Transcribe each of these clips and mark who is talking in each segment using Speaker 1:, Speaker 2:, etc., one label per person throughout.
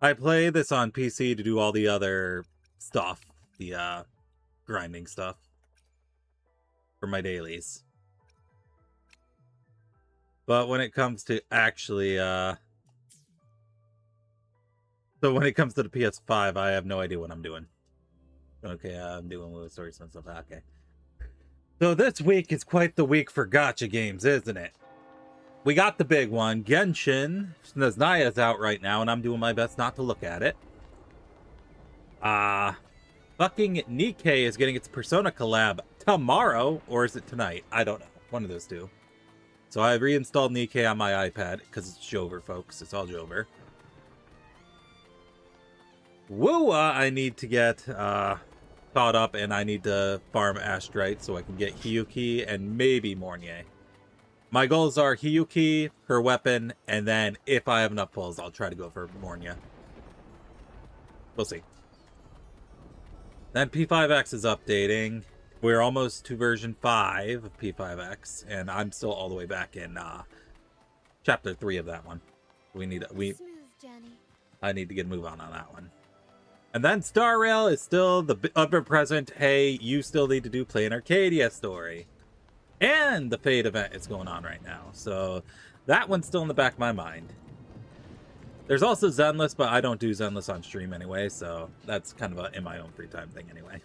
Speaker 1: I play this on PC to do all the other stuff, the grinding stuff for my dailies. But when it comes to actually, so when it comes to the PS5, I have no idea what I'm doing. Okay, I'm doing little stories and stuff. Okay. So this week is quite the week for gacha games, isn't it? We got the big one, Genshin. Snaznaya's out right now, and I'm doing my best not to look at it. Fucking Nikkei is getting its Persona collab tomorrow, or is it tonight? I don't know. One of those two. So I reinstalled Nikkei on my iPad, because it's Jover, folks. It's all Jover. WuWa, I need to get caught up, and I need to farm Astrite so I can get Hiyuki and maybe Mornier. My goals are Hiyuki, her weapon, and then if I have enough pulls, I'll try to go for Mornia. We'll see. Then P5X is updating. We're almost to version 5 of P5X, and I'm still all the way back in chapter 3 of that one. I need to get a move on that one. And then Star Rail is still the ever-present, hey, you still need to do Play in Arcadia story. And the Fate event is going on right now. So that one's still in the back of my mind. There's also Zenless, but I don't do Zenless on stream anyway. So that's kind of a in my own free time thing anyway.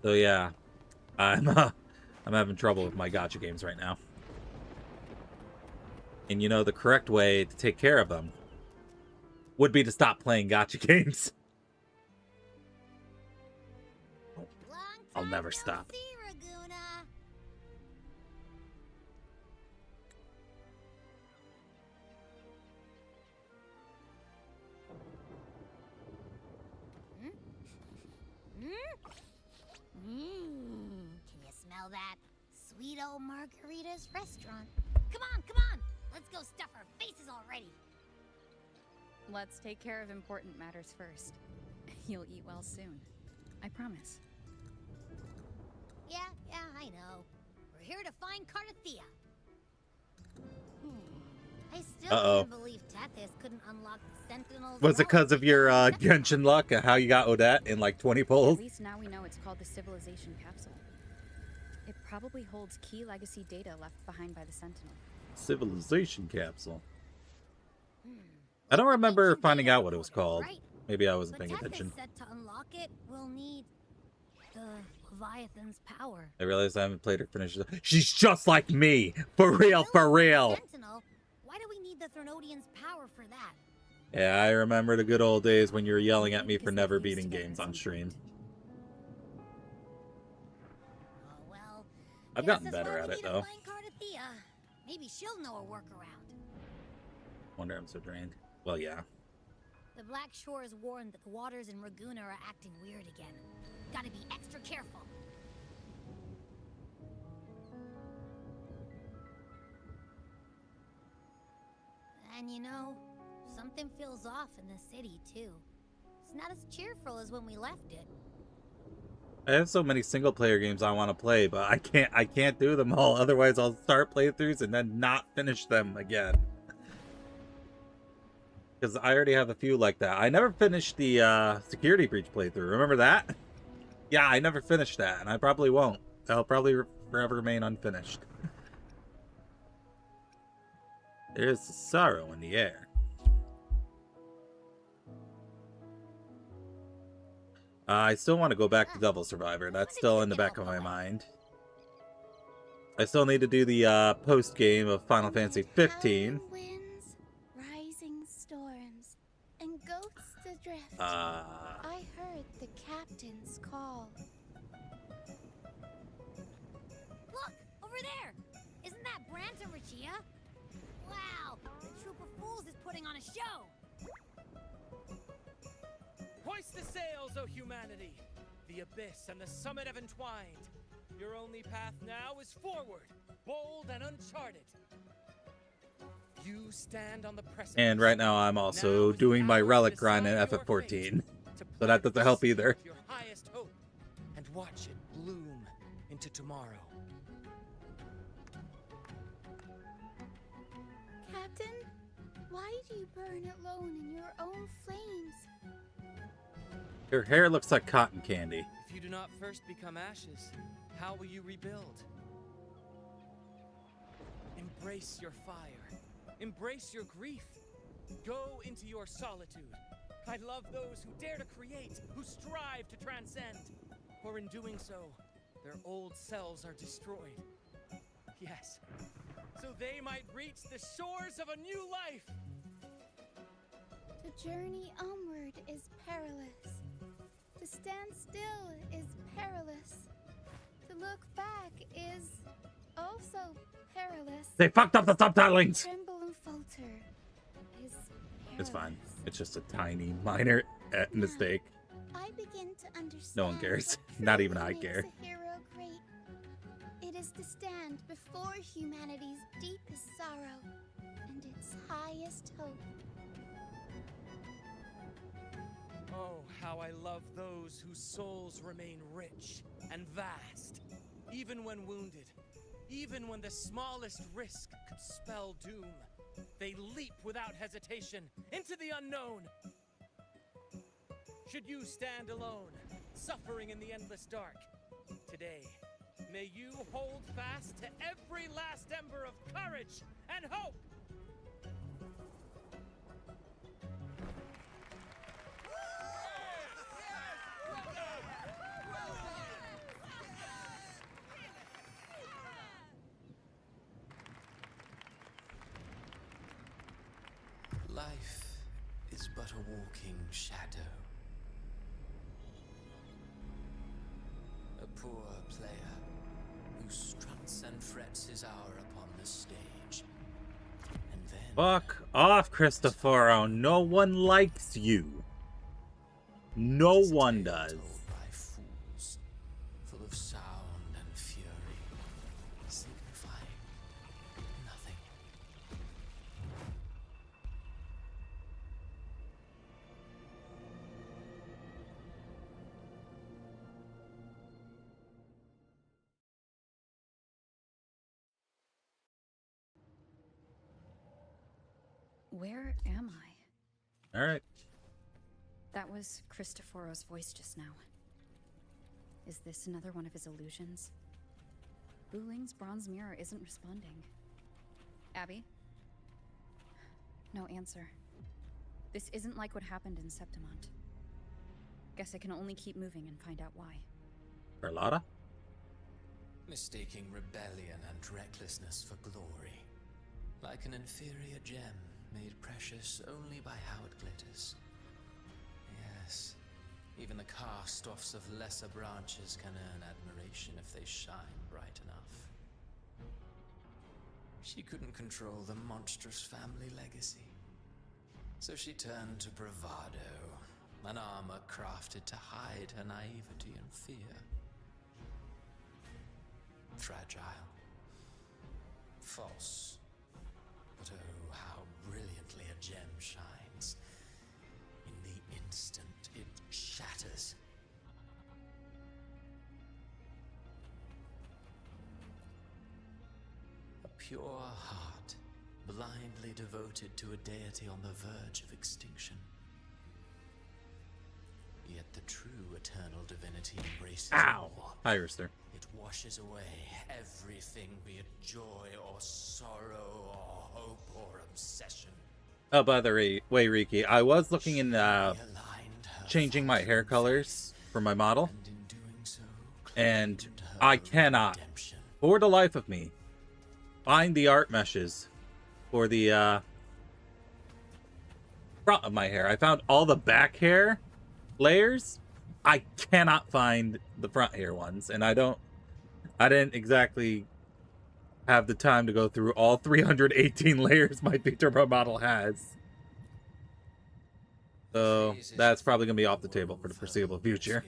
Speaker 1: So yeah, I'm having trouble with my gacha games right now. And you know, the correct way to take care of them would be to stop playing gacha games. I'll never stop.
Speaker 2: Can you smell that? Sweet old Margarita's restaurant. Come on! Let's go stuff our faces already.
Speaker 3: Let's take care of important matters first. You'll eat well soon. I promise.
Speaker 2: Yeah, I know. We're here to find Cardathea. I still can't believe Tethys couldn't unlock the Sentinel's...
Speaker 1: Was it because of your Genshin luck, how you got Odette in like 20 pulls?
Speaker 3: At least now we know it's called the Civilization Capsule. It probably holds key legacy data left behind by the Sentinel.
Speaker 1: Civilization Capsule. I don't remember finding out what it was called. Maybe I wasn't paying attention.
Speaker 2: Said to unlock it, we'll need the Leviathan's power.
Speaker 1: I realized I haven't played her finish. She's just like me! For real, for real!
Speaker 2: Sentinel? Why do we need the Threnodian's power for that?
Speaker 1: Yeah, I remember the good old days when you were yelling at me for never beating games on stream.
Speaker 2: Oh, well,
Speaker 1: I've gotten better at it, though.
Speaker 2: Maybe she'll know a workaround.
Speaker 1: Wonder I'm so drained. Well, yeah.
Speaker 2: The Black Shore has warned that the waters in Raguna are acting weird again. Gotta be extra careful. And you know, something feels off in the city, too. It's not as cheerful as when we left it.
Speaker 1: I have so many single-player games I want to play, but I can't do them all. Otherwise, I'll start playthroughs and then not finish them again. Because I already have a few like that. I never finished the Security Breach playthrough. Remember that? Yeah, I never finished that, and I probably won't. That'll probably forever remain unfinished. There's sorrow in the air. I still want to go back to Devil Survivor. That's still in the back of my mind. I still need to do the post-game of Final Fantasy 15.
Speaker 4: Winds, rising storms, and ghosts adrift. I heard the captain's call.
Speaker 2: Look! Over there! Isn't that Brant and Rachia? Wow! The Troop of Fools is putting on a show!
Speaker 5: Hoist the sails, O humanity! The abyss and the summit have entwined. Your only path now is forward, bold and uncharted. You stand on the precipice.
Speaker 1: And right now I'm also doing my relic grind in FF14. So that doesn't help either.
Speaker 5: Your highest hope and watch it bloom into tomorrow.
Speaker 4: Captain, Why do you burn alone in your own flames?
Speaker 1: Your hair looks like cotton candy.
Speaker 5: If you do not first become ashes, how will you rebuild? Embrace your fire. Embrace your grief. Go into your solitude. I love those who dare to create, who strive to transcend. For in doing so, their old selves are destroyed. Yes, so they might reach the shores of a new life.
Speaker 4: To journey onward is perilous. To stand still is perilous. To look back is also perilous.
Speaker 1: They fucked up the subtitlings.
Speaker 4: Tremble and falter is perilous.
Speaker 1: It's fine. It's just a tiny, minor mistake.
Speaker 4: I begin to understand.
Speaker 1: No one cares.
Speaker 4: what
Speaker 1: Not even
Speaker 4: truly
Speaker 1: I
Speaker 4: makes
Speaker 1: care.
Speaker 4: a hero great. It is to stand before humanity's deepest sorrow and its highest hope.
Speaker 5: Oh, how I love those whose souls remain rich and vast. Even when wounded, even when the smallest risk could spell doom, they leap without hesitation into the unknown. Should you stand alone, suffering in the endless dark, today, may you hold fast to every last ember of courage and hope!
Speaker 6: Life is but a walking shadow. A poor player who struts and frets his hour upon the stage. And then...
Speaker 1: Fuck off, Cristoforo. No one likes you. No one does.
Speaker 6: Told by fools, full of sound and fury, signifying nothing.
Speaker 3: Where am I?
Speaker 1: All right.
Speaker 3: That was Cristoforo's voice just now. Is this another one of his illusions? Wuling's bronze mirror isn't responding. Abby? No answer. This isn't like what happened in Septimont. Guess I can only keep moving and find out why.
Speaker 1: Carlotta?
Speaker 6: Mistaking rebellion and recklessness for glory. Like an inferior gem made precious only by how it glitters. Yes, even the cast-offs of lesser branches can earn admiration if they shine bright enough. She couldn't control the monstrous family legacy, so she turned to bravado, an armor crafted to hide her naivety and fear. Fragile, false, but oh, how brilliantly a gem shines. In the instant it shatters. A pure heart, blindly devoted to a deity on the verge of extinction. Yet the true eternal divinity embraces all.
Speaker 1: Hi, Rister.
Speaker 6: It washes away everything, be it joy or sorrow or hope or obsession.
Speaker 1: Oh, by the way, Riki, I was looking in
Speaker 6: Aligned her
Speaker 1: changing my hair colors for my model,
Speaker 6: and in doing so,
Speaker 1: and
Speaker 6: claimed her
Speaker 1: I cannot,
Speaker 6: redemption.
Speaker 1: for the life of me, find the art meshes for the front of my hair. I found all the back hair layers. I cannot find the front hair ones, and I didn't exactly have the time to go through all 318 layers my Viterbo model has. So that's probably going to be off the table for the foreseeable future.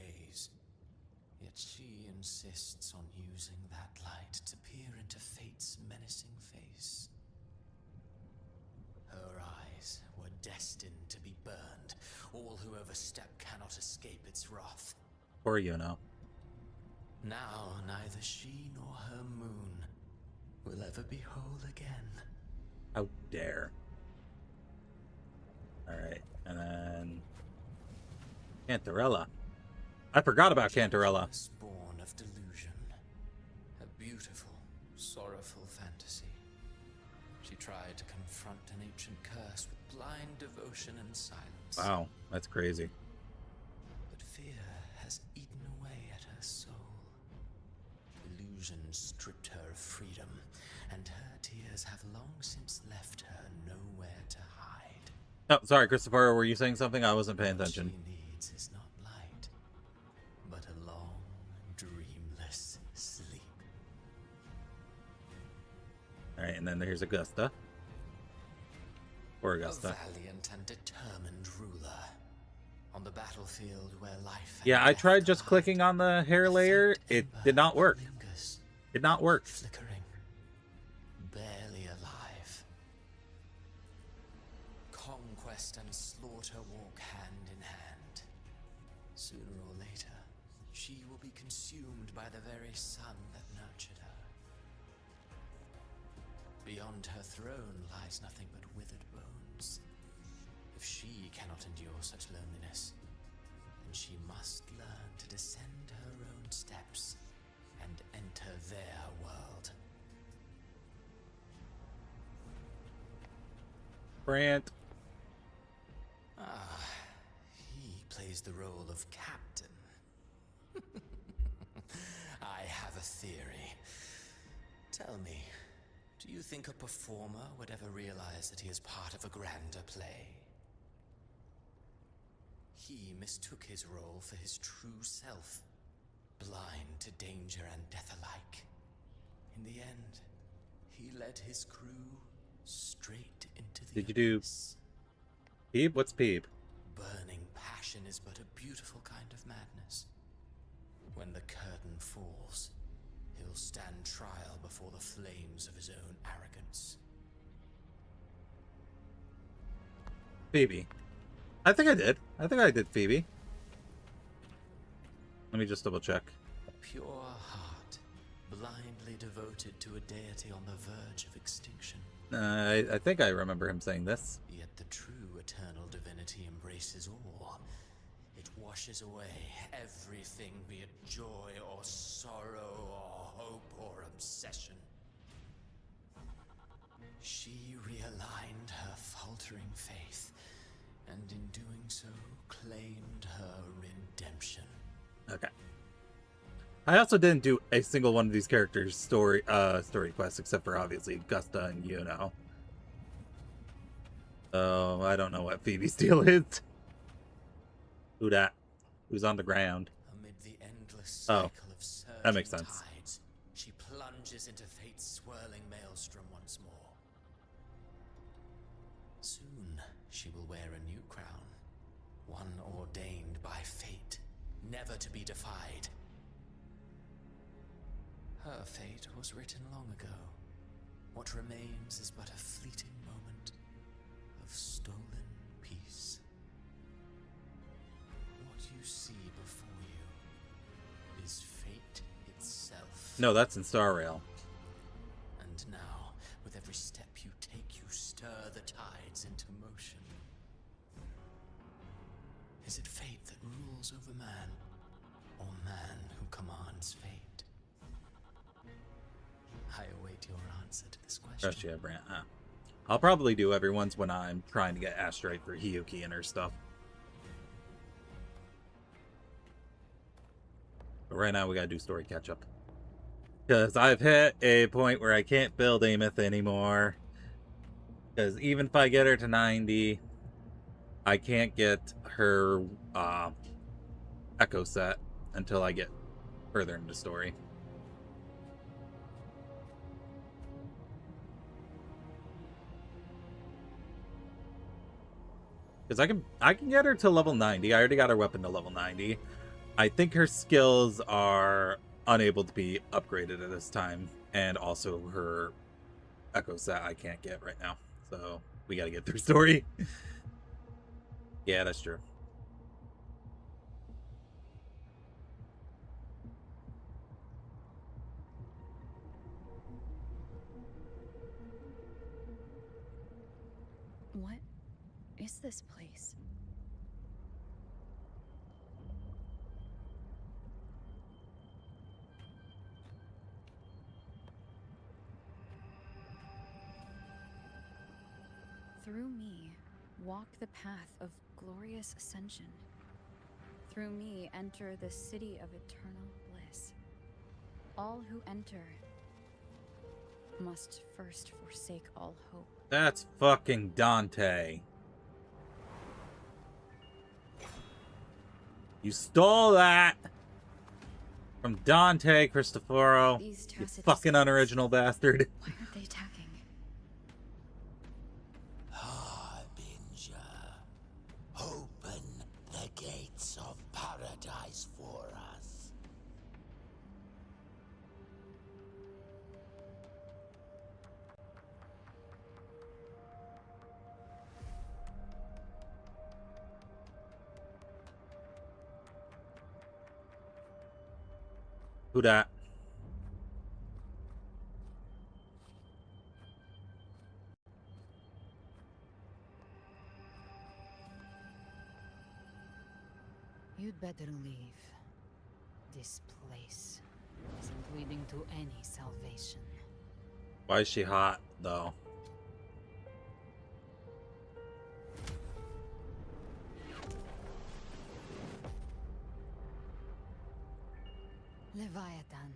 Speaker 6: Yet she insists on using that light to peer into fate's menacing face. Her eyes were destined to be burned. All who overstep cannot escape its wrath.
Speaker 1: Or you know.
Speaker 6: Now neither she nor her moon will ever be whole again.
Speaker 1: How dare. Cantarella. I forgot about Cantarella.
Speaker 6: Born of delusion. A beautiful, sorrowful fantasy. She tried to confront an ancient curse with blind devotion and silence.
Speaker 1: Wow, that's crazy.
Speaker 6: But fear has eaten away at her soul. Illusion stripped her of freedom, and her tears have long since left her nowhere to hide.
Speaker 1: Oh, sorry, Christopher, were you saying something? I wasn't paying attention.
Speaker 6: What she needs is not light, but a long, dreamless sleep.
Speaker 1: Alright, and then there's Augusta. Or Augusta.
Speaker 6: A valiant and determined ruler. On the battlefield where life and
Speaker 1: Yeah, I
Speaker 6: death
Speaker 1: tried just
Speaker 6: collide,
Speaker 1: clicking on the hair
Speaker 6: a
Speaker 1: layer.
Speaker 6: faint
Speaker 1: It
Speaker 6: ember
Speaker 1: did not work.
Speaker 6: lingers,
Speaker 1: Did not work.
Speaker 6: flickering, barely alive. Conquest and slaughter walk hand in hand. Sooner or later, she will be consumed by the very sun that nurtured her. Beyond her throne lies nothing but withered bones. If she cannot endure such loneliness, then she must learn to descend her own steps and enter their world.
Speaker 1: Brant.
Speaker 6: Ah, he plays the role of captain. I have a theory. Tell me, do you think a performer would ever realize that he is part of a grander play? He mistook his role for his true self, blind to danger and death alike. In the end, he led his crew straight into the
Speaker 1: Did you do
Speaker 6: abyss.
Speaker 1: Peep? What's Peep?
Speaker 6: Burning passion is but a beautiful kind of madness. When the curtain falls, he'll stand trial before the flames of his own arrogance.
Speaker 1: Phoebe. I think I did. I think I did Phoebe. Let me just double check.
Speaker 6: A pure heart, blindly devoted to a deity on the verge of extinction.
Speaker 1: I think I remember him saying this.
Speaker 6: Yet the true eternal divinity embraces all. It washes away everything, be it joy or sorrow or hope or obsession. She realigned her faltering faith, and in doing so, claimed her redemption.
Speaker 1: Okay. I also didn't do a single one of these characters' story quests, except for obviously Gusta and Yuno. So I don't know what Phoebe's deal is. Who dat? Who's on the ground?
Speaker 6: Amid the endless
Speaker 1: Oh,
Speaker 6: cycle of surging
Speaker 1: that makes sense.
Speaker 6: tides, she plunges into fate's swirling maelstrom once more. Soon she will wear a new crown, one ordained by fate, never to be defied. Her fate was written long ago. What remains is but a fleeting moment of stolen peace. What you see before you is fate itself.
Speaker 1: No, that's in Star Rail.
Speaker 6: And now, with every step you take, you stir the tides into motion. Is it fate that rules over man, or man who commands fate? I await your answer to this question.
Speaker 1: Gosh, yeah, Brant. I'll probably do everyone's when I'm trying to get Asteroid for Hiyuki and her stuff. But right now we gotta do story catch up. Because I've hit a point where I can't build Ameth anymore. Because even if I get her to 90, I can't get her Echo set until I get further into story. Because I can get her to level 90. I already got her weapon to level 90. I think her skills are unable to be upgraded at this time. And also her Echo set I can't get right now. So we gotta get through story. Yeah, that's true.
Speaker 3: What is this place? Through me, walk the path of glorious ascension. Through me, enter the city of eternal bliss. All who enter must first forsake all hope.
Speaker 1: That's fucking Dante. You stole that from Dante, Cristoforo.
Speaker 3: These
Speaker 1: You
Speaker 3: tacit
Speaker 1: fucking
Speaker 3: estates,
Speaker 1: unoriginal bastard.
Speaker 3: why aren't they attacking?
Speaker 7: Harbinger, open the gates of paradise for us.
Speaker 1: Who dat?
Speaker 8: You'd better leave. This place isn't leading to any salvation.
Speaker 1: Why is she hot, though?
Speaker 8: Leviathan,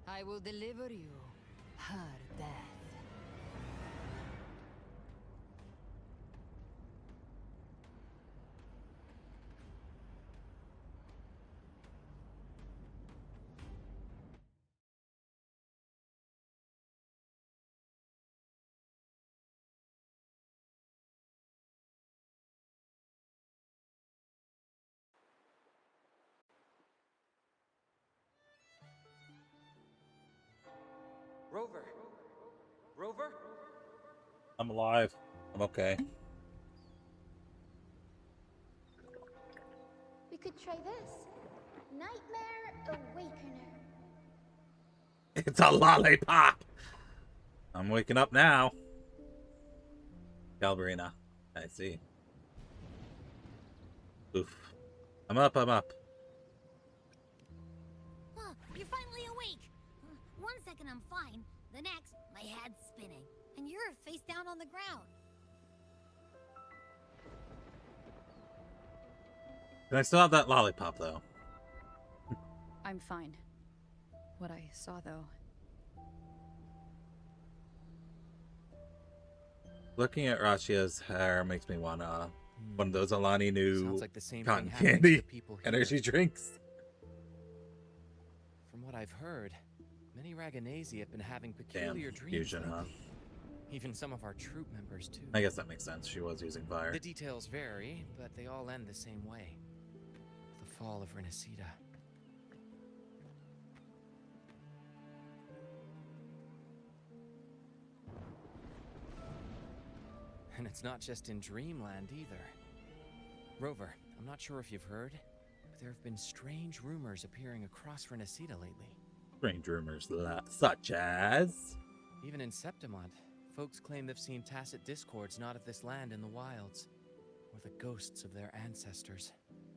Speaker 8: I will deliver you her death.
Speaker 5: Rover! Rover?
Speaker 1: I'm alive. I'm okay.
Speaker 4: We could try this. Nightmare Awakener.
Speaker 1: It's a lollipop! I'm waking up now. Galbarina. I see. Oof. I'm up, I'm up.
Speaker 2: Huh, you're finally awake. 1 second I'm fine. The next, my head's spinning. And you're face down on the ground.
Speaker 1: And I still have that lollipop, though.
Speaker 3: I'm fine. What I saw, though,
Speaker 1: Looking at Rashia's hair makes me want one of those Alani new
Speaker 5: Sounds like the same
Speaker 1: cotton
Speaker 5: thing happens
Speaker 1: candy
Speaker 5: to people here.
Speaker 1: energy drinks.
Speaker 5: From what I've heard, many Raganesi have been having
Speaker 1: Damn,
Speaker 5: peculiar dreams
Speaker 1: fusion, huh?
Speaker 5: lately. Even some of our troop members, too.
Speaker 1: I guess that makes sense. She was using fire.
Speaker 5: The details vary, but they all end the same way. The fall of Renacida. And it's not just in Dreamland either. Rover, I'm not sure if you've heard, but there have been strange rumors appearing across Renacida lately.
Speaker 1: Strange rumors such as...
Speaker 5: Even in Septimont, folks claim they've seen tacit discords not of this land in the wilds, or the ghosts of their ancestors.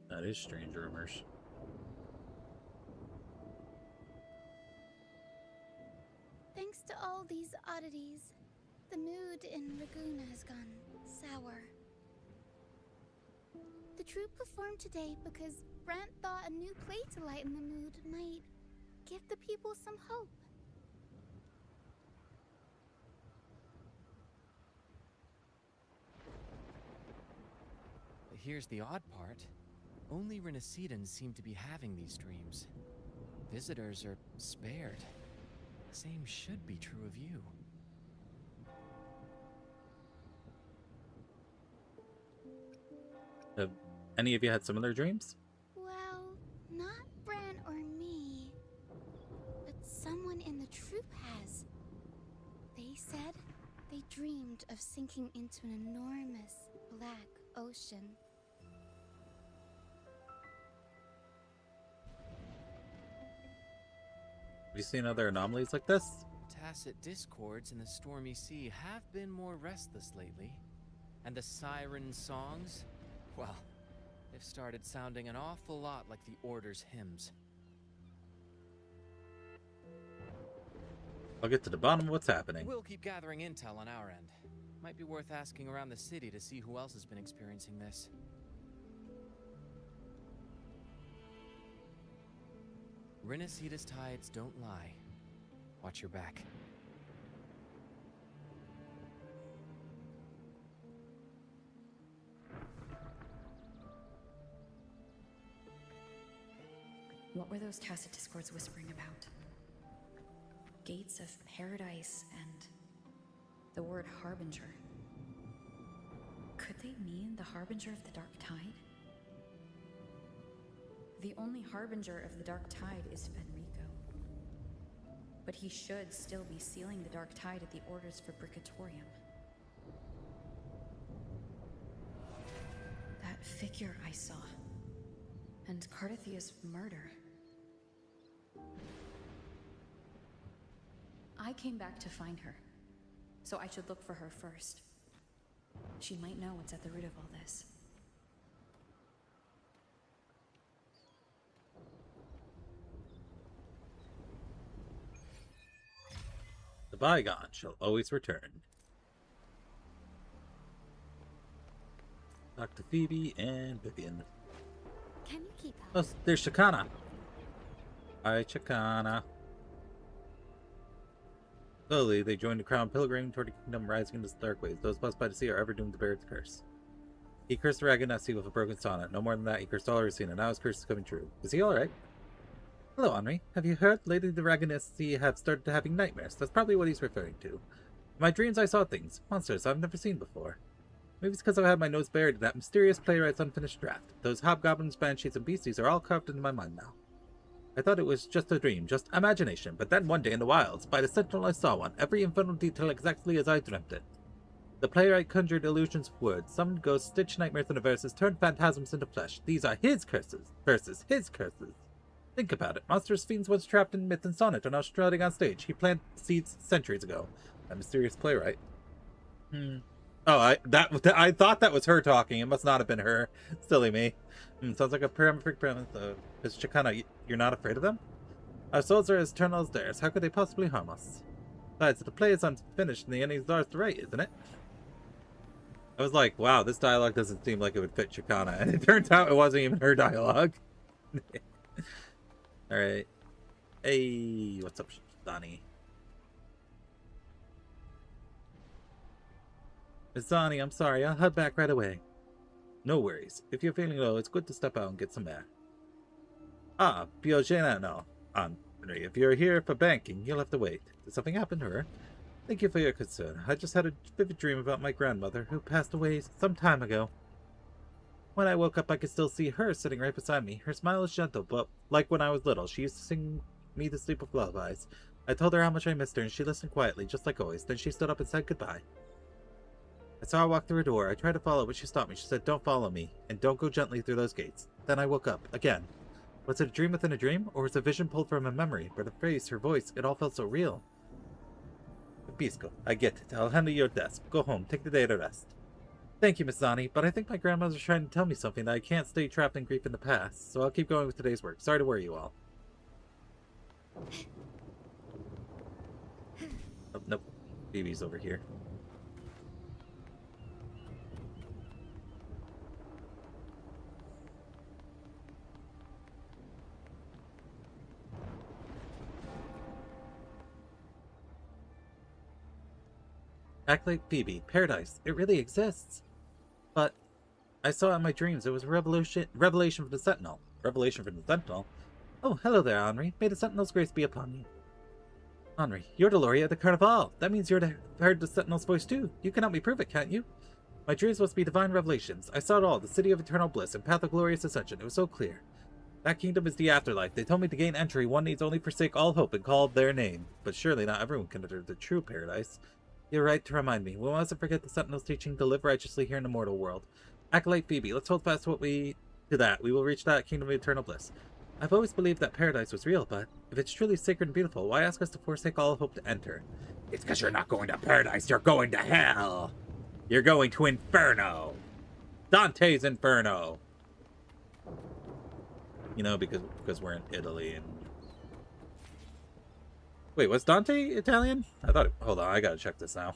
Speaker 1: That is strange rumors.
Speaker 4: Thanks to all these oddities, the mood in Laguna has gone sour. The troupe performed today because Brant thought a new play to lighten the mood might give the people some hope.
Speaker 5: But here's the odd part. Only Renacidans seem to be having these dreams. Visitors are spared. Same should be true of you.
Speaker 1: Have any of you had similar dreams?
Speaker 4: Well, not Bran or me, but someone in the troupe has. They said they dreamed of sinking into an enormous black ocean.
Speaker 1: Have you seen other anomalies like this?
Speaker 5: Tacit discords in the stormy sea have been more restless lately. And the siren songs? Well, they've started sounding an awful lot like the Order's hymns.
Speaker 1: I'll get to the bottom of what's happening.
Speaker 5: We'll keep gathering intel on our end. Might be worth asking around the city to see who else has been experiencing this. Rinasida's tides don't lie. Watch your back.
Speaker 3: What were those tacit discords whispering about? Gates of paradise and the word harbinger. Could they mean the harbinger of the dark tide? The only harbinger of the dark tide is Fenrico. But he should still be sealing the dark tide at the orders for Bricatorium. That figure I saw. And Cardathia's murder. I came back to find her, so I should look for her first. She might know what's at the root of all this.
Speaker 1: The bygone shall always return. Talk to Phoebe and Vivian.
Speaker 4: Can you keep up?
Speaker 1: Oh, there's Chicana. Hi, Chicana. Slowly, they joined the crown pilgriming toward the kingdom rising into the dark ways. Those blessed by the sea are ever doomed to bear its curse. He cursed the Raganesi with a broken sonnet. No more than that, he cursed all who seen, and now his curse is coming true. Is he alright? Hello, Henri. Have you heard? Lately, the Raganesi have started having nightmares. That's probably what he's referring to. In my dreams, I saw things. Monsters I've never seen before. Maybe it's because I've had my nose buried in that mysterious playwright's unfinished draft. Those hobgoblins, banshees, and beasties are all carved into my mind now. I thought it was just a dream, just imagination, but then one day in the wilds, by the sentinel I saw one, every infernal detail exactly as I dreamt it. The playwright conjured illusions of words, summoned ghosts, stitched nightmares into verses, turned phantasms into flesh. These are his curses, verses, his curses. Think about it. Monsters, fiends once trapped in myth and sonnet are now strutting on stage. He planted seeds centuries ago. That mysterious playwright. Oh, I thought that was her talking. It must not have been her. Silly me. Sounds like a perfect premise. Is Chicana, you're not afraid of them? Our souls are as eternal as theirs. How could they possibly harm us? Besides, the play is unfinished and the ending is ours to write, isn't it? I was like, wow, this dialogue doesn't seem like it would fit Chicana. And it turns out it wasn't even her dialogue. Alright. Hey, what's up, Donnie? Miss Donnie, I'm sorry. I'll head back right away. No worries. If you're feeling low, it's good to step out and get some air. Ah, Biogena, no. Henri, if you're here for banking, you'll have to wait. Did something happen to her? Thank you for your concern. I just had a vivid dream about my grandmother, who passed away some time ago. When I woke up, I could still see her sitting right beside me. Her smile is gentle, but like when I was little, she used to sing me to sleep with lullabies. I told her how much I missed her, and she listened quietly, just like always. Then she stood up and said goodbye. I saw her walk through her door. I tried to follow, but she stopped me. She said, "Don't follow me, and don't go gently through those gates." Then I woke up, again. Was it a dream within a dream, or was a vision pulled from a memory? But her face, her voice, it all felt so real. Bisco, I get it. I'll handle your desk. Go home. Take the day to rest. Thank you, Miss Zani, but I think my grandmother's trying to tell me something that I can't stay trapped in grief in the past, so I'll keep going with today's work. Sorry to worry you all. Oh, nope. Phoebe's over here. Act like Phoebe. Paradise. It really exists. But I saw it in my dreams. It was a revelation from the Sentinel. Revelation from the Sentinel? Oh, hello there, Henri. May the Sentinel's grace be upon you. Henri, you're Deloria at the Carnival. That means you're heard the Sentinel's voice too. You can help me prove it, can't you? My dreams must be divine revelations. I saw it all. The city of eternal bliss and path of glorious ascension. It was so clear. That kingdom is the afterlife. They told me to gain entry, one needs only forsake all hope and call their name. But surely not everyone can enter the true paradise. You're right to remind me. We mustn't forget the Sentinel's teaching to live righteously here in the mortal world. Acolyte Phoebe, let's hold fast to that. We will reach that kingdom of eternal bliss. I've always believed that paradise was real, but if it's truly sacred and beautiful, why ask us to forsake all hope to enter? It's because you're not going to paradise, you're going to hell! You're going to Inferno! Dante's Inferno! You know, because we're in Italy and... Wait, was Dante Italian? I thought... Hold on, I gotta check this now.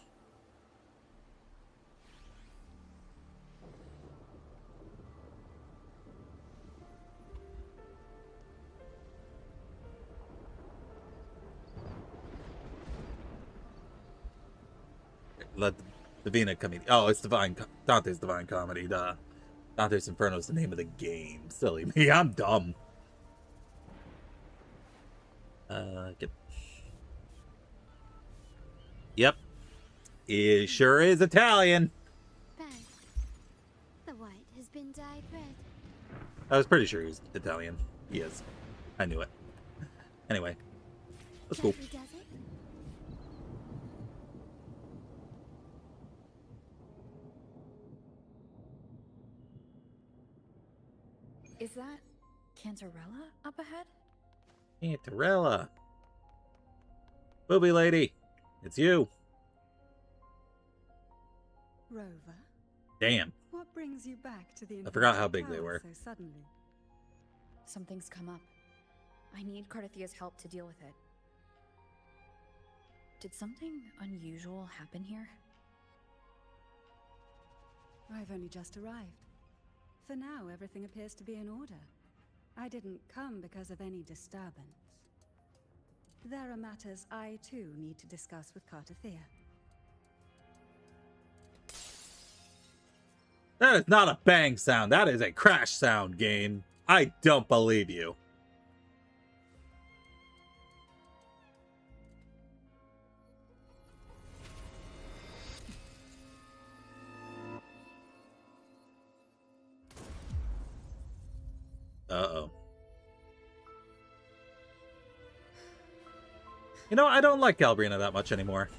Speaker 1: La Divina Comedy. Oh, it's Dante's Divine Comedy. Duh. Dante's Inferno is the name of the game. Silly me, I'm dumb. Yep. It sure is Italian.
Speaker 4: Ben, the white has been dyed red.
Speaker 1: I was pretty sure he was Italian. He is. I knew it. Anyway. Let's go.
Speaker 4: Gently does it.
Speaker 3: Is that Cantarella up ahead?
Speaker 1: Cantarella. Booby lady. It's you.
Speaker 9: Rover,
Speaker 1: Damn.
Speaker 9: what brings you back to the
Speaker 1: I forgot
Speaker 9: Infinity
Speaker 1: how big they
Speaker 9: Tower
Speaker 1: were.
Speaker 9: so suddenly?
Speaker 3: Something's come up. I need Cardathia's help to deal with it. Did something unusual happen here?
Speaker 9: I've only just arrived. For now, everything appears to be in order. I didn't come because of any disturbance. There are matters I, too, need to discuss with Cardathia.
Speaker 1: That is not a bang sound. That is a crash sound, game. I don't believe you. Uh-oh. You know, I don't like Galbrina that much anymore.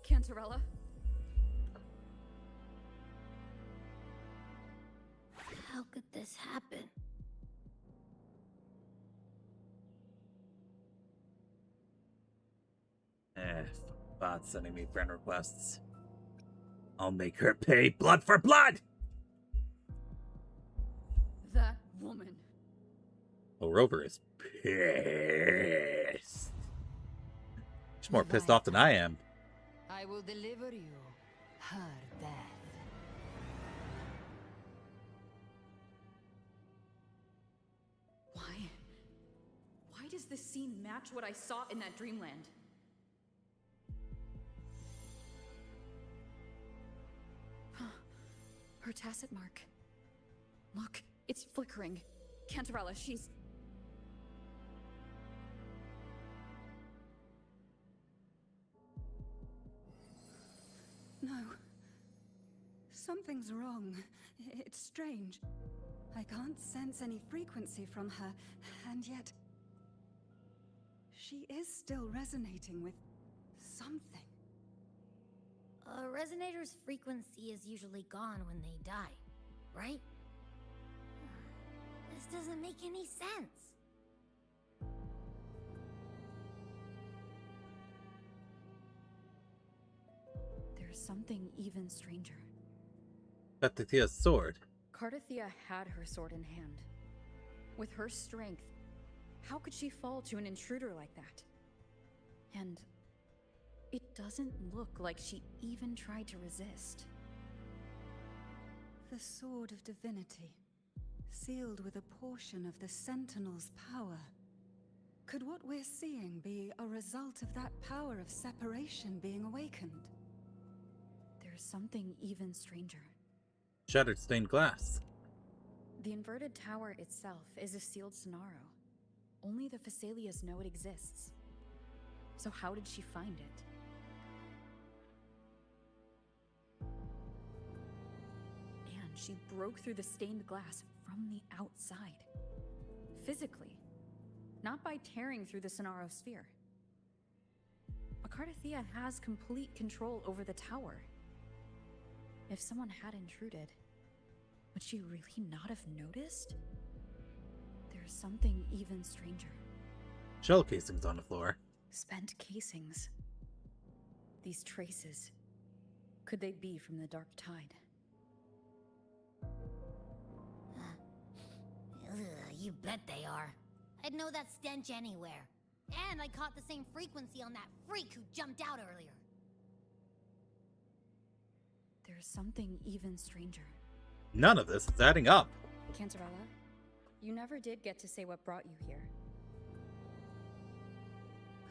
Speaker 3: Cantarella?
Speaker 2: How could this happen?
Speaker 1: Bot sending me friend requests. I'll make her pay blood for blood!
Speaker 3: That woman.
Speaker 1: Oh, Rover is pissed. She's more pissed off than I am.
Speaker 8: I will deliver you her death.
Speaker 3: Why does this scene match what I saw in that dreamland? Her tacit mark. Look, it's flickering. Cantarella, she's...
Speaker 9: No. Something's wrong. It's strange. I can't sense any frequency from her, and yet... she is still resonating with something.
Speaker 2: A resonator's frequency is usually gone when they die, right? This doesn't make any sense.
Speaker 3: There's something even stranger.
Speaker 1: Cardathia's sword.
Speaker 3: Cardathia had her sword in hand. With her strength, how could she fall to an intruder like that? And it doesn't look like she even tried to resist.
Speaker 9: The Sword of Divinity, sealed with a portion of the Sentinel's power. Could what we're seeing be a result of that power of separation being awakened?
Speaker 3: There's something even stranger.
Speaker 1: Shattered stained glass.
Speaker 3: The inverted tower itself is a sealed sonaro. Only the Phasalias know it exists. So how did she find it? And she broke through the stained glass from the outside. Physically. Not by tearing through the sonaro sphere. Cardathia has complete control over the tower. If someone had intruded, would she really not have noticed? There's something even stranger.
Speaker 1: Shell casings on the floor.
Speaker 3: Spent casings. These traces. Could they be from the Dark Tide?
Speaker 2: You bet they are. I'd know that stench anywhere. And I caught the same frequency on that freak who jumped out earlier.
Speaker 3: There's something even stranger.
Speaker 1: None of this is adding up.
Speaker 3: Cantarella, you never did get to say what brought you here.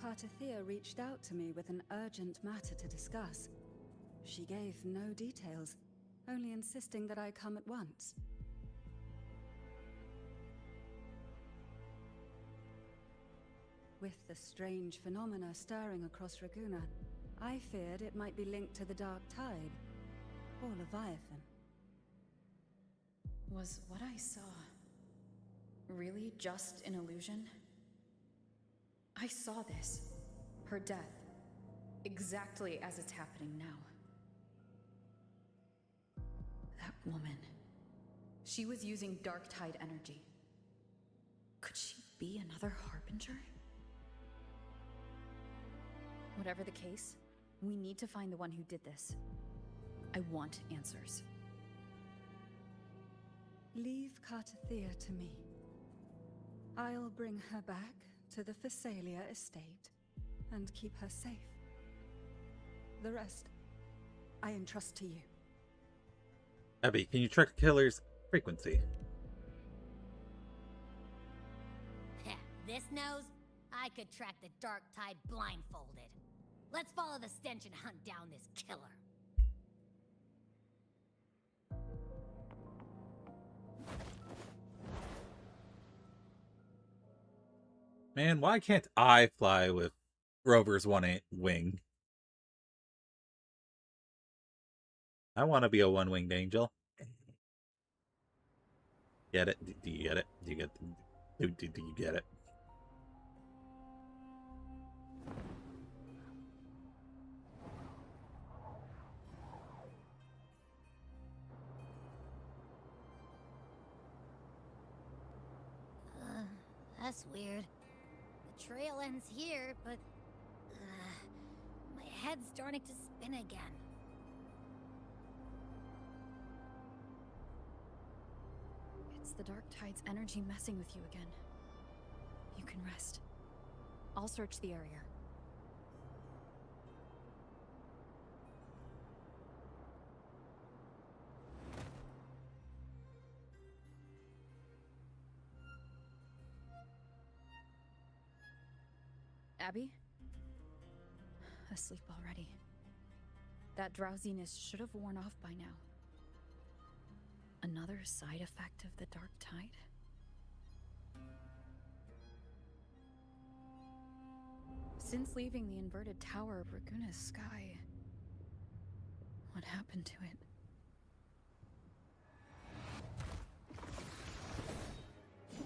Speaker 9: Cartathea reached out to me with an urgent matter to discuss. She gave no details, only insisting that I come at once. With the strange phenomena stirring across Raguna, I feared it might be linked to the Dark Tide, or Leviathan.
Speaker 3: Was what I saw really just an illusion? I saw this, her death, exactly as it's happening now. That woman, she was using Dark Tide energy. Could she be another Harbinger? Whatever the case, we need to find the one who did this. I want answers.
Speaker 9: Leave Cartathea to me. I'll bring her back to the Phasalia estate and keep her safe. The rest, I entrust to you.
Speaker 1: Abby, can you track the killer's frequency?
Speaker 2: This nose? I could track the Dark Tide blindfolded. Let's follow the stench and hunt down this killer.
Speaker 1: Man, why can't I fly with Rover's one wing? I want to be a one-winged angel. Get it? Do you get it? Do you get? Do you get it?
Speaker 2: That's weird. The trail ends here, but my head's starting to spin again.
Speaker 3: It's the Dark Tide's energy messing with you again. You can rest. I'll search the area. Abby? Asleep already. That drowsiness should have worn off by now. Another side effect of the Dark Tide? Since leaving the inverted tower of Raguna's sky, what happened to it?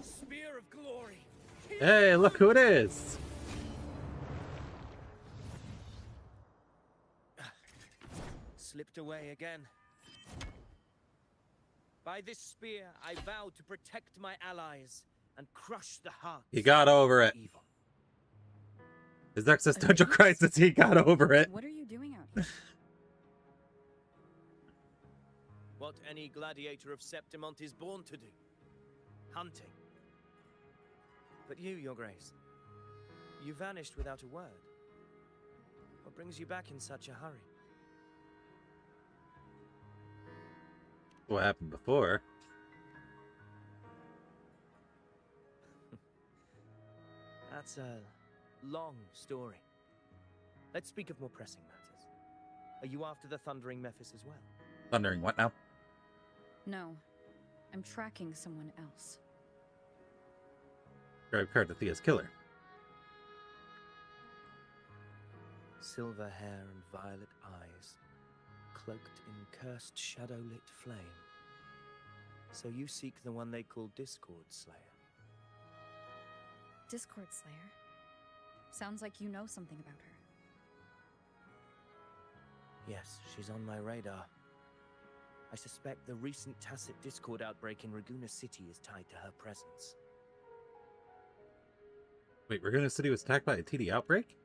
Speaker 5: Spear of glory.
Speaker 1: Hey, look who it is!
Speaker 5: Slipped away again. By this spear, I vow to protect my allies and crush the heart.
Speaker 1: He got over it.
Speaker 5: Evil.
Speaker 1: His existential crisis, he got over it.
Speaker 3: What are you doing out here?
Speaker 5: What any gladiator of Septimont is born to do. Hunting. But you, Your Grace, you vanished without a word. What brings you back in such a hurry?
Speaker 1: What happened before?
Speaker 5: That's a long story. Let's speak of more pressing matters. Are you after the Thundering Mephis as well?
Speaker 1: Thundering what now?
Speaker 3: No. I'm tracking someone else.
Speaker 1: Grab Cartathea's killer.
Speaker 5: Silver hair and violet eyes, cloaked in cursed shadow-lit flame. So you seek the one they call Discord Slayer.
Speaker 3: Discord Slayer? Sounds like you know something about her.
Speaker 5: Yes, she's on my radar. I suspect the recent tacit Discord outbreak in Raguna City is tied to her presence.
Speaker 1: Wait, Raguna City was attacked by a TD outbreak?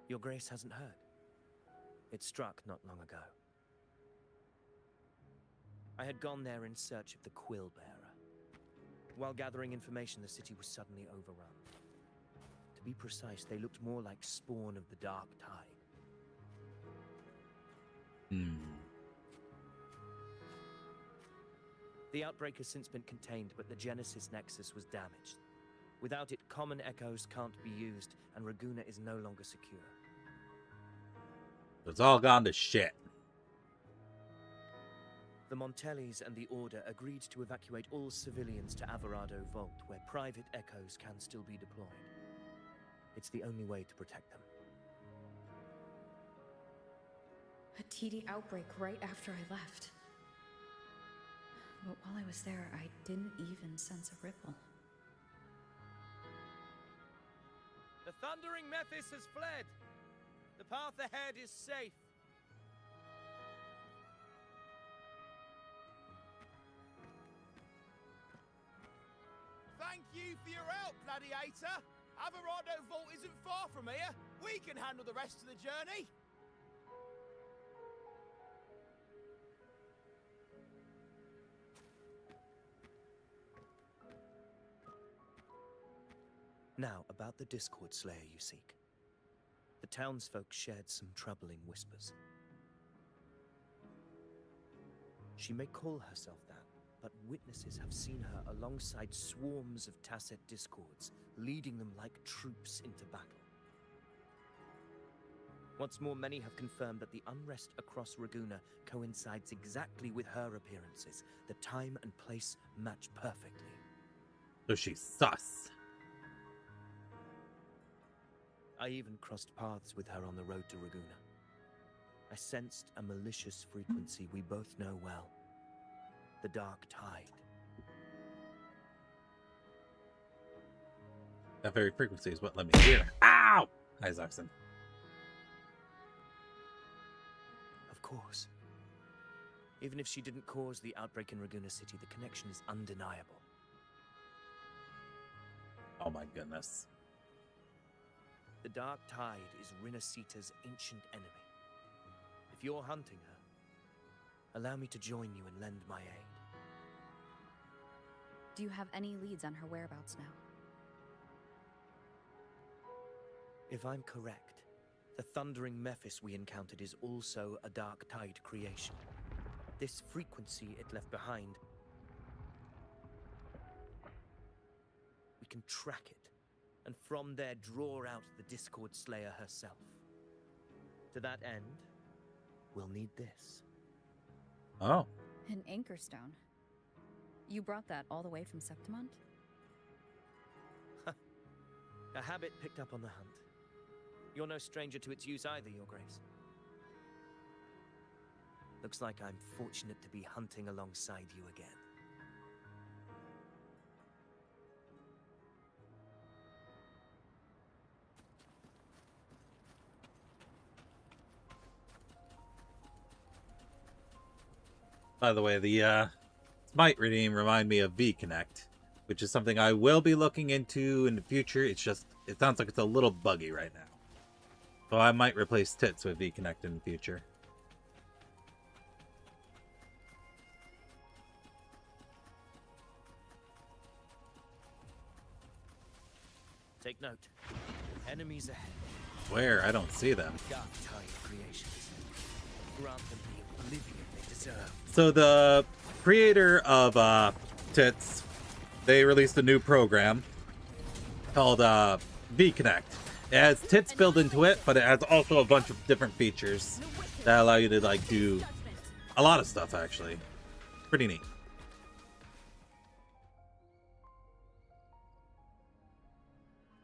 Speaker 10: Your Grace hasn't heard. It struck not long ago. I had gone there in search of the Quill Bearer. While gathering information, the city was suddenly overrun. To be precise, they looked more like spawn of the Dark Tide. The outbreak has since been contained, but the Genesis Nexus was damaged. Without it, common echoes can't be used, and Raguna is no longer secure.
Speaker 1: It's all gone to shit.
Speaker 10: The Montellis and the Order agreed to evacuate all civilians to Alvarado Vault, where private echoes can still be deployed. It's the only way to protect them.
Speaker 3: A TD outbreak right after I left. But while I was there, I didn't even sense a ripple.
Speaker 10: The thundering Mephis has fled. The path ahead is safe.
Speaker 11: Thank you for your help, Gladiator. Alvarado Vault isn't far from here. We can handle the rest of the journey.
Speaker 10: Now, about the Discord Slayer you seek. The townsfolk shared some troubling whispers. She may call herself that, but witnesses have seen her alongside swarms of Tasset Discords, leading them like troops into battle. What's more, many have confirmed that the unrest across Raguna coincides exactly with her appearances. The time and place match perfectly.
Speaker 1: So she's sus.
Speaker 10: I even crossed paths with her on the road to Raguna. I sensed a malicious frequency we both know well. The Dark Tide.
Speaker 1: That very frequency is what let me hear. Ow! Hi, Zoxon.
Speaker 10: Of course. Even if she didn't cause the outbreak in Raguna City, the connection is undeniable.
Speaker 1: Oh my goodness.
Speaker 10: The Dark Tide is Rinasita's ancient enemy. If you're hunting her, allow me to join you and lend my aid.
Speaker 3: Do you have any leads on her whereabouts now?
Speaker 10: If I'm correct, the thundering Mephis we encountered is also a Dark Tide creation. This frequency it left behind, we can track it, and from there draw out the Discord Slayer herself. To that end, we'll need this.
Speaker 1: Oh.
Speaker 3: An anchor stone. You brought that all the way from Septimont?
Speaker 10: A habit picked up on the hunt. You're no stranger to its use either, Your Grace. Looks like I'm fortunate to be hunting alongside you again.
Speaker 1: By the way, the Smite redeem remind me of V-Connect, which is something I will be looking into in the future. It's just, it sounds like it's a little buggy right now. So I might replace Tits with V-Connect in the future.
Speaker 10: Take note. Enemies ahead.
Speaker 1: Where? I don't see them.
Speaker 10: Dark Tide creations. Grant them the oblivion they deserve.
Speaker 1: So the creator of Tits, they released a new program called V-Connect. It has Tits built into it, but it has also a bunch of different features that allow you to like do a lot of stuff actually. Pretty neat.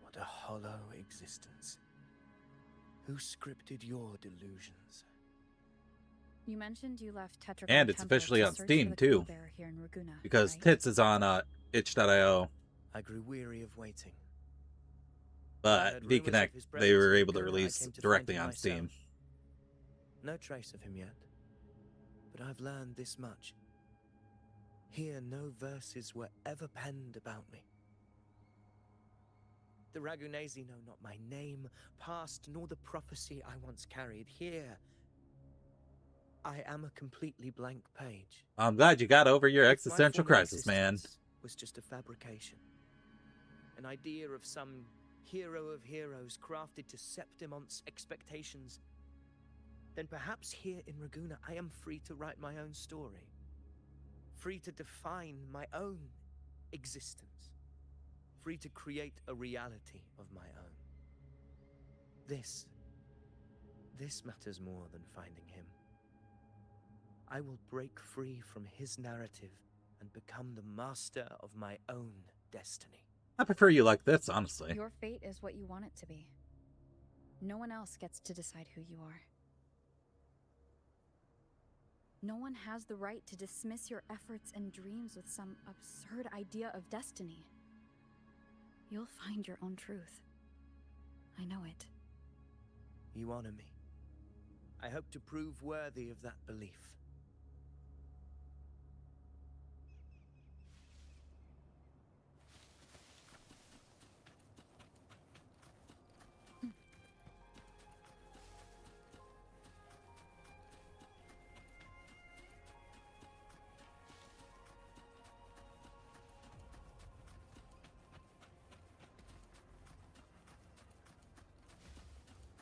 Speaker 10: What a hollow existence. Who scripted your delusions?
Speaker 3: You mentioned you left Tetragon
Speaker 1: And it's
Speaker 3: Temple
Speaker 1: officially
Speaker 3: to
Speaker 1: on
Speaker 3: search
Speaker 1: Steam,
Speaker 3: for the
Speaker 1: too.
Speaker 3: Quill Bearer here in Raguna,
Speaker 1: Because
Speaker 3: right?
Speaker 1: Tits is on itch.io,
Speaker 10: I grew weary of waiting.
Speaker 1: but V-Connect they were able to release directly on Steam.
Speaker 10: No trace of him yet. But I've learned this much. Here no verses were ever penned about me. The Ragunesi know not my name, past, nor the prophecy I once carried. Here, I am a completely blank page.
Speaker 1: I'm glad you got over your
Speaker 10: If my
Speaker 1: existential
Speaker 10: former
Speaker 1: crisis, man.
Speaker 10: existence was just a fabrication. An idea of some hero of heroes crafted to Septimon's expectations, then perhaps here in Raguna I am free to write my own story. Free to define my own existence. Free to create a reality of my own. This matters more than finding him. I will break free from his narrative and become the master of my own destiny.
Speaker 1: I prefer you like this, honestly.
Speaker 3: Your fate is what you want it to be. No one else gets to decide who you are. No one has the right to dismiss your efforts and dreams with some absurd idea of destiny. You'll find your own truth. I know it.
Speaker 10: You honor me. I hope to prove worthy of that belief.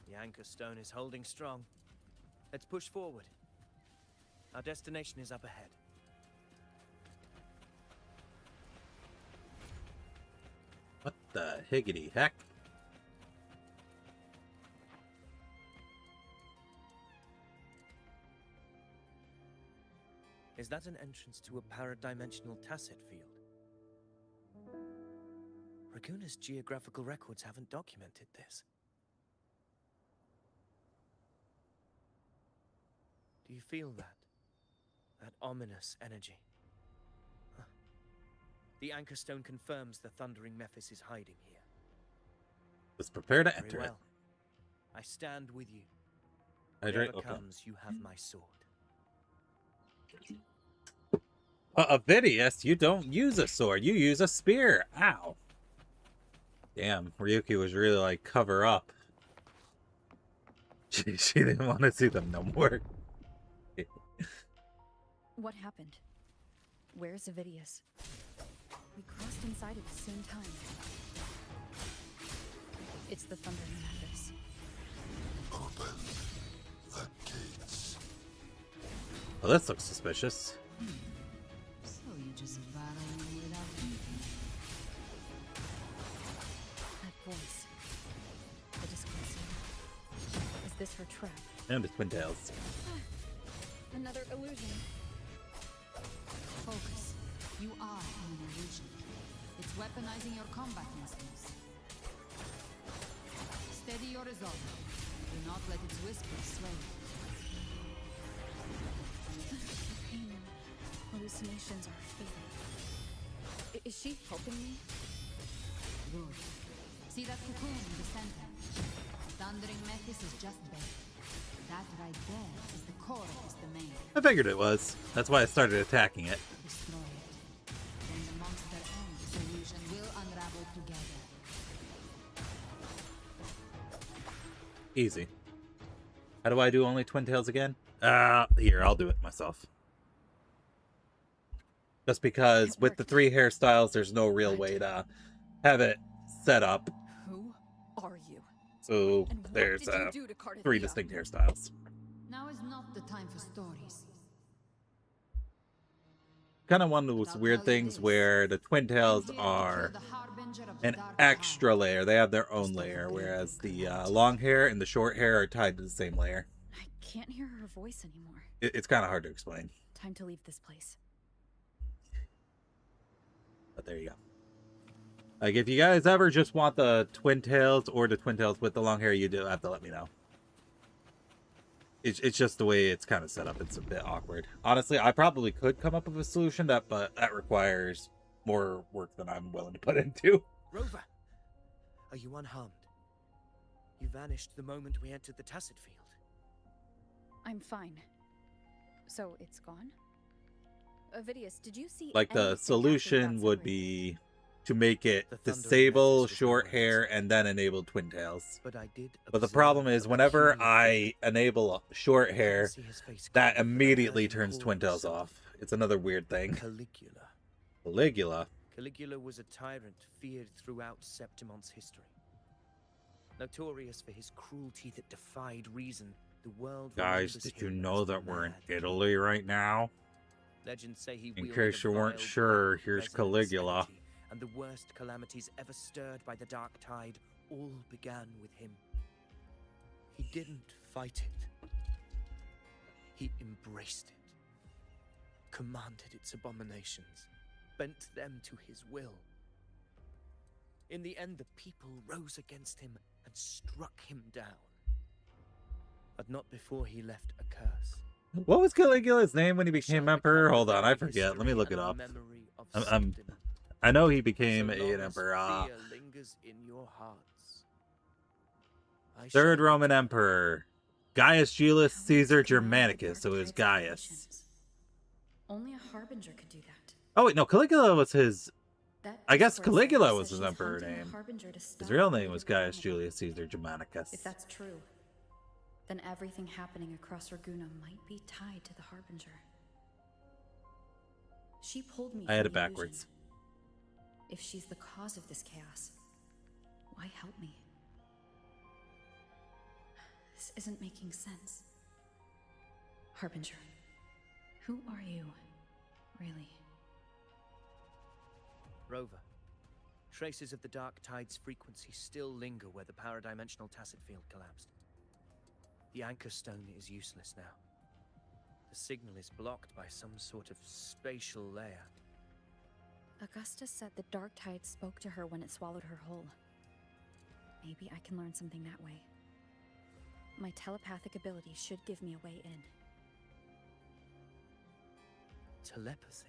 Speaker 10: The anchor stone is holding strong. Let's push forward. Our destination is up ahead.
Speaker 1: What the higgity heck?
Speaker 10: Is that an entrance to a paradimensional tacit field? Raguna's geographical records haven't documented this. Do you feel that? That ominous energy? Huh. The anchor stone confirms the thundering Mephis is hiding here.
Speaker 1: Let's prepare to
Speaker 10: Very
Speaker 1: enter
Speaker 10: well. I stand with you.
Speaker 1: Hydrate.
Speaker 10: Whatever
Speaker 1: Okay.
Speaker 10: comes, you have my sword.
Speaker 1: Avidius, you don't use a sword. You use a spear. Ow. Damn, Ryuki was really like, cover up. She didn't want to see them no more.
Speaker 3: What happened? Where's Avidius? We crossed inside at the same time. It's the Thundering Mephis.
Speaker 7: Open the gates.
Speaker 1: Well, this looks suspicious.
Speaker 8: So you just battle without thinking.
Speaker 3: That voice. The disclosure. Is this her trap?
Speaker 1: And the Twin Tails.
Speaker 3: Another illusion.
Speaker 8: Focus. You are an illusion. It's weaponizing your combat instincts. Steady your resolve. Do not let its whispers sway you.
Speaker 3: Pain. Hallucinations are fading. Is she helping me?
Speaker 8: Good. See that cocoon in the center? The Thundering Mephis is just bait. That right there is the core of this domain.
Speaker 1: I figured it was. That's why I started attacking it.
Speaker 8: Destroy it. Then the monster and the solution will unravel together.
Speaker 1: Easy. How do I do only Twin Tails again? Here, I'll do it myself. Just because with the 3 hairstyles, there's no real way to have it set up.
Speaker 3: Who are you?
Speaker 1: So
Speaker 3: And what
Speaker 1: there's
Speaker 3: did you do to Cardathia?
Speaker 1: 3 distinct hairstyles.
Speaker 8: Now is not the time for stories.
Speaker 1: Kind of one of those weird things where the Twin Tails are an extra layer. They have their own layer, whereas the long hair and the short hair are tied to the same layer.
Speaker 3: I can't hear her voice anymore.
Speaker 1: It's kind of hard to explain,
Speaker 3: Time to leave this place.
Speaker 1: but there you go. Like, if you guys ever just want the Twin Tails or the Twin Tails with the long hair, you do have to let me know. It's just the way it's kind of set up. It's a bit awkward. Honestly, I probably could come up with a solution, but that requires more work than I'm willing to put into.
Speaker 10: Rover, are you unharmed? You vanished the moment we entered the tacit field.
Speaker 3: I'm fine. So it's gone? Avidius, did you see
Speaker 1: Like, the
Speaker 3: anything after we
Speaker 1: solution
Speaker 3: got
Speaker 1: would
Speaker 3: separated?
Speaker 1: be to make it
Speaker 10: The Thundering
Speaker 1: disable
Speaker 10: Menace was
Speaker 1: short
Speaker 10: no
Speaker 1: hair
Speaker 10: answer.
Speaker 1: and then enable twin tails.
Speaker 10: But I did
Speaker 1: But the
Speaker 10: observe
Speaker 1: problem
Speaker 10: a
Speaker 1: is whenever
Speaker 10: peculiar
Speaker 1: I enable short
Speaker 10: figure. I couldn't
Speaker 1: hair,
Speaker 10: see his face
Speaker 1: that
Speaker 10: clearly, but I
Speaker 1: immediately
Speaker 10: heard him
Speaker 1: turns
Speaker 10: call
Speaker 1: twin tails
Speaker 10: something.
Speaker 1: off. It's another weird thing.
Speaker 10: Caligula.
Speaker 1: Caligula.
Speaker 10: Caligula was a tyrant feared throughout Septimon's history. Notorious for his cruelty that defied reason, the world
Speaker 1: Guys,
Speaker 10: remembers
Speaker 1: did you
Speaker 10: him
Speaker 1: know
Speaker 10: as the
Speaker 1: that we're in
Speaker 10: Mad King.
Speaker 1: Italy right now?
Speaker 10: Legends say he
Speaker 1: In
Speaker 10: wielded
Speaker 1: case
Speaker 10: a
Speaker 1: you weren't
Speaker 10: vile,
Speaker 1: sure,
Speaker 10: black,
Speaker 1: here's
Speaker 10: resonant
Speaker 1: Caligula.
Speaker 10: energy, and the worst calamities ever stirred by the Dark Tide all began with him. He didn't fight it. He embraced it, commanded its abominations, bent them to his will. In the end, the people rose against him and struck him down. But not before he left a curse.
Speaker 1: What was Caligula's name when he
Speaker 10: We
Speaker 1: became
Speaker 10: shall
Speaker 1: emperor?
Speaker 10: recover
Speaker 1: Hold on, I
Speaker 10: their
Speaker 1: forget. Let me
Speaker 10: history
Speaker 1: look it
Speaker 10: and the
Speaker 1: up.
Speaker 10: memory of
Speaker 1: I'm
Speaker 10: Septimon.
Speaker 1: I know he
Speaker 10: So
Speaker 1: became
Speaker 10: long
Speaker 1: an
Speaker 10: as
Speaker 1: emperor.
Speaker 10: fear lingers in your hearts, I
Speaker 1: Third
Speaker 10: shall
Speaker 1: Roman
Speaker 10: return.
Speaker 1: Emperor. Gaius Julius
Speaker 3: How
Speaker 1: Caesar
Speaker 3: would you command the
Speaker 1: Germanicus. So it was
Speaker 3: Dark Tide's
Speaker 1: Gaius.
Speaker 3: evolutions? Only a harbinger could do that.
Speaker 1: Oh wait, no, Caligula was his.
Speaker 3: That
Speaker 1: I guess
Speaker 3: Discord slayer
Speaker 1: Caligula
Speaker 3: says
Speaker 1: was his
Speaker 3: she's
Speaker 1: emperor
Speaker 3: hunting a
Speaker 1: name.
Speaker 3: harbinger to
Speaker 1: His
Speaker 3: stop
Speaker 1: real
Speaker 3: the
Speaker 1: name was
Speaker 3: great
Speaker 1: Gaius
Speaker 3: revival.
Speaker 1: Julius Caesar Germanicus.
Speaker 3: If that's true, then everything happening across Raguna might be tied to the harbinger. She pulled me
Speaker 1: I had
Speaker 3: from
Speaker 1: it
Speaker 3: the
Speaker 1: backwards.
Speaker 3: illusion. If she's the cause of this chaos, why help me? This isn't making sense. Harbinger, who are you, really?
Speaker 10: Rover, traces of the Dark Tide's frequency still linger where the paradimensional tacit field collapsed. The anchor stone is useless now. The signal is blocked by some sort of spatial layer.
Speaker 3: Augusta said the Dark Tide spoke to her when it swallowed her whole. Maybe I can learn something that way. My telepathic ability should give me a way in.
Speaker 10: Telepathy.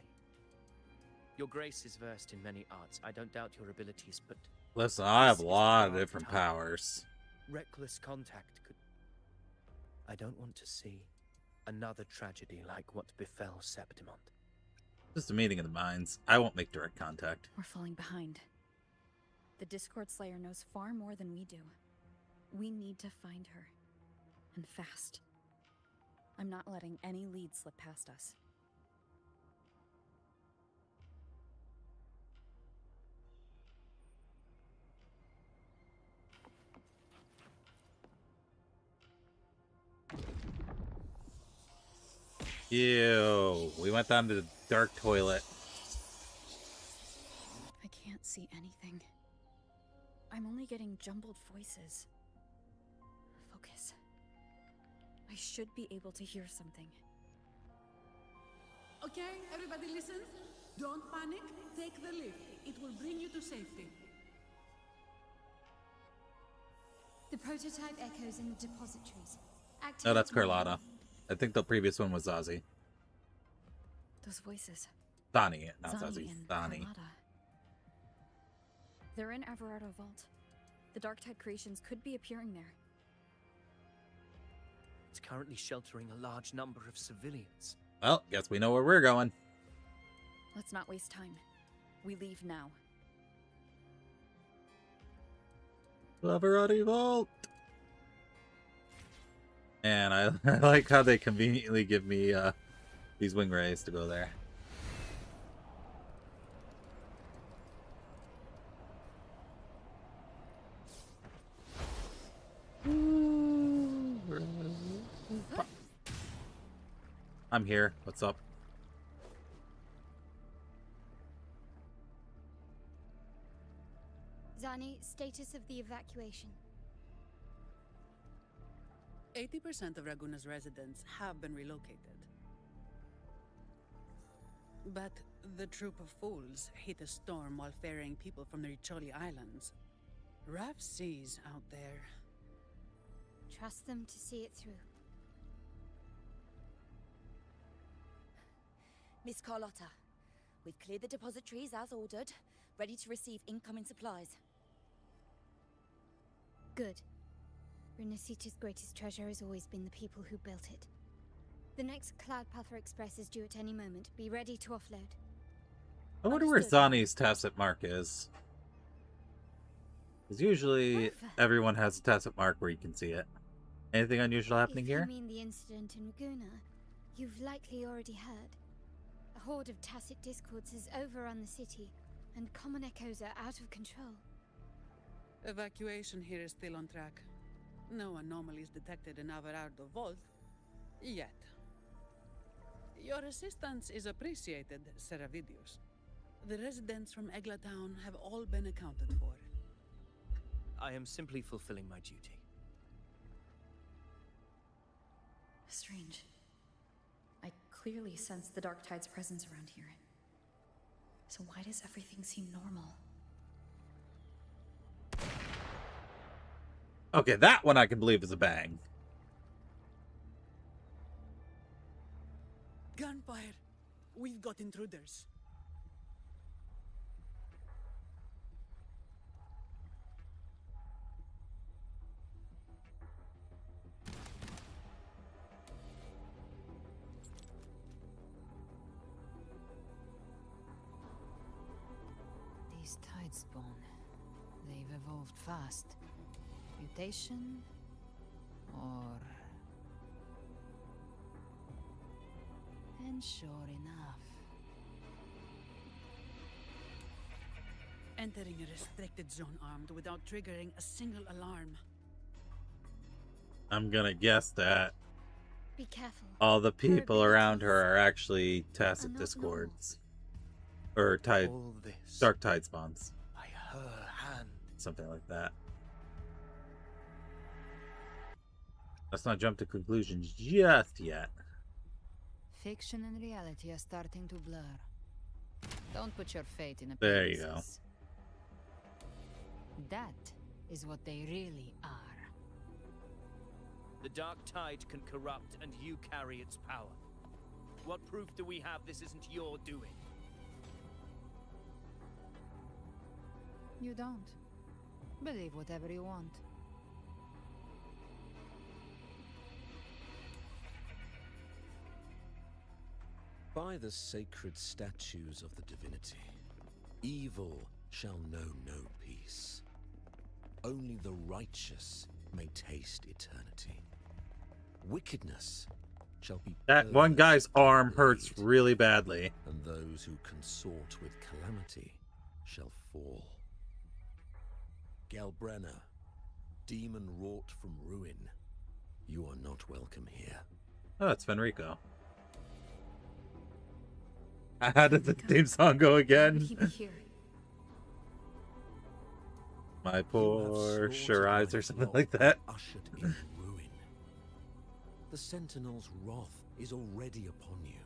Speaker 10: Your Grace is versed in many arts. I don't doubt your abilities, but
Speaker 1: Listen, I have
Speaker 10: this
Speaker 1: a
Speaker 10: is
Speaker 1: lot
Speaker 10: the
Speaker 1: of
Speaker 10: Dark
Speaker 1: different
Speaker 10: Tide.
Speaker 1: powers.
Speaker 10: Reckless contact could... I don't want to see another tragedy like what befell Septimon.
Speaker 1: Just a meeting of the minds. I won't make direct contact.
Speaker 3: We're falling behind. The Discord Slayer knows far more than we do. We need to find her. And fast. I'm not letting any lead slip past us.
Speaker 1: Ew. We went down to the dark toilet.
Speaker 3: I can't see anything. I'm only getting jumbled voices. Focus. I should be able to hear something.
Speaker 12: Okay, everybody listen. Don't panic. Take the lift. It will bring you to safety.
Speaker 4: The prototype echoes in the depositories.
Speaker 1: Oh, that's
Speaker 4: Activate
Speaker 1: Carlotta. I think the previous one was Zazie.
Speaker 3: Those voices.
Speaker 1: Donnie, not
Speaker 3: Zani
Speaker 1: Zazie.
Speaker 3: and
Speaker 1: Donnie.
Speaker 3: Carlotta. They're in Everardo Vault. The Dark Tide creations could be appearing there.
Speaker 10: It's currently sheltering a large number of civilians.
Speaker 1: Well, guess we know where we're going.
Speaker 3: Let's not waste time. We leave now.
Speaker 1: Lavarati Vault. And I like how they conveniently give me these wing rays to go there. I'm here. What's up?
Speaker 4: Zani, status of the evacuation.
Speaker 12: 80% of Raguna's residents have been relocated. But the troop of fools hit a storm while ferrying people from the Riccioli Islands. Rough seas out there.
Speaker 4: Trust them to see it through.
Speaker 13: Miss Carlotta, we've cleared the depositories as ordered, ready to receive incoming supplies.
Speaker 4: Good. Renacita's greatest treasure has always been the people who built it. The next Cloudpather Express is due at any moment. Be ready to offload.
Speaker 1: I wonder where
Speaker 4: Understood.
Speaker 1: Zani's tacit mark is. Because usually
Speaker 4: However,
Speaker 1: everyone has a tacit mark where you can see it. Anything unusual happening
Speaker 4: if you
Speaker 1: here?
Speaker 4: mean the incident in Raguna, you've likely already heard. A horde of tacit discords has overrun the city, and common echoes are out of control.
Speaker 12: Evacuation here is still on track. No anomalies detected in Averardo Vault. Yet. Your assistance is appreciated, Seravidius. The residents from Eglatown have all been accounted for.
Speaker 10: I am simply fulfilling my duty.
Speaker 3: Strange. I clearly sense the Dark Tide's presence around here. So why does everything seem normal?
Speaker 1: Okay, that one I can believe is a bang.
Speaker 12: Gunfire! We've got intruders.
Speaker 8: These tide spawn. They've evolved fast. Mutation? Or... And sure enough...
Speaker 12: Entering a restricted zone armed without triggering a single alarm.
Speaker 1: I'm gonna guess that
Speaker 4: Be careful.
Speaker 1: all the people around her
Speaker 4: abilities
Speaker 1: are actually tacit
Speaker 4: not
Speaker 1: discords. Or tide,
Speaker 10: All this
Speaker 1: dark tide spawns.
Speaker 10: by her hand.
Speaker 1: Something like that. Let's not jump to conclusions just yet.
Speaker 8: Fiction and reality are starting to blur. Don't put your fate in a
Speaker 1: There you go.
Speaker 8: That is what they really are.
Speaker 10: The dark tide can corrupt, and you carry its power. What proof do we have this isn't your doing?
Speaker 8: You don't. Believe whatever you want.
Speaker 14: By the sacred statues of the divinity, evil shall know no peace. Only the righteous may taste eternity. Wickedness shall be
Speaker 1: That one guy's arm hurts
Speaker 14: blade,
Speaker 1: really badly.
Speaker 14: and those who consort with calamity shall fall. Galbrenna, demon wrought from ruin, you are not welcome here.
Speaker 1: Oh, it's Fenrico. How did the theme song go again?
Speaker 3: He be here.
Speaker 1: My poor sure eyes or something like that.
Speaker 14: Ushered in ruin. The Sentinel's wrath is already upon you.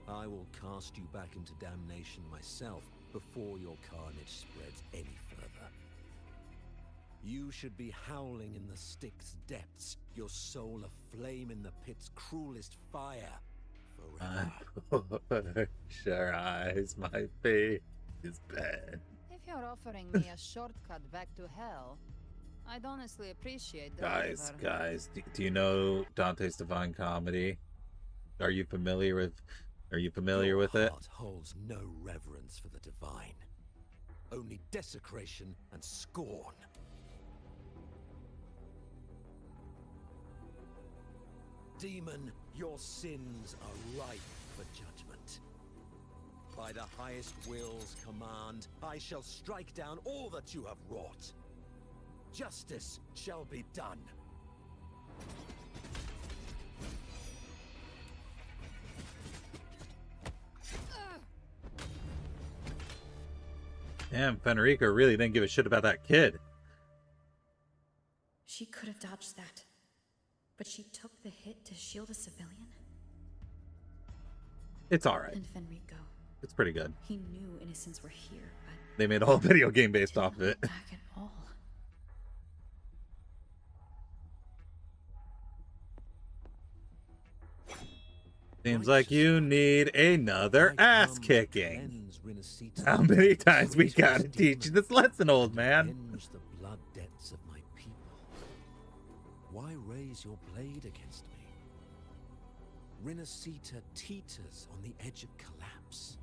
Speaker 14: I will cast you back into damnation myself before your carnage spreads any further. You should be howling in the Styx depths, your soul aflame in the pit's cruelest fire. Forever.
Speaker 1: My poor sure eyes, my fate is bad.
Speaker 8: If you're offering me a shortcut back to hell, I'd honestly appreciate the
Speaker 1: Guys,
Speaker 8: favor.
Speaker 1: guys, do you know Dante's Divine Comedy? Are you familiar with
Speaker 14: Your
Speaker 1: with it?
Speaker 14: heart holds no reverence for the divine. Only desecration and scorn. Demon, your sins are ripe for judgment. By the highest will's command, I shall strike down all that you have wrought. Justice shall be done.
Speaker 1: Damn, Fenrico really didn't give a shit about that kid.
Speaker 3: She could have dodged that. But she took the hit to shield a civilian?
Speaker 1: It's alright.
Speaker 3: And Fenrico.
Speaker 1: It's pretty good.
Speaker 3: He knew innocents were here, but
Speaker 1: They made a whole video game based off of it.
Speaker 3: back at all.
Speaker 1: Seems like you need another ass kicking. How many times we gotta teach you this lesson, old man?
Speaker 14: Avenge the blood debts of my people. Why raise your blade against me? Rinascita teeters on the edge of collapse.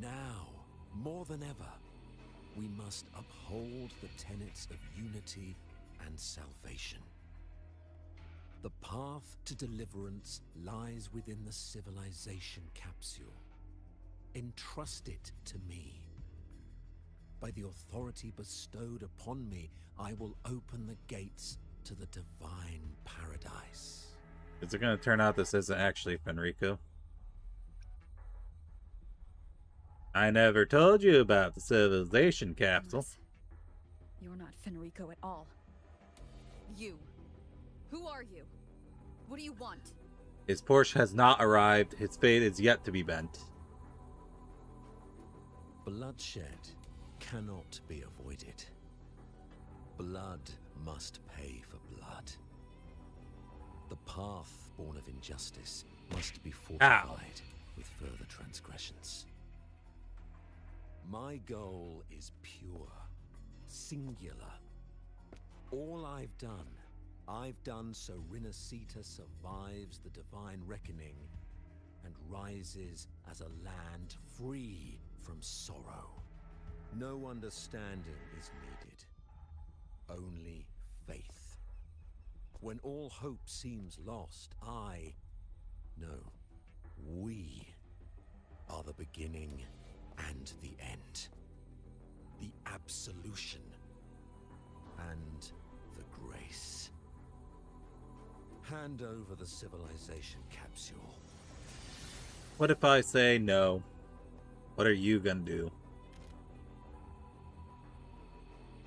Speaker 14: Now, more than ever, we must uphold the tenets of unity and salvation. The path to deliverance lies within the civilization capsule. Entrust it to me. By the authority bestowed upon me, I will open the gates to the divine paradise.
Speaker 1: Is it going to turn out this isn't actually Fenrico? I never told you about the civilization capsule.
Speaker 3: You're not Fenrico at all. You. Who are you? What do you want?
Speaker 1: His Porsche has not arrived. His fate is yet to be bent.
Speaker 14: Bloodshed cannot be avoided. Blood must pay for blood. The path born of injustice must be fortified with further transgressions. My goal is pure, singular. All I've done so Rinascita survives the divine reckoning and rises as a land free from sorrow. No understanding is needed, only faith. When all hope seems lost, we are the beginning and the end. The absolution and the grace. Hand over the civilization capsule.
Speaker 1: What if I say no? What are you gonna do?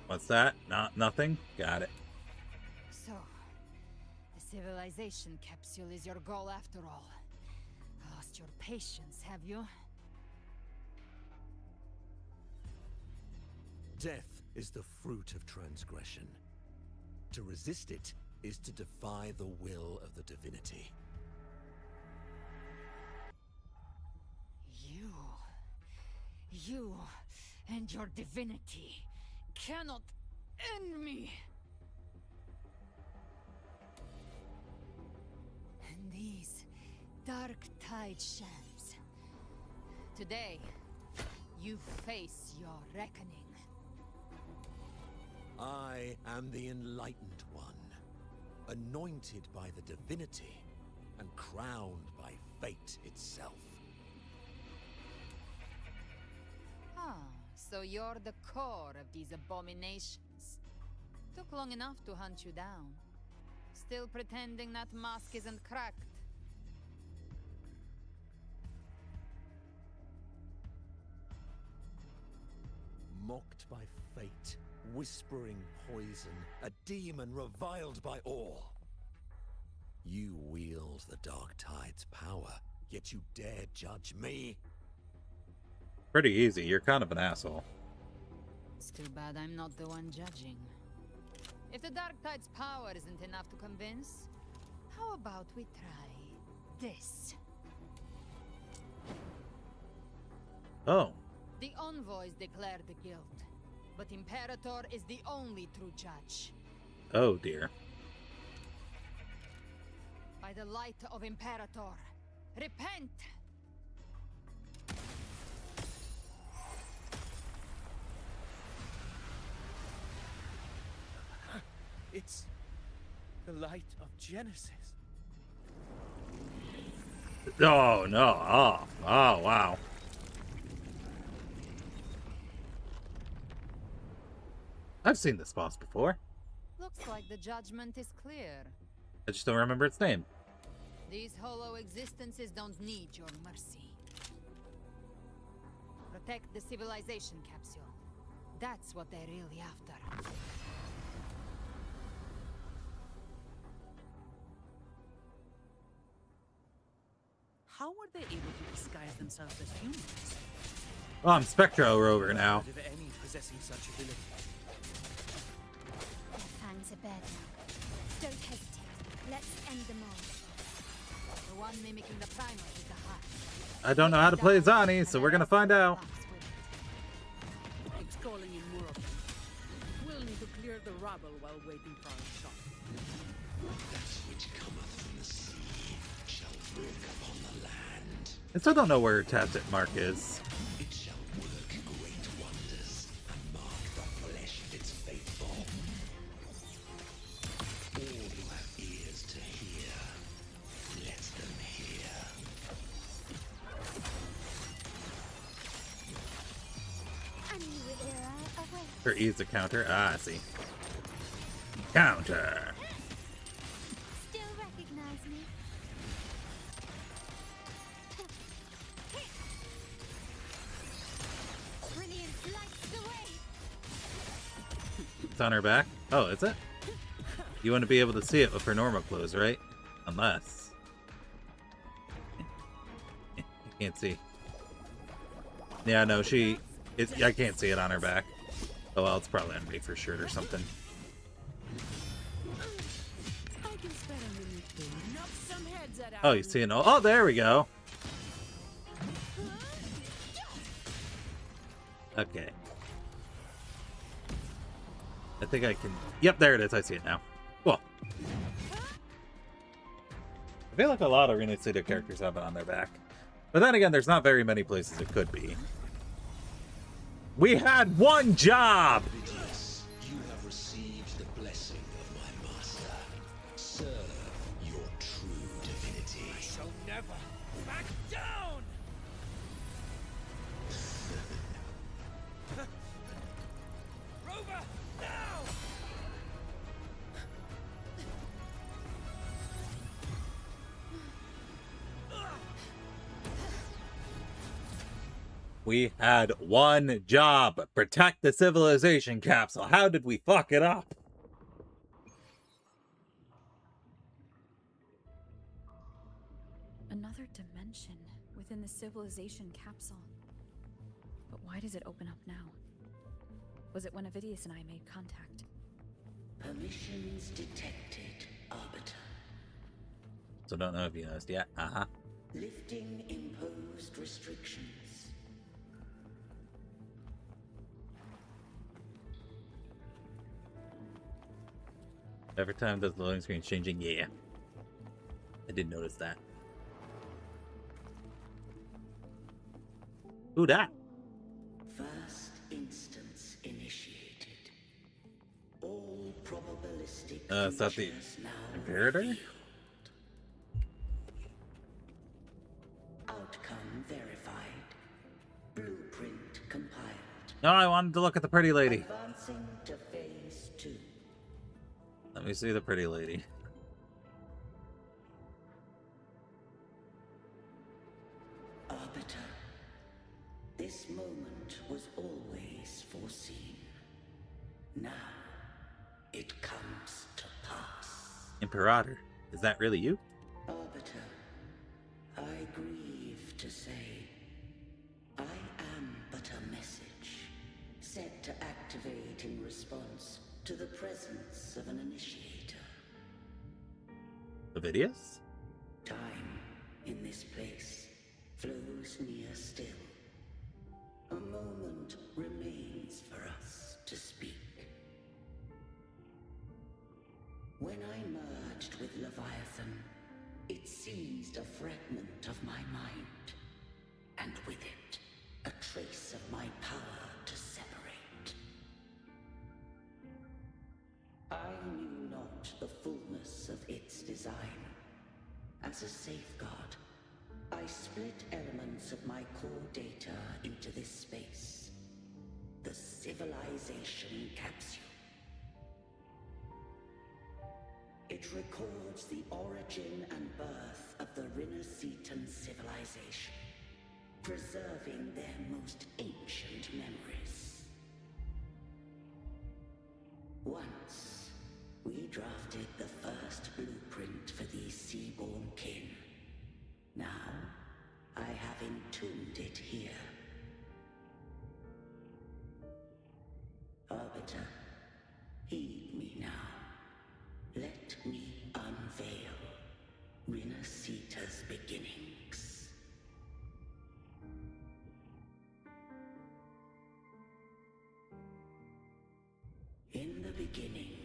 Speaker 1: What's that? Nothing? Got it.
Speaker 8: So, the civilization capsule is your goal after all. Lost your patience, have you?
Speaker 14: Death is the fruit of transgression. To resist it is to defy the will of the divinity.
Speaker 8: You and your divinity cannot end me. And these dark tide shams. Today, you face your reckoning.
Speaker 14: I am the Enlightened One, anointed by the divinity and crowned by fate itself.
Speaker 8: Ah, so you're the core of these abominations. Took long enough to hunt you down. Still pretending that mask isn't cracked.
Speaker 14: Mocked by fate, whispering poison, a demon reviled by all. You wield the Dark Tide's power, yet you dare judge me?
Speaker 1: Pretty easy. You're kind of an asshole.
Speaker 8: It's too bad I'm not the one judging. If the Dark Tide's power isn't enough to convince, how about we try this?
Speaker 1: Oh.
Speaker 8: The envoys declare the guilt, but Imperator is the only true judge.
Speaker 1: Oh dear.
Speaker 8: By the light of Imperator, repent!
Speaker 10: It's the light of Genesis.
Speaker 1: Oh no. Oh wow. I've seen this boss before.
Speaker 8: Looks like the judgment is clear.
Speaker 1: I just don't remember its name.
Speaker 8: These hollow existences don't need your mercy. Protect the civilization capsule. That's what they're really after.
Speaker 12: How were they able to disguise themselves as humans?
Speaker 1: Oh, I'm Spectro Rover now.
Speaker 10: Of any possessing such ability.
Speaker 4: Their fangs are bared now. Don't hesitate. Let's end them all.
Speaker 8: The one mimicking the primer is the heart.
Speaker 1: I don't know how to play Zani, so we're gonna find out.
Speaker 12: It's calling in more of them. We'll need to clear the rubble while waiting for our shot.
Speaker 7: That which cometh from the sea shall break upon the land.
Speaker 1: I still don't know where Tacit Mark is.
Speaker 7: It shall
Speaker 1: For ease to counter. Ah, I see. Counter.
Speaker 4: Still recognize me? Brilliant lights the way.
Speaker 1: It's on her back. Oh, is it? You want to be able to see it with her normal clothes, right? Unless... I can't see. Yeah, no, I can't see it on her back. Oh, well, it's probably underneath her shirt or something. Oh, you see it? Oh, there we go. Okay. I think I can... Yep, there it is. I see it now. Cool. I feel like a lot of Rena City characters have it on their back. But then again, there's not very many places it could be. We had one job!
Speaker 7: Yes, you have received the blessing of my master. Serve your true divinity.
Speaker 11: I shall never back down! Rover, now!
Speaker 1: We had one job. Protect the civilization capsule. How did we fuck it up?
Speaker 3: Another dimension within the civilization capsule. But why does it open up now? Was it when Avidius and I made contact?
Speaker 15: Permissions detected, Arbiter.
Speaker 1: So don't know if you noticed yet. Uh-huh.
Speaker 15: Lifting imposed restrictions.
Speaker 1: Every time does the loading screen changing? Yeah. I did notice that. Who that?
Speaker 15: First instance initiated. All probabilistic
Speaker 1: Is that the
Speaker 15: features now
Speaker 1: Imperator?
Speaker 15: revealed. Outcome verified. Blueprint compiled.
Speaker 1: No, I wanted to look at the pretty lady.
Speaker 15: Advancing to phase 2.
Speaker 1: Let me see the pretty lady.
Speaker 15: Arbiter, this moment was always foreseen. Now, it comes to pass.
Speaker 1: Imperator. Is that really you?
Speaker 15: Arbiter, I grieve to say, I am but a message, set to activate in response to the presence of an initiator.
Speaker 1: Avidius?
Speaker 15: Time in this place flows near still. A moment remains for us to speak. When I merged with Leviathan, it seized a fragment of my mind, and with it, a trace of my power to separate. I knew not the fullness of its design. As a safeguard, I split elements of my core data into this space. The civilization capsule. It records the origin and birth of the Rinnerseton civilization, preserving their most ancient memories. Once, we drafted the first blueprint for these seaborn kin. Now, I have entombed it here. Arbiter, heed me now. Let me unveil Rinnerseeta's beginnings. In the beginning,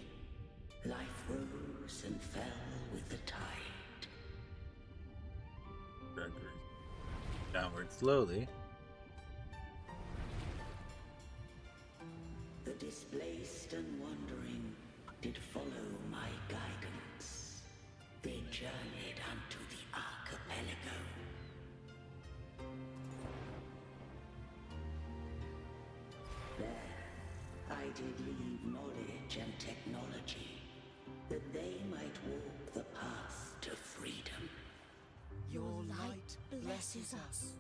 Speaker 15: life rose and fell with the tide.
Speaker 1: Downward slowly.
Speaker 15: The displaced and wandering did follow my guidance. They journeyed unto the archipelago. There, I did leave knowledge and technology, that they might walk the path to freedom.
Speaker 11: Your light blesses us.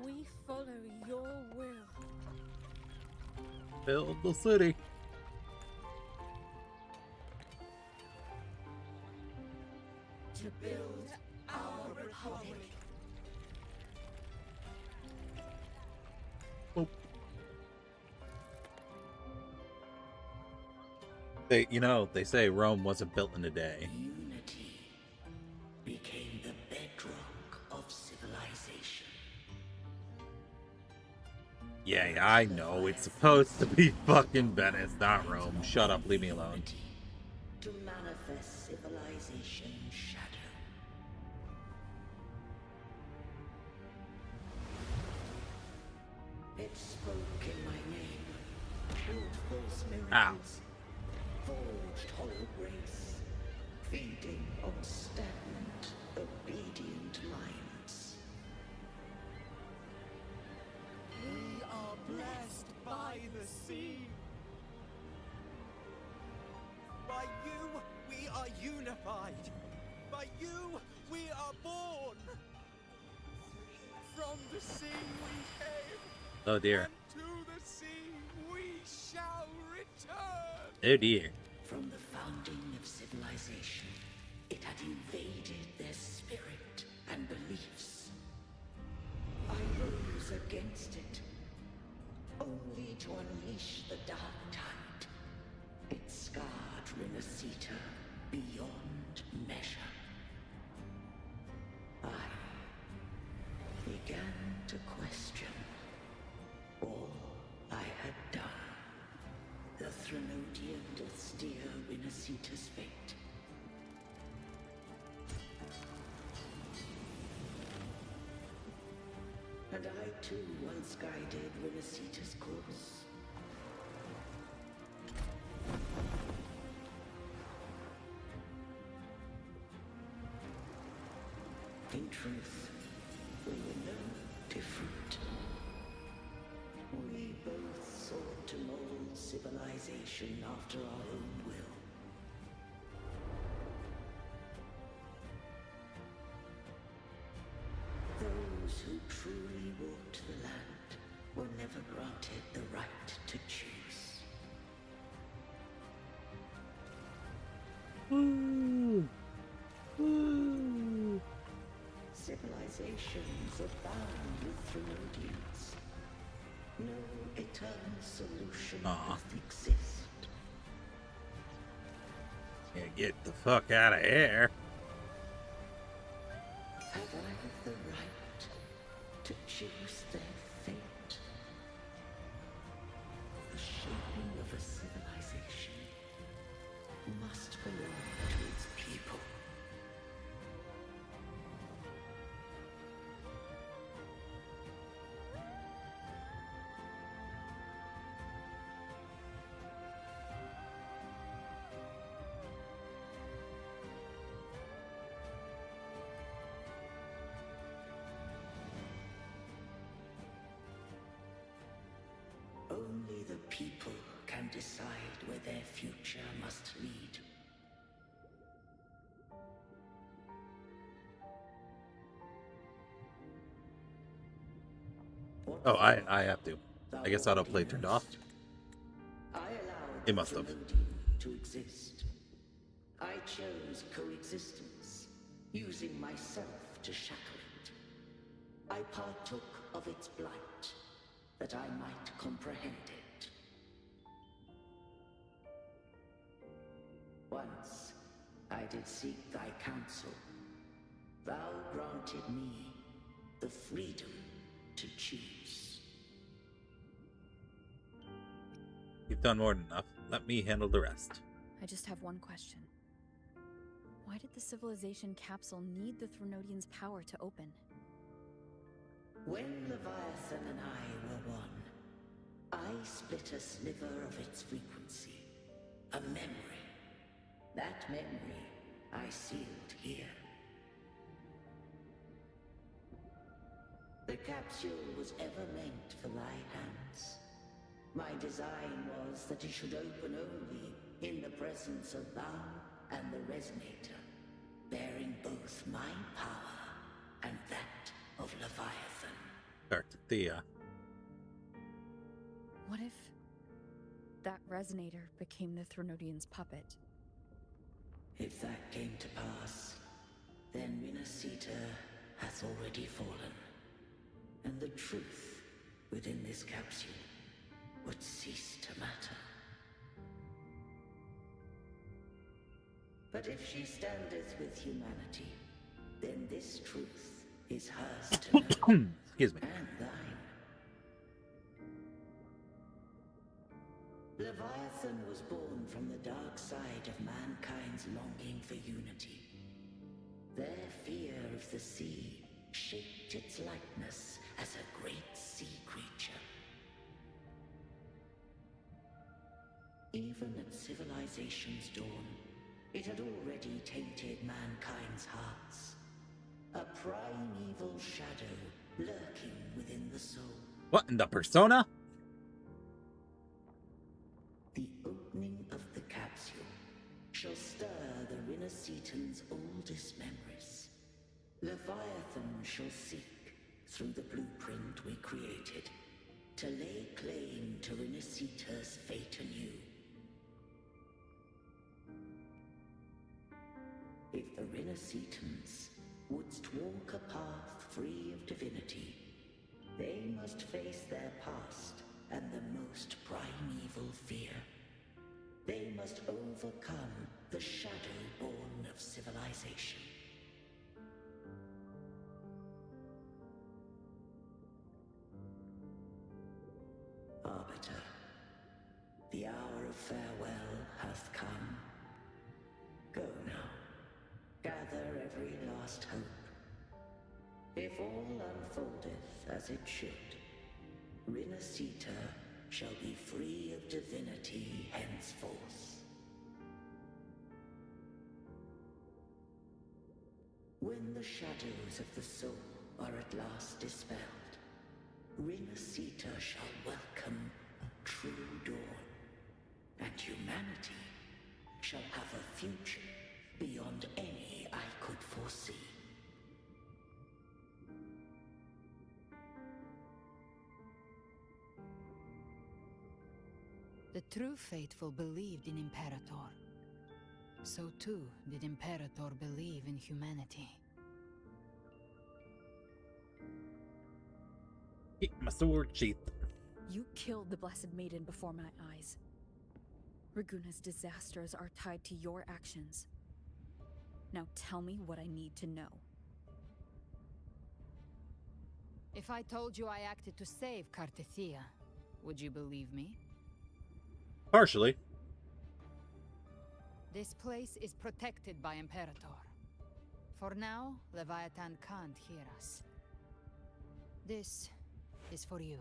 Speaker 12: We follow your will.
Speaker 1: Build the city.
Speaker 15: To build our republic.
Speaker 1: They say Rome wasn't built in a day.
Speaker 15: Unity became the bedrock of civilization.
Speaker 1: Yeah, I know. It's supposed to be fucking Venice, not Rome. Shut up, leave me alone.
Speaker 15: To manifest civilization's shadow. It spoke in my name, built false miracles, forged hollow grace, feeding on stagnant, obedient minds.
Speaker 11: We are blessed by the sea. By you, we are unified. By you, we are born. From the sea we came.
Speaker 1: Oh dear.
Speaker 11: And to the sea we shall return.
Speaker 1: Oh dear.
Speaker 15: From the founding of civilization, it had invaded their spirit and beliefs. I rose against it, only to unleash the dark tide. It scarred Rinascita beyond measure. I began to question all I had done. The Threnodian doth steer Rinascita's fate. And I too once guided Rinascita's course. In truth, we were no different. We both sought to mold civilization after our own will. Those who truly walked the land were never granted the right to choose. Civilizations abound with Threnodians. No eternal solution doth exist.
Speaker 1: Yeah, get the fuck out of here.
Speaker 15: Have I the right to choose their fate? The shaping of a civilization must belong to its people. Only the people can decide where their future must lead.
Speaker 1: Oh, I have to. I guess autoplay turned off.
Speaker 15: I allowed
Speaker 1: It must have.
Speaker 15: to exist. I chose coexistence, using myself to shackle it. I partook of its blight, that I might comprehend it. Once I did seek thy counsel. Thou granted me the freedom to choose.
Speaker 1: You've done more than enough. Let me handle the rest.
Speaker 3: I just have one question. Why did the civilization capsule need the Threnodians' power to open?
Speaker 15: When Leviathan and I were one, I split a sliver of its frequency. A memory. That memory I sealed here. capsule was ever meant for thy hands, my design was that it should open only in the presence of thou and the Resonator, bearing both my power and that of Leviathan.
Speaker 1: Thea.
Speaker 3: What if that Resonator became the Threnodian's puppet?
Speaker 15: If that came to pass, then Renacita hath already fallen, and the truth within this capsule would cease to matter. But if she standeth with humanity, then this truth is hers to know.
Speaker 1: Excuse me.
Speaker 15: And thine. Leviathan was born from the dark side of mankind's longing for unity. Their fear of the sea shaped its likeness as a great sea creature. Even at civilization's dawn, it had already tainted mankind's hearts. A primeval shadow lurking within the soul.
Speaker 1: What in the persona?
Speaker 15: The opening of the capsule shall stir the Renacetan's oldest memories. Leviathan shall seek, through the blueprint we created, to lay claim to Renacita's fate anew. If the Renacitans wouldst walk a path free of divinity, they must face their past and the most primeval fear. They must overcome the shadow born of civilization. Arbiter, the hour of farewell hath come. Go now, gather every last hope. If all unfoldeth as it should, Renacita shall be free of divinity henceforth. When the shadows of the soul are at last dispelled, Renacita shall welcome a true dawn, and humanity shall have a future beyond any I could foresee.
Speaker 8: The true faithful believed in Imperator. So too did Imperator believe in humanity.
Speaker 1: Keep my sword sheath.
Speaker 3: You killed the Blessed Maiden before my eyes. Raguna's disasters are tied to your actions. Now tell me what I need to know.
Speaker 8: If I told you I acted to save Cartethia, would you believe me?
Speaker 1: Partially.
Speaker 8: This place is protected by Imperator. For now, Leviathan can't hear us. This is for you.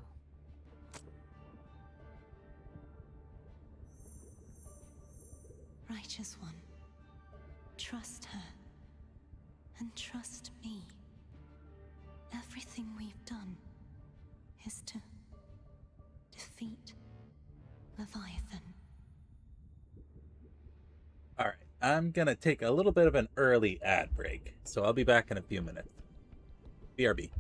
Speaker 16: Righteous One, trust her, and trust me. Everything we've done is to defeat Leviathan.
Speaker 1: Alright, I'm gonna take a little bit of an early ad break, so I'll be back in a few minutes. BRB.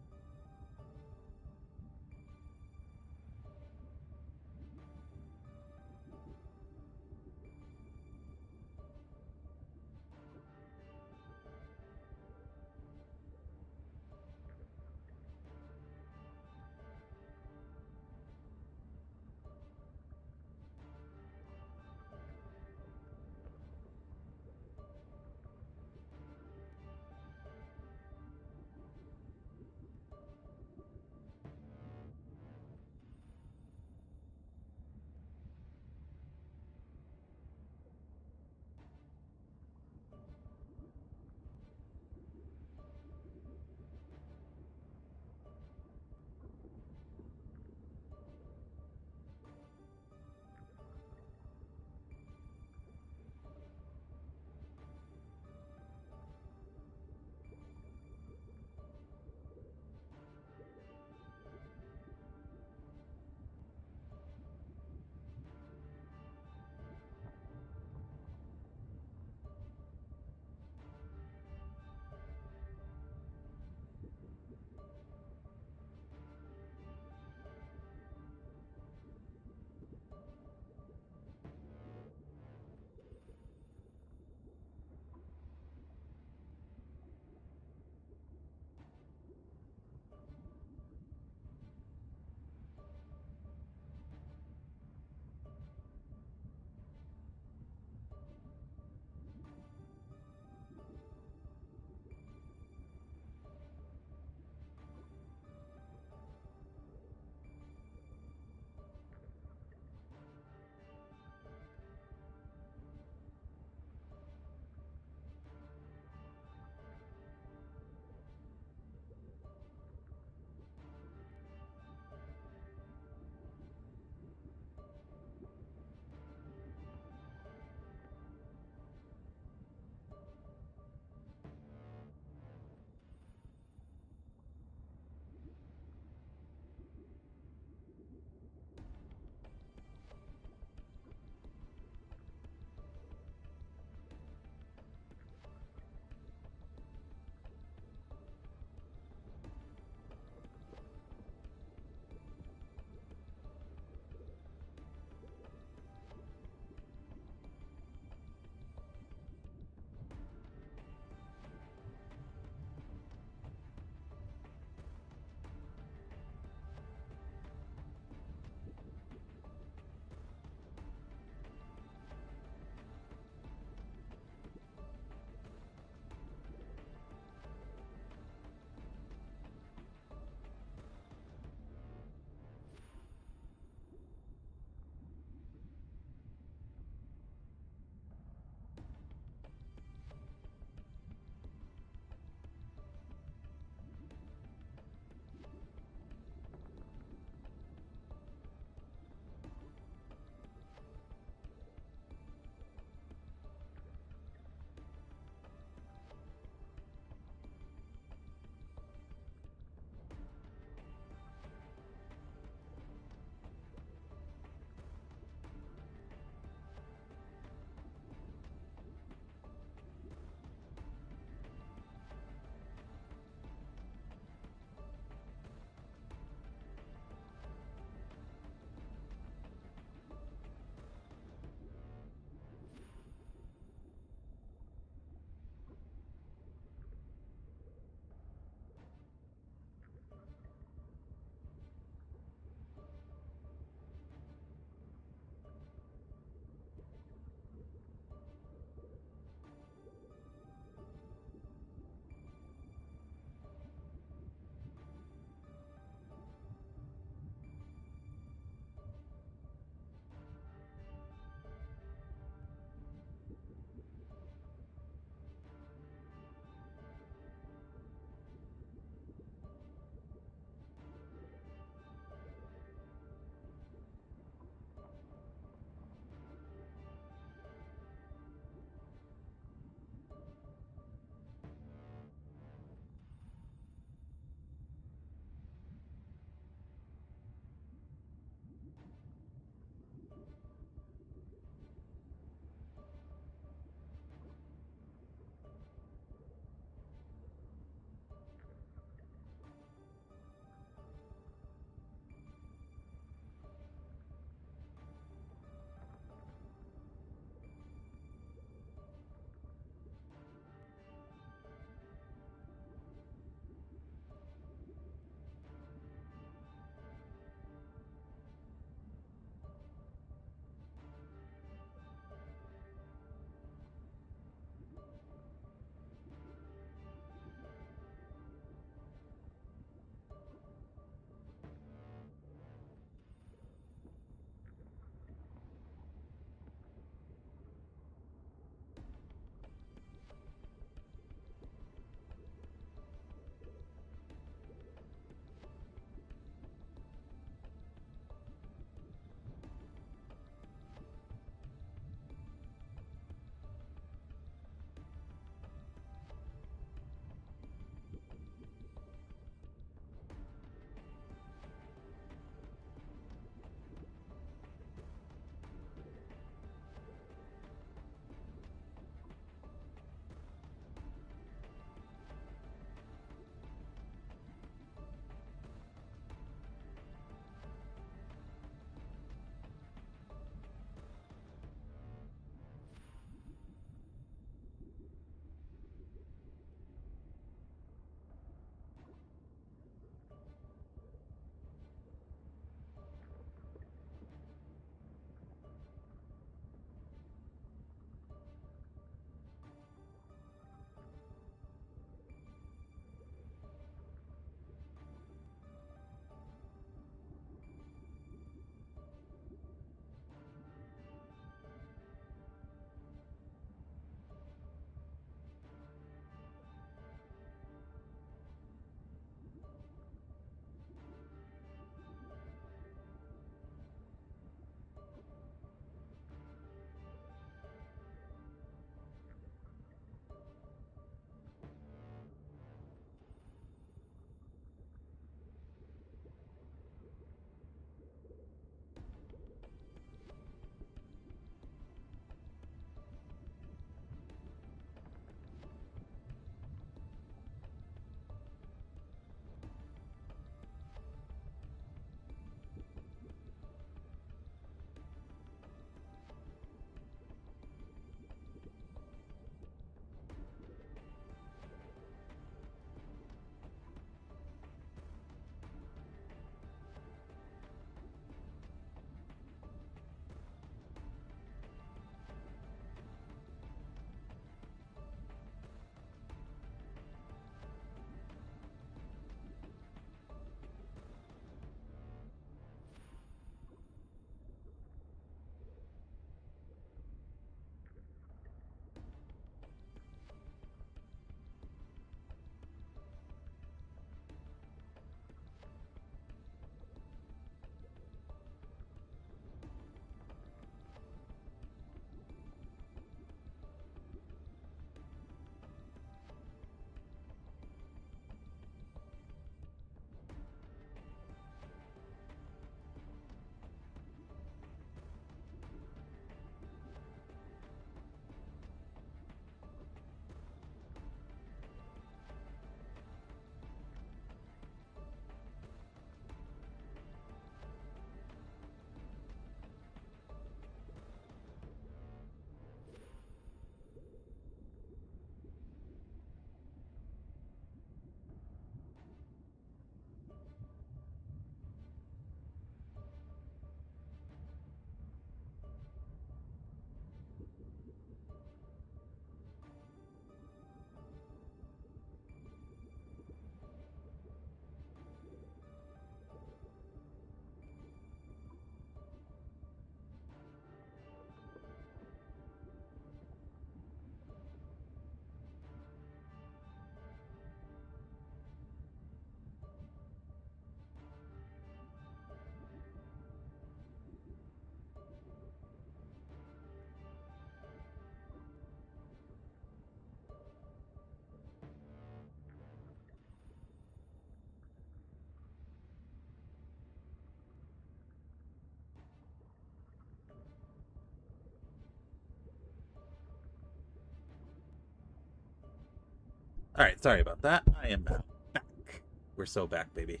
Speaker 1: Alright, sorry about that. I am now back. We're so back, baby.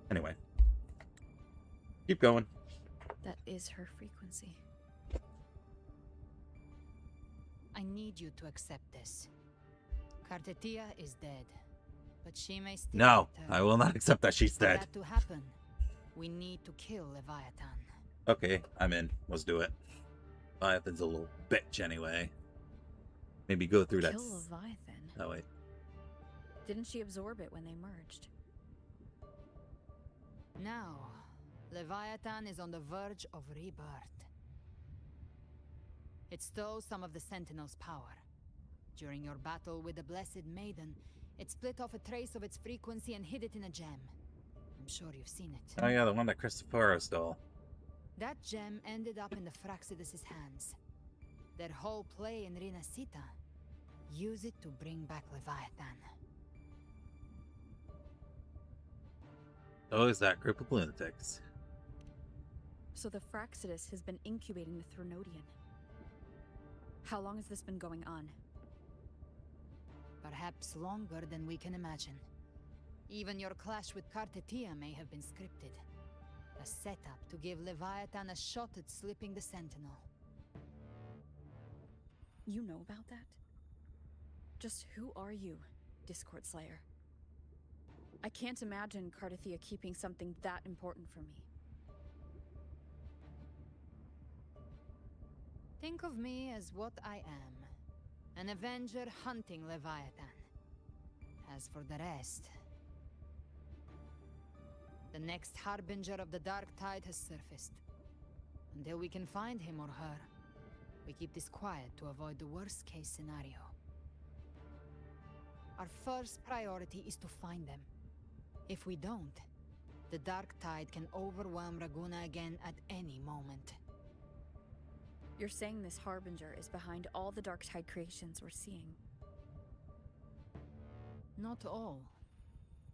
Speaker 1: Anyway. Keep going.
Speaker 3: That is her frequency.
Speaker 8: I need you to accept this. Cartetia is dead, but she may still
Speaker 1: No,
Speaker 8: return.
Speaker 1: I will not accept that she's
Speaker 8: For
Speaker 1: dead.
Speaker 8: that to happen, we need to kill Leviathan.
Speaker 1: Okay, I'm in. Let's do it. Leviathan's a little bitch anyway. Maybe go through that.
Speaker 3: Kill Leviathan.
Speaker 1: Oh, wait.
Speaker 3: Didn't she absorb it when they merged?
Speaker 8: Now, Leviathan is on the verge of rebirth. It stole some of the Sentinel's power. During your battle with the Blessed Maiden, it split off a trace of its frequency and hid it in a gem. I'm sure you've seen it.
Speaker 1: Oh yeah, the one that Christophoro stole.
Speaker 8: That gem ended up in the Fraxidus' hands. Their whole play in Rinasita. Use it to bring back Leviathan.
Speaker 1: Oh, is that group of lunatics?
Speaker 3: So the Fraxidus has been incubating the Thronodian. How long has this been going on?
Speaker 8: Perhaps longer than we can imagine. Even your clash with Cartetia may have been scripted. A setup to give Leviathan a shot at slipping the Sentinel.
Speaker 3: You know about that? Just who are you, Discord Slayer? I can't imagine Cartetia keeping something that important from me.
Speaker 8: Think of me as what I am. An Avenger hunting Leviathan. As for the rest... The next Harbinger of the Dark Tide has surfaced. Until we can find him or her, we keep this quiet to avoid the worst-case scenario. Our first priority is to find them. If we don't, the Dark Tide can overwhelm Raguna again at any moment.
Speaker 3: You're saying this Harbinger is behind all the Dark Tide creations we're seeing?
Speaker 8: Not all.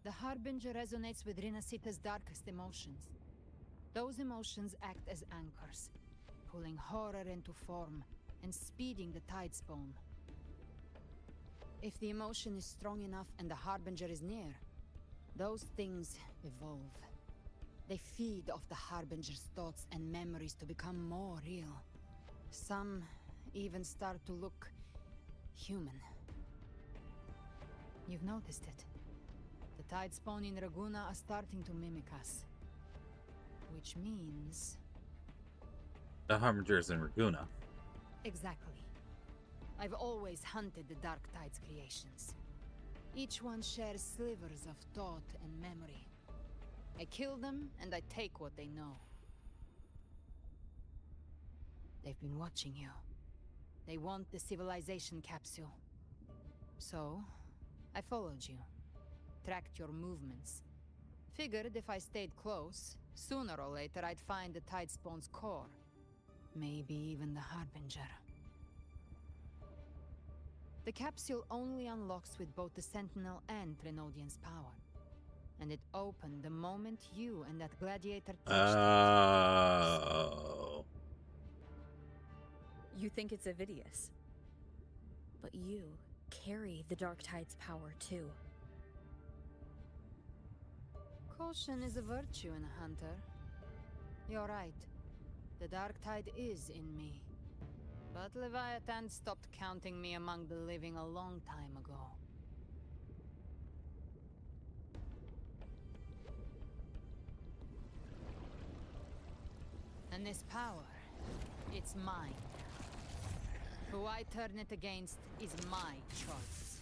Speaker 8: The Harbinger resonates with Rinasita's darkest emotions. Those emotions act as anchors, pulling horror into form and speeding the Tidespawn. If the emotion is strong enough and the Harbinger is near, those things evolve. They feed off the Harbinger's thoughts and memories to become more real. Some even start to look human. You've noticed it. The Tidespawn in Raguna are starting to mimic us. Which means...
Speaker 1: The Harbingers in Raguna.
Speaker 8: Exactly. I've always hunted the Dark Tide's creations. Each one shares slivers of thought and memory. I kill them, and I take what they know. They've been watching you. They want the civilization capsule. So, I followed you. Tracked your movements. Figured if I stayed close, sooner or later I'd find the Tidespawn's core. Maybe even the Harbinger. The capsule only unlocks with both the Sentinel and Threnodian's power. And it opened the moment you and that gladiator touched
Speaker 1: Oh.
Speaker 3: You think it's Avidius. But you carry the Dark Tide's power too.
Speaker 8: Caution is a virtue in a hunter. You're right. The Dark Tide is in me. But Leviathan stopped counting me among the living a long time ago. And this power, it's mine. Who I turn it against is my choice.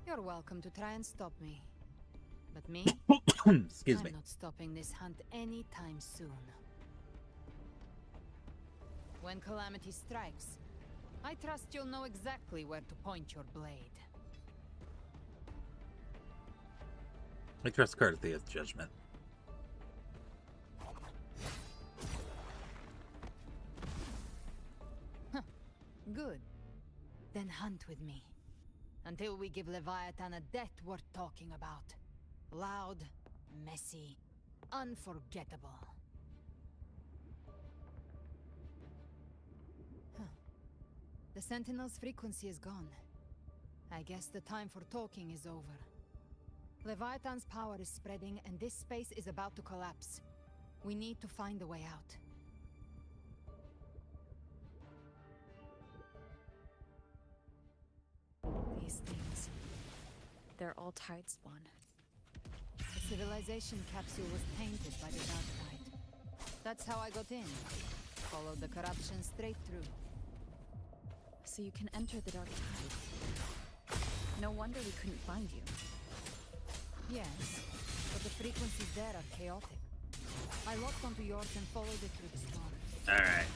Speaker 8: You're welcome to try and stop me. But me?
Speaker 1: Excuse me.
Speaker 8: I'm not stopping this hunt anytime soon. When calamity strikes, I trust you'll know exactly where to point your blade.
Speaker 1: I trust Carthia's judgment.
Speaker 8: Good. Then hunt with me. Until we give Leviathan a death worth talking about. Loud, messy, unforgettable. The Sentinel's frequency is gone. I guess the time for talking is over. Leviathan's power is spreading, and this space is about to collapse. We need to find a way out.
Speaker 3: These things. They're all tide spawn.
Speaker 8: The civilization capsule was tainted by the dark tide. That's how I got in. Followed the corruption straight through.
Speaker 3: So you can enter the dark tide. No wonder we couldn't find you.
Speaker 8: Yes, but the frequencies there are chaotic. I locked onto yours and followed it through the storm.
Speaker 1: Alright.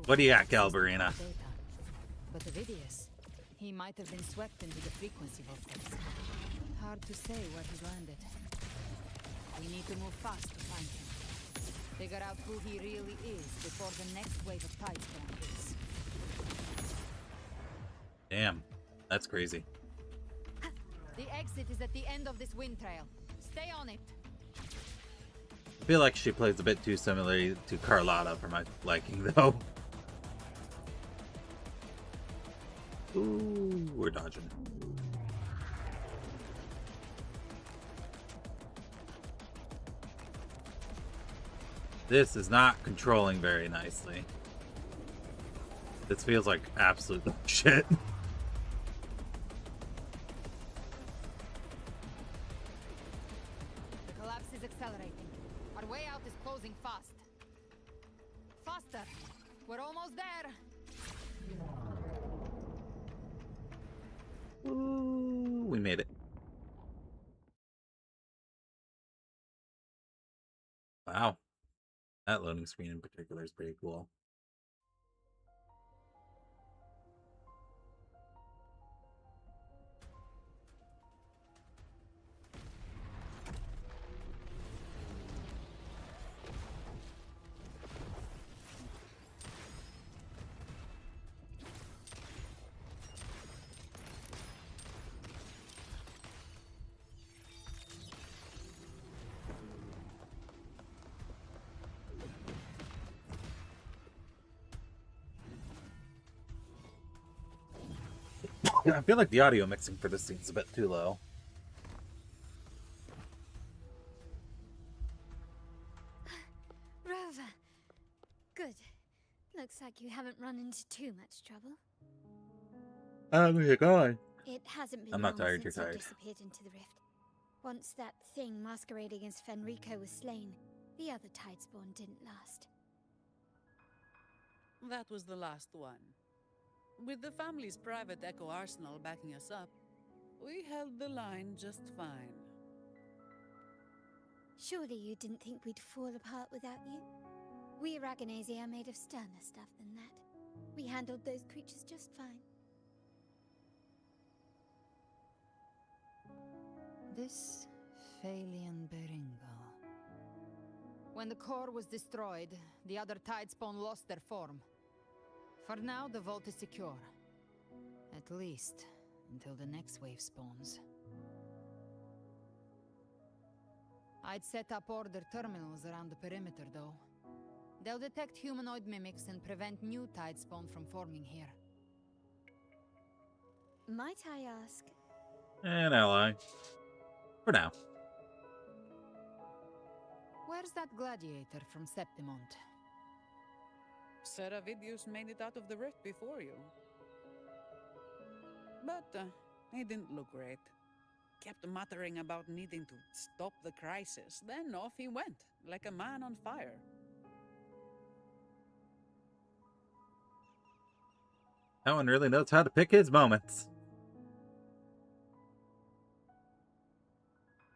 Speaker 1: What do you got, Galbarina?
Speaker 8: But Ovidius, he might have been swept into the frequency vortex. Hard to say where he's landed. We need to move fast to find him. Figure out who he really is before the next wave of tide storm hits.
Speaker 1: Damn, that's crazy.
Speaker 8: The exit is at the end of this wind trail. Stay on it.
Speaker 1: I feel like she plays a bit too similarly to Carlotta for my liking, though. Ooh, we're dodging. This is not controlling very nicely. This feels like absolute shit.
Speaker 8: The collapse is accelerating. Our way out is closing fast. Faster! We're almost there!
Speaker 1: Ooh, we made it. Wow. That loading screen in particular is pretty cool. I feel like the audio mixing for this scene is a bit too low.
Speaker 4: Rover. Good. Looks like you haven't run into too much trouble.
Speaker 1: Where you going?
Speaker 4: It hasn't been
Speaker 1: I'm
Speaker 4: long
Speaker 1: not tired,
Speaker 4: since
Speaker 1: you're
Speaker 4: you
Speaker 1: tired.
Speaker 4: disappeared into the rift. Once that thing masquerading as Fenrico was slain, the other Tidespawn didn't last.
Speaker 12: That was the last one. With the family's private Echo arsenal backing us up, we held the line just fine.
Speaker 4: Surely you didn't think we'd fall apart without you? We Raganesi are made of sterner stuff than that. We handled those creatures just fine.
Speaker 8: This Phalian Beringo. When the core was destroyed, the other Tidespawn lost their form. For now, the vault is secure. At least, until the next wave spawns. I'd set up order terminals around the perimeter, though. They'll detect humanoid mimics and prevent new Tidespawn from forming here.
Speaker 4: Might I ask?
Speaker 1: An ally. For now.
Speaker 8: Where's that gladiator from Septimont?
Speaker 12: Seravidius made it out of the rift before you. But he didn't look great. Kept muttering about needing to stop the crisis. Then off he went, like a man on fire.
Speaker 1: That one really knows how to pick his moments.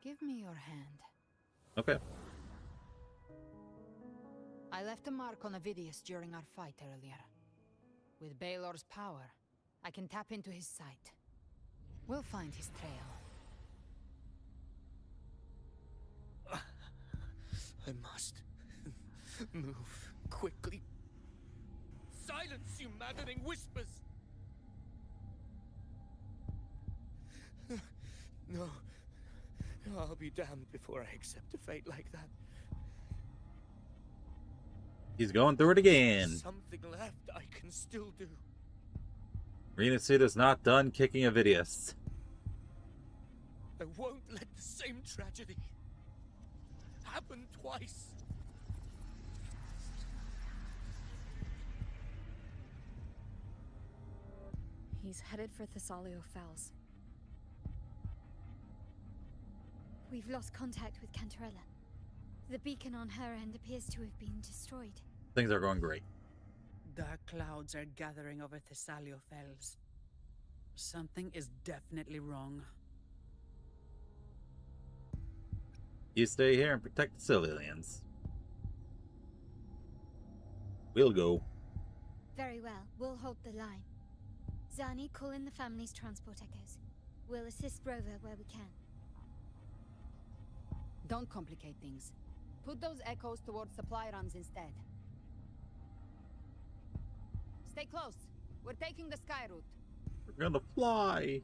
Speaker 8: Give me your hand.
Speaker 1: Okay.
Speaker 8: I left a mark on Ovidius during our fight earlier. With Baelor's power, I can tap into his sight. We'll find his trail.
Speaker 10: I must move quickly.
Speaker 5: Silence, you maddening whispers!
Speaker 10: No. I'll be damned before I accept a fate like that.
Speaker 1: He's going through it again.
Speaker 10: Something left I can still do.
Speaker 1: Rena Suda's not done kicking Avidius.
Speaker 5: I won't let the same tragedy happen twice.
Speaker 3: He's headed for Thessalio Fells.
Speaker 4: We've lost contact with Cantarella. The beacon on her end appears to have been destroyed.
Speaker 1: Things are going great.
Speaker 12: Dark clouds are gathering over Thessalio Fells. Something is definitely wrong.
Speaker 1: You stay here and protect the civilians. We'll go.
Speaker 4: Very well. We'll hold the line. Zani, call in the family's transport echoes. We'll assist Rover where we can.
Speaker 8: Don't complicate things. Put those echoes towards supply runs instead. Stay close. We're taking the sky route.
Speaker 1: We're gonna fly.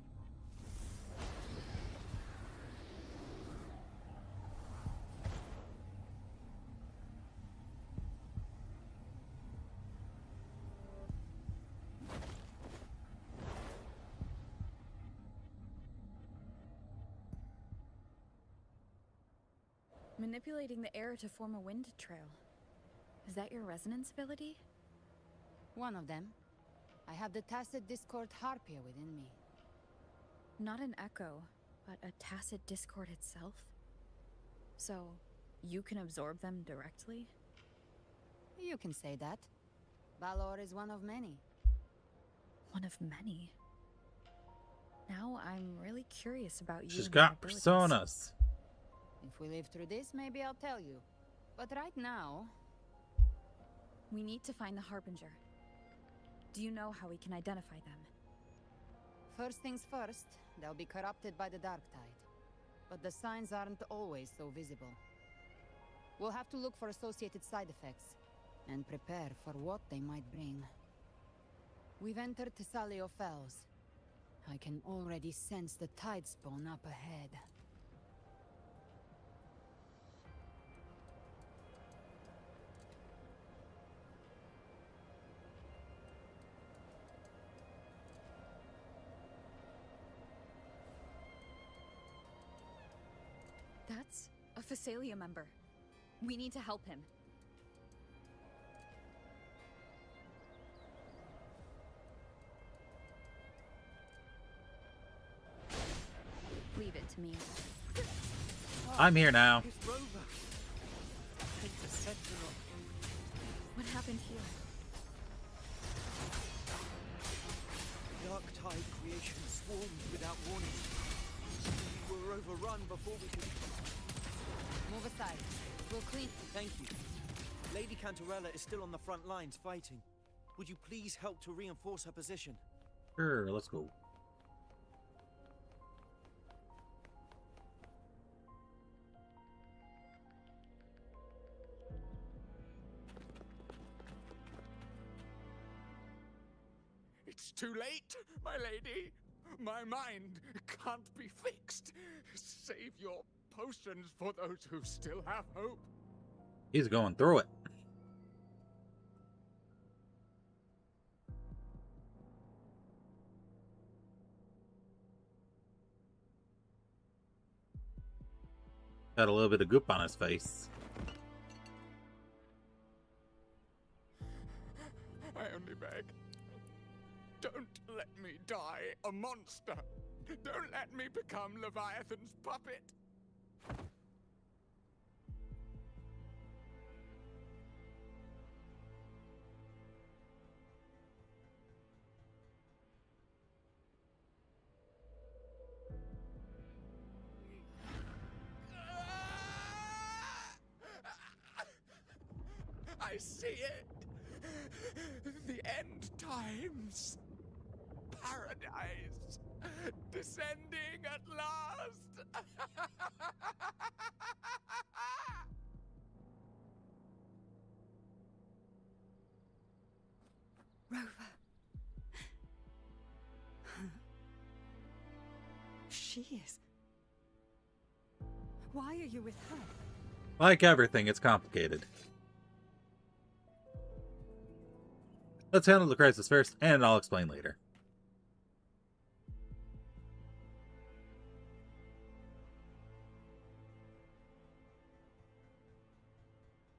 Speaker 3: Manipulating the air to form a wind trail. Is that your resonance ability?
Speaker 8: One of them. I have the tacit discord harpia within me.
Speaker 3: Not an echo, but a tacit discord itself? So, you can absorb them directly?
Speaker 8: You can say that. Valor is one of many.
Speaker 3: One of many? Now I'm really curious about you.
Speaker 1: She's got personas.
Speaker 8: If we live through this, maybe I'll tell you. But right now...
Speaker 3: We need to find the Harbinger. Do you know how we can identify them?
Speaker 8: First things first, they'll be corrupted by the Dark Tide. But the signs aren't always so visible. We'll have to look for associated side effects, and prepare for what they might bring. We've entered Thessalio Fells. I can already sense the tide spawn up ahead.
Speaker 3: That's a Phasalia member. We need to help him. Leave it to me.
Speaker 1: I'm here now.
Speaker 10: It's Rover. I think the Sentinel.
Speaker 3: What happened here?
Speaker 10: Dark Tide creation swarmed without warning. We were overrun before we could...
Speaker 8: Move aside. We'll clean...
Speaker 10: Thank you. Lady Cantarella is still on the front lines fighting. Would you please help to reinforce her position?
Speaker 1: Sure, let's go.
Speaker 11: It's too late, my lady. My mind can't be fixed. Save your potions for those who still have hope.
Speaker 1: He's going through it. Got a little bit of goop on his face.
Speaker 11: I only beg. Don't let me die a monster. Don't let me become Leviathan's puppet. I see it. The end times. Paradise. Descending at last.
Speaker 9: Rover. She is. Why are you with her?
Speaker 1: Like everything, it's complicated. Let's handle the crisis first, and I'll explain later.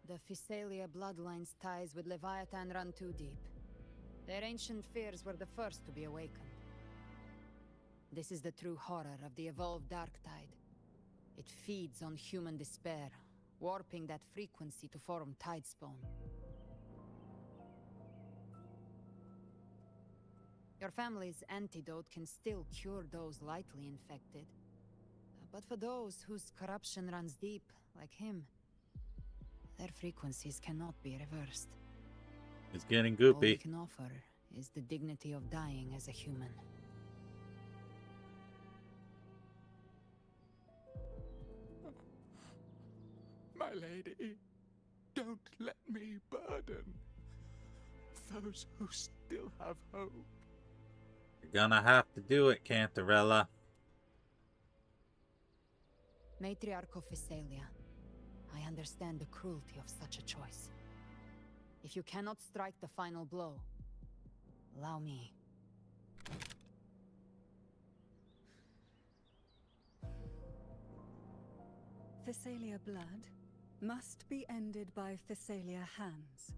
Speaker 8: The Physalia bloodline's ties with Leviathan run too deep. Their ancient fears were the first to be awakened. This is the true horror of the evolved Dark Tide. It feeds on human despair, warping that frequency to form Tidespawn. Your family's antidote can still cure those lightly infected. But for those whose corruption runs deep, like him, their frequencies cannot be reversed.
Speaker 1: It's getting
Speaker 8: All we
Speaker 1: goopy.
Speaker 8: can offer is the dignity of dying as a human.
Speaker 11: My lady, don't let me burden those who still have hope.
Speaker 1: You're gonna have to do it, Cantarella.
Speaker 8: Matriarch of Physalia, I understand the cruelty of such a choice. If you cannot strike the final blow, allow me.
Speaker 9: Physalia blood must be ended by Physalia hands.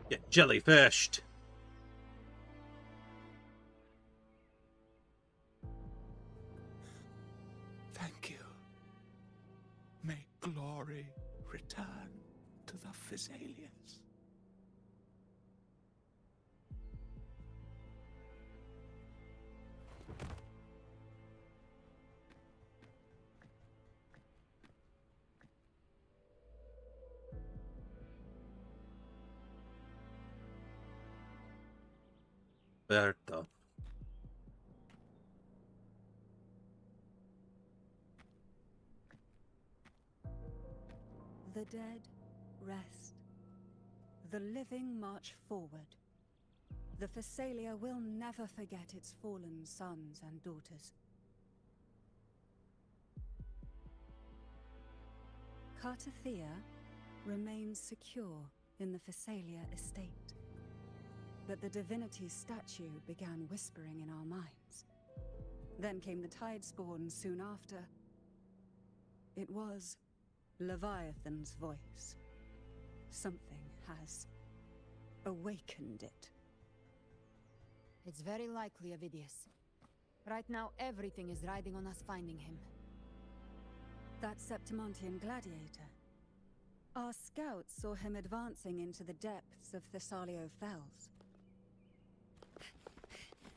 Speaker 1: Get jellyfished.
Speaker 11: Thank you. May glory return to the Physalians.
Speaker 1: Berto.
Speaker 9: The dead rest. The living march forward. The Physalia will never forget its fallen sons and daughters. Cartathea remains secure in the Physalia estate. But the divinity's statue began whispering in our minds. Then came the Tidespawn soon after. It was Leviathan's voice. Something has awakened it.
Speaker 8: It's very likely, Avidius. Right now, everything is riding on us finding him.
Speaker 9: That Septimontian gladiator. Our scouts saw him advancing into the depths of Thessalio Fells.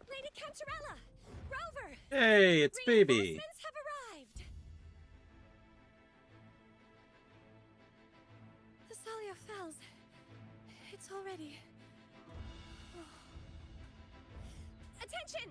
Speaker 17: Lady Cantarella! Rover!
Speaker 1: Hey, it's Phoebe.
Speaker 17: Reinforcements have arrived! Thessalio Fells. It's already... Attention!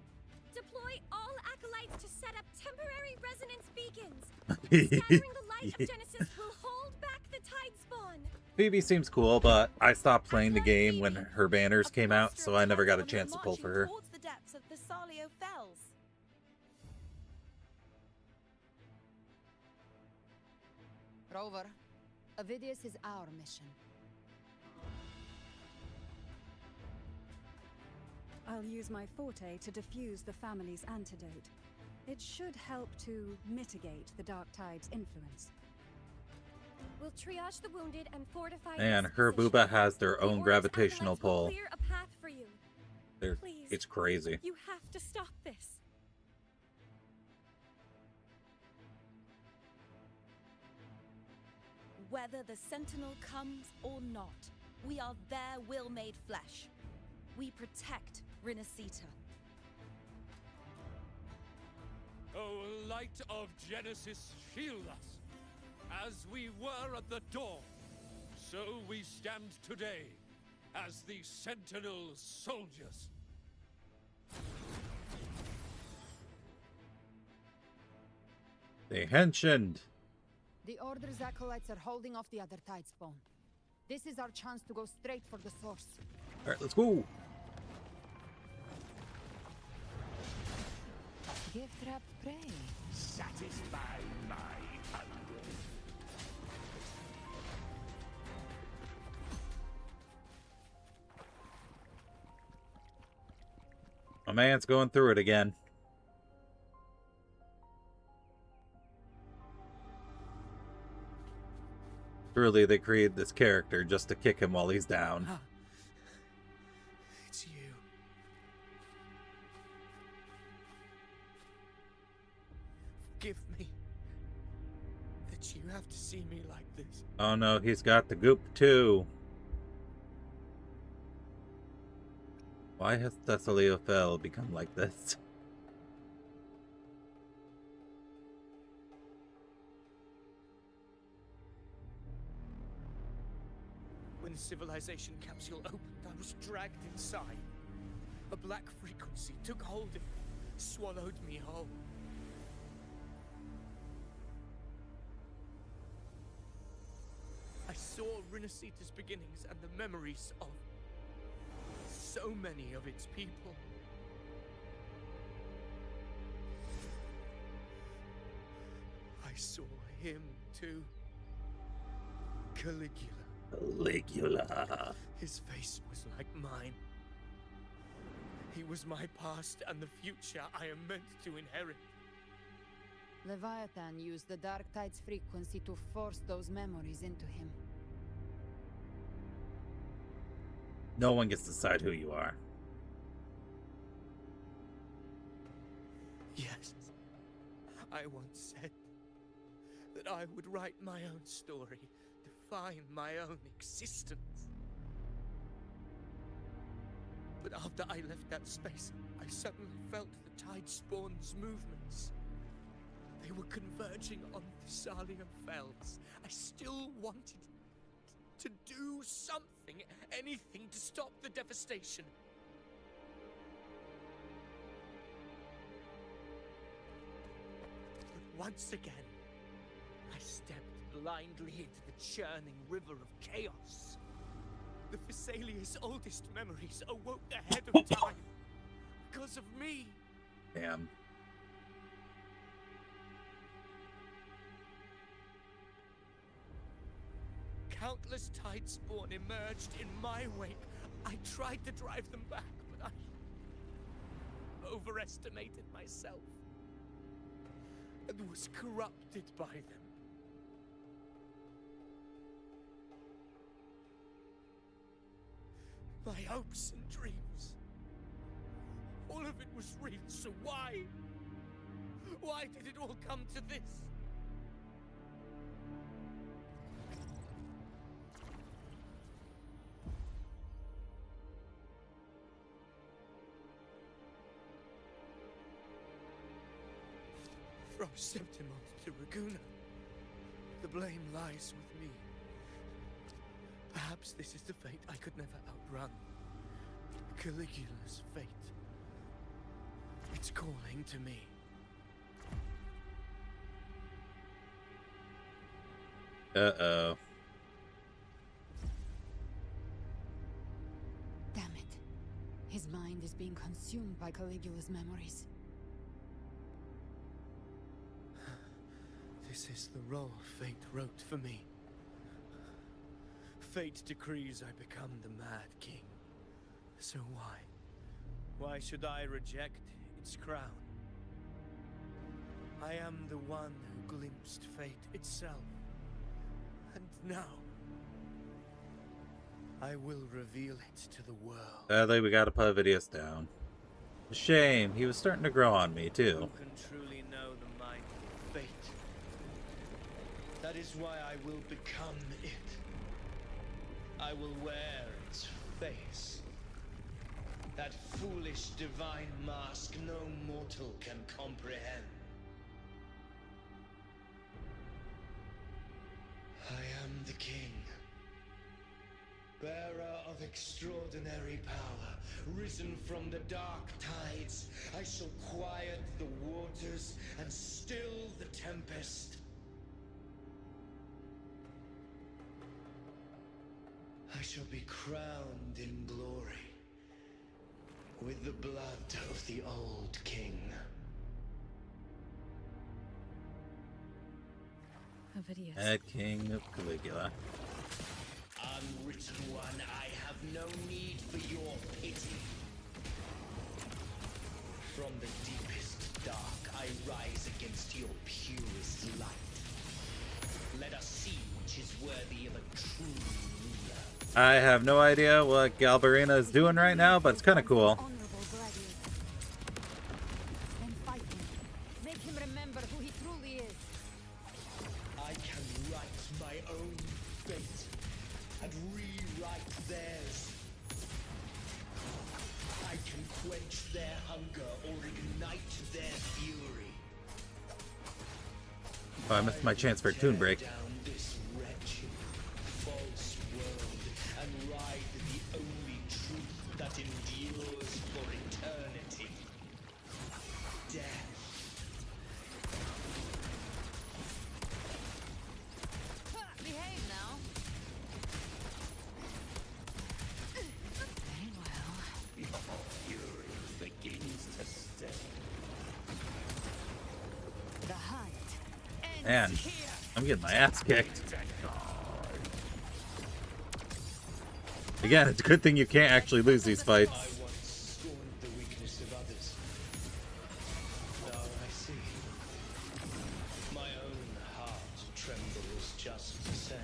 Speaker 17: Deploy all acolytes to set up temporary resonance beacons. Scattering the light of Genesis will hold back the Tidespawn.
Speaker 1: Phoebe seems cool, but I stopped playing the game when her banners came out, so I never got a chance to pull for her.
Speaker 13: Towards the depths of Thessalio Fells.
Speaker 8: Rover, Avidius is our mission.
Speaker 9: I'll use my forte to defuse the family's antidote. It should help to mitigate the Dark Tide's influence.
Speaker 17: We'll triage the wounded and fortify.
Speaker 1: And
Speaker 17: this
Speaker 1: her
Speaker 17: position.
Speaker 1: Booba has their
Speaker 17: The
Speaker 1: own
Speaker 17: Order's
Speaker 1: gravitational
Speaker 17: acolytes will
Speaker 1: pull.
Speaker 17: Clear a path for you. Please.
Speaker 1: It's crazy.
Speaker 17: You have to stop this.
Speaker 13: Whether the Sentinel comes or not, we are their will made flesh. We protect Rinasita.
Speaker 5: O light of Genesis, shield us. As we were at the dawn, so we stand today as the Sentinel soldiers.
Speaker 1: They henchioned.
Speaker 8: The Order's acolytes are holding off the other Tidespawn. This is our chance to go straight for the source.
Speaker 1: Alright, let's go.
Speaker 8: Gift wrapped prey.
Speaker 11: Satisfy my hunger.
Speaker 1: My man's going through it again. Truly, they created this character just to kick him while he's down.
Speaker 10: It's you. Forgive me that you have to see me like this.
Speaker 1: Oh no, he's got the goop too. Why has Thessaliophel become like this?
Speaker 10: When the civilization capsule opened, I was dragged inside. A black frequency took hold of me, swallowed me whole. I saw Rinasita's beginnings and the memories of so many of its people. I saw him too. Caligula.
Speaker 1: Caligula.
Speaker 10: His face was like mine. He was my past and the future I am meant to inherit.
Speaker 8: Leviathan used the Dark Tide's frequency to force those memories into him.
Speaker 1: No one gets to decide who you are.
Speaker 10: Yes. I once said that I would write my own story, define my own existence. But after I left that space, I suddenly felt the Tide Spawn's movements. They were converging on Thessalia Fells. I still wanted to do something, anything to stop the devastation. But once again, I stepped blindly into the churning river of chaos. The Thessalia's oldest memories awoke ahead of time because of me.
Speaker 1: Damn.
Speaker 10: Countless Tide Spawn emerged in my wake. I tried to drive them back, but I overestimated myself and was corrupted by them. My hopes and dreams, all of it was real, so why? Why did it all come to this? From Septimont to Raguna, the blame lies with me. Perhaps this is the fate I could never outrun. Caligula's fate. It's calling to me.
Speaker 1: Uh-oh.
Speaker 8: Damn it. His mind is being consumed by Caligula's memories.
Speaker 10: This is the role fate wrote for me. Fate decrees I become the Mad King. So why? Why should I reject its crown? I am the one who glimpsed fate itself. And now, I will reveal it to the world.
Speaker 1: Sadly, we gotta put videos down. A shame, he was starting to grow on me, too.
Speaker 10: Who can truly know the mind of fate? That is why I will become it. I will wear its face. That foolish divine mask no mortal can comprehend. I am the king, bearer of extraordinary power, risen from the dark tides. I shall quiet the waters and still the tempest. I shall be crowned in glory with the blood of the old king.
Speaker 1: Mad King of Caligula.
Speaker 10: Unwritten one, I have no need for your pity. From the deepest dark, I rise against your purest light. Let us see which is worthy of
Speaker 1: I have no idea what Galbarina is doing right now, but it's kind of cool.
Speaker 8: Then fight him. Make him remember who he truly is.
Speaker 7: I can write my own fate and rewrite theirs. I can quench their hunger or ignite their fury.
Speaker 1: Oh, I missed my chance for a tune break.
Speaker 7: Down this wretched, false world and ride the only truth that endures for eternity. Death.
Speaker 8: Behave now. Very well.
Speaker 7: Your fury begins to sting.
Speaker 8: The hunt.
Speaker 1: Man, I'm getting my ass kicked. Again, it's a good thing you can't actually lose these fights.
Speaker 7: I once scorned the weakness of others. Now I see. My own heart trembles just the same.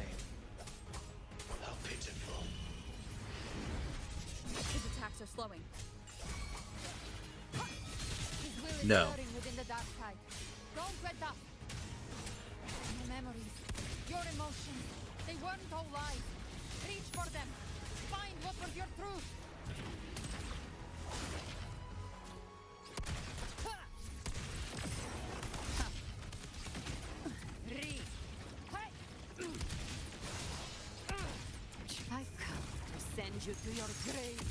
Speaker 7: How pitiful.
Speaker 3: His attacks are slowing.
Speaker 8: His will is
Speaker 1: No.
Speaker 8: stirring within the dark tide. Don't let up. Your memories, your emotions, they weren't all lies. Reach for them. Find what was your truth. I've come to send you to your grave.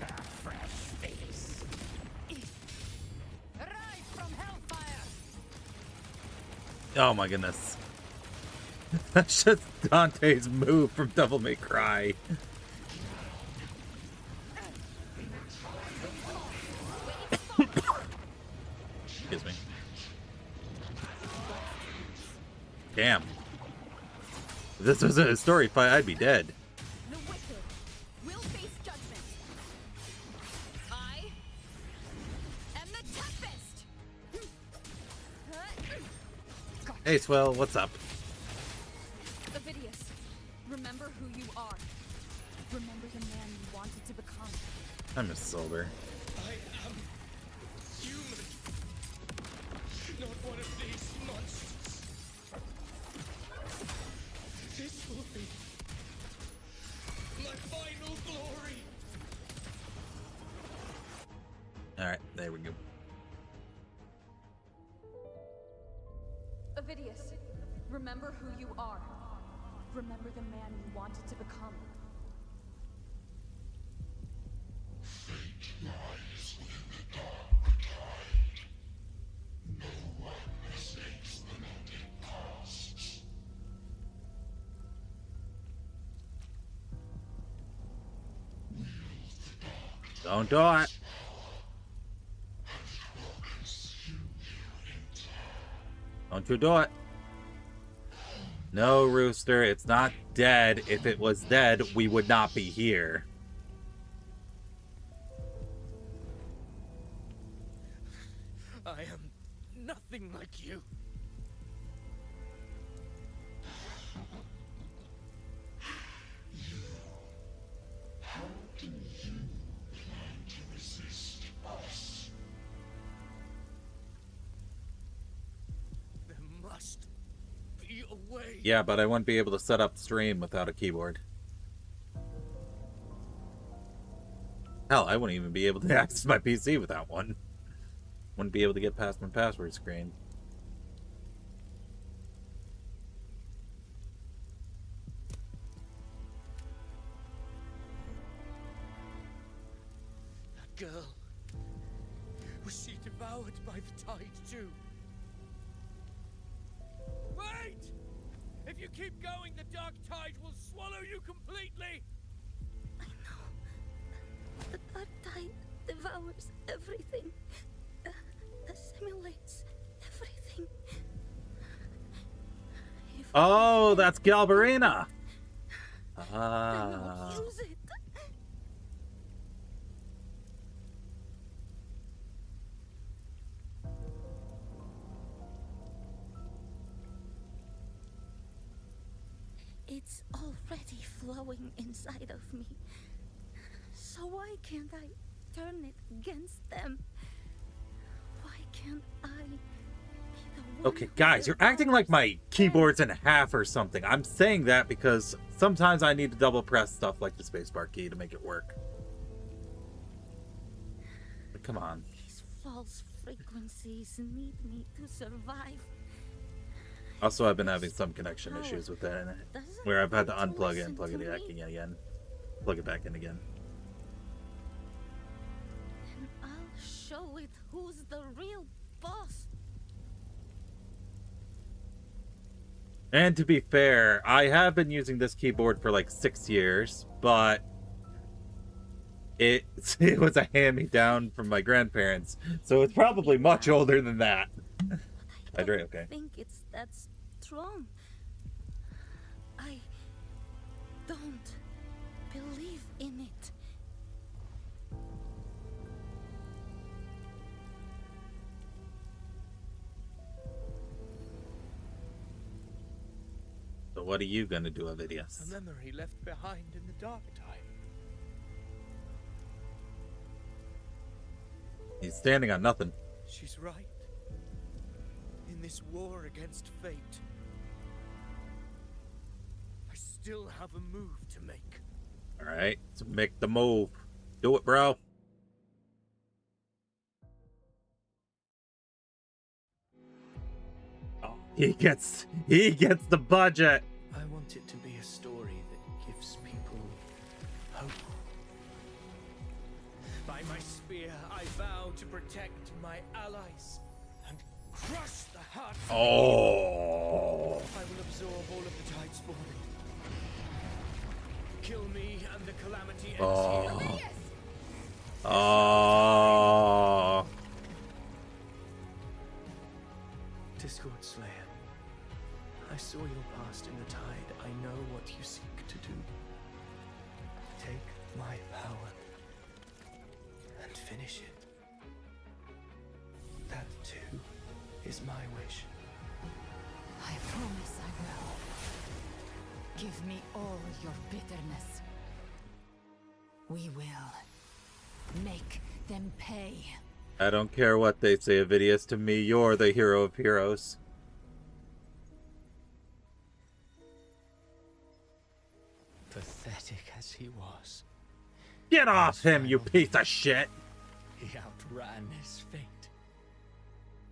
Speaker 7: A fresh face.
Speaker 8: Rise from hellfire.
Speaker 1: Oh my goodness. That's just Dante's move from Devil May Cry. Excuse me. Damn. If this wasn't a story fight, I'd be dead.
Speaker 13: The wicked will face judgment. I am the Tempest.
Speaker 1: Hey, Swell, what's up?
Speaker 13: Ovidius, remember who you are. Remember the man you wanted to become.
Speaker 1: I'm a sober.
Speaker 7: I am human. Not one of these monsters. This will be my final glory.
Speaker 1: Alright, there we go.
Speaker 13: Ovidius, remember who you are. Remember the man you wanted to become.
Speaker 1: Don't do it. Don't you do it. No, Rooster, it's not dead. If it was dead, we would not be here.
Speaker 5: I am nothing like you.
Speaker 7: How do you plan to resist us?
Speaker 5: There must be a way.
Speaker 1: Yeah, but I wouldn't be able to set up the stream without a keyboard. Hell, I wouldn't even be able to access my PC without one. Wouldn't be able to get past my password screen.
Speaker 5: That girl. Was she devoured by the tide too? Wait! If you keep going, the dark tide will swallow you completely!
Speaker 4: The dark tide devours everything. Assimilates everything. If
Speaker 1: Oh, that's Galbarina!
Speaker 4: I
Speaker 1: Ah.
Speaker 4: won't use it. It's already flowing inside of me. So why can't I turn it against them? Why can't I be the one?
Speaker 1: Okay, guys, you're acting like my keyboard's in half or something. I'm saying that because sometimes I need to double press stuff like the spacebar key to make it work. But come on.
Speaker 4: These false frequencies need me to survive.
Speaker 1: Also, I've been having some connection issues with that, where I've had to unplug it and plug it back in again. Plug it back in again.
Speaker 4: And I'll show it who's the real boss.
Speaker 1: And to be fair, I have been using this keyboard for like 6 years, but it was a hand-me-down from my grandparents, so it's probably much older than that. Okay.
Speaker 4: I think it's that strong. I don't believe in it.
Speaker 1: So what are you gonna do, Avidius?
Speaker 10: A memory left behind in the dark time.
Speaker 1: He's standing on nothing.
Speaker 10: She's right. In this war against fate, I still have a move to make.
Speaker 1: Alright, so make the move. Do it, bro. Oh, he gets the budget.
Speaker 10: I want it to be a story that gives people hope. By my spear, I vow to protect my allies and crush the hearts of
Speaker 1: Oh.
Speaker 10: I will absorb all of the Tidespawn. Kill me and the calamity ends
Speaker 1: Oh.
Speaker 10: here.
Speaker 1: Oh.
Speaker 10: Discord Slayer, I saw your past in the tide. I know what you seek to do. Take my power and finish it. That too is my wish.
Speaker 8: I promise I will. Give me all your bitterness. We will make them pay.
Speaker 1: I don't care what they say, Avidius. To me, you're the hero of heroes.
Speaker 6: Pathetic as he was,
Speaker 1: Get off him, you piece of shit!
Speaker 6: he outran his fate.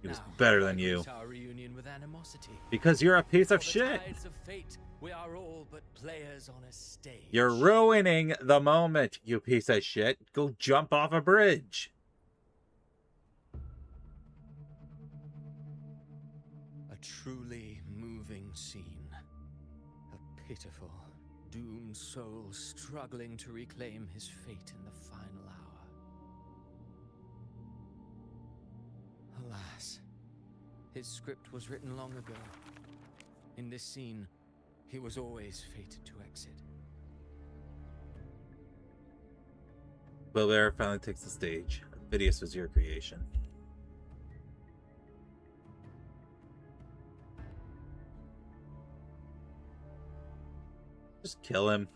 Speaker 1: He was
Speaker 6: Now,
Speaker 1: better than
Speaker 6: I
Speaker 1: you.
Speaker 6: greet our reunion with animosity.
Speaker 1: Because you're a piece of
Speaker 6: For the
Speaker 1: shit.
Speaker 6: tides of fate, we are all but players on a stage.
Speaker 1: You're ruining the moment, you piece of shit. Go jump off a bridge.
Speaker 6: A truly moving scene. A pitiful, doomed soul struggling to reclaim his fate in the final hour. Alas, his script was written long ago. In this scene, he was always fated to exit.
Speaker 1: Belair finally takes the stage. Avidius was your creation. Just kill him.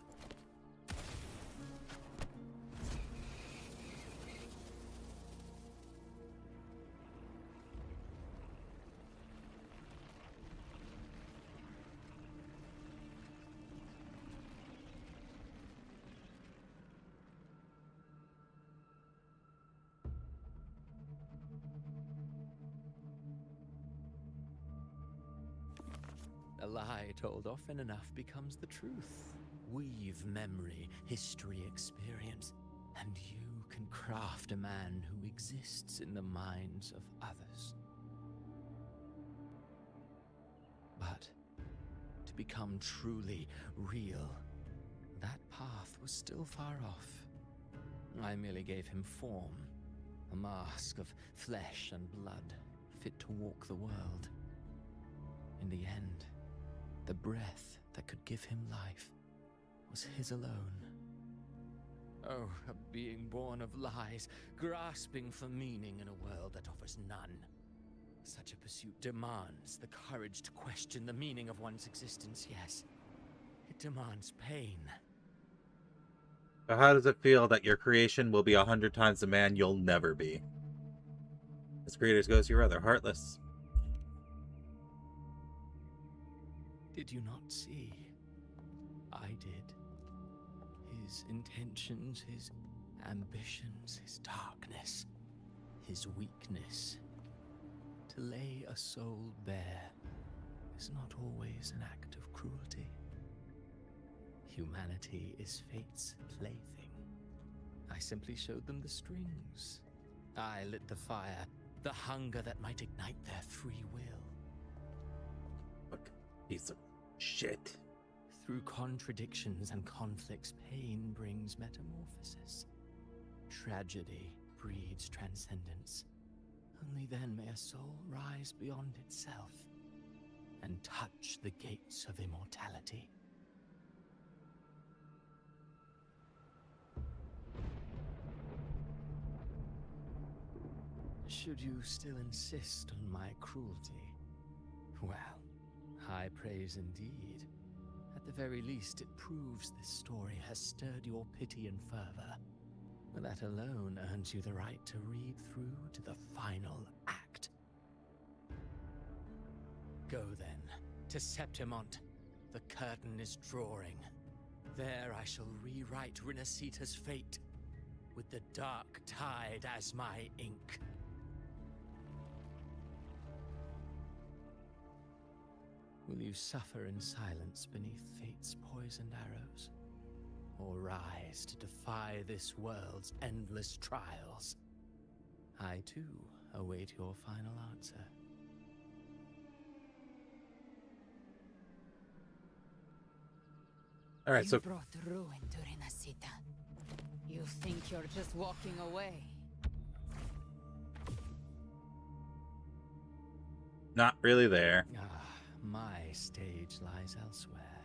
Speaker 6: A lie told often enough becomes the truth. Weave memory, history, experience, and you can craft a man who exists in the minds of others. But to become truly real, that path was still far off. I merely gave him form, a mask of flesh and blood, fit to walk the world. In the end, the breath that could give him life was his alone. Oh, a being born of lies, grasping for meaning in a world that offers none. Such a pursuit demands the courage to question the meaning of one's existence, yes. It
Speaker 5: It demands pain.
Speaker 1: So how does it feel that your creation will be 100 times the man you'll never be? As creators goes, you're rather heartless.
Speaker 6: Did you not see? I did. His intentions, his ambitions, his darkness, his weakness. To lay a soul bare is not always an act of cruelty. Humanity is fate's plaything. I simply showed them the strings. I lit the fire, the hunger that might ignite their free will.
Speaker 1: Look, piece of shit.
Speaker 6: Through contradictions and conflicts, pain brings metamorphosis. Tragedy breeds transcendence. Only then may a soul rise beyond itself and touch the gates of immortality. Should you still insist on my cruelty? Well, high praise indeed. At the very least, it proves this story has stirred your pity and fervor. That alone earns you the right to read through to the final act. Go then, to Septimont. The curtain is drawing. There I shall rewrite Rinasita's fate, with the dark tide as my ink. Will you suffer in silence beneath fate's poisoned arrows? Or rise to defy this world's endless trials? I too await your final answer.
Speaker 1: All right,
Speaker 8: you
Speaker 1: so
Speaker 8: brought ruin to Rinasita. You think you're just walking away?
Speaker 1: not really there.
Speaker 6: My stage lies elsewhere.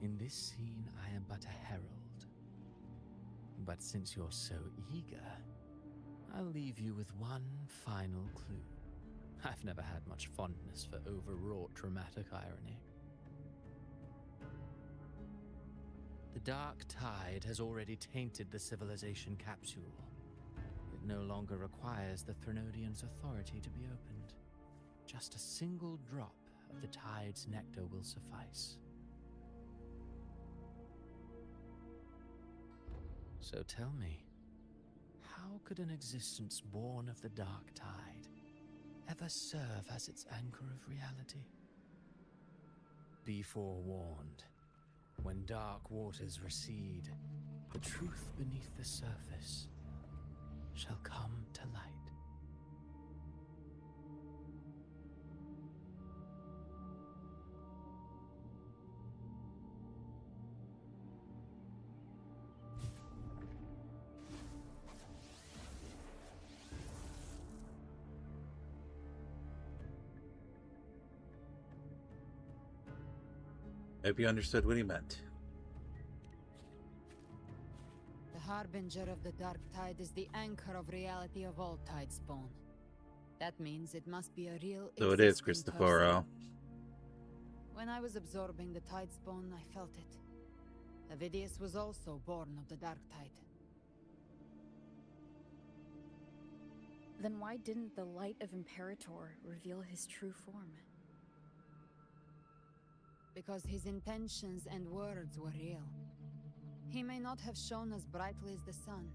Speaker 6: In this scene, I am but a herald. But since you're so eager, I'll leave you with one final clue. I've never had much fondness for overwrought dramatic irony. The dark tide has already tainted the civilization capsule. It no longer requires the Threnodian's authority to be opened. Just a single drop of the tide's nectar will suffice. So tell me, how could an existence born of the dark tide ever serve as its anchor of reality? Be forewarned. When dark waters recede, the truth beneath the surface shall come to light.
Speaker 1: Hope you understood what he meant.
Speaker 8: The harbinger of the dark tide is the anchor of reality of all tide spawn. That means it must be a real
Speaker 1: So it is
Speaker 8: existing
Speaker 1: Cristoforo.
Speaker 8: person. When I was absorbing the tide spawn, I felt it. Avidius was also born of the dark tide.
Speaker 3: Then why didn't the light of Imperator reveal his true form?
Speaker 8: Because his intentions and words were real. He may not have shone as brightly as the sun,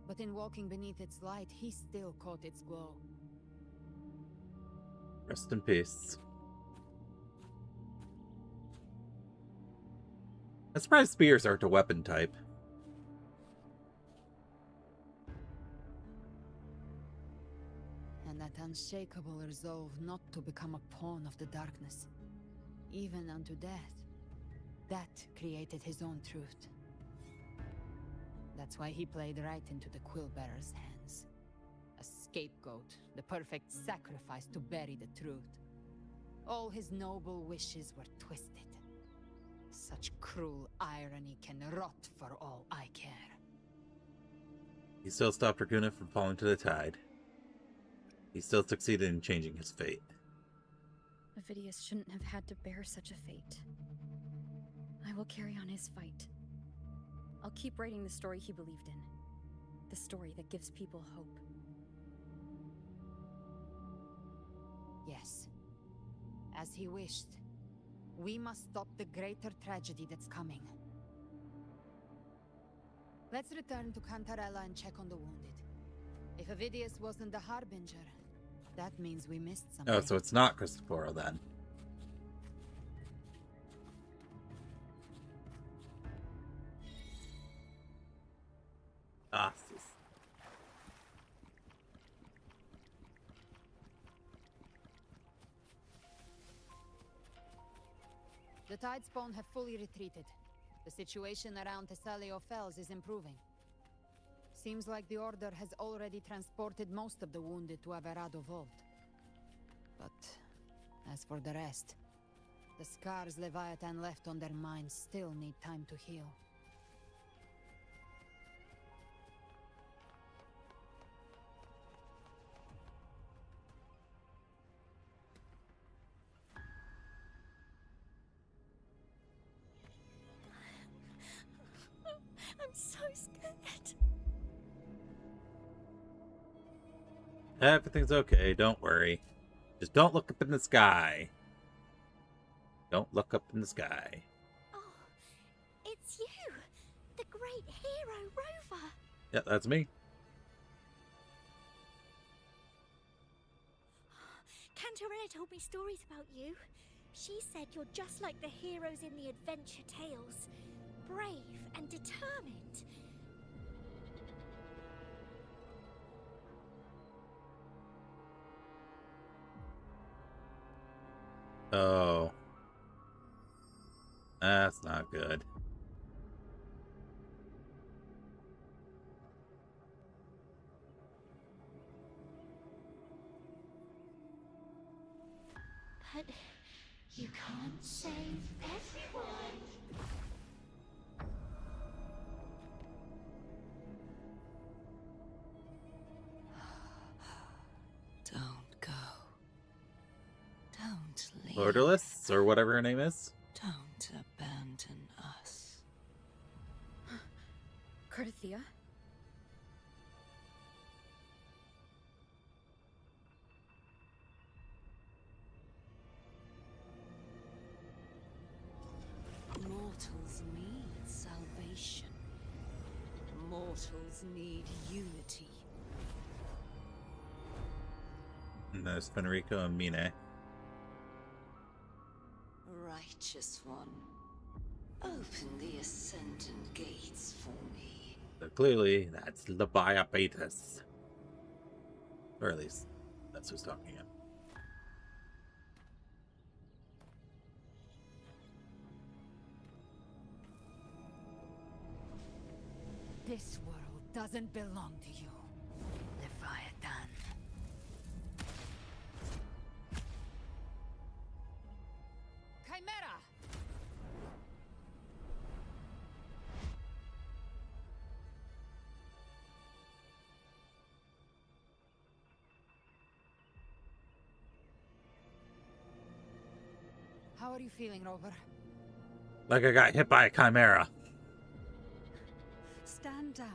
Speaker 8: but in walking beneath its light, he still caught its glow.
Speaker 1: Rest in peace. I'm surprised spears aren't a weapon type.
Speaker 8: And that unshakable resolve not to become a pawn of the darkness, even unto death, that created his own truth. That's why he played right into the Quillbearer's hands. A scapegoat, the perfect sacrifice to bury the truth. All his noble wishes were twisted. Such cruel irony can rot for all I care.
Speaker 1: He still stopped Raguna from falling to the tide. He still succeeded in changing his fate.
Speaker 3: Avidius shouldn't have had to bear such a fate. I will carry on his fight. I'll keep writing the story he believed in. The story that gives people hope.
Speaker 8: Yes. As he wished. We must stop the greater tragedy that's coming. Let's return to Cantarella and check on the wounded. If Avidius wasn't the Harbinger, that means we missed something.
Speaker 1: Oh, so it's not Cristoforo then. Ah.
Speaker 8: The Tidespawn have fully retreated. The situation around Thessalio Fells is improving. Seems like the Order has already transported most of the wounded to Averado Vault. But as for the rest, the scars Leviathan left on their minds still need time to heal.
Speaker 17: I'm so scared.
Speaker 1: Everything's okay, don't worry. Just don't look up in the sky. Don't look up in the sky.
Speaker 17: Oh, it's you, the great hero Rover.
Speaker 1: Yeah, that's me.
Speaker 17: Cantarella told me stories about you. She said you're just like the heroes in the adventure tales. Brave and determined.
Speaker 1: Oh. That's not good.
Speaker 17: But you can't save everyone.
Speaker 16: Don't go. Don't leave.
Speaker 1: Borderless, or whatever her name is.
Speaker 16: Don't abandon us.
Speaker 3: Cardathia?
Speaker 16: Mortals need salvation. Mortals need unity.
Speaker 1: And there's Fenrico and Mine.
Speaker 16: Righteous one, open the Ascendant gates for me.
Speaker 1: So clearly, that's Leviathan. Or at least, that's who's talking about.
Speaker 8: This world doesn't belong to you, Leviathan. Chimera! How are you feeling, Rover?
Speaker 1: Like I got hit by a chimera.
Speaker 9: Stand down.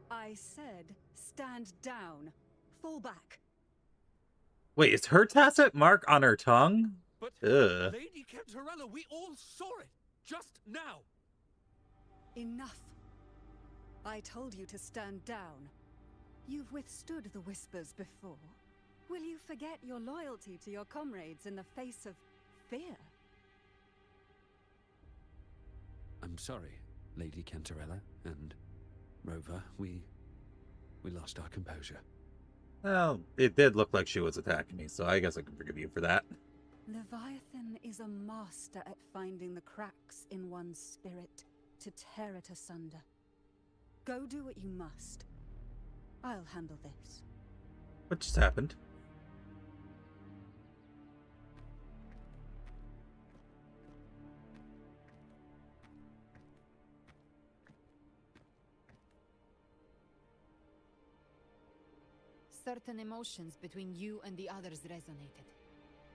Speaker 9: I said, stand down. Fall back.
Speaker 1: Wait, is her tacit mark on her tongue?
Speaker 5: But
Speaker 1: Ugh.
Speaker 5: Lady Cantarella, we all saw it just now.
Speaker 9: Enough. I told you to stand down. You've withstood the whispers before. Will you forget your loyalty to your comrades in the face of fear?
Speaker 14: I'm sorry, Lady Cantarella and Rover. We lost our composure.
Speaker 1: Well, it did look like she was attacking me, so I guess I can forgive you for that.
Speaker 9: Leviathan is a master at finding the cracks in one's spirit to tear it asunder. Go do what you must. I'll handle this.
Speaker 1: What just happened?
Speaker 8: certain emotions between you and the others resonated.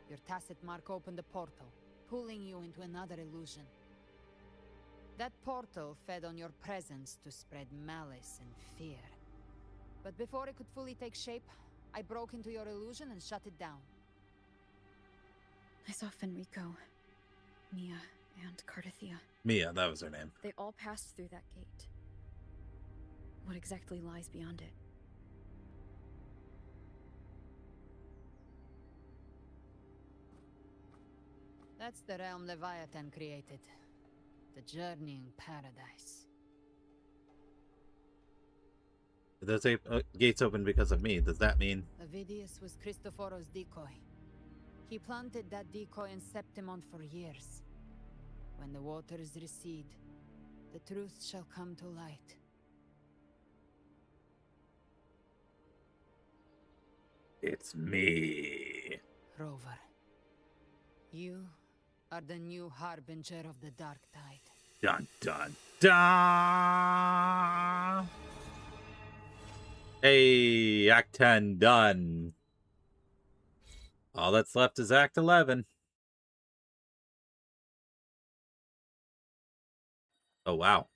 Speaker 8: Your tacit mark opened a portal, pulling you into another illusion. That portal fed on your presence to spread malice and fear. But before it could fully take shape, I broke into your illusion and shut it down.
Speaker 3: I saw Fenrico, Mia, and Cardathia.
Speaker 1: Mia, that was her name.
Speaker 3: They all passed through that gate. What exactly lies beyond it?
Speaker 8: That's the realm Leviathan created. The journeying paradise.
Speaker 1: Those gates open because of me. Does that mean...
Speaker 8: Avidius was Cristoforo's decoy. He planted that decoy in Septimont for years. When the waters recede, the truth shall come to light.
Speaker 1: It's me.
Speaker 8: Rover, you are the new harbinger of the dark tide.
Speaker 1: Dun dun dun! Hey, Act 10 done. All that's left is Act 11. Oh, wow.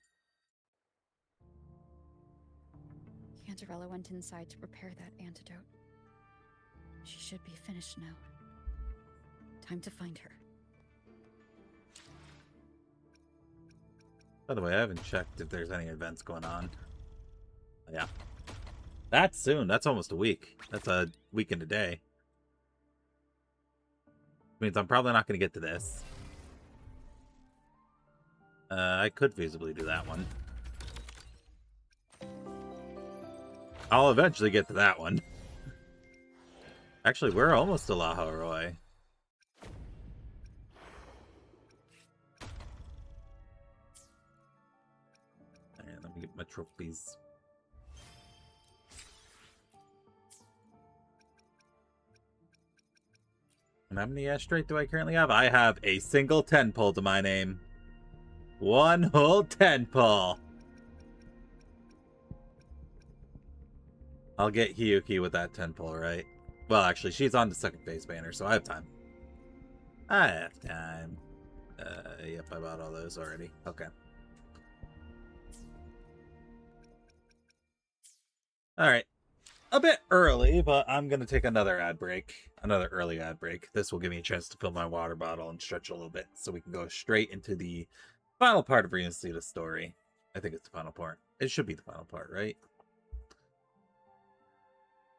Speaker 3: Cantarella went inside to prepare that antidote. She should be finished now. Time to find her.
Speaker 1: By the way, I haven't checked if there's any events going on. Yeah. That's soon. That's almost a week. That's a week and a day. Means I'm probably not going to get to this. I could feasibly do that one. I'll eventually get to that one. Actually, we're almost to Laharoy. Alright, let me get my trophies. And how many asteroids do I currently have? I have a single 10 pull to my name. One whole 10 pull. I'll get Hiyuki with that 10 pull, right? Well, actually, she's on the second phase banner, so I have time. I have time. Yep, I bought all those already. Okay. Alright. A bit early, but I'm going to take another ad break. Another early ad break. This will give me a chance to fill my water bottle and stretch a little bit, so we can go straight into the final part of Reinstated story. I think it's the final part. It should be the final part, right?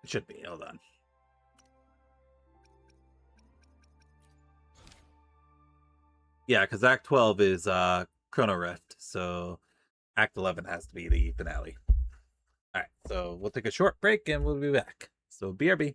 Speaker 1: It should be. Hold on. Yeah, because Act 12 is Chrono Rift, so Act 11 has to be the finale. Alright, so we'll take a short break and we'll be back. So BRB.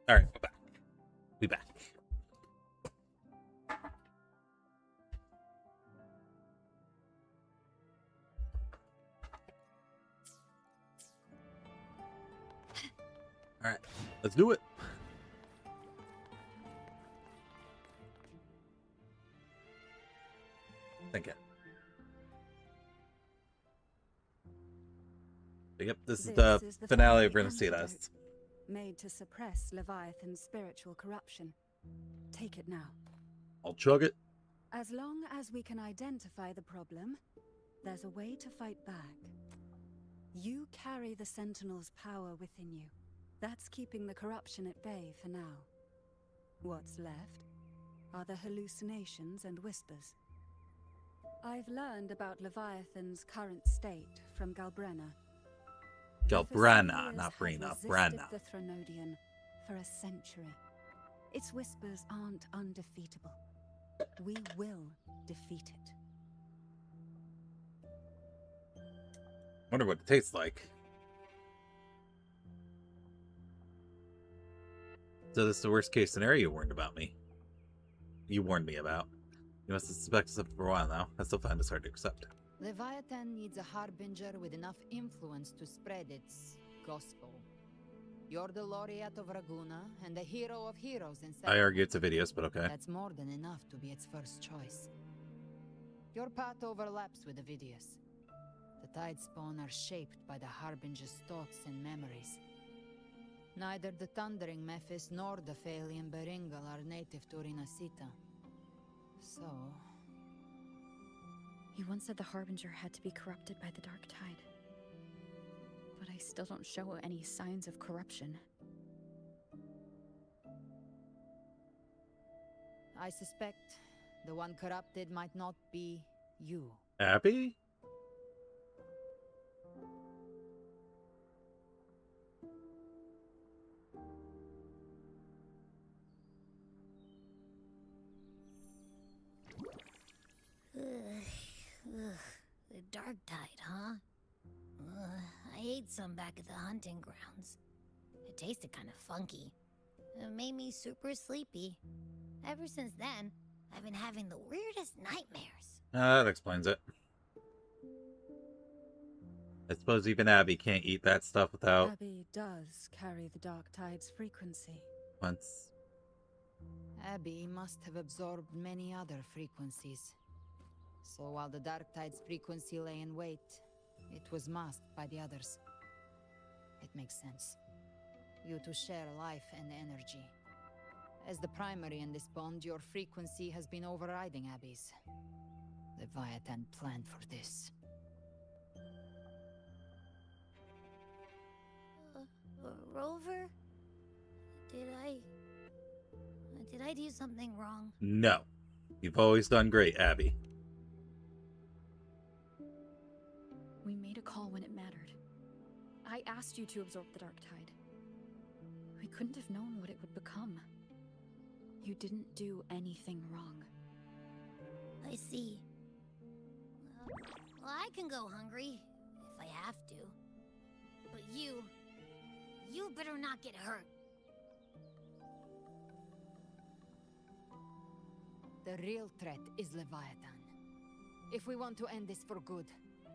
Speaker 1: All right, we're back. We back. All right, let's do it. Thank you. Yep, this is the finale of Renaissance.
Speaker 9: Antidote, made to suppress Leviathan's spiritual corruption. Take it now.
Speaker 1: I'll chug it.
Speaker 9: As long as we can identify the problem, there's a way to fight back. You carry the Sentinel's power within you. That's keeping the corruption at bay for now. What's left are the hallucinations and whispers. I've learned about Leviathan's current state from Galbrenna.
Speaker 1: Galbrenna, not Brina, Branna.
Speaker 9: The Threnodian for a century. Its whispers aren't undefeatable. We will defeat it.
Speaker 1: Wonder what it tastes like. So this is the worst case scenario you warned about me. You warned me about. You must have suspected something for a while now. I still find this hard to accept.
Speaker 8: Leviathan needs a harbinger with enough influence to spread its gospel. You're the laureate of Raguna and the hero of heroes in
Speaker 1: I argue it's a Vidius, but okay.
Speaker 8: That's more than enough to be its first choice. Your path overlaps with the Vidius. The Tidespawn are shaped by the harbinger's thoughts and memories. Neither the Thundering Mephis nor the Phalian Beringal are native to Rinasita. So...
Speaker 3: You once said the Harbinger had to be corrupted by the Dark Tide. But I still don't show any signs of corruption.
Speaker 8: I suspect the one corrupted might not be you.
Speaker 1: Abby?
Speaker 2: The Dark Tide, huh? I ate some back at the hunting grounds. It tasted kind of funky. It made me super sleepy. Ever since then, I've been having the weirdest nightmares.
Speaker 1: That explains it. I suppose even Abby can't eat that stuff without...
Speaker 9: Abby does carry the Dark Tide's frequency.
Speaker 1: Once.
Speaker 8: Abby must have absorbed many other frequencies. So while the Dark Tide's frequency lay in wait, it was masked by the others. It makes sense. You two share life and energy. As the primary in this bond, your frequency has been overriding Abby's. Leviathan planned for this.
Speaker 2: Rover? Did I do something wrong?
Speaker 1: No. You've always done great, Abby.
Speaker 3: We made a call when it mattered. I asked you to absorb the Dark Tide. We couldn't have known what it would become. You didn't do anything wrong.
Speaker 2: I see. Well, I can go hungry, if I have to. But you better not get hurt.
Speaker 8: The real threat is Leviathan. If we want to end this for good,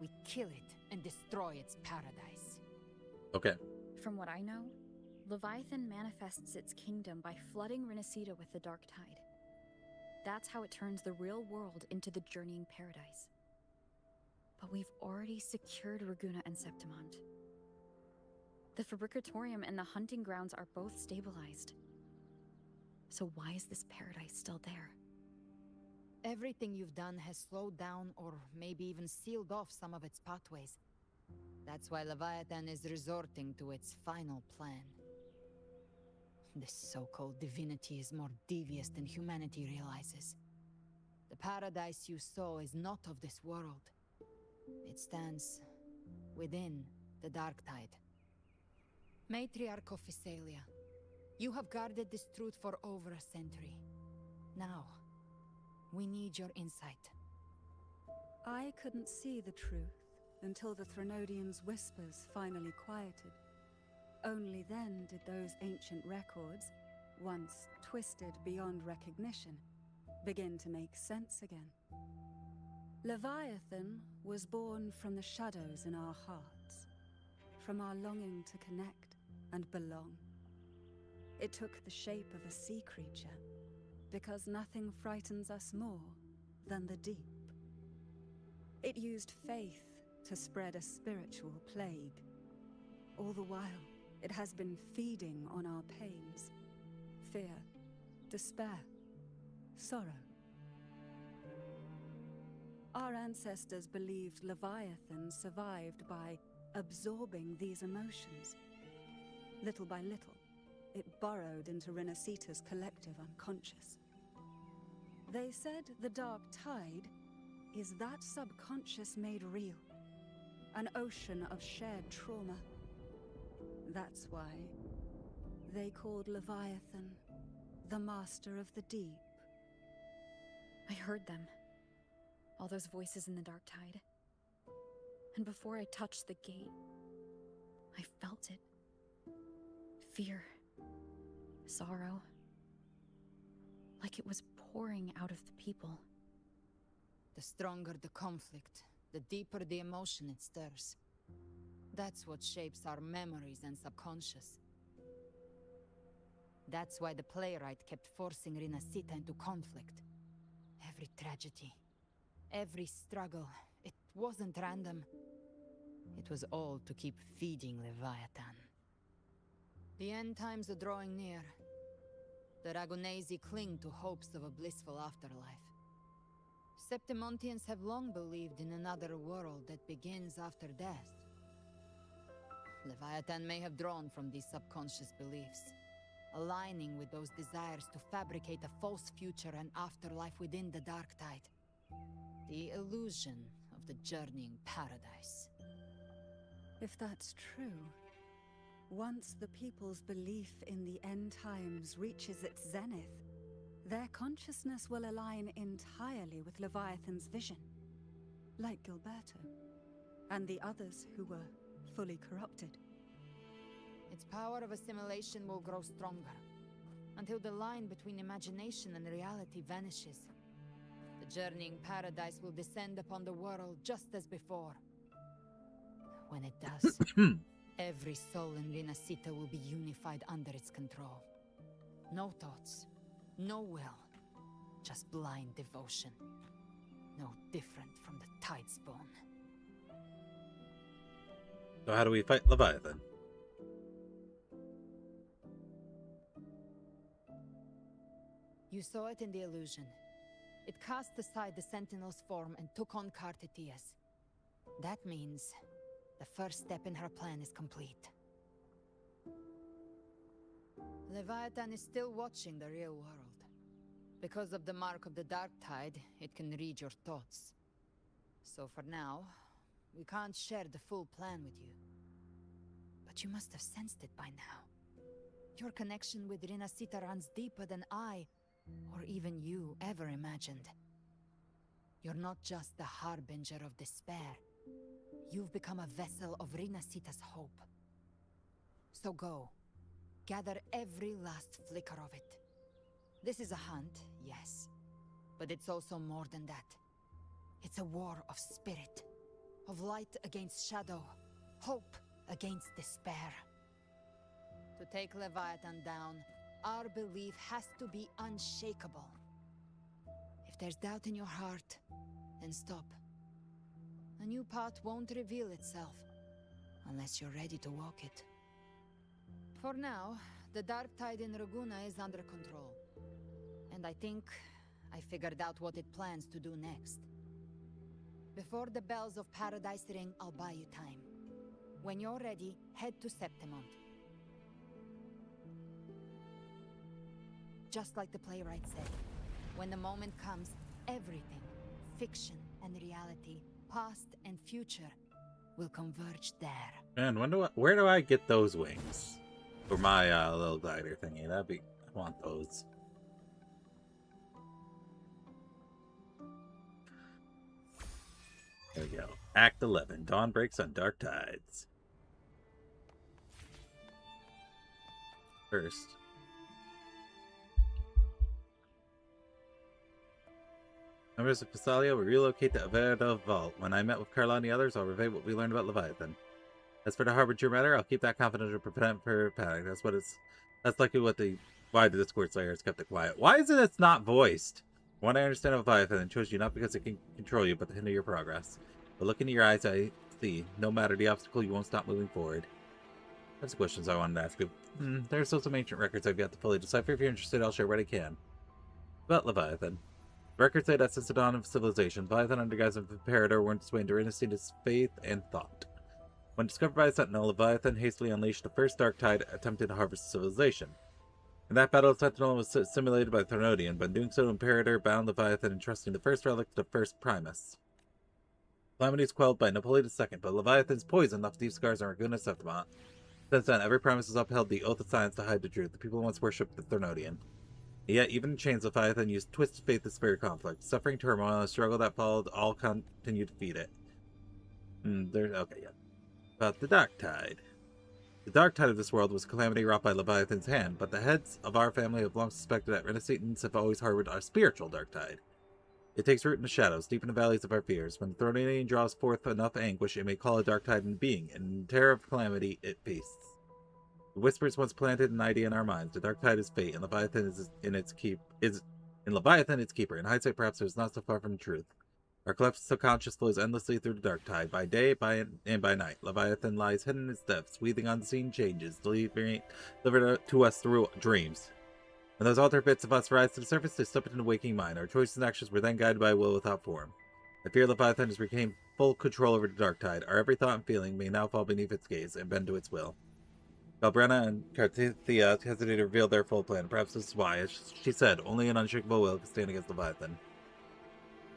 Speaker 8: we kill it and destroy its paradise.
Speaker 1: Okay.
Speaker 3: From what I know, Leviathan manifests its kingdom by flooding Rinasita with the Dark Tide. That's how it turns the real world into the journeying paradise. But we've already secured Raguna and Septimont. The Fabricatorium and the hunting grounds are both stabilized. So why is this paradise still there?
Speaker 8: Everything you've done has slowed down or maybe even sealed off some of its pathways. That's why Leviathan is resorting to its final plan. This so-called divinity is more devious than humanity realizes. The paradise you saw is not of this world. It stands within the Dark Tide. Matriarch of Physalia, you have guarded this truth for over a century. Now, we need your insight.
Speaker 9: I couldn't see the truth until the Threnodian's whispers finally quieted. Only then did those ancient records, once twisted beyond recognition, begin to make sense again. Leviathan was born from the shadows in our hearts, from our longing to connect and belong. It took the shape of a sea creature, because nothing frightens us more than the deep. It used faith to spread a spiritual plague. All the while, it has been feeding on our pains, fear, despair, sorrow. Our ancestors believed Leviathan survived by absorbing these emotions. Little by little, it burrowed into Renacita's collective unconscious. They said the dark tide is that subconscious made real, an ocean of shared trauma. That's why they called Leviathan the Master of the Deep.
Speaker 3: I heard them. All those voices in the dark tide. And before I touched the gate, I felt it. Fear. Sorrow. Like it was pouring out of the people.
Speaker 8: The stronger the conflict, the deeper the emotion it stirs. That's what shapes our memories and subconscious. That's why the playwright kept forcing Renacita into conflict. Every tragedy, every struggle, it wasn't random. It was all to keep feeding Leviathan. The end times are drawing near. The Ragonesi cling to hopes of a blissful afterlife. Septimontians have long believed in another world that begins after death. Leviathan may have drawn from these subconscious beliefs, aligning with those desires to fabricate a false future and afterlife within the dark tide. The illusion of the journeying paradise.
Speaker 9: If that's true, once the people's belief in the end times reaches its zenith, their consciousness will align entirely with Leviathan's vision, like Gilberto, and the others who were fully corrupted.
Speaker 8: Its power of assimilation will grow stronger, until the line between imagination and reality vanishes. The journeying paradise will descend upon the world just as before. When it does, every soul in Renacita will be unified under its control. No thoughts, no will, just blind devotion. No different from the Tidespawn.
Speaker 1: So how do we fight Leviathan?
Speaker 8: You saw it in the illusion. It cast aside the Sentinel's form and took on Cartetia's. That means the first step in her plan is complete. Leviathan is still watching the real world. Because of the mark of the Dark Tide, it can read your thoughts. So for now, we can't share the full plan with you. But you must have sensed it by now. Your connection with Renacita runs deeper than I, or even you, ever imagined. You're not just the harbinger of despair. You've become a vessel of Renacita's hope. So go. Gather every last flicker of it. This is a hunt, yes. But it's also more than that. It's a war of spirit. Of light against shadow. Hope against despair. To take Leviathan down, our belief has to be unshakable. If there's doubt in your heart, then stop. A new path won't reveal itself, unless you're ready to walk it. For now, the dark tide in Raguna is under control. And I think I figured out what it plans to do next. Before the bells of Paradise ring, I'll buy you time. When you're ready, head to Septimont. Just like the playwright said, when the moment comes, everything, fiction and reality, past and future, will converge there.
Speaker 1: Man, where do I get those wings? For my little glider thingy. I want those. There we go. Act 11. Dawn breaks on dark tides. first. Members of Castalia will relocate to Averdo Vault. When I met with Carla and the others, I'll relay what we learned about Leviathan. As for the Harbinger matter, I'll keep that confidential to prevent for panic. That's likely why the Discord Slayer has kept it quiet. Why is it's not voiced? From what I understand of Leviathan, it chose you not because it can control you, but to hinder your progress. But looking into your eyes, I see. No matter the obstacle, you won't stop moving forward. That's the questions I wanted to ask you. There's still some ancient records I've yet to fully decipher. If you're interested, I'll share what I can. About Leviathan. Records say that since the dawn of civilization, Leviathan under guise of Imperator weren't swaying to Renaissance faith and thought. When discovered by a Sentinel, Leviathan hastily unleashed the first dark tide attempting to harvest civilization. In that battle, the Sentinel was simulated by Thermodian, but in doing so, Imperator bound Leviathan, entrusting the first relic to the first Primus. Calamity is quelled by Napoleon II, but Leviathan's poison left deep scars on Raguna Septimont. Since then, every Primus has upheld the Oath of Science to hide the truth. The people once worshipped the Thermodian. Yet, even in chains, Leviathan used twisted faith to spare conflict. Suffering, turmoil, and the struggle that followed all continued to feed it. About the Dark Tide. The Dark Tide of this world was a calamity wrought by Leviathan's hand, but the heads of our family have long suspected that Renaissance have always harbored a spiritual Dark Tide. It takes root in the shadows, deep in the valleys of our fears. When the Thermodian draws forth enough anguish, it may call a Dark Tide into being, and in terror of calamity, it feasts. The whispers once planted an idea in our minds. The Dark Tide is fate, and Leviathan in Leviathan its keeper. In hindsight, perhaps it was not so far from the truth. Our collective subconscious flows endlessly through the Dark Tide, by day, and by night. Leviathan lies hidden in its depths, weaving unseen changes, delivered to us through dreams. When those altered bits of us rise to the surface, they slip into the waking mind. Our choices and actions were then guided by a will without form. I fear Leviathan has regained full control over the Dark Tide. Our every thought and feeling may now fall beneath its gaze and bend to its will. Galbrana and Cartithia hesitated to reveal their full plan. Perhaps this is why, as she said, only an unshakable will can stand against Leviathan.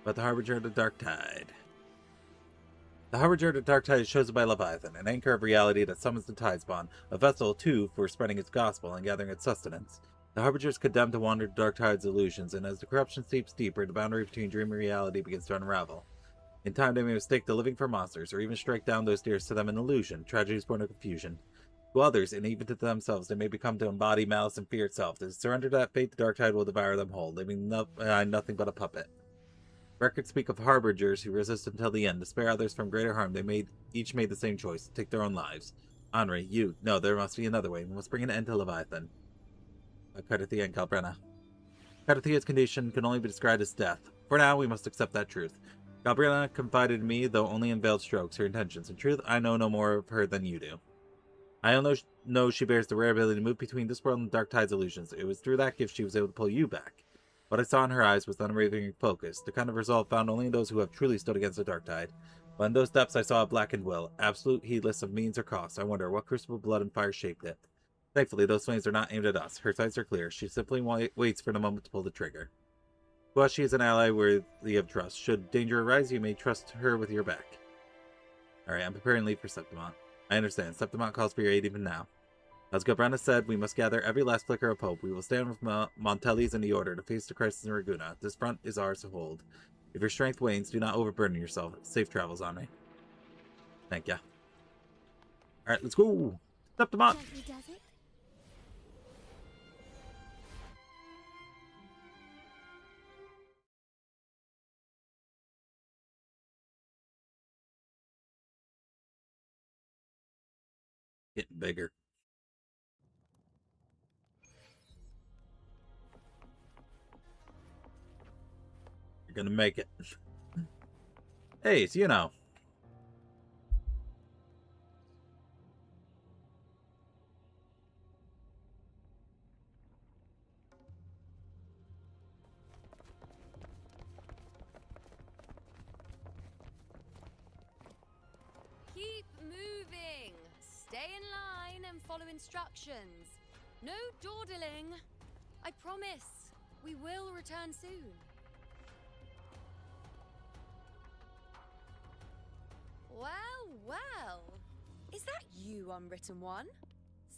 Speaker 1: But the Harbinger of the Dark Tide. The Harbinger of the Dark Tide is chosen by Leviathan, an anchor of reality that summons the Tidespawn, a vessel, too, for spreading its gospel and gathering its sustenance. The Harbinger is condemned to wander the Dark Tide's illusions, and as the corruption seeps deeper, the boundary between dream and reality begins to unravel. In time, they may mistake the living for monsters, or even strike down those dearest to them in illusion, tragedies born of confusion. To others, and even to themselves, they may become to embody malice and fear itself. To surrender to that fate, the Dark Tide will devour them whole, leaving nothing but a puppet. Records speak of harbingers who resist until the end. To spare others from greater harm, they each made the same choice, to take their own lives. Henri, no, there must be another way. We must bring an end to Leviathan. Cartithia and Galbrana. Cartithia's condition can only be described as death. For now, we must accept that truth. Galbrana confided in me, though only in veiled strokes, her intentions. In truth, I know no more of her than you do. I know she bears the rare ability to move between this world and the Dark Tide's illusions. It was through that gift she was able to pull you back. What I saw in her eyes was unwavering focus, the kind of resolve found only in those who have truly stood against the Dark Tide. But in those depths I saw a blackened will, absolute heedless of means or costs. I wonder what crucible blood and fire shaped it. Thankfully, those flames are not aimed at us. Her sights are clear. She simply waits for the moment to pull the trigger. To us, she is an ally worthy of trust. Should danger arise, you may trust her with your back. Alright, I'm preparing leave for Septimont. I understand. Septimont calls for your aid even now. As Galbrana said, we must gather every last flicker of hope. We will stand with Montellis in the Order to face the crisis in Raguna. This front is ours to hold. If your strength wanes, do not overburden yourself. Safe travels, Henri. Thank ya. Alright, let's go! Septimont! Getting bigger. You're gonna make it. Hey, it's Keep
Speaker 13: moving. Stay in line and follow instructions. No dawdling. I promise. We will return soon. Well. Is that you, Unwritten One?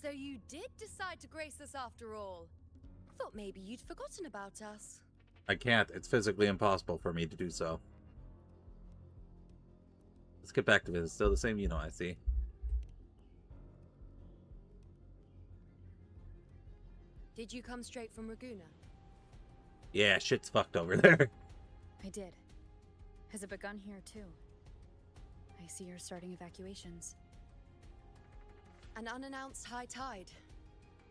Speaker 13: So you did decide to grace us after all. Thought maybe you'd forgotten about us.
Speaker 1: I can't. It's physically impossible for me to do so. Let's get back to it. It's still the same, I see.
Speaker 13: Did you come straight from Raguna?
Speaker 1: Yeah, shit's fucked over there.
Speaker 3: I did. Has it begun here, too? I see you're starting evacuations.
Speaker 13: An unannounced high tide.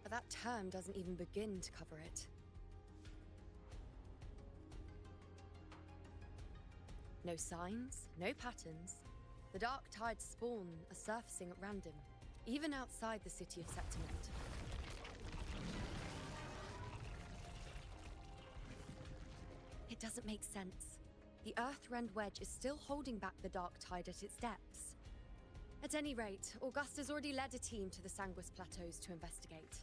Speaker 13: But that term doesn't even begin to cover it. No signs, no patterns. The dark tide's spawn are surfacing at random, even outside the city of Septimont. It doesn't make sense. The Earth-rend wedge is still holding back the dark tide at its depths. At any rate, Augusta's already led a team to the Sanguis Plateaus to investigate.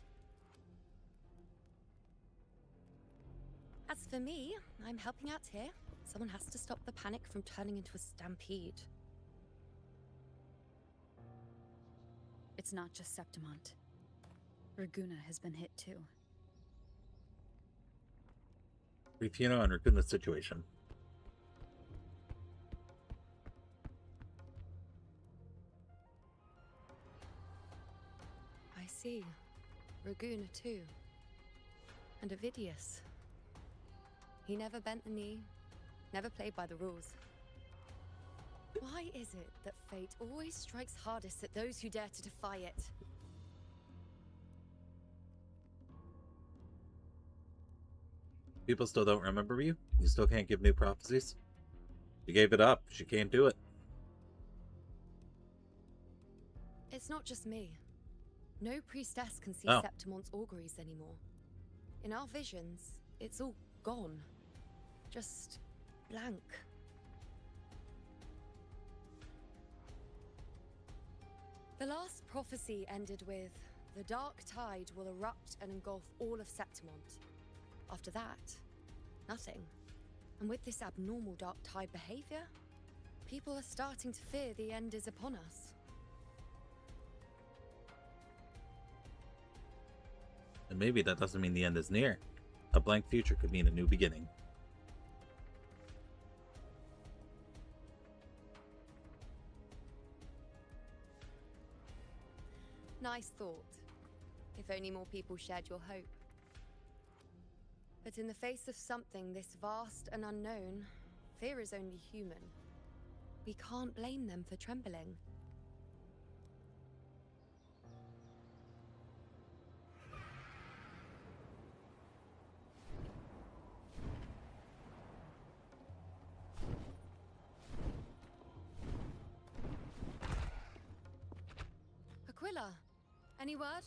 Speaker 13: As for me, I'm helping out here. Someone has to stop the panic from turning into a stampede.
Speaker 3: It's not just Septimont. Raguna has been hit too.
Speaker 1: Brief on Raguna's situation.
Speaker 13: I see. Raguna too. And Ovidius. He never bent the knee, never played by the rules. Why is it that fate always strikes hardest at those who dare to defy it?
Speaker 1: People still don't remember you? You still can't give new prophecies? You gave it up. She can't do it.
Speaker 13: It's not just me. No priestess can see
Speaker 1: Oh.
Speaker 13: Septimont's auguries anymore. In our visions, it's all gone. Just blank. The last prophecy ended with, the dark tide will erupt and engulf all of Septimont. After that, nothing. And with this abnormal dark tide behavior, people are starting to fear the end is upon us.
Speaker 1: And maybe that doesn't mean the end is near. A blank future could mean a new beginning.
Speaker 13: Nice thought. If only more people shared your hope. But in the face of something this vast and unknown, fear is only human. We can't blame them for trembling. Aquila, any word?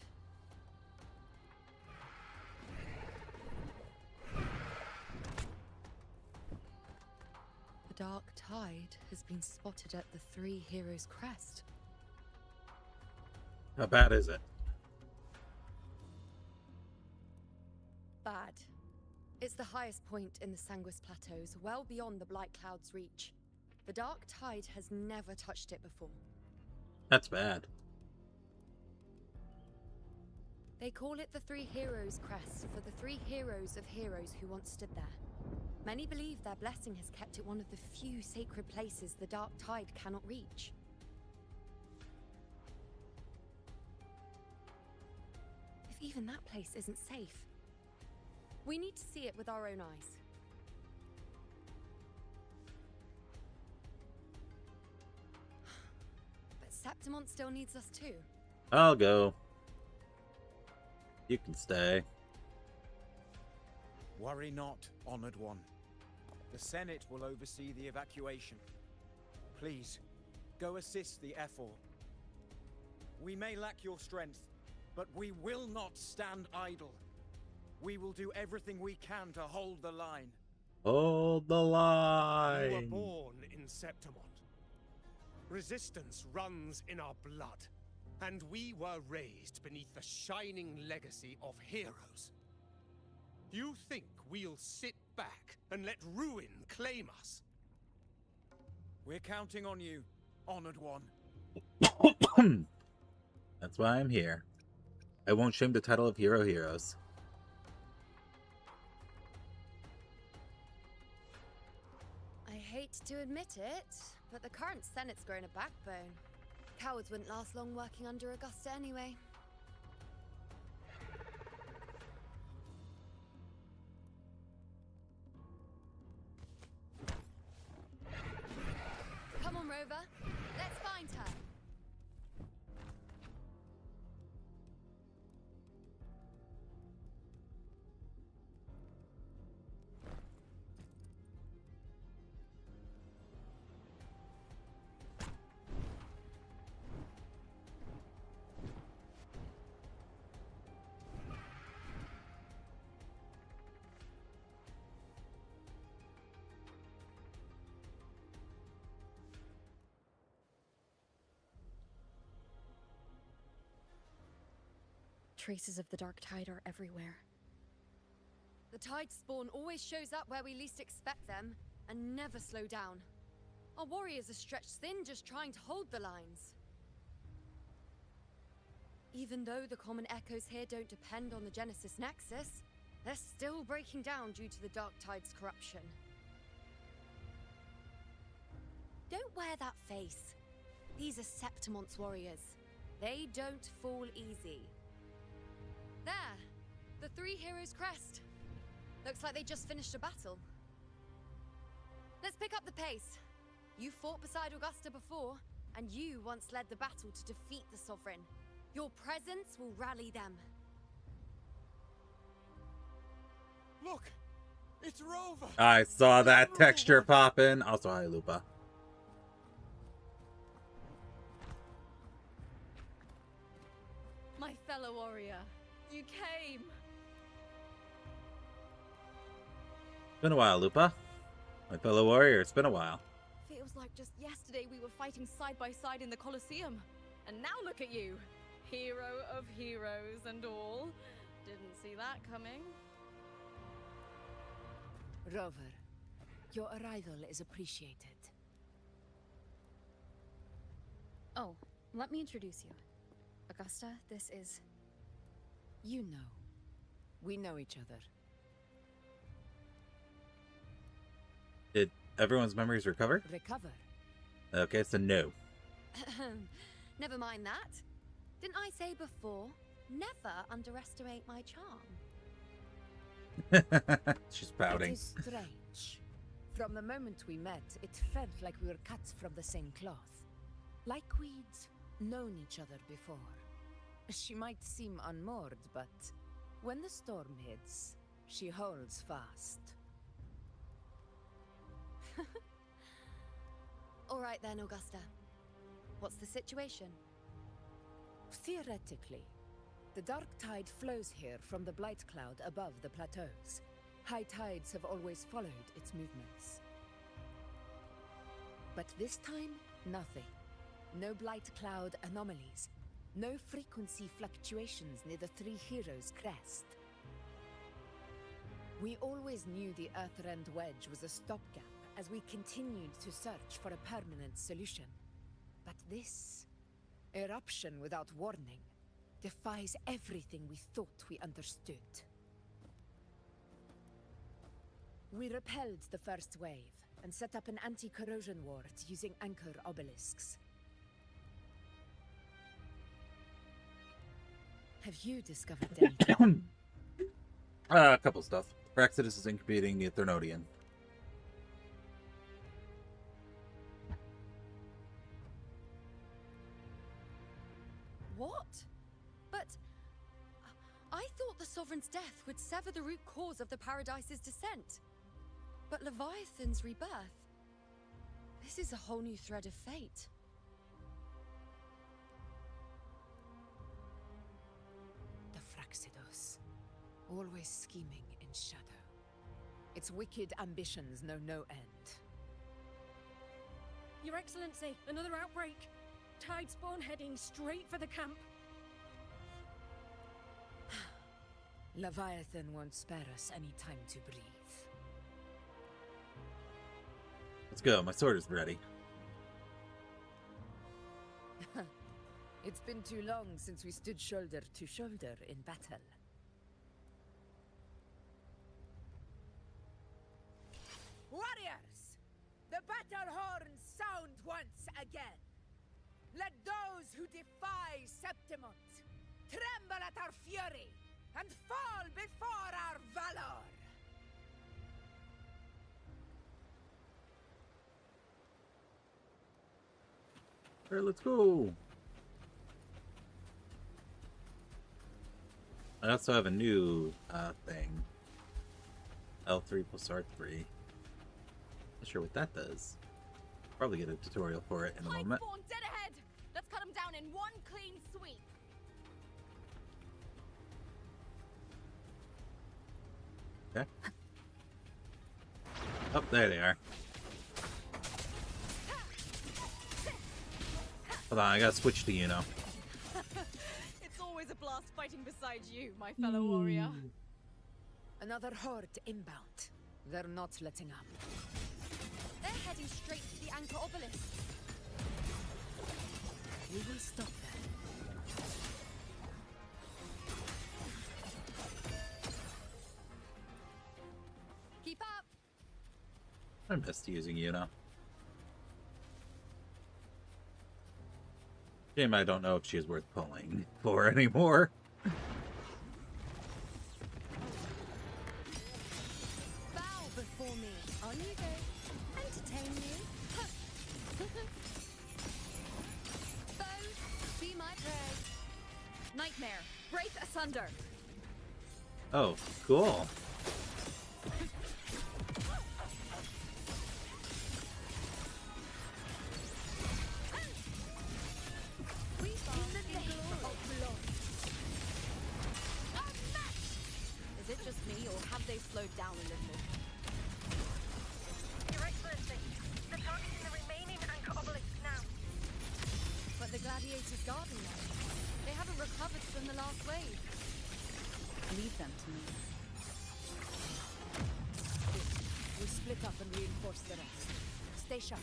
Speaker 13: The dark tide has been spotted at the Three Heroes' crest.
Speaker 1: How bad is it?
Speaker 13: Bad. It's the highest point in the Sanguis Plateaus, well beyond the Blight Cloud's reach. The dark tide has never touched it before.
Speaker 1: That's bad.
Speaker 13: They call it the Three Heroes' Crest for the three heroes of heroes who once stood there. Many believe their blessing has kept it one of the few sacred places the dark tide cannot reach. If even that place isn't safe, we need to see it with our own eyes. But Septimont still needs us too.
Speaker 1: I'll go. You can stay.
Speaker 18: Worry not, Honored One. The Senate will oversee the evacuation. Please, go assist the Ephor. We may lack your strength, but we will not stand idle. We will do everything we can to hold the line.
Speaker 1: Hold the line.
Speaker 19: You were born in Septimont. Resistance runs in our blood, and we were raised beneath the shining legacy of heroes. You think we'll sit back and let ruin claim us?
Speaker 18: We're counting on you, Honored One.
Speaker 1: That's why I'm here. I won't shame the title of Hero Heroes.
Speaker 13: I hate to admit it, but the current Senate's grown a backbone. Cowards wouldn't last long working under Augusta anyway.
Speaker 3: Traces of the dark tide are everywhere.
Speaker 13: The tide spawn always shows up where we least expect them, and never slow down. Our warriors are stretched thin just trying to hold the lines. Even though the common echoes here don't depend on the Genesis Nexus, they're still breaking down due to the dark tide's corruption. Don't wear that face. These are Septimon's warriors. They don't fall easy. There! The 3 heroes' crest. Looks like they just finished a battle. Let's pick up the pace. You fought beside Augusta before, and you once led the battle to defeat the Sovereign. Your presence will rally them.
Speaker 11: Look! It's Rover!
Speaker 1: I saw that texture pop in. Also, hi, Lupa.
Speaker 20: My fellow warrior, you came!
Speaker 1: Been a while, Lupa. My fellow warrior, it's been a while.
Speaker 20: Feels like just yesterday we were fighting side by side in the Colosseum. And now look at you! Hero of heroes and all. Didn't see that coming.
Speaker 8: Rover, your arrival is appreciated.
Speaker 3: Oh, let me introduce you. Augusta, this is...
Speaker 8: You know. We know each other.
Speaker 1: Did everyone's memories recover?
Speaker 8: Recover?
Speaker 1: Okay, so no.
Speaker 13: Never mind that. Didn't I say before, never underestimate my charm?
Speaker 1: She's pouting.
Speaker 8: It is strange. From the moment we met, it felt like we were cut from the same cloth. Like we'd known each other before. She might seem unmoored, but when the storm hits, she holds fast.
Speaker 13: All right then, Augusta. What's the situation?
Speaker 8: Theoretically, the dark tide flows here from the blight cloud above the plateaus. High tides have always followed its movements. But this time, nothing. No blight cloud anomalies. No frequency fluctuations near the 3 heroes' crest. We always knew the Earthrend Wedge was a stopgap as we continued to search for a permanent solution. But this eruption without warning defies everything we thought we understood. We repelled the first wave and set up an anti-corrosion ward using anchor obelisks. Have you discovered anything?
Speaker 1: A couple stuff. Praxidus is incubating the Ethernodian.
Speaker 13: What? But... I thought the Sovereign's death would sever the root cause of the Paradise's descent. But Leviathan's rebirth... This is a whole new thread of fate.
Speaker 8: The Fraxidos. Always scheming in shadow. Its wicked ambitions know no end.
Speaker 20: Your Excellency, another outbreak. Tide spawn heading straight for the camp.
Speaker 8: Leviathan won't spare us any time to breathe.
Speaker 1: Let's go. My sword is ready.
Speaker 8: It's been too long since we stood shoulder to shoulder in battle. Warriors! The battle horns sound once again! Let those who defy Septimont tremble at our fury and fall before our valor!
Speaker 1: Alright, let's go. I also have a new thing. L3 plus R3. Not sure what that does. Probably get a tutorial for it in a moment.
Speaker 20: Spawn dead ahead! Let's cut them down in one clean sweep.
Speaker 1: Okay. Oh, there they are. Hold on, I gotta switch to It's
Speaker 20: always a blast fighting beside you, my fellow warrior.
Speaker 8: Another horde inbound. They're not letting up.
Speaker 20: They're heading straight to the Anchor Obelisk.
Speaker 8: We will stop them.
Speaker 20: Keep up!
Speaker 1: I missed using Yuna. Shame I don't know if she's worth pulling for anymore.
Speaker 20: Bow before me. On you go. Entertain me. Foes, be my prey. Nightmare, break asunder.
Speaker 1: Oh, cool.
Speaker 20: Is it just me, or have they slowed down a little?
Speaker 17: Your Excellency, the target in the remaining Anchor Obelisk now.
Speaker 20: But the gladiators guarding them. They haven't recovered from the last wave.
Speaker 3: Leave them to me.
Speaker 8: We split up and reinforce the rest. Stay sharp.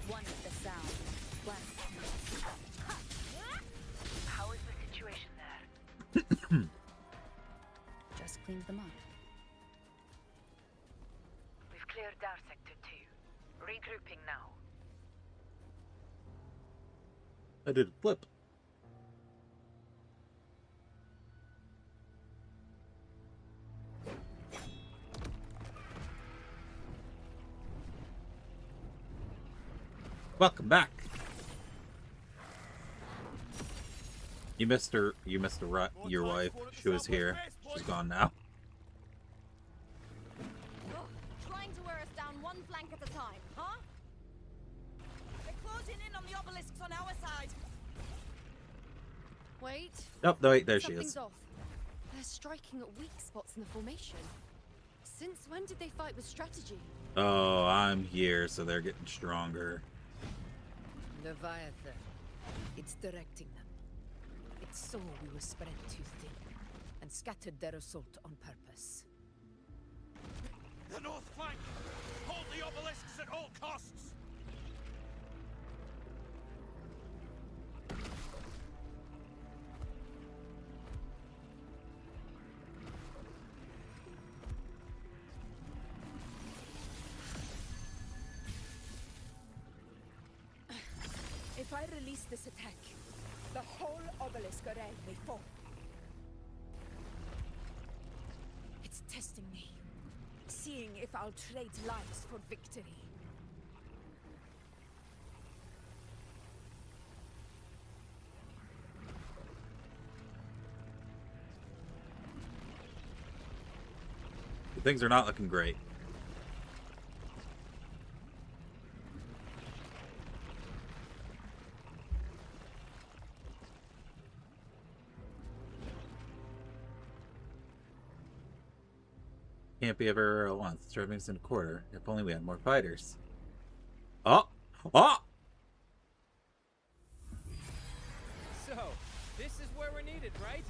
Speaker 20: One with the sound.
Speaker 17: How is the situation there?
Speaker 3: Just cleaned them up.
Speaker 17: We've cleared Dar Sector 2. Regrouping now.
Speaker 1: I did a flip. Welcome back. You missed her. You missed your wife. She was here. She's gone now.
Speaker 20: Trying to wear us down one flank at a time, huh? They're closing in on the obelisks on our side. Wait.
Speaker 1: Oh, no, wait, there she
Speaker 20: Something's
Speaker 1: is.
Speaker 20: off. They're striking at weak spots in the formation. Since when did they fight with strategy?
Speaker 1: Oh, I'm here, so they're getting stronger.
Speaker 8: Leviathan. It's directing them. It saw we were spread too thin and scattered their assault on purpose.
Speaker 11: The north flank! Hold the obelisks at all costs!
Speaker 8: If I release this attack, the whole obelisk array may fall. It's testing me, seeing if I'll trade lives for victory.
Speaker 1: Things are not looking great. Can't be everywhere at once. Serving's in a quarter. If only we had more fighters. Oh! Oh!
Speaker 5: So, this is where we're needed, right?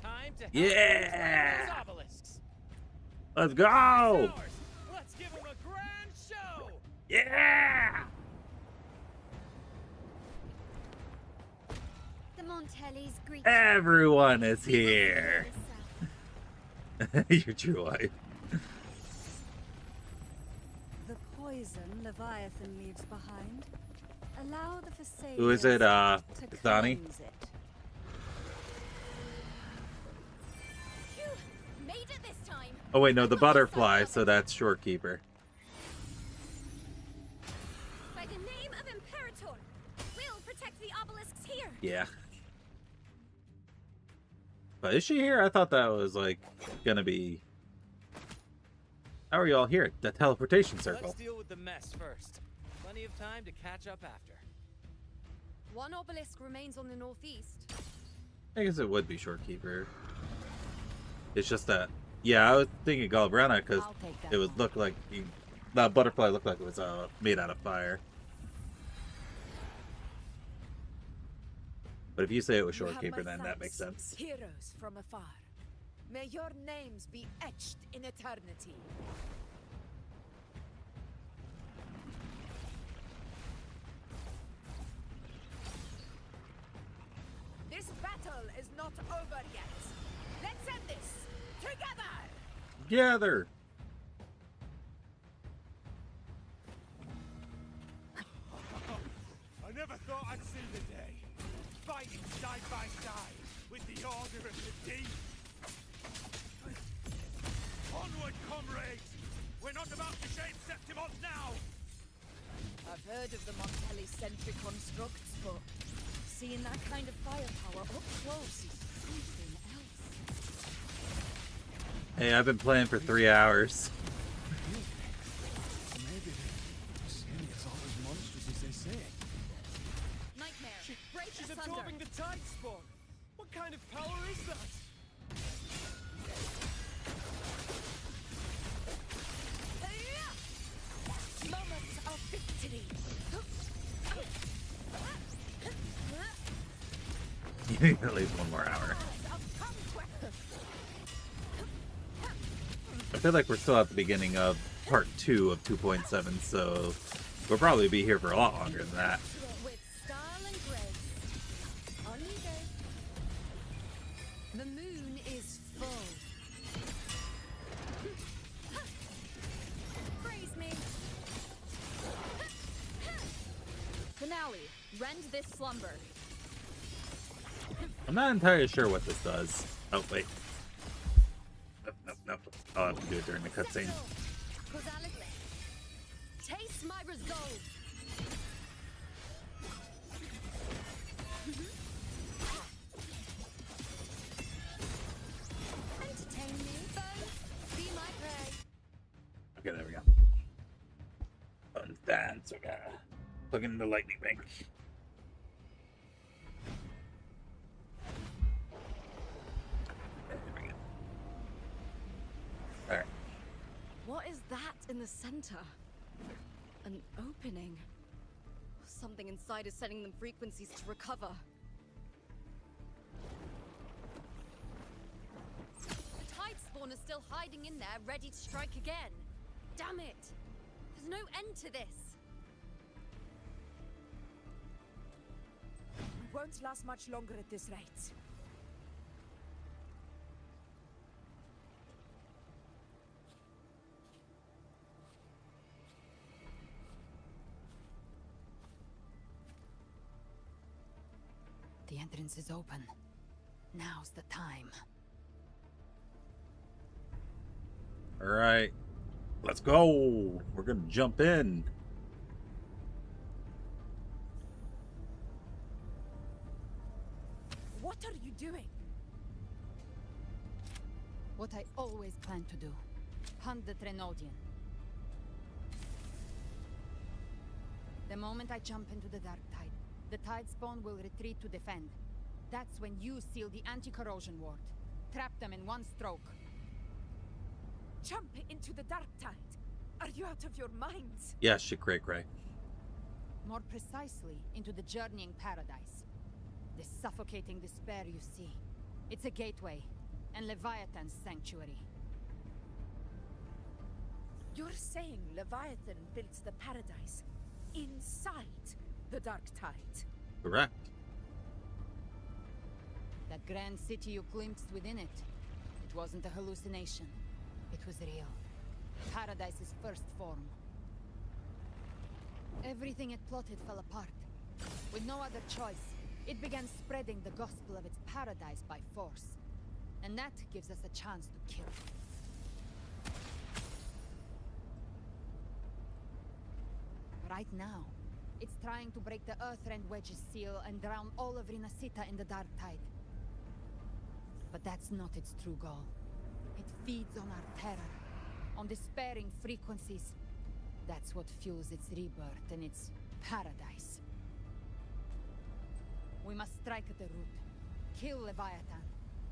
Speaker 5: Time to help
Speaker 1: Yeah!
Speaker 5: those obelisks.
Speaker 1: Let's go!
Speaker 5: Let's give them a grand show!
Speaker 1: Yeah!
Speaker 4: The Montellis greet
Speaker 1: Everyone is here. Your true wife.
Speaker 9: The poison Leviathan leaves behind. Allow the Phasaelians
Speaker 1: Who is it?
Speaker 9: to
Speaker 1: Thani?
Speaker 9: cleanse it.
Speaker 20: Phew! Made it this time.
Speaker 1: Oh wait, no, the butterfly. So that's Shorekeeper.
Speaker 17: By the name of Imperator, we'll protect the obelisks here.
Speaker 1: Yeah. But is she here? I thought that was like gonna be. How are you all here? The teleportation circle.
Speaker 5: Let's deal with the mess first. Plenty of time to catch up after.
Speaker 20: One obelisk remains on the northeast.
Speaker 1: I guess it would be Shorekeeper. It's just that, yeah, I was thinking Galbrana because it would look like the butterfly looked like it was made out of fire. But if you say it was Shorekeeper, then that makes sense.
Speaker 21: Heroes from afar. May your names be etched in eternity. This battle is not over yet. Let's end this together.
Speaker 1: Together.
Speaker 19: I never thought I'd see the day. Fighting side by side with the Order of the Deep. Onward, comrades! We're not about to shame Septimon now!
Speaker 21: I've heard of the Montelli-centric constructs, but seeing that kind of firepower up close is something else.
Speaker 1: Hey, I've been playing for 3 hours.
Speaker 11: Maybe it's all as monstrous as they say.
Speaker 20: Nightmare, break
Speaker 10: She's
Speaker 20: asunder.
Speaker 10: absorbing the tide spawn. What kind of power is that?
Speaker 21: Moments of victory.
Speaker 1: You need at least 1 more hour. I feel like we're still at the beginning of part 2 of 2.7, so we'll probably be here for a lot longer than that.
Speaker 20: With style and grace. On you go. The moon is full. Praise me. Finale. Rend this slumber.
Speaker 1: I'm not entirely sure what this does. Oh, wait. Nope. I'll have to do it during the cutscene.
Speaker 20: Causality. Taste my resolve. Entertain me, foes. Be my prey.
Speaker 1: Okay, there we go. Dance. We gotta plug in the lightning bank. Alright.
Speaker 20: What is that in the center? An opening. Something inside is sending them frequencies to recover. The tide spawn is still hiding in there, ready to strike again. Damn it! There's no end to this.
Speaker 21: We won't last much longer at this rate.
Speaker 8: The entrance is open. Now's the time.
Speaker 1: Alright. Let's go. We're gonna jump in.
Speaker 21: What are you doing?
Speaker 8: What I always planned to do. Hunt the Trenodian. The moment I jump into the dark tide, the tide spawn will retreat to defend. That's when you seal the anti-corrosion ward. Trap them in one stroke.
Speaker 21: Jump into the dark tide. Are you out of your minds?
Speaker 1: Yeah, shit, cray.
Speaker 8: More precisely, into the journeying paradise. The suffocating despair you see. It's a gateway, and Leviathan's sanctuary.
Speaker 21: You're saying Leviathan built the paradise inside the dark tide?
Speaker 1: Correct.
Speaker 8: That grand city you glimpsed within it, it wasn't a hallucination. It was real. Paradise's first form. Everything it plotted fell apart. With no other choice, it began spreading the gospel of its paradise by force. And that gives us a chance to kill it. Right now, it's trying to break the Earthrend Wedge's seal and drown all of Rinasita in the dark tide. But that's not its true goal. It feeds on our terror, on despairing frequencies. That's what fuels its rebirth and its paradise. We must strike at the root, kill Leviathan,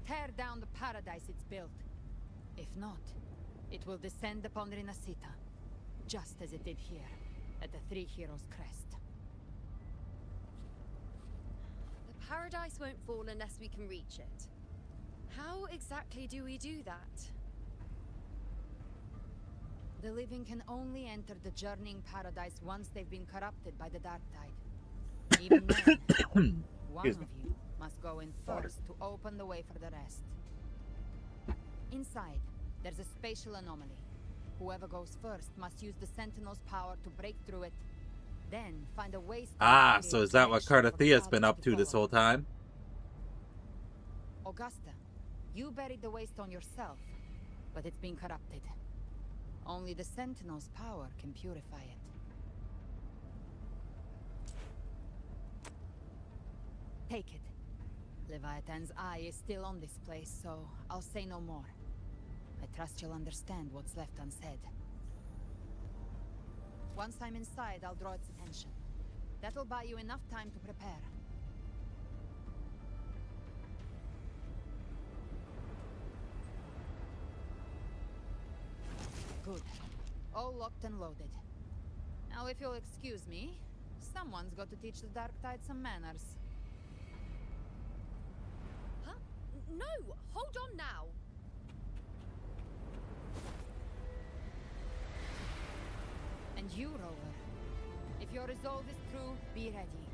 Speaker 8: tear down the paradise it's built. If not, it will descend upon Rinasita, just as it did here, at the Three Heroes' Crest.
Speaker 13: The paradise won't fall unless we can reach it. How exactly do we do that?
Speaker 8: The living can only enter the journeying paradise once they've been corrupted by the Dark Tide. Even then, one of you must go in first to open the way for the rest. Inside, there's a spatial anomaly. Whoever goes first must use the Sentinel's power to break through it, then find a way...
Speaker 1: Ah, so is that what Cardathia's been up to this whole time?
Speaker 8: Augusta, you buried the Waystone yourself, but it's been corrupted. Only the Sentinel's power can purify it. Take it. Leviathan's eye is still on this place, so I'll say no more. I trust you'll understand what's left unsaid. Once I'm inside, I'll draw its attention. That'll buy you enough time to prepare. Good. All locked and loaded. Now, if you'll excuse me, someone's got to teach the Dark Tide some manners.
Speaker 13: Huh? No! Hold on now!
Speaker 8: And you, Rover, if your resolve is true, be ready.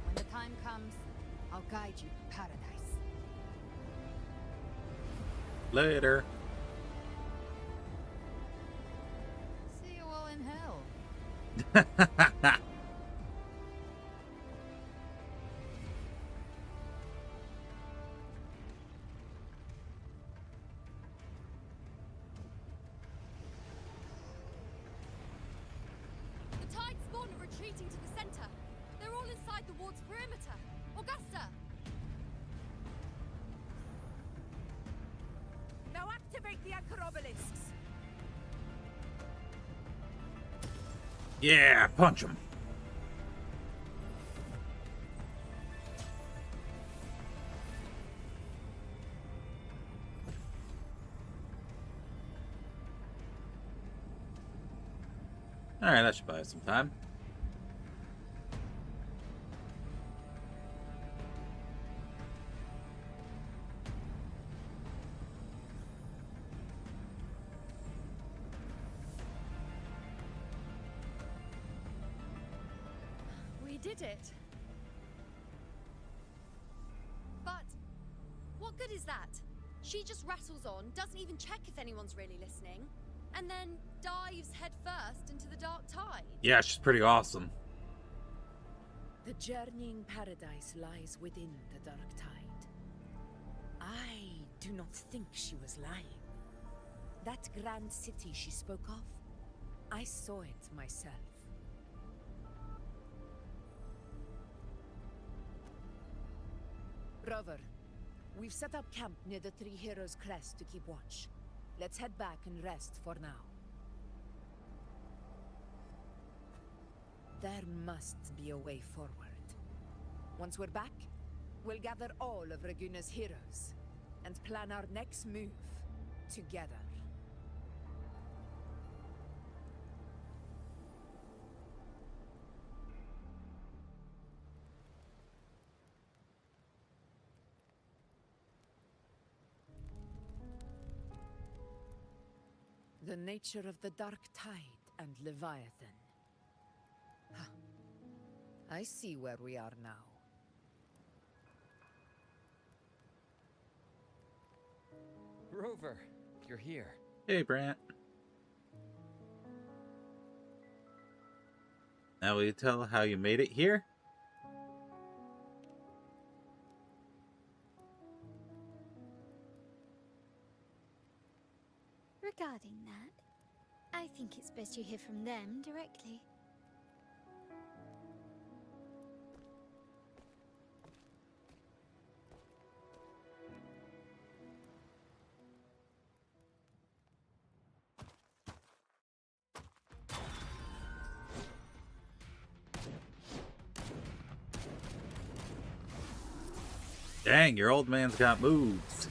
Speaker 8: When the time comes, I'll guide you to paradise.
Speaker 1: Later.
Speaker 8: See you all in hell.
Speaker 17: The Tide spawn are retreating to the center. They're all inside the ward's perimeter. Augusta!
Speaker 21: Now activate the anchor obelisks.
Speaker 1: Yeah, punch him. Alright, that should buy us some time.
Speaker 13: We did it. But what good is that? She just rattles on, doesn't even check if anyone's really listening, and then dives headfirst into the Dark Tide.
Speaker 1: Yeah, she's pretty awesome.
Speaker 21: The journeying paradise lies within the Dark Tide. I do not think she was lying. That grand city she spoke of, I saw it myself. Rover, we've set up camp near the Three Heroes' Crest to keep watch. Let's head back and rest for now. There must be a way forward. Once we're back, we'll gather all of Raguna's heroes and plan our next move together. The nature of the Dark Tide and Leviathan. Huh. I see where we are now.
Speaker 5: Rover, you're here.
Speaker 1: Hey, Brant. Now will you tell how you made it here?
Speaker 4: Regarding that, I think it's best you hear from them directly.
Speaker 1: Dang, your old man's got moves.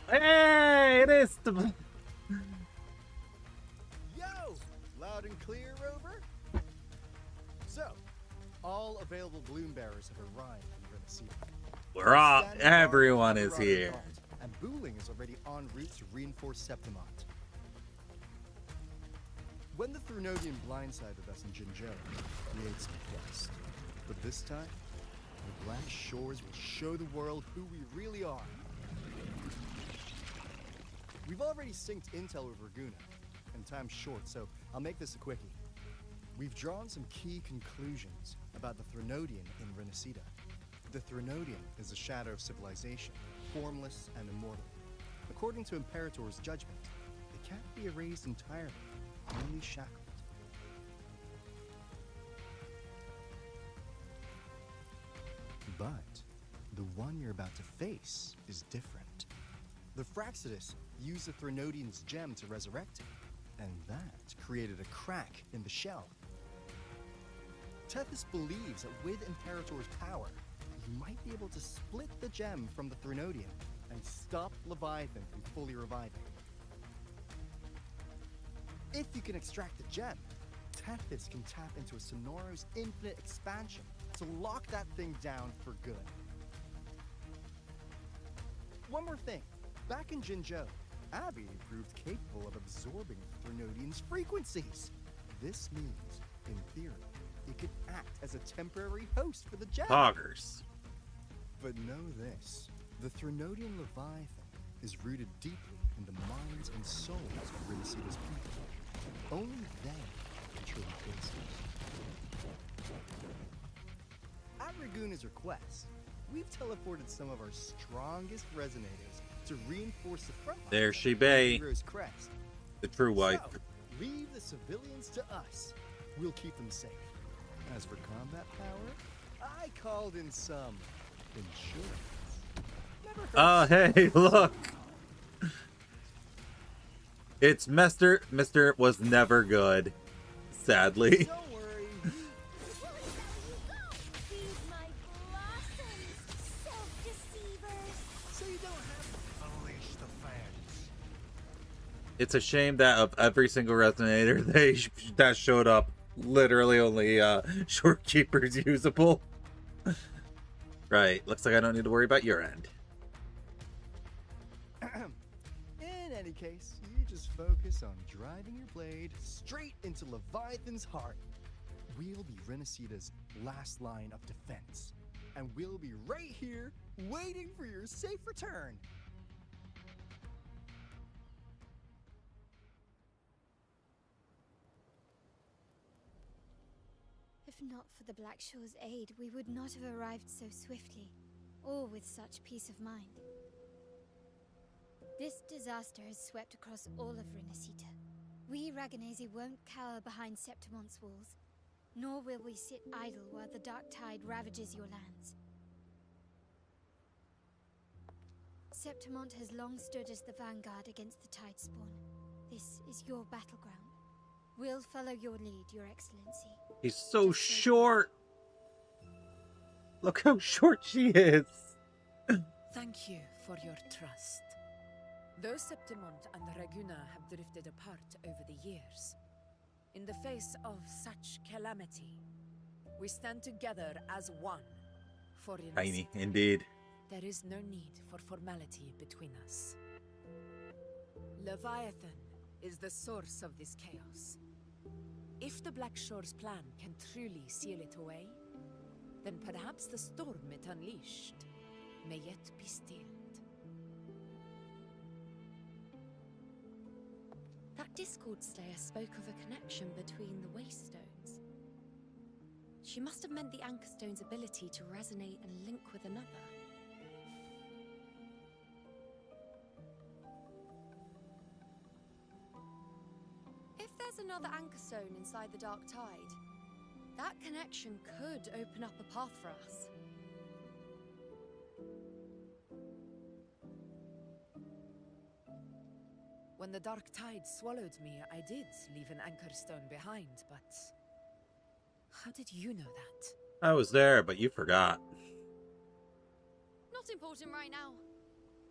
Speaker 1: Hey, it is the...
Speaker 15: Yo! Loud and clear, Rover? So, all available gloom bearers have arrived in Renaissance.
Speaker 1: We're all... Everyone is here.
Speaker 15: And Wuthering is already en route to reinforce Septimont. When the Thrunodian blindsided us in Jinzhou, we ate some quest. But this time, the Black Shores will show the world who we really are. We've already synced intel with Raguna, and time's short, so I'll make this a quickie. We've drawn some key conclusions about the Thrunodian in Renaissida. The Thrunodian is a shadow of civilization, formless and immortal. According to Imperator's judgment, it can't be erased entirely, only shackled. But the one you're about to face is different. The Fraxidus used the Thrunodian's gem to resurrect him, and that created a crack in the shell. Tethys believes that with Imperator's power, you might be able to split the gem from the Thrunodian and stop Leviathan from fully reviving. If you can extract the gem, Tethys can tap into a Sonoro's infinite expansion to lock that thing down for good. One more thing. Back in Jinzhou, Abby proved capable of absorbing Thrunodian's frequencies. This means, in theory, it could act as a temporary host for the gem.
Speaker 1: Poggers.
Speaker 15: But know this, the Thrunodian Leviathan is rooted deeply in the minds and souls of Renacida's people. Only they can truly face it. At Raguna's request, we've teleported some of our strongest resonators to reinforce the front line.
Speaker 1: There she be.
Speaker 15: Hero's crest.
Speaker 1: The true wife.
Speaker 15: So, leave the civilians to us. We'll keep them safe. As for combat power, I called in some insurance.
Speaker 1: Oh, hey, look. It's Mr. was never good, sadly.
Speaker 15: Don't worry.
Speaker 11: So you don't have to unleash the fans.
Speaker 1: It's a shame that of every single resonator that showed up, literally only Shorekeeper's usable. Right, looks like I don't need to worry about your end.
Speaker 15: In any case, you just focus on driving your blade straight into Leviathan's heart. We'll be Renacida's last line of defense, and we'll be right here waiting for your safe return.
Speaker 4: If not for the Black Shore's aid, we would not have arrived so swiftly, or with such peace of mind. This disaster has swept across all of Renacita. We Raganesi won't cower behind Septimont's walls, nor will we sit idle while the dark tide ravages your lands. Septimont has long stood as the vanguard against the tide spawn. This is your battleground. We'll follow your lead, Your Excellency.
Speaker 1: He's so short. Look how short she is.
Speaker 21: Thank you for your trust. Though Septimont and Raguna have drifted apart over the years, in the face of such calamity, we stand together as one for
Speaker 1: Tiny,
Speaker 21: Renaissance.
Speaker 1: indeed.
Speaker 21: There is no need for formality between us. Leviathan is the source of this chaos. If the Black Shore's plan can truly seal it away, then perhaps the storm it unleashed may yet be stilled.
Speaker 13: That Discord Slayer spoke of a connection between the Waystones. She must have meant the Anchor Stone's ability to resonate and link with another. If there's another Anchor Stone inside the Dark Tide, that connection could open up a path for us.
Speaker 21: When the dark tide swallowed me, I did leave an anchor stone behind, but how did you know that?
Speaker 1: I was there, but you forgot.
Speaker 13: Not important right now.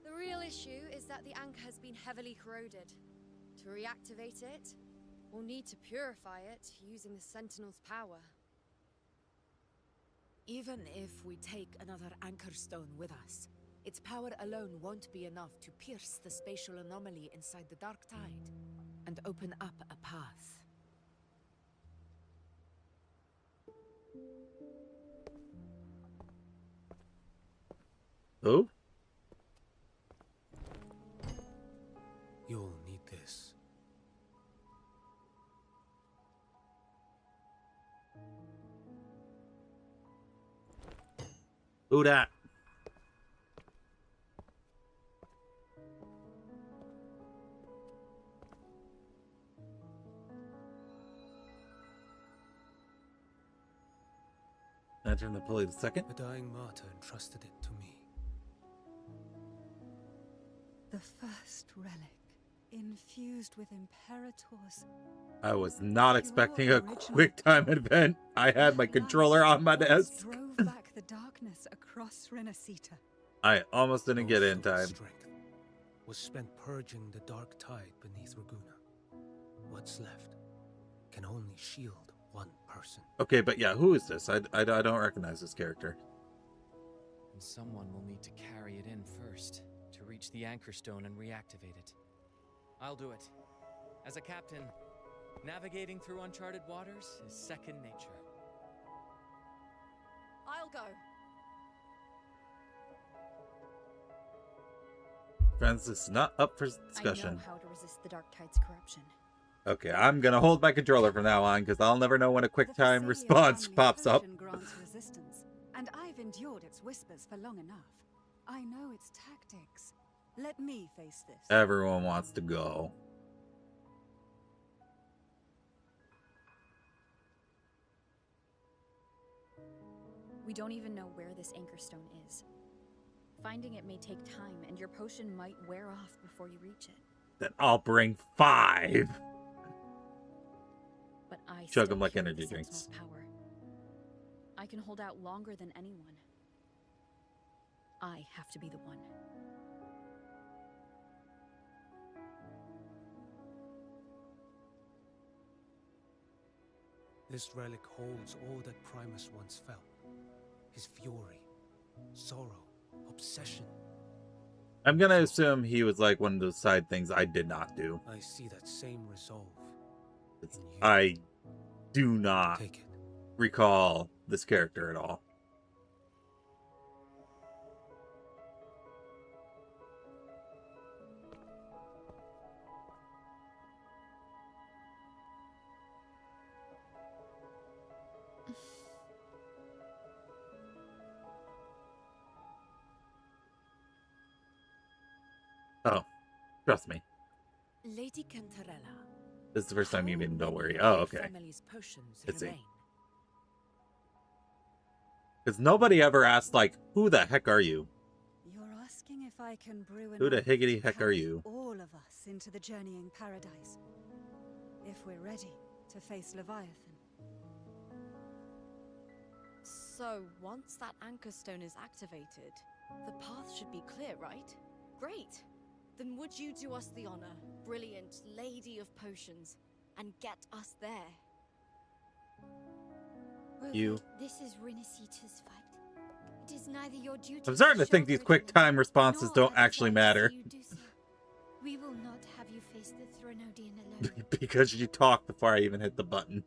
Speaker 13: The real issue is that the anchor has been heavily corroded. To reactivate it, we'll need to purify it using the Sentinel's power.
Speaker 21: Even if we take another anchor stone with us, its power alone won't be enough to pierce the spatial anomaly inside the dark tide and open up a path.
Speaker 1: Oh?
Speaker 14: You'll need this.
Speaker 1: Who that? Enter Napoleon II.
Speaker 14: A dying martyr entrusted it to me.
Speaker 9: The first relic, infused with Imperators.
Speaker 1: I was not expecting a quick time event. I had my controller on my desk.
Speaker 9: Drove back the darkness across Renacita.
Speaker 1: I almost didn't get in time.
Speaker 14: Strength was spent purging the dark tide beneath Raguna. What's left can only shield one person.
Speaker 1: Okay, but yeah, who is this? I don't recognize this character.
Speaker 5: And someone will need to carry it in first to reach the anchor stone and reactivate it. I'll do it. As a captain, navigating through uncharted waters is second nature.
Speaker 13: I'll go.
Speaker 1: Friends, this is not up for discussion.
Speaker 3: I know how to resist the dark tide's corruption.
Speaker 1: Okay, I'm gonna hold my controller from now on because I'll never know when a quick time response pops up.
Speaker 9: Grants resistance, and I've endured its whispers for long enough. I know its tactics. Let me face this.
Speaker 1: Everyone wants to go.
Speaker 3: We don't even know where this anchor stone is. Finding it may take time, and your potion might wear off before you reach it.
Speaker 1: Then I'll bring 5.
Speaker 3: But I
Speaker 1: Chug
Speaker 3: still
Speaker 1: them like
Speaker 3: carry
Speaker 1: energy
Speaker 3: the
Speaker 1: drinks.
Speaker 3: Sentinel's power. I can hold out longer than anyone. I have to be the one.
Speaker 14: This relic holds all that Primus once felt. His fury, sorrow, obsession.
Speaker 1: I'm gonna assume he was like one of those side things I did not do.
Speaker 14: I see that same resolve.
Speaker 1: I do not recall this character at all. Oh, trust me.
Speaker 21: Lady Cantarella.
Speaker 1: This is the first time you've been, don't worry. Oh, okay.
Speaker 21: Family's potions
Speaker 1: Let's see.
Speaker 21: remain.
Speaker 1: Because nobody ever asked, like, who the heck are you?
Speaker 9: You're asking if I can brew
Speaker 1: Who the
Speaker 9: enough
Speaker 1: higgity
Speaker 9: to
Speaker 1: heck are
Speaker 9: carry
Speaker 1: you?
Speaker 9: all of us into the journeying paradise. If we're ready to face Leviathan.
Speaker 20: So, once that anchor stone is activated, the path should be clear, right? Great! Then would you do us the honor, brilliant Lady of Potions, and get us there?
Speaker 1: You.
Speaker 4: This is Renacita's fight. It is neither your duty.
Speaker 1: I'm starting to think these quick time responses don't actually matter.
Speaker 4: We will not have you face the Thronodian alone.
Speaker 1: Because you talked before I even hit the button.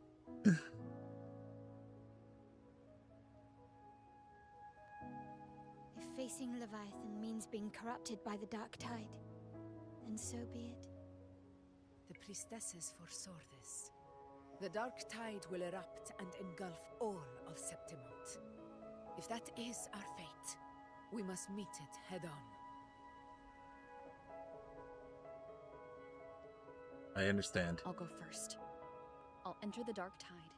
Speaker 4: If facing Leviathan means being corrupted by the dark tide, then so be it.
Speaker 21: The priestesses foresaw this. The dark tide will erupt and engulf all of Septimont. If that is our fate, we must meet it head on.
Speaker 1: I understand.
Speaker 3: I'll go first. I'll enter the dark tide.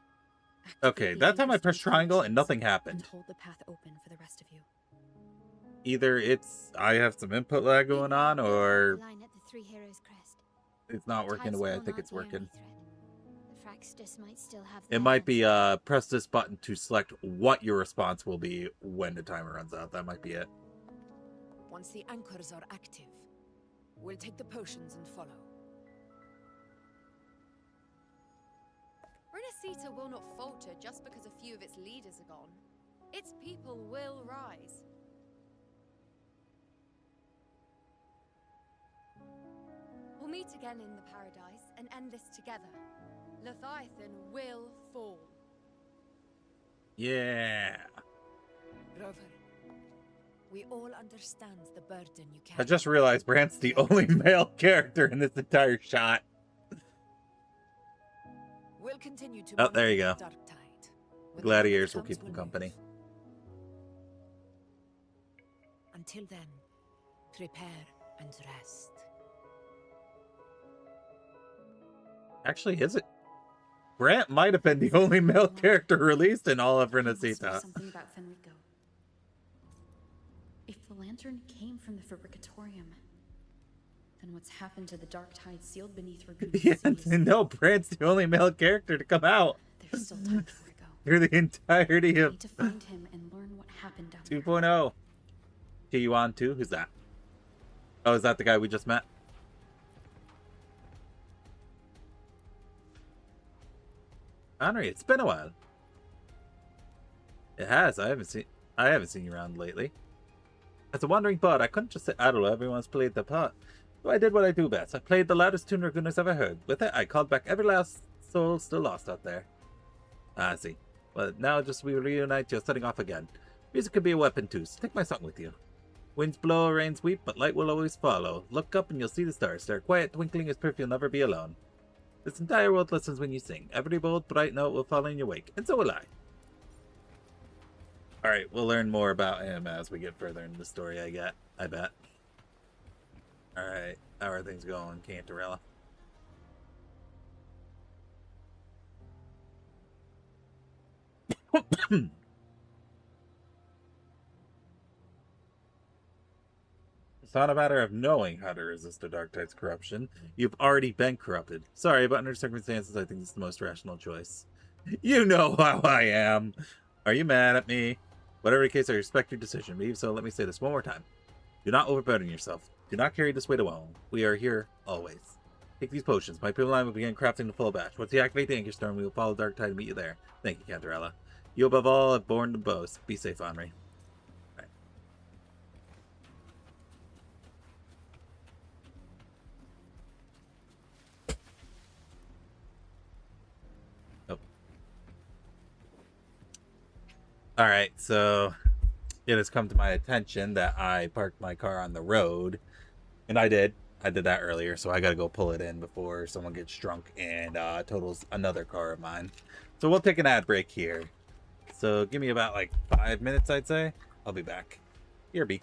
Speaker 1: Okay, that time I pressed triangle and nothing happened.
Speaker 3: And hold the path open for the rest of you.
Speaker 1: Either it's I have some input lag going on, or
Speaker 4: Line at the Three Heroes Crest.
Speaker 1: it's not working the way I think it's
Speaker 4: The
Speaker 1: working.
Speaker 4: Fraxtus might still have
Speaker 1: It might be press this button to select what your response will be when the timer runs out. That might be it.
Speaker 21: Once the anchors are active, we'll take the potions and follow.
Speaker 3: Renacita will not falter just because a few of its leaders are gone. Its people will rise. We'll meet again in the paradise and end this together. Leviathan will fall.
Speaker 1: Yeah.
Speaker 21: Rover, we all understand the burden you carry.
Speaker 1: I just realized Brant's the only male character in this entire shot.
Speaker 21: We'll continue to
Speaker 1: Oh, there you go.
Speaker 21: monitor the dark tide. When the
Speaker 1: Gladiators will
Speaker 21: moment
Speaker 1: keep
Speaker 21: comes,
Speaker 1: him
Speaker 21: we'll
Speaker 1: company.
Speaker 21: move. Until then, prepare and rest.
Speaker 1: Actually, is it? Brant might have been the only male character released in all of
Speaker 3: There must be
Speaker 1: Renacita.
Speaker 3: something about Fenrico. If the lantern came from the Fabricatorium, then what's happened to the dark tide sealed beneath Raguna's
Speaker 1: Yeah,
Speaker 3: cities?
Speaker 1: no, Brant's the only male character to come out
Speaker 3: There's still time before I go.
Speaker 1: through the entirety
Speaker 3: I
Speaker 1: of
Speaker 3: need to find him and learn what happened down
Speaker 1: 2.0. Okay, you on too? Who's that? Oh, is that the guy we just met? HisshAnri, it's been a while. It has. I haven't seen you around lately. As a wandering bard, I couldn't just sit idle. Everyone's played their part. So I did what I do best. I played the loudest tune Raguna's ever heard. With it, I called back every last soul still lost out there. Ah, I see. Well, now just we reunite, you're setting off again. Music can be a weapon too, so take my song with you. Winds blow, rains weep, but light will always follow. Look up and you'll see the stars. Their quiet twinkling is proof you'll never be alone. This entire world listens when you sing. Every bold, bright note will follow in your wake, and so will I. Alright, we'll learn more about him as we get further into the story, I bet. Alright, how are things going, Cantarella? It's not a matter of knowing how to resist the dark tide's corruption. You've already been corrupted. Sorry, but under circumstances, I think it's the most rational choice. You know how I am. Are you mad at me? Whatever the case, I respect your decision. But even so, let me say this one more time. Do not overburden yourself. Do not carry this weight alone. We are here always. Take these potions. My people and I will begin crafting the full batch. Once you activate the anchor storm, we will follow Dark Tide and meet you there. Thank you, Cantarella. You above all have borne the boast. Be safe, Henri. Right. Oh. Alright, so it has come to my attention that I parked my car on the road. And I did. I did that earlier, so I gotta go pull it in before someone gets drunk and totals another car of mine. So we'll take an ad break here. So give me about like 5 minutes, I'd say. I'll be back. Here, B.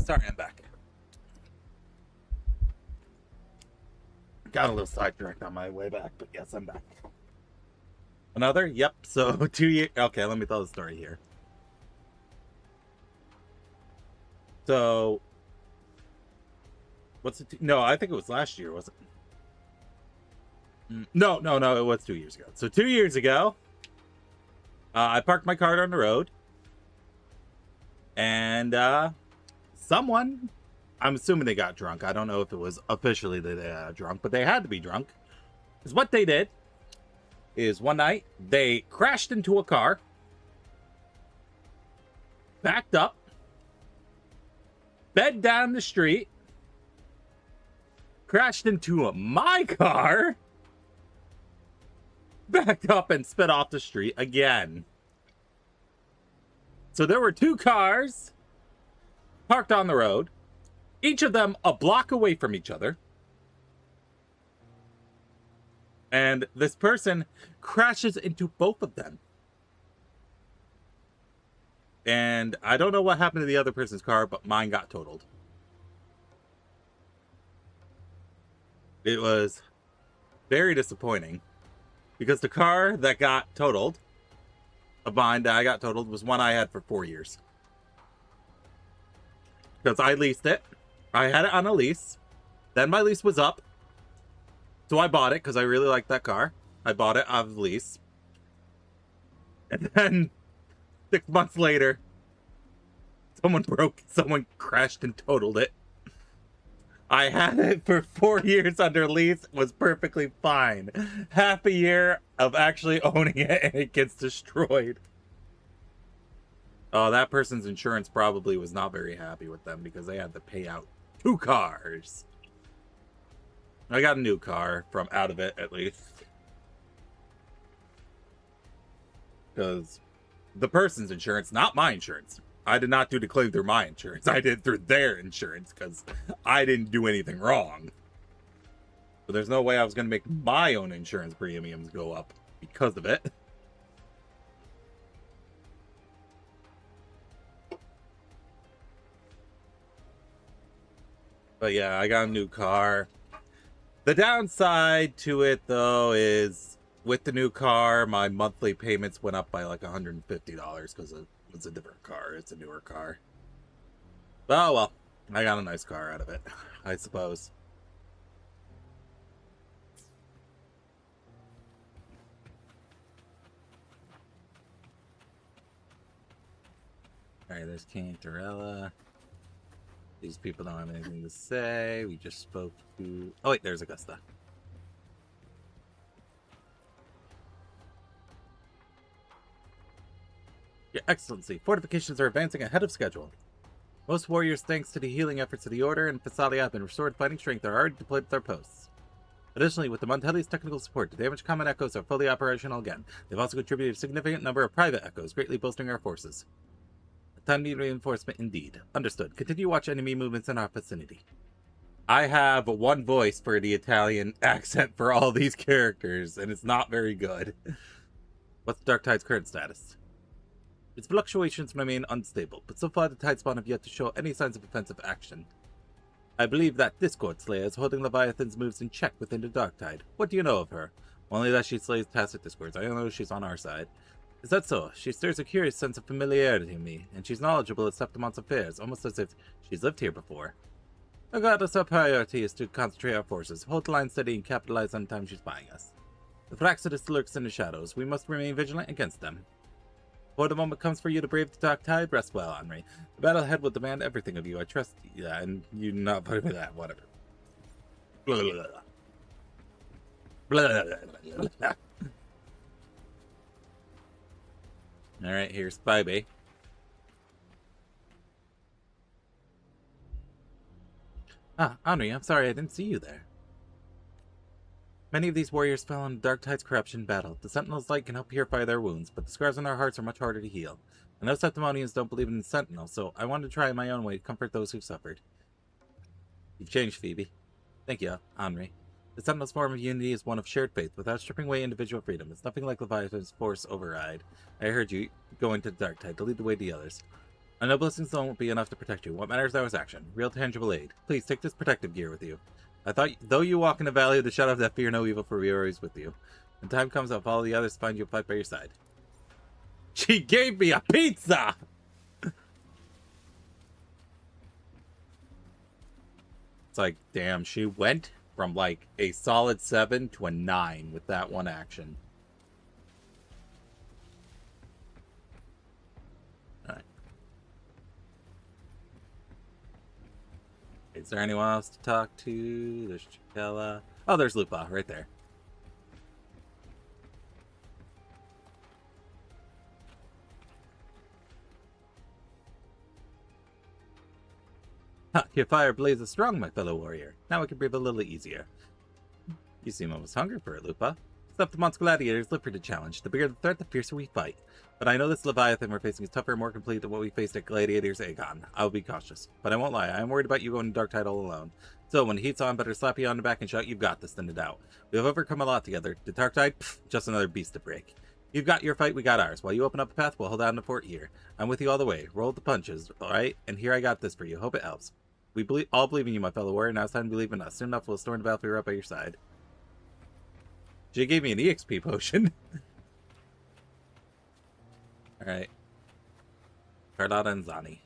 Speaker 1: Sorry, I'm back. Got a little sidetracked on my way back, but yes, I'm back. Another? Yep. So 2 years. Okay, let me tell the story here. So, what's it? No, I think it was last year, wasn't it? No, it was 2 years ago. So 2 years ago, I parked my car on the road, and someone, I'm assuming they got drunk. I don't know if it was officially that they got drunk, but they had to be drunk. Because what they did is one night, they crashed into a car, backed up, sped down the street, crashed into my car, backed up, and sped off the street again. So there were 2 cars parked on the road, each of them a block away from each other. And this person crashes into both of them. And I don't know what happened to the other person's car, but mine got totaled. It was very disappointing because the car that got totaled, of mine that I got totaled, was one I had for 4 years. Because I leased it. I had it on a lease. Then my lease was up. So I bought it because I really liked that car. I bought it off lease. And then 6 months later, someone crashed and totaled it. I had it for 4 years under lease. It was perfectly fine. Half a year of actually owning it and it gets destroyed. Oh, that person's insurance probably was not very happy with them because they had to pay out 2 cars. I got a new car from out of it, at least. Because the person's insurance, not my insurance. I did not do the claim through my insurance. I did through their insurance because I didn't do anything wrong. But there's no way I was going to make my own insurance premiums go up because of it. But yeah, I got a new car. The downside to it, though, is with the new car, my monthly payments went up by like $150 because it's a different car. It's a newer car. Oh, well, I got a nice car out of it, I suppose. All right, there's Cantarella. These people don't have anything to say. We just spoke to... Oh, wait, there's Augusta. Your Excellency, fortifications are advancing ahead of schedule. Most warriors, thanks to the healing efforts of the Order and Phasalia, have been restored fighting strength, are already deployed to their posts. Additionally, with the Montelli's technical support, the damaged common echoes are fully operational again. They've also contributed a significant number of private echoes, greatly bolstering our forces. Time need reinforcement indeed. Understood. Continue to watch enemy movements in our vicinity. I have one voice for the Italian accent for all these characters, and it's not very good. What's the Dark Tide's current status? Its fluctuations remain unstable, but so far the Tidespawn have yet to show any signs of offensive action. I believe that Discord Slayer is holding Leviathan's moves in check within the Dark Tide. What do you know of her? Only that she slays tacit discords. I don't know if she's on our side. Is that so? She stirs a curious sense of familiarity in me, and she's knowledgeable at Septimon's affairs, almost as if she's lived here before. Regardless, our priority is to concentrate our forces, hold the line steady, and capitalize on the time she's buying us. The Thraxidus lurks in the shadows. We must remain vigilant against them. Before the moment comes for you to brave the Dark Tide, rest well, Henri. The battle ahead will demand everything of you. I trust you, and you not put with that, whatever. Blah, blah, blah. Blah, blah, blah, blah. Alright, here's Spybay. Ah, Henri, I'm sorry I didn't see you there. Many of these warriors fell in Dark Tide's corruption battle. The Sentinel's light can help purify their wounds, but the scars on their hearts are much harder to heal. I know Septimonians don't believe in the Sentinel, so I wanted to try my own way to comfort those who've suffered. You've changed, Phoebe. Thank you, Henri. The Sentinel's form of unity is one of shared faith, without stripping away individual freedom. It's nothing like Leviathan's force override. I heard you go into the Dark Tide to lead the way to the others. I know blessings won't be enough to protect you. What matters now is action. Real tangible aid. Please take this protective gear with you. I thought, though you walk in the valley of the shadow of death, fear no evil, for we are always with you. When time comes, I'll follow the others to find you and fight by your side. She gave me a pizza! It's like, damn, she went from like a solid 7 to a 9 with that one action. Alright. Is there anyone else to talk to? There's Chikella. Oh, there's Lupa right there. Ha, your fire blazes strong, my fellow warrior. Now I can breathe a little easier. You seem almost hungry for it, Lupa. Septimon's gladiators live for the challenge. The bigger the threat, the fiercer we fight. But I know this Leviathan we're facing is tougher and more complete than what we faced at Gladiator's Aegon. I'll be cautious. But I won't lie, I am worried about you going to Dark Tide all alone. So when the heat's on, better slap you on the back and shout, you've got this, than to doubt. We have overcome a lot together. The Dark Tide? Pfft, just another beast to break. You've got your fight, we got ours. While you open up a path, we'll hold down the fort here. I'm with you all the way. Roll the punches, alright? And here I got this for you. Hope it helps. We all believe in you, my fellow warrior. Now it's time to believe in us. Soon enough, we'll storm the battlefield right by your side. She gave me an EXP potion. Alright. Carlotta and Zani.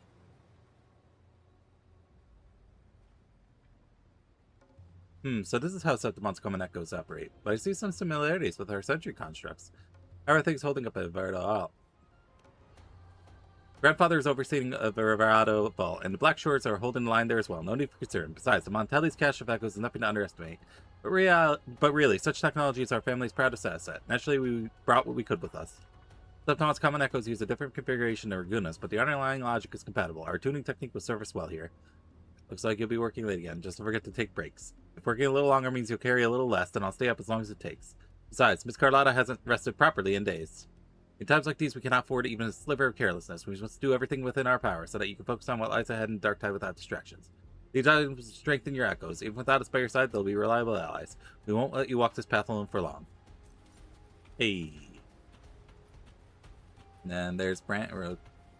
Speaker 1: So this is how Septimon's common echoes operate. But I see some similarities with our sentry constructs. How are things holding up at Verado? Grandfather is overseeing the Verado Vault, and the Black Shores are holding the line there as well. No need for concern. Besides, the Montelli's cache of echoes is nothing to underestimate. But really, such technology is our family's proudest asset. Naturally, we brought what we could with us. Septimon's common echoes use a different configuration than Raguna's, but the underlying logic is compatible. Our tuning technique will serve us well here. Looks like you'll be working late again. Just don't forget to take breaks. If working a little longer means you'll carry a little less, then I'll stay up as long as it takes. Besides, Miss Carlotta hasn't rested properly in days. In times like these, we cannot afford even a sliver of carelessness. We must do everything within our power so that you can focus on what lies ahead in Dark Tide without distractions. These items will strengthen your echoes. Even without us by your side, they'll be reliable allies. We won't let you walk this path alone for long. Hey. And then there's Brant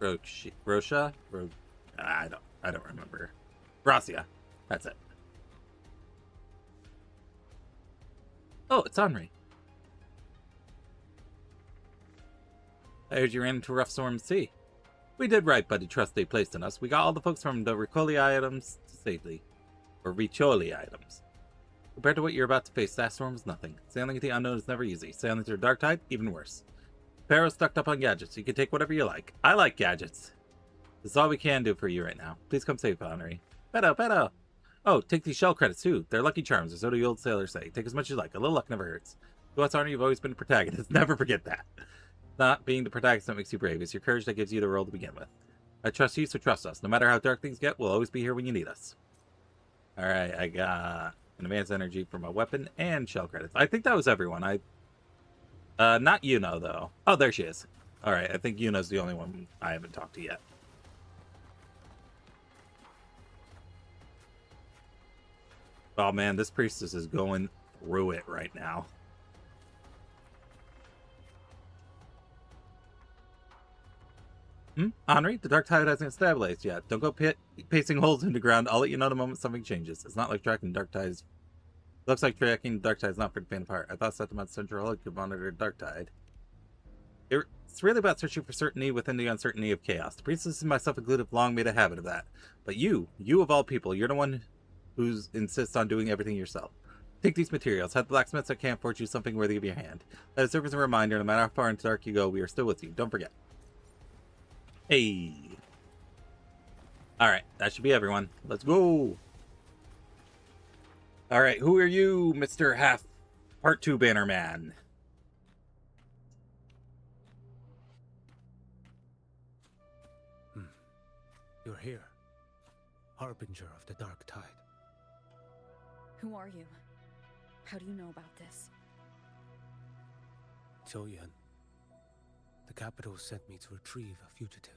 Speaker 1: Rosha? I don't remember. Gracia. That's it. Oh, it's HisshAnri. I heard you ran into a rough storm at sea. We did right by the trust they placed in us. We got all the folks from the Ricoli items to safely. Or Riccioli items. Compared to what you're about to face, that storm is nothing. Sailing into the unknown is never easy. Sailing through Dark Tide, even worse. Pharaoh's stuck up on gadgets. You can take whatever you like. I like gadgets. This is all we can do for you right now. Please come safe, HisshAnri. Pedo. Oh, take these shell credits too. They're lucky charms, or so the old sailors say. Take as much as you like. A little luck never hurts. To us, HisshAnri, you've always been a protagonist. Never forget that. Not being the protagonist that makes you brave. It's your courage that gives you the role to begin with. I trust you, so trust us. No matter how dark things get, we'll always be here when you need us. Alright, I got an advanced energy for my weapon and shell credits. I think that was everyone. Not Yuno, though. Oh, there she is. Alright, I think Yuno's the only one I haven't talked to yet. Oh man, this priestess is going through it right now. HisshAnri, the Dark Tide hasn't stabilized yet. Don't go pacing holes in the ground. I'll let you know the moment something changes. It's not like tracking Dark Tides. Looks like tracking Dark Tide is not for the faint of heart. I thought Septimon's Central Hub could monitor Dark Tide. It's really about searching for certainty within the uncertainty of chaos. The priestess and myself included have long made a habit of that. But you of all people, you're the one who insists on doing everything yourself. Take these materials. Have the blacksmiths that can't forge you something worthy of your hand. Let it serve as a reminder, no matter how far into the dark you go, we are still with you. Don't forget. Hey. Alright, that should be everyone. Let's go. Alright, who are you, Mr. Half Part 2 Banner Man?
Speaker 12: You're here. Harbinger of the Dark Tide.
Speaker 3: Who are you? How do you know about this?
Speaker 12: Choyan. The capital sent me to retrieve a fugitive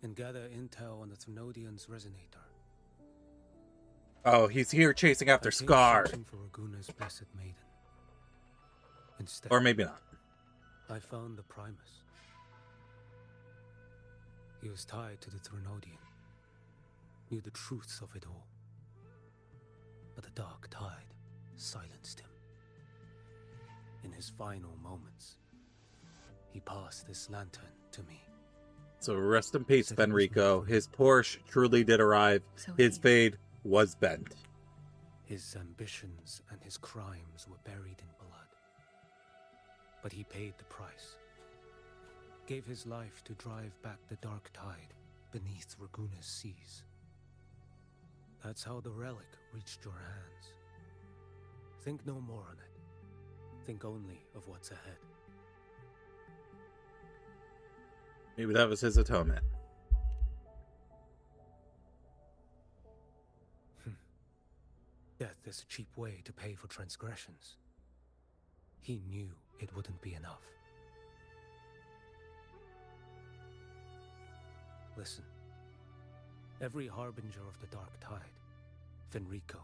Speaker 12: and gather intel on the Thrunodian's resonator.
Speaker 1: Oh, he's here chasing after Scar.
Speaker 12: For Raguna's blessed maiden. Instead,
Speaker 1: or maybe not.
Speaker 12: I found the Primus. He was tied to the Threnodian, knew the truths of it all. But the dark tide silenced him. In his final moments, he passed this lantern to me.
Speaker 1: So rest in peace, Fenrico. His Porsche truly did arrive. His fade was bent.
Speaker 12: His ambitions and his crimes were buried in blood. But he paid the price. Gave his life to drive back the dark tide beneath Raguna's seas. That's how the relic reached your hands. Think no more on it. Think only of what's ahead.
Speaker 1: Maybe that was his atonement.
Speaker 12: Death is a cheap way to pay for transgressions. He knew it wouldn't be enough. Listen. Every harbinger of the dark tide, Fenrico,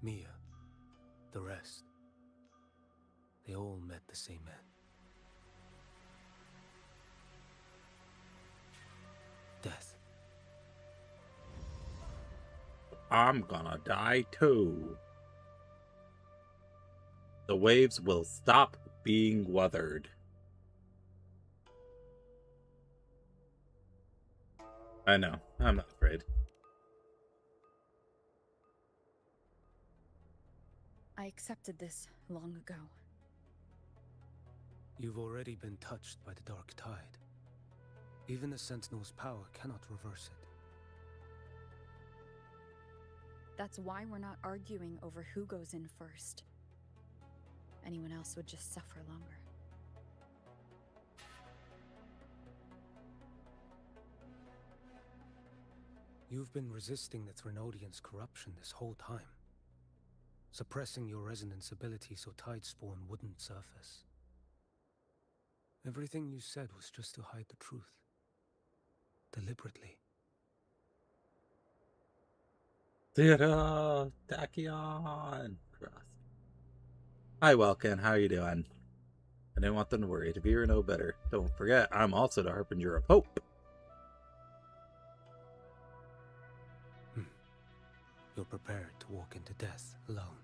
Speaker 12: Mia, the rest, they all met the same end. Death.
Speaker 1: I'm gonna die too. The waves will stop being weathered. I know. I'm not afraid.
Speaker 3: I accepted this long ago.
Speaker 12: You've already been touched by the dark tide. Even the Sentinel's power cannot reverse it.
Speaker 3: That's why we're not arguing over who goes in first. Anyone else would just suffer longer.
Speaker 12: You've been resisting the Threnodians' corruption this whole time. Suppressing your resonance ability so Tidespawn wouldn't surface. Everything you said was just to hide the truth. Deliberately.
Speaker 1: Theater, Tachyon. Hi, Welkin. How are you doing? I didn't want them to worry. To be or no better. Don't forget, I'm also the Harbinger of Hope.
Speaker 12: You're prepared to walk into death alone.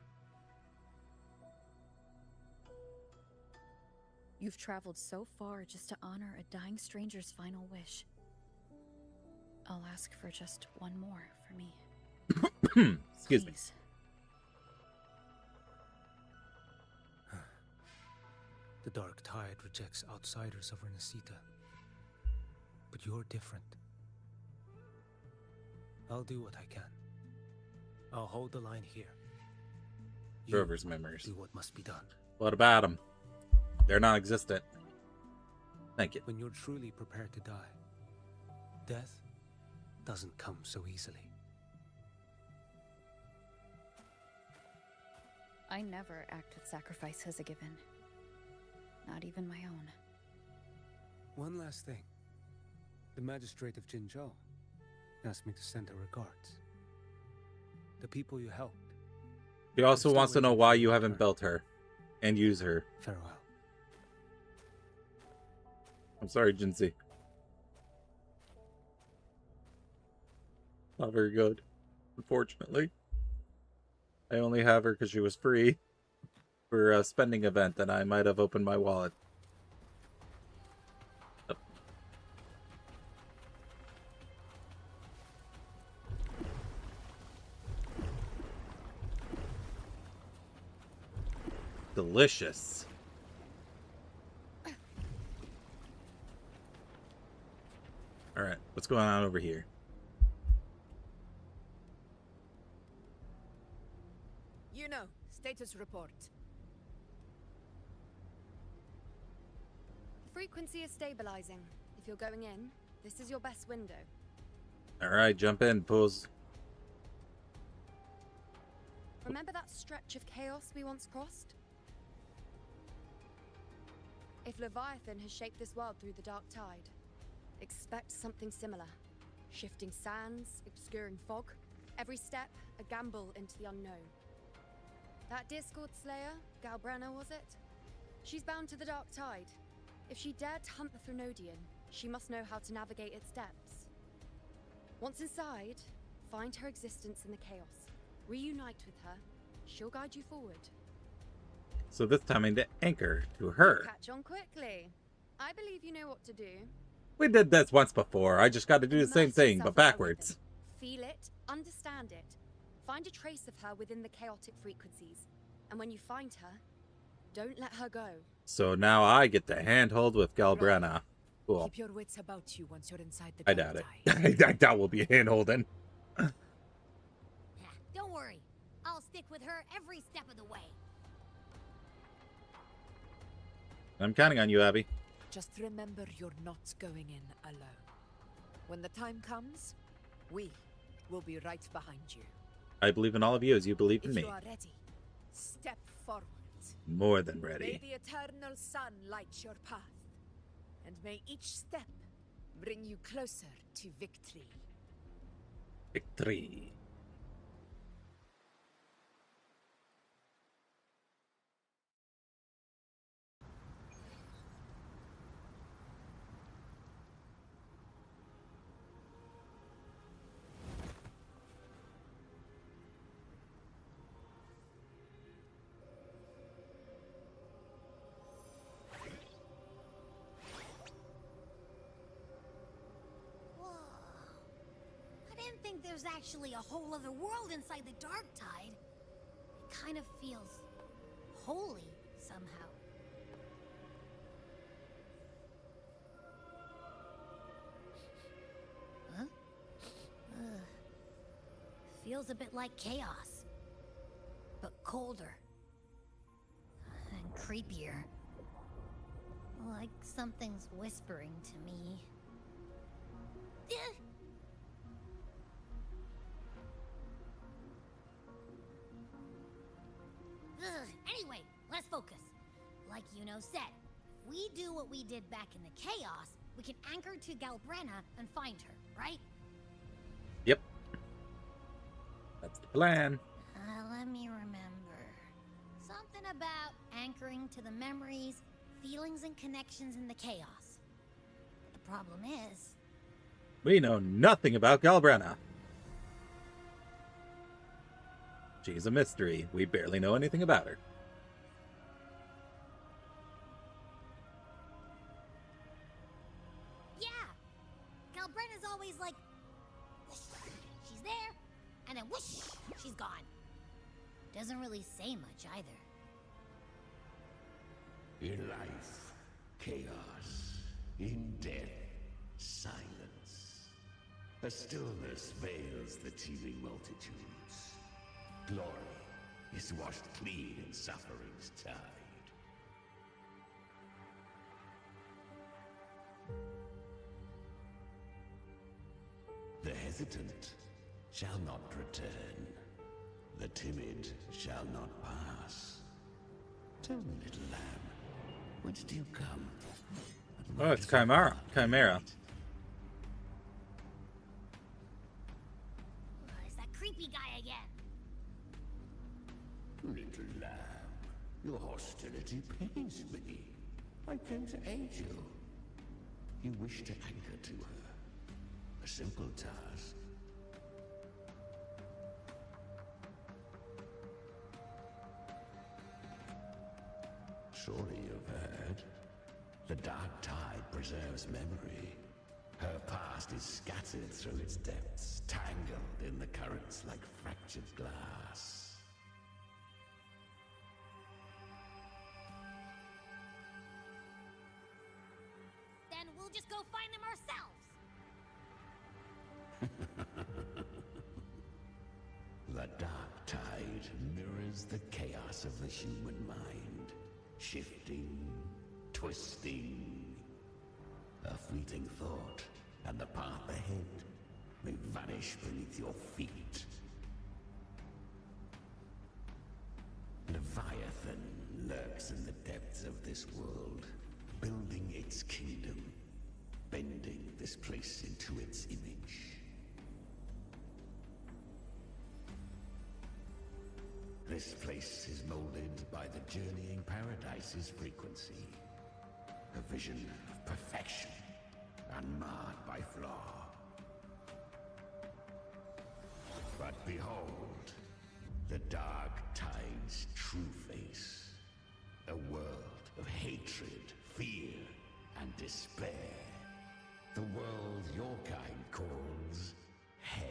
Speaker 3: You've traveled so far just to honor a dying stranger's final wish. I'll ask for just one more for me.
Speaker 1: Excuse me.
Speaker 12: The dark tide rejects outsiders of Renacita. But you're different. I'll do what I can. I'll hold the line here.
Speaker 1: Drover's memories.
Speaker 12: Do what must be done.
Speaker 1: What about them? They're non-existent. Thank you.
Speaker 12: When you're truly prepared to die, death doesn't come so easily.
Speaker 3: I never act with sacrifice as a given. Not even my own.
Speaker 12: One last thing. The magistrate of Jinzhou asked me to send her regards. The people you helped.
Speaker 1: He also wants to know why you haven't built her and use her.
Speaker 12: Farewell.
Speaker 1: I'm sorry, Jinsei. Not very good, unfortunately. I only have her because she was free for a spending event, and I might have opened my wallet. Oh. Delicious. Alright, what's going on over here?
Speaker 21: You know, status report.
Speaker 13: Frequency is stabilizing. If you're going in, this is your best window.
Speaker 1: Alright, jump in, pose.
Speaker 13: Remember that stretch of chaos we once crossed? If Leviathan has shaped this world through the dark tide, expect something similar. Shifting sands, obscuring fog. Every step, a gamble into the unknown. That Discord Slayer, Galbrenna was it? She's bound to the dark tide. If she dared to hunt the Threnodian, She must know how to navigate its depths. Once inside, find her existence in the chaos. Reunite with her. She'll guide you forward.
Speaker 1: So this time I need to anchor to her.
Speaker 13: Catch on quickly. I believe you know what to do.
Speaker 1: We did this once before. I just got to do the same thing, but backwards.
Speaker 13: Feel it, understand it. Find a trace of her within the chaotic frequencies. And when you find her, don't let her go.
Speaker 1: So now I get to handhold with Galbrenna. Cool.
Speaker 21: Keep your wits about you once you're inside the
Speaker 1: I
Speaker 21: dark
Speaker 1: doubt
Speaker 21: tide.
Speaker 1: it. I doubt we'll be handholding.
Speaker 2: Don't worry. I'll stick with her every step of the way.
Speaker 1: I'm counting on you, Abby.
Speaker 21: Just remember you're not going in alone. When the time comes, we will be right behind you.
Speaker 1: I believe in all of you as you believe in
Speaker 21: If
Speaker 1: me.
Speaker 21: you are ready, step forward.
Speaker 1: More than
Speaker 21: May
Speaker 1: ready.
Speaker 21: the eternal sun light your path, and may each step bring you closer to victory.
Speaker 1: Victory.
Speaker 2: I didn't think there's actually a whole other world inside the dark tide. It kind of feels holy somehow. Huh? Ugh. Feels a bit like chaos, but colder and creepier. Like something's whispering to me. Anyway, let's focus. Like said, if we do what we did back in the chaos, we can anchor to Galbrenna and find her, right?
Speaker 1: Yep. That's the plan.
Speaker 2: Let me remember. Something about anchoring to the memories, feelings, and connections in the chaos. But the problem is...
Speaker 1: We know nothing about Galbrenna. She's a mystery. We barely know anything about her.
Speaker 2: Yeah! Galbrenna's always like... she's there, and then whoosh, she's gone. Doesn't really say much either.
Speaker 7: In life, chaos. In death, silence. A stillness veils the teeming multitudes. Glory is washed clean in suffering's tide. The hesitant shall not return. The timid shall not pass. Tell me, little lamb, whence do you come?
Speaker 1: Oh, it's Chimera. Chimera.
Speaker 2: It's that creepy guy again.
Speaker 7: Little lamb, your hostility pains me. I came to aid you. You wish to anchor to her. A simple task. Surely you've heard. The dark tide preserves memory. Her past is scattered through its depths, tangled in the currents like fractured glass.
Speaker 2: Then we'll just go find them ourselves.
Speaker 7: The dark tide mirrors the chaos of the human mind. Shifting, twisting. A fleeting thought, and the path ahead may vanish beneath your feet. Leviathan lurks in the depths of this world, building its kingdom, bending this place into its image. This place is molded by the journeying paradise's frequency. A vision of perfection, unmarred by flaw. But behold, the Dark Tide's true face. A world of hatred, fear, and despair. The world your kind calls hell.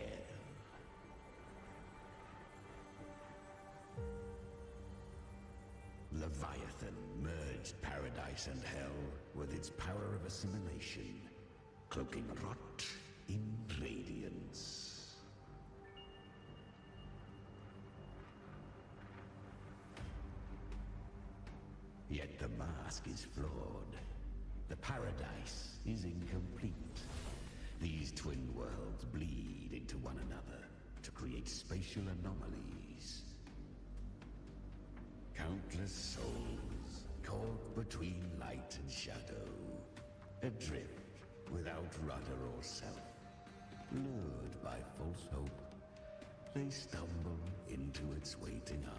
Speaker 7: Leviathan merged paradise and hell with its power of assimilation, cloaking rot in radiance. Yet the mask is flawed. The paradise is incomplete. These twin worlds bleed into one another to create spatial anomalies. Countless souls caught between light and shadow, adrift without rudder or self. Lured by false hope, they stumble into its waiting arms.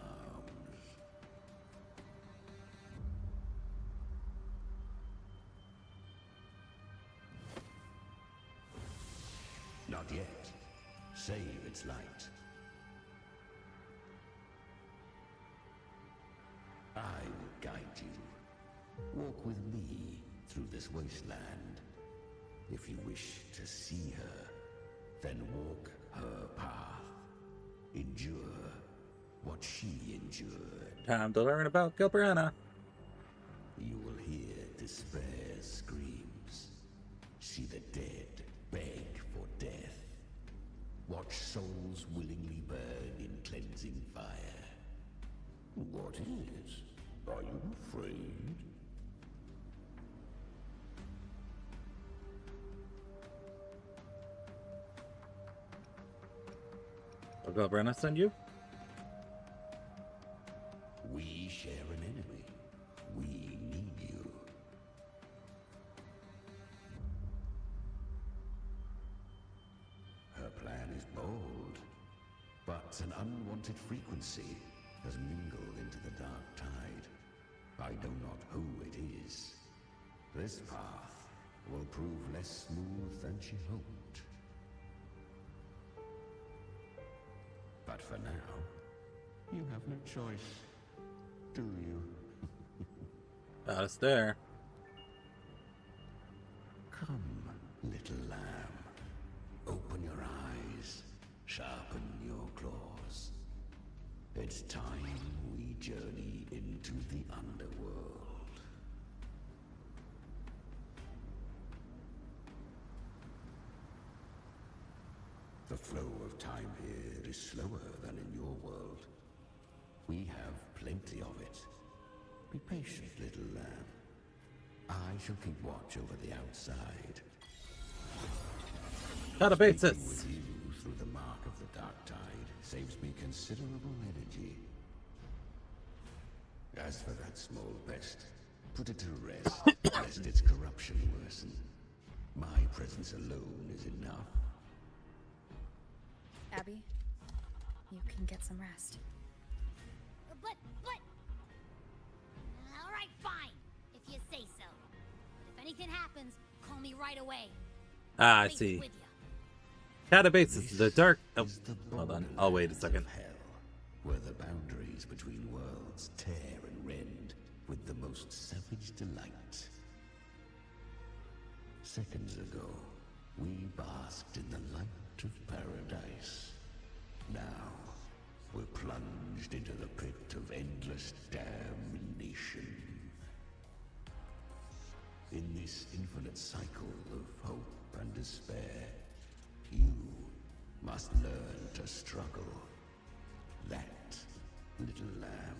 Speaker 7: Not yet. Save its light. I will guide you. Walk with me through this wasteland. If you wish to see her, then walk her path. Endure what she endured.
Speaker 1: Time to learn about Gilberana.
Speaker 7: You will hear despair's screams. See the dead beg for death. Watch souls willingly burn in cleansing fire. What is? Are you afraid?
Speaker 1: I'll go, Brenna, send you?
Speaker 7: We share an enemy. We need you. Her plan is bold, but an unwanted frequency has mingled into the dark tide. I know not who it is. This path will prove less smooth than she hoped. But for now, you have no choice, do you?
Speaker 1: Got us there.
Speaker 7: Come, little lamb. Open your eyes. Sharpen your claws. It's time we journey into the underworld. The flow of time here is slower than in your world. We have plenty of it. Be patient, little lamb. I shall keep watch over the outside.
Speaker 1: Databases.
Speaker 7: Speaking with you through the mark of the dark tide saves me considerable energy. As for that small pest, put it to rest, lest its corruption worsen. My presence alone is enough.
Speaker 3: Abby, you can get some rest.
Speaker 2: But... All right, fine, if you say so. But if anything happens, call me right away.
Speaker 1: Ah, I
Speaker 2: I'll leave it
Speaker 1: see.
Speaker 2: with you.
Speaker 1: Databases, the dark... Oh, hold on. I'll wait a second.
Speaker 7: Where the boundaries between worlds tear and rend with the most savage delight. Seconds ago, we basked in the light of paradise. Now, we're plunged into the pit of endless damnation. In this infinite cycle of hope and despair, you must learn to struggle. That, little lamb,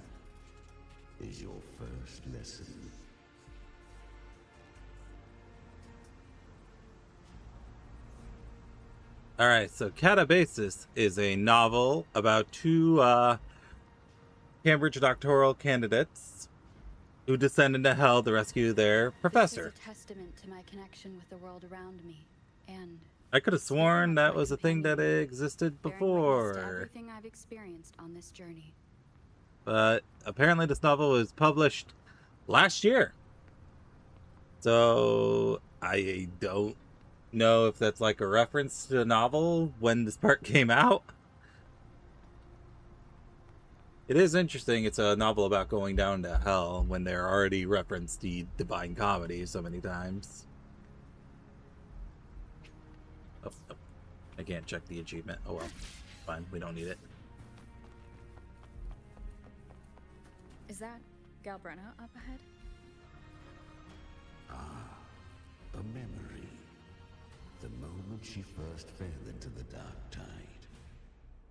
Speaker 7: is your first lesson.
Speaker 1: Alright, so Catabasis is a novel about two Cambridge doctoral candidates who descend into hell to rescue their professor.
Speaker 3: This is a testament to my connection with the world around me, and
Speaker 1: I could have sworn that was a thing that existed
Speaker 3: bearing witness to
Speaker 1: before.
Speaker 3: everything I've experienced on this journey.
Speaker 1: But apparently this novel was published last year. So I don't know if that's like a reference to a novel when this part came out. It is interesting. It's a novel about going down to hell when they're already referenced the Divine Comedy so many times. Oh, I can't check the achievement. Oh well. Fine, we don't need it.
Speaker 3: Is that Galbrenna up ahead?
Speaker 7: Ah, a memory. The moment she first fell into the dark tide.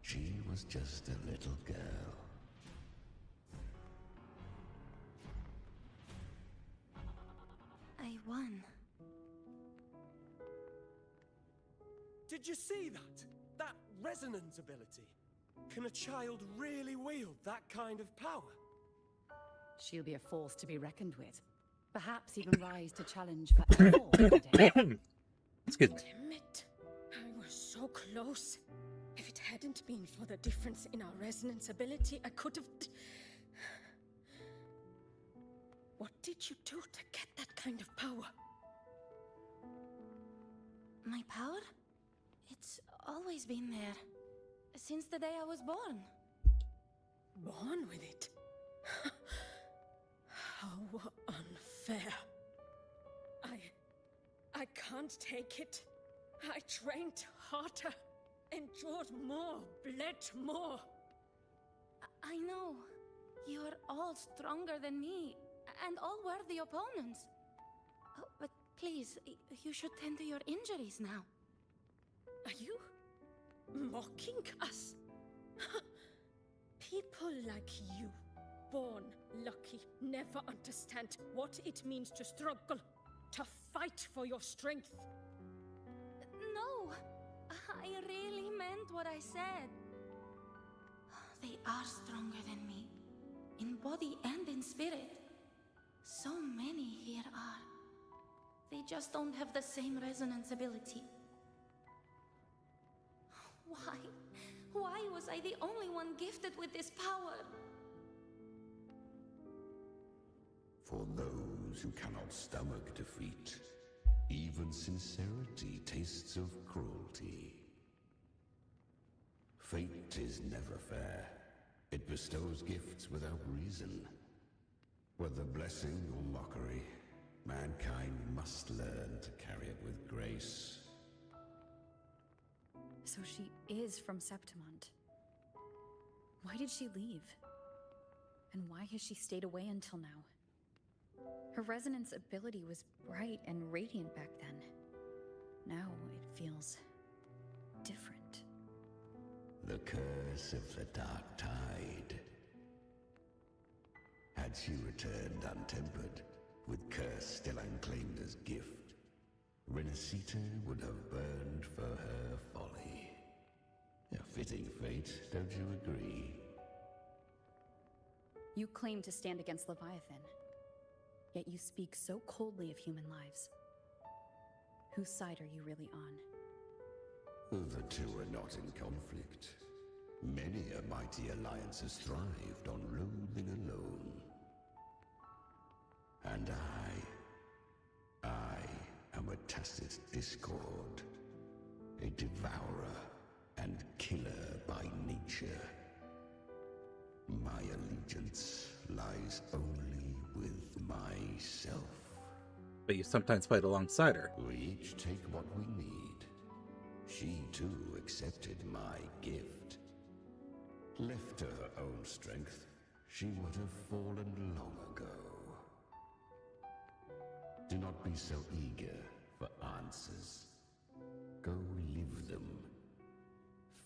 Speaker 7: She was just a little girl.
Speaker 4: I won.
Speaker 19: Did you see that? That resonance ability? Can a child really wield that kind of power?
Speaker 9: She'll be a force to be reckoned with. Perhaps even rise to challenge for all one day.
Speaker 1: Excuse me.
Speaker 17: Damn it. I was so close. If it hadn't been for the difference in our resonance ability, I could have... What did you do to get that kind of power?
Speaker 4: My power? It's always been there. Since the day I was born.
Speaker 17: Born with it? How unfair. I can't take it. I trained harder, endured more, bled more.
Speaker 4: I know. You're all stronger than me, and all worthy opponents. Oh, but please, you should tend to your injuries now.
Speaker 17: Are you mocking us? People like you, born lucky, never understand what it means to struggle, to fight for your strength.
Speaker 4: No, I really meant what I said. They are stronger than me, in body and in spirit. So many here are. They just don't have the same resonance ability. Why? Why was I the only one gifted with this power?
Speaker 7: For those who cannot stomach defeat, even sincerity tastes of cruelty. Fate is never fair. It bestows gifts without reason. Whether blessing or mockery, mankind must learn to carry it with grace.
Speaker 3: So she is from Septimont. Why did she leave? And why has she stayed away until now? Her resonance ability was bright and radiant back then. Now it feels different.
Speaker 7: The curse of the dark tide. Had she returned untempered, with curse still unclaimed as gift, Renacita would have burned for her folly. A fitting fate, don't you agree?
Speaker 3: You claim to stand against Leviathan, yet you speak so coldly of human lives. Whose side are you really on?
Speaker 7: The two are not in conflict. Many a mighty alliance has thrived on loathing alone. And I am a tacit discord, a devourer and killer by nature. My allegiance lies only with myself.
Speaker 1: But you sometimes fight alongside her.
Speaker 7: We each take what we need. She too accepted my gift. Left to her own strength, she would have fallen long ago. Do not be so eager for answers. Go live them.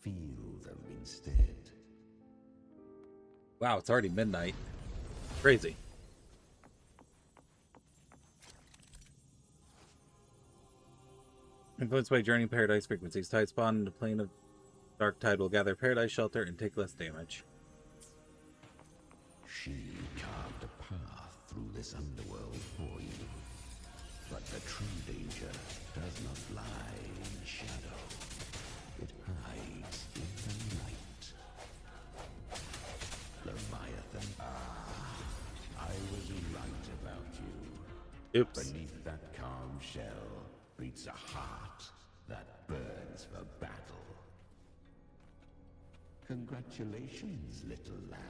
Speaker 7: Feel them instead.
Speaker 1: Wow, it's already midnight. Crazy. Influenced by journeying paradise frequencies, tide spawn in the plane of dark tide will gather paradise shelter and take less damage.
Speaker 7: She carved a path through this underworld for you. But the true danger does not lie in shadow. It hides in the light. Leviathan. I was right about you.
Speaker 1: Oops.
Speaker 7: Beneath that calm shell beats a heart that burns for battle. Congratulations, little lamb.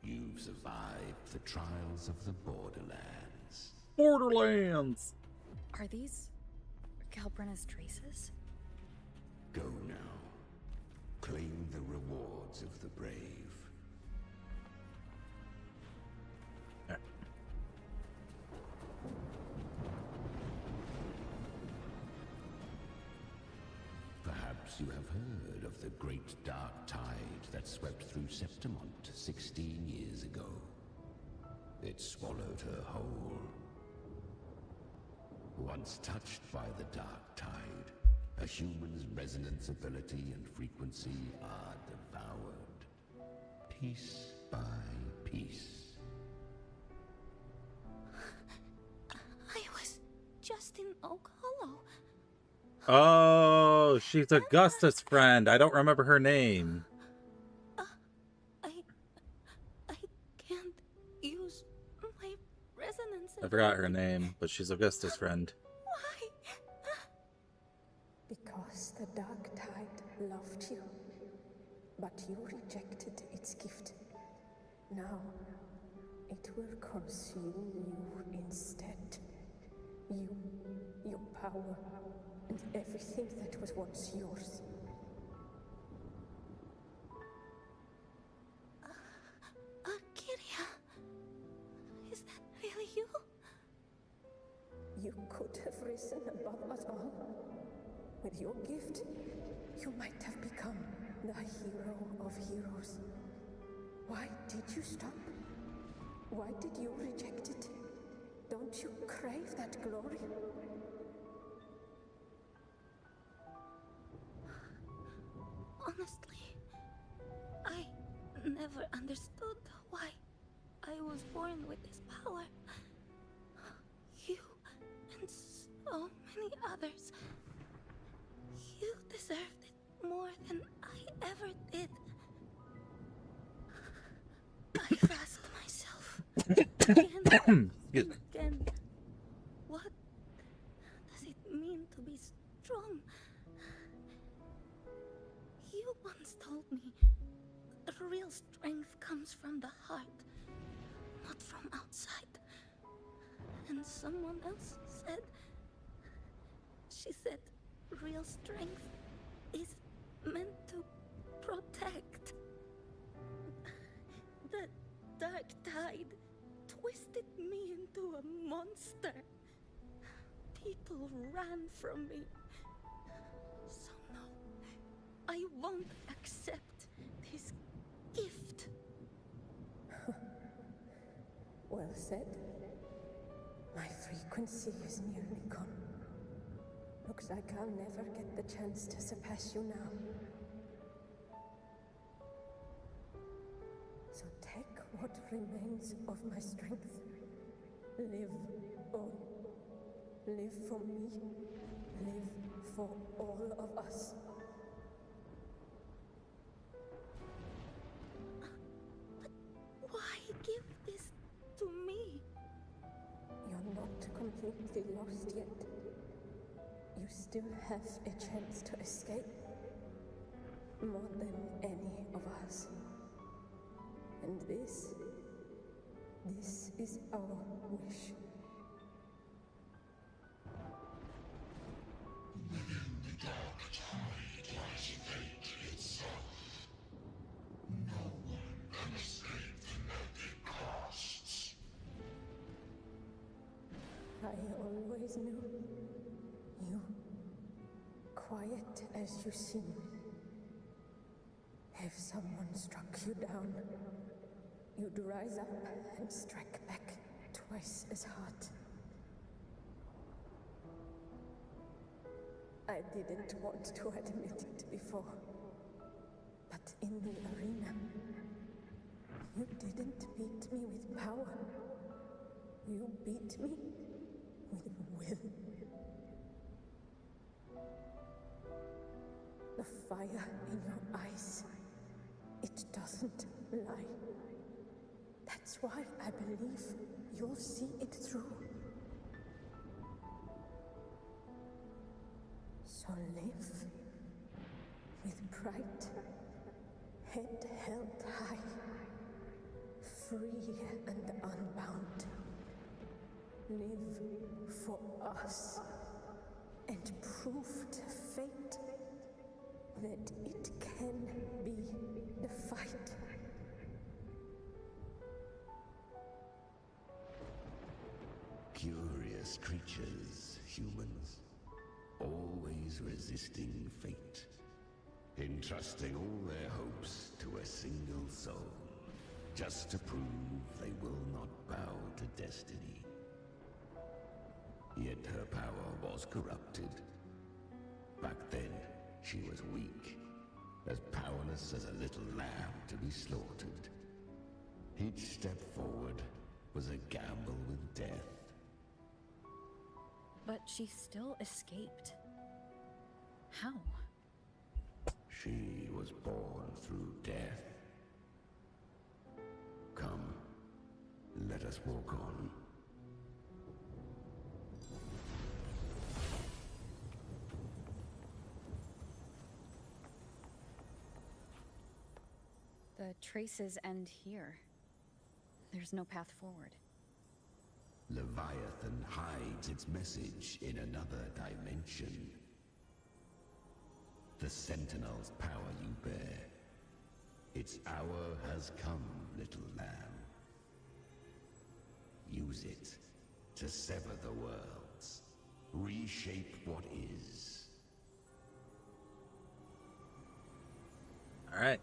Speaker 7: You've survived the trials of the Borderlands.
Speaker 1: Borderlands!
Speaker 3: Are these Galbrenna's traces?
Speaker 7: Go now. Claim the rewards of the brave. Perhaps you have heard of the great dark tide that swept through Septimont 16 years ago. It swallowed her whole. Once touched by the dark tide, a human's resonance ability and frequency are devoured, piece by piece.
Speaker 4: I was just in Oak Hollow.
Speaker 1: Oh, she's Augusta's friend. I don't remember her name.
Speaker 4: I can't use my resonance.
Speaker 1: I forgot her name, but she's Augusta's friend.
Speaker 4: Why?
Speaker 6: Because the dark tide loved you, but you rejected its gift. Now, it will consume you instead. You, your power, and everything that was once yours.
Speaker 4: Kiria, is that really you?
Speaker 6: You could have risen above us all. With your gift, you might have become the hero of heroes. Why did you stop? Why did you reject it? Don't you crave that glory?
Speaker 4: Honestly, I never understood why I was born with this power. You and so many others, you deserved it more than I ever did. I've asked myself again and again, what does it mean to be strong? You once told me that real strength comes from the heart, not from outside. And someone else said, she said, real strength is meant to protect. The dark tide twisted me into a monster. People ran from me. So no, I won't accept this gift.
Speaker 6: Well said. My frequency is nearly gone. Looks like I'll never get the chance to surpass you now. So take what remains of my strength. Live on. Live for me. Live for all of us.
Speaker 4: But why give this to me?
Speaker 6: You're not completely lost yet. You still have a chance to escape. More than any of us. And this is our wish.
Speaker 22: Within the dark tide lies fate itself. No one can escape the net it casts.
Speaker 6: I always knew you, quiet as you seem. If someone struck you down, you'd rise up and strike back twice as hard. I didn't want to admit it before, but in the arena, you didn't beat me with power. You beat me with will. The fire in your eyes, it doesn't lie. That's why I believe you'll see it through. So live with pride, head held high, free and unbound. Live for us and prove to fate that it can be defied.
Speaker 7: Curious creatures, humans, always resisting fate, entrusting all their hopes to a single soul, just to prove they will not bow to destiny. Yet her power was corrupted. Back then, she was weak, as powerless as a little lamb to be slaughtered. Each step forward was a gamble with death.
Speaker 3: But she still escaped. How?
Speaker 7: She was born through death. Come, let us walk on.
Speaker 3: The traces end here. There's no path forward.
Speaker 7: Leviathan hides its message in another dimension. The Sentinel's power you bear. Its hour has come, little lamb. Use it to sever the worlds. Reshape what is.
Speaker 1: All right.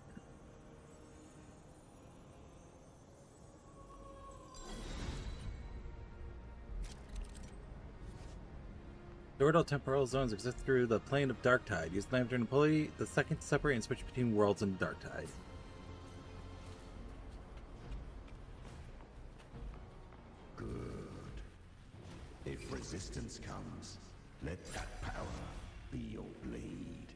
Speaker 1: The orbital temporal zones exist through the plane of Darktide. Use the lantern to pulley the second to separate and switch between worlds and Darktide.
Speaker 7: Good. If resistance comes, let that power be your blade.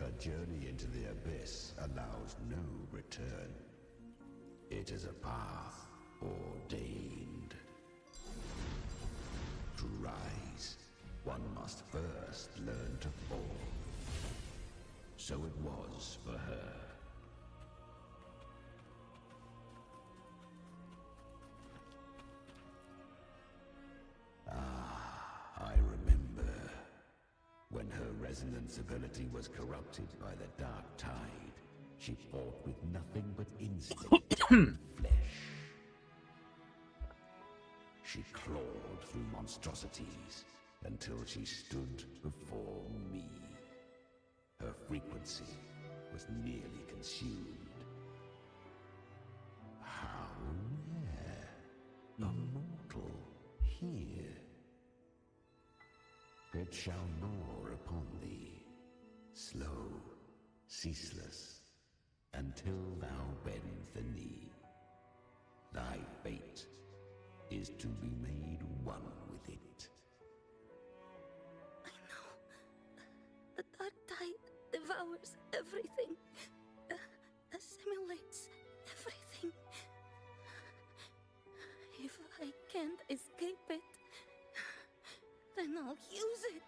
Speaker 7: A journey into the abyss allows no return. It is a path ordained. To rise, one must first learn to fall. So it was for her. I remember when her resonance ability was corrupted by the dark tide. She fought with nothing but instinct and flesh. She clawed through monstrosities until she stood before me. Her frequency was nearly consumed. How rare! A mortal here. It shall gnaw upon thee, slow, ceaseless, until thou bend the knee. Thy fate is to be made one with it.
Speaker 4: I know. The dark tide devours everything. Assimilates everything. If I can't escape it, then I'll use it.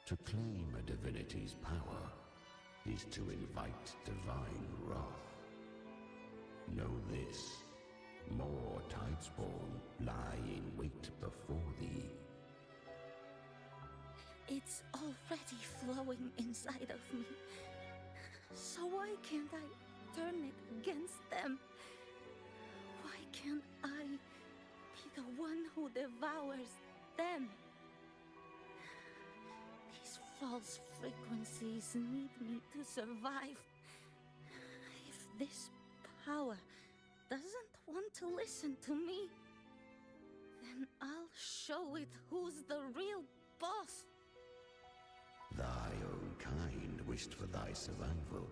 Speaker 7: To claim a divinity's power is to invite divine wrath. Know this. More Tidespawn lie in wait before thee.
Speaker 4: It's already flowing inside of me. So why can't I turn it against them? Why can't I be the one who devours them? These false frequencies need me to survive. If this power doesn't want to listen to me, then I'll show it who's the real boss.
Speaker 7: Thy own kind wished for thy survival.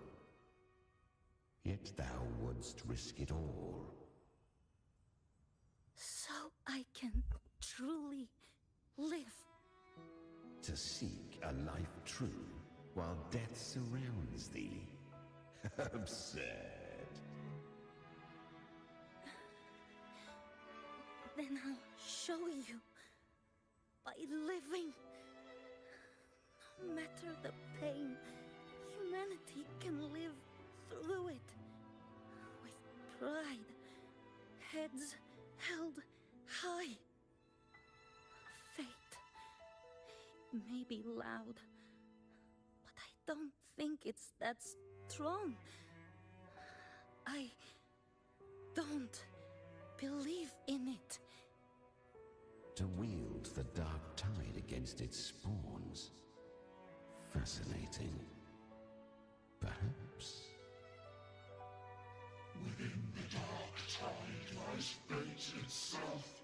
Speaker 7: Yet thou wouldst risk it all.
Speaker 4: So I can truly live.
Speaker 7: To seek a life true while death surrounds thee. Absurd.
Speaker 4: Then I'll show you by living
Speaker 16: No matter the pain, humanity can live through it. With pride, heads held high. Fate may be loud, but I don't think it's that strong. I don't believe in it.
Speaker 7: To wield the dark tide against its spawns. Fascinating. Perhaps.
Speaker 22: Within the dark tide lies fate itself.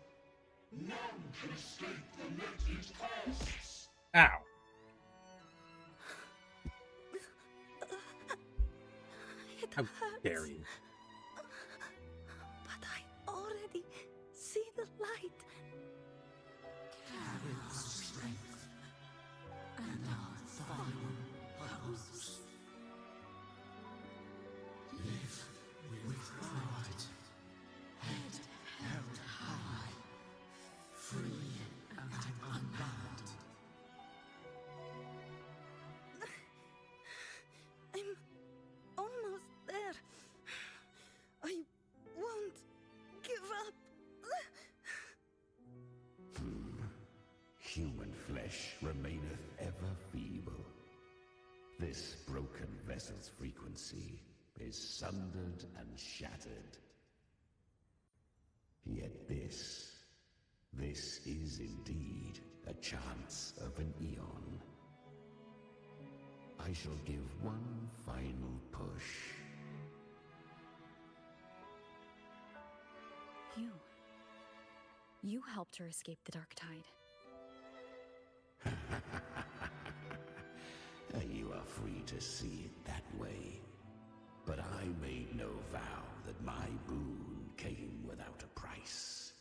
Speaker 22: None can escape the net it casts.
Speaker 1: Ow.
Speaker 16: It
Speaker 1: How
Speaker 16: hurts.
Speaker 1: dare you?
Speaker 16: But I already see the light.
Speaker 22: Carry our strength and our final hopes. Live with pride, head held high, free and unbound.
Speaker 16: I'm almost there. I won't give up.
Speaker 7: Human flesh remaineth ever feeble. This broken vessel's frequency is sundered and shattered. Yet this is indeed a chance of an eon. I shall give one final push.
Speaker 3: You helped her escape the dark tide.
Speaker 7: You are free to see it that way. But I made no vow that my boon came without a price.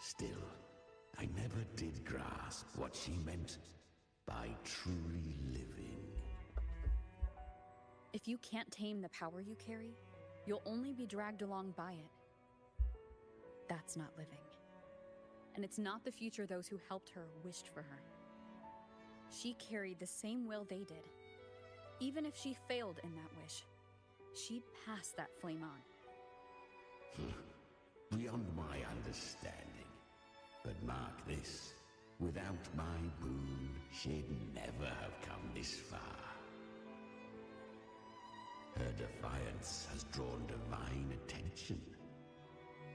Speaker 7: Still, I never did grasp what she meant by truly living.
Speaker 3: If you can't tame the power you carry, you'll only be dragged along by it. That's not living. And it's not the future those who helped her wished for her. She carried the same will they did. Even if she failed in that wish, she'd pass that flame on.
Speaker 7: Beyond my understanding. But mark this, without my boon, she'd never have come this far. Her defiance has drawn divine attention.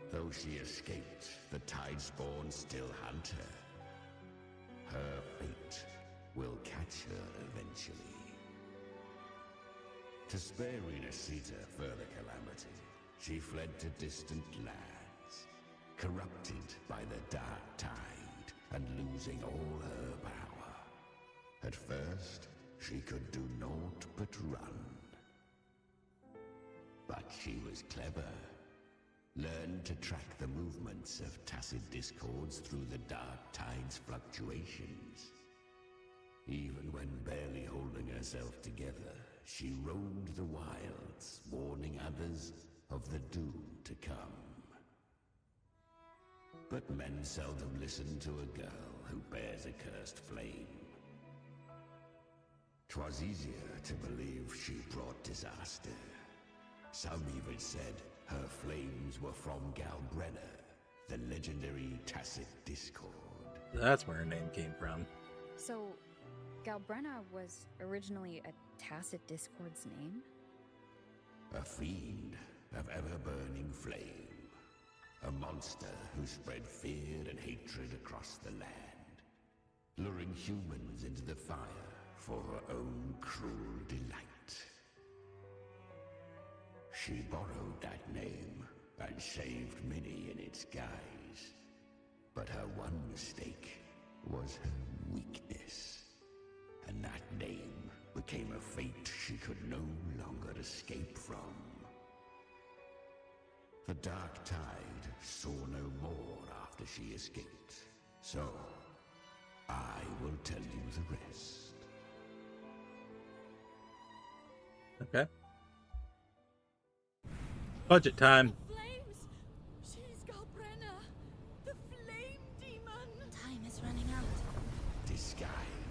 Speaker 7: Though she escaped, the Tidespawn still hunt her. Her fate will catch her eventually. To spare Renacita further calamity, she fled to distant lands, corrupted by the dark tide and losing all her power. At first, she could do naught but run. But she was clever. Learned to track the movements of tacit discords through the dark tide's fluctuations. Even when barely holding herself together, she roamed the wilds, warning others of the doom to come. But men seldom listen to a girl who bears a cursed flame. 'Twas easier to believe she brought disaster. Some even said her flames were from Galbrenna, the legendary tacit discord.
Speaker 1: That's where her name came from.
Speaker 3: So, Galbrenna was originally a tacit discord's name?
Speaker 7: A fiend of ever-burning flame. A monster who spread fear and hatred across the land, luring humans into the fire for her own cruel delight. She borrowed that name and saved many in its guise. But her one mistake was her weakness. And that name became a fate she could no longer escape from. The dark tide saw no more after she escaped. So, I will tell you the rest.
Speaker 1: Okay. Budget time.
Speaker 16: Flames! She's Galbrenna, the flame demon!
Speaker 2: Time is running out.
Speaker 7: Disguised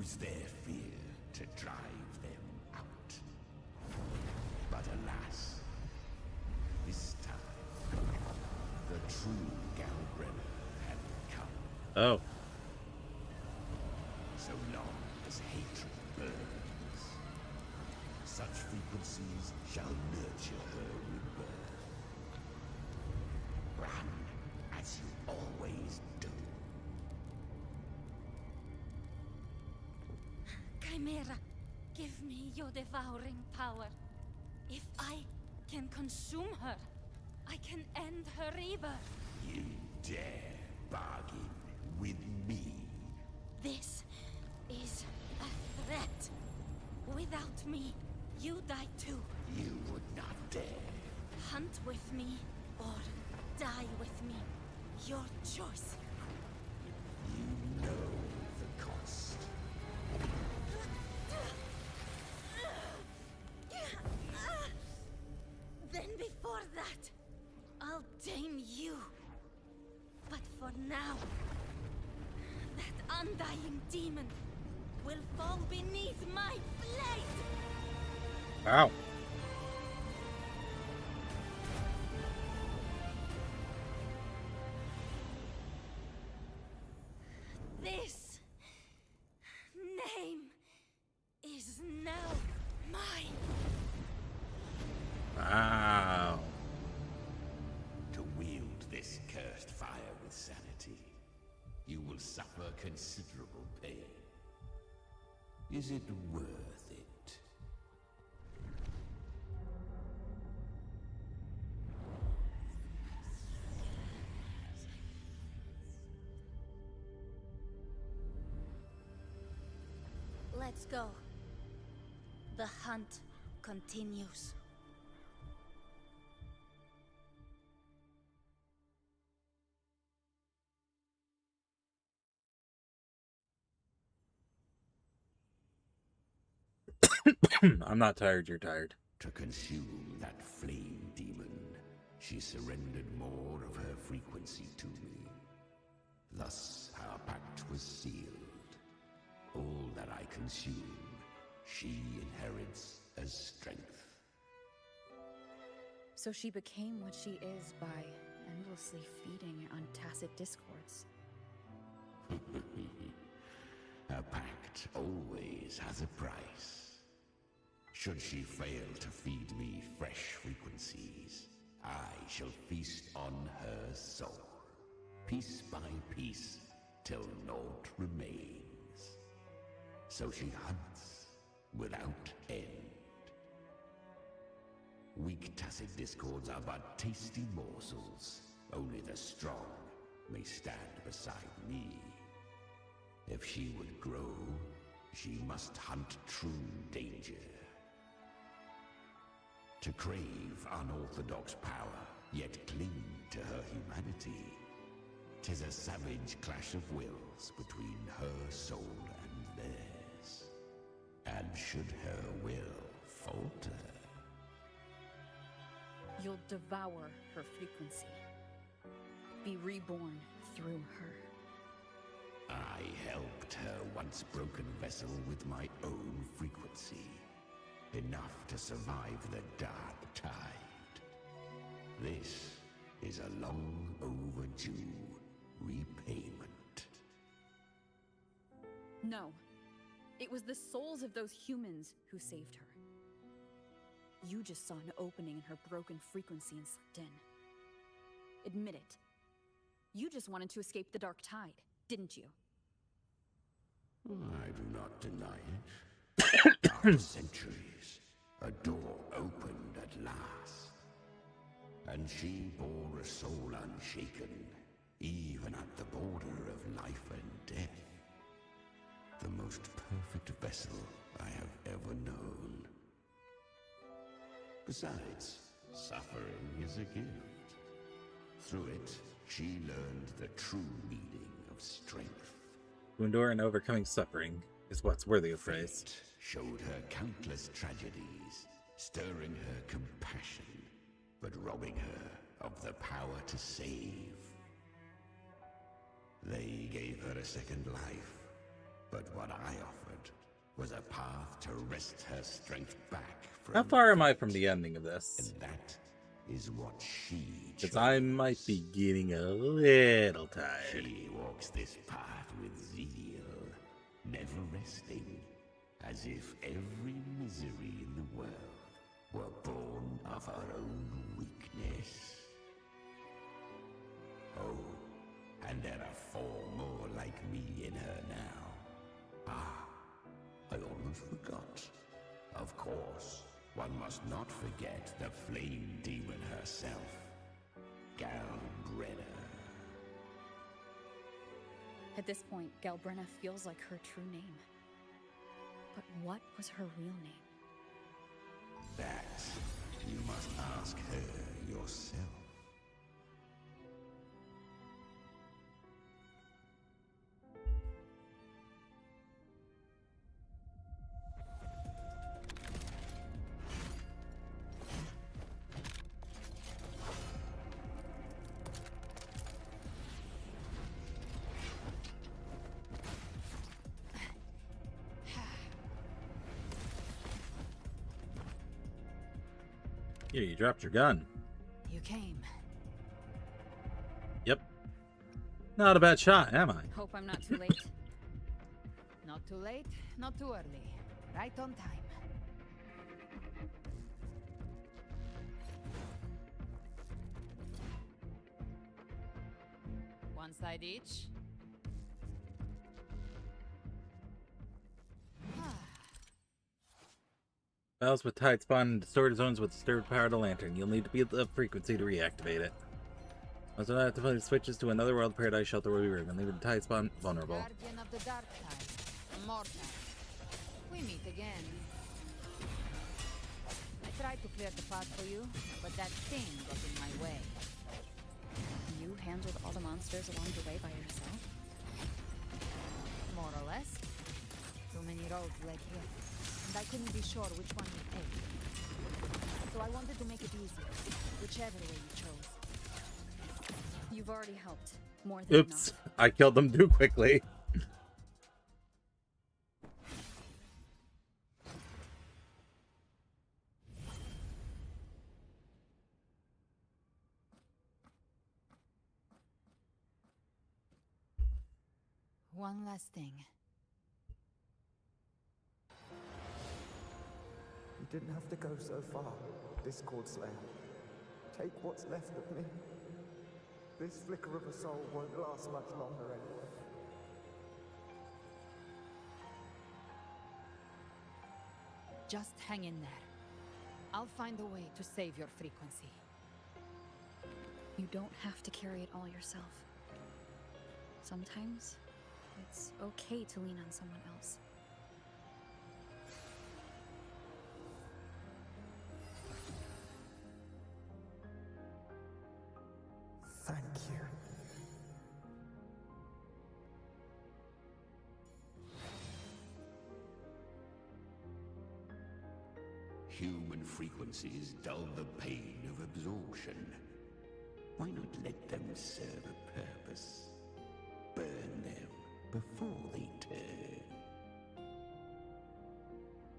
Speaker 7: Use their fear to drive them out. But alas, this time, the true Galbrenner had come.
Speaker 1: Oh.
Speaker 7: So long as hatred burns, such frequencies shall nurture her rebirth. Run as you always do.
Speaker 4: Chimera, give me your devouring power. If I can consume her, I can end her rebirth.
Speaker 7: You dare bargain with me?
Speaker 4: This is a threat. Without me, you die too.
Speaker 7: You would not dare.
Speaker 4: Hunt with me or die with me. Your choice.
Speaker 7: You know the cost.
Speaker 4: Then before that, I'll tame you. But for now, that undying demon will fall beneath my blade.
Speaker 1: Wow.
Speaker 4: This name is now mine.
Speaker 1: Wow.
Speaker 7: To wield this cursed fire with sanity, you will suffer considerable pain. Is it worth it?
Speaker 4: Let's go. The hunt continues.
Speaker 1: I'm not tired, you're tired.
Speaker 7: To consume that flame demon, she surrendered more of her frequency to me. Thus our pact was sealed. All that I consume, she inherits as strength.
Speaker 3: So she became what she is by endlessly feeding on tacit discords.
Speaker 7: A pact always has a price. Should she fail to feed me fresh frequencies, I shall feast on her soul, piece by piece, till naught remains. So she hunts without end. Weak tacit discords are but tasty morsels. Only the strong may stand beside me. If she would grow, she must hunt true danger. To crave unorthodox power, yet cling to her humanity, 'tis a savage clash of wills between her soul and theirs. And should her will falter,
Speaker 3: You'll devour her frequency. Be reborn through her.
Speaker 7: I helped her once broken vessel with my own frequency. Enough to survive the dark tide. This is a long overdue repayment.
Speaker 3: No. It was the souls of those humans who saved her. You just saw an opening in her broken frequency and slipped in. Admit it. You just wanted to escape the dark tide, didn't you?
Speaker 7: I do not deny it. After centuries, a door opened at last. And she bore a soul unshaken, even at the border of life and death. The most perfect vessel I have ever known. Besides, suffering is a gift. Through it, she learned the true meaning of strength.
Speaker 1: To endure and overcoming suffering is what's worthy of praise.
Speaker 7: Fate showed her countless tragedies, stirring her compassion, but robbing her of the power to save. They gave her a second life, but what I offered was a path to wrest her strength back from...
Speaker 1: How far am I from the ending of this?
Speaker 7: And that is what she
Speaker 1: Because I might be getting a little tired.
Speaker 7: She walks this path with zeal, never resting, as if every misery in the world were born of her own weakness. Oh, and there are 4 more like me in her now. Ah, I almost forgot. Of course, one must not forget the flame demon herself, Galbrenna.
Speaker 3: At this point, Galbrenna feels like her true name. But what was her real name?
Speaker 7: That you must ask her yourself.
Speaker 1: Yeah, you dropped your gun.
Speaker 8: You came.
Speaker 1: Yep. Not a bad shot, am I?
Speaker 3: Hope I'm not too late.
Speaker 8: Not too late, not too early. Right on time. One side each.
Speaker 1: Valves with tide spawn in distorted zones with disturbed power to lantern. You'll need to be at the frequency to reactivate it. Once it activates switches to another world, paradise shelter will be removed, leaving the tide spawn vulnerable.
Speaker 8: Guardian of the dark tide, immortal. We meet again. I tried to clear the path for you, but that thing got in my way.
Speaker 3: You handled all the monsters along the way by yourself?
Speaker 8: More or less. Too many roads led here, and I couldn't be sure which one to take. So I wanted to make it easy, whichever way you chose.
Speaker 3: You've already helped. More than
Speaker 1: Oops,
Speaker 3: enough.
Speaker 1: I killed them too quickly.
Speaker 8: One last thing.
Speaker 10: You didn't have to go so far, Discord Slayer. Take what's left of me. This flicker of a soul won't last much longer anyway.
Speaker 8: Just hang in there. I'll find a way to save your frequency.
Speaker 3: You don't have to carry it all yourself. Sometimes, it's okay to lean on someone else.
Speaker 10: Thank you.
Speaker 7: Human frequencies dull the pain of absorption. Why not let them serve a purpose? Burn them before they turn.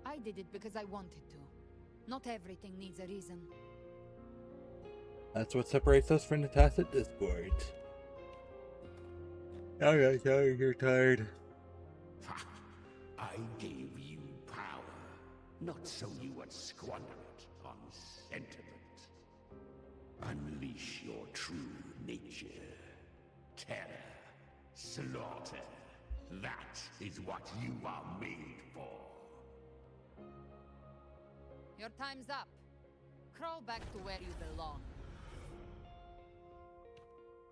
Speaker 8: I did it because I wanted to. Not everything needs a reason.
Speaker 1: That's what separates us from the tacit discord. Okay, sorry, you're tired.
Speaker 7: I gave you power, not so you would squander it on sentiment. Unleash your true nature. Terror, slaughter. That is what you are made for.
Speaker 8: Your time's up. Crawl back to where you belong.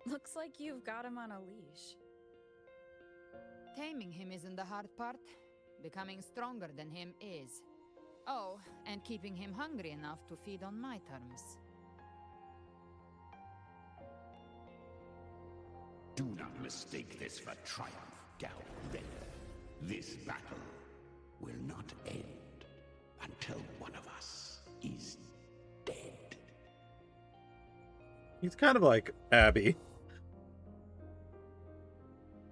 Speaker 3: Looks like you've got him on a leash.
Speaker 8: Taming him isn't the hard part. Becoming stronger than him is. Oh, and keeping him hungry enough to feed on my terms.
Speaker 7: Do not mistake this for triumph, Galbrenna. This battle will not end until one of us is dead.
Speaker 1: He's kind of like Abby.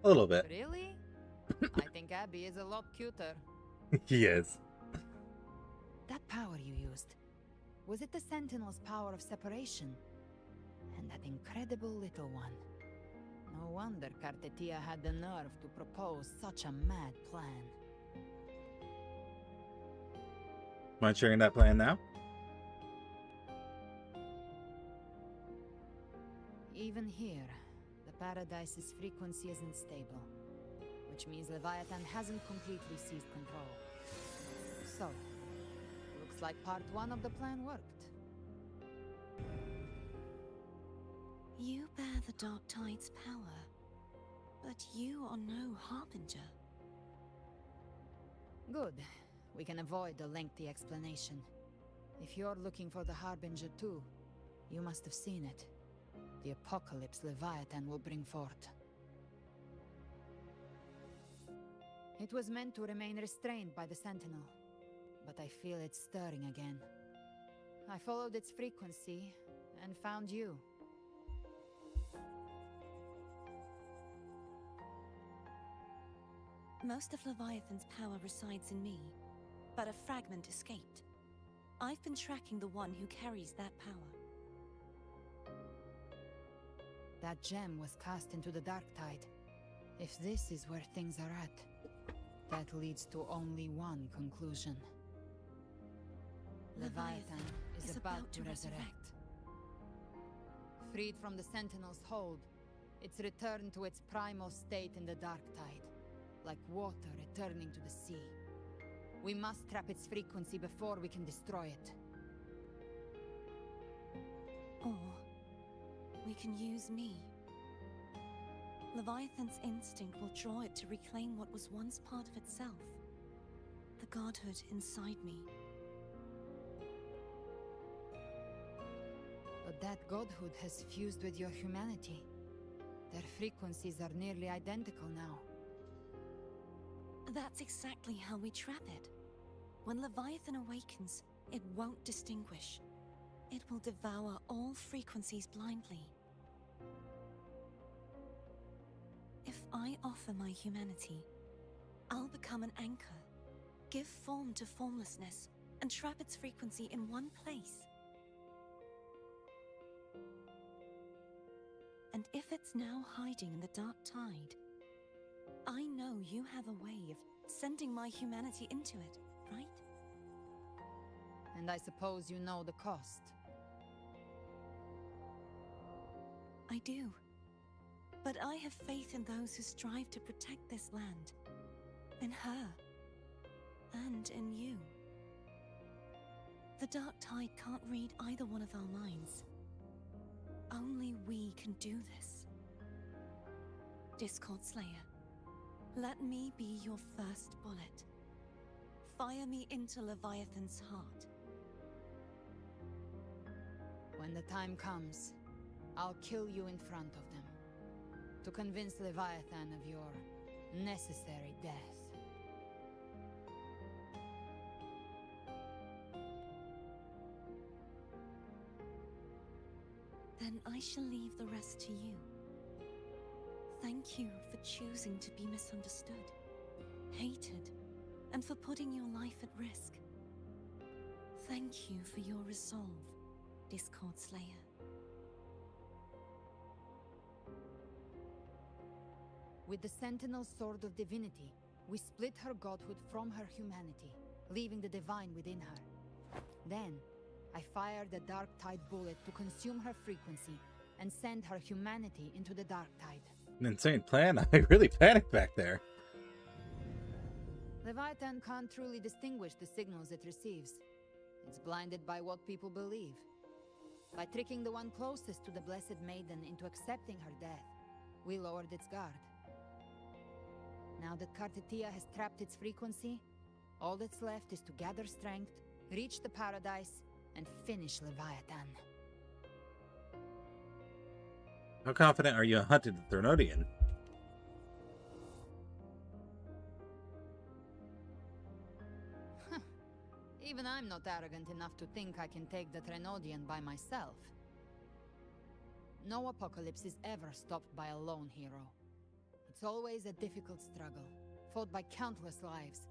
Speaker 1: A little bit.
Speaker 8: Really? I think Abby is a lot cuter.
Speaker 1: He is.
Speaker 8: That power you used, was it the Sentinel's power of separation? And that incredible little one. No wonder Cartetia had the nerve to propose such a mad plan.
Speaker 1: Mind sharing that plan now?
Speaker 8: Even here, the Paradise's frequency isn't stable, which means Leviathan hasn't completely seized control. So, looks like part one of the plan worked.
Speaker 4: You bear the Dark Tide's power, but you are no Harbinger.
Speaker 8: Good. We can avoid a lengthy explanation. If you're looking for the Harbinger too, you must have seen it. The apocalypse Leviathan will bring forth. It was meant to remain restrained by the Sentinel, but I feel it stirring again. I followed its frequency and found you.
Speaker 11: Most of Leviathan's power resides in me, but a fragment escaped. I've been tracking the one who carries that power.
Speaker 8: That gem was cast into the Dark Tide. If this is where things are at, that leads to only one conclusion. Leviathan is about to resurrect. Freed from the Sentinel's hold, it's returned to its primal state in the Dark Tide, like water returning to the sea. We must trap its frequency before we can destroy it.
Speaker 11: Or we can use me. Leviathan's instinct will draw it to reclaim what was once part of itself. The godhood inside me.
Speaker 8: But that godhood has fused with your humanity. Their frequencies are nearly identical now.
Speaker 11: That's exactly how we trap it. When Leviathan awakens, it won't distinguish. It will devour all frequencies blindly. If I offer my humanity, I'll become an anchor, give form to formlessness, and trap its frequency in one place. And if it's now hiding in the Dark Tide, I know you have a way of sending my humanity into it, right?
Speaker 8: And I suppose you know the cost.
Speaker 11: I do. But I have faith in those who strive to protect this land. In her. And in you. The Dark Tide can't read either one of our minds. Only we can do this. Discord Slayer, let me be your first bullet. Fire me into Leviathan's heart.
Speaker 8: When the time comes, I'll kill you in front of them. To convince Leviathan of your necessary death.
Speaker 11: Then I shall leave the rest to you. Thank you for choosing to be misunderstood, hated, and for putting your life at risk. Thank you for your resolve, Discord Slayer.
Speaker 8: With the Sentinel's Sword of Divinity, we split her godhood from her humanity, leaving the divine within her. Then, I fired the Dark Tide bullet to consume her frequency and send her humanity into the Dark Tide.
Speaker 1: An insane plan. I really panicked back there.
Speaker 8: Leviathan can't truly distinguish the signals it receives. It's blinded by what people believe. By tricking the one closest to the Blessed Maiden into accepting her death, we lowered its guard. Now that Cartetia has trapped its frequency, all that's left is to gather strength, reach the Paradise, and finish Leviathan.
Speaker 1: How confident are you in hunting the Threnodian?
Speaker 8: Even I'm not arrogant enough to think I can take the Threnodian by myself. No apocalypse is ever stopped by a lone hero. It's always a difficult struggle, fought by countless lives.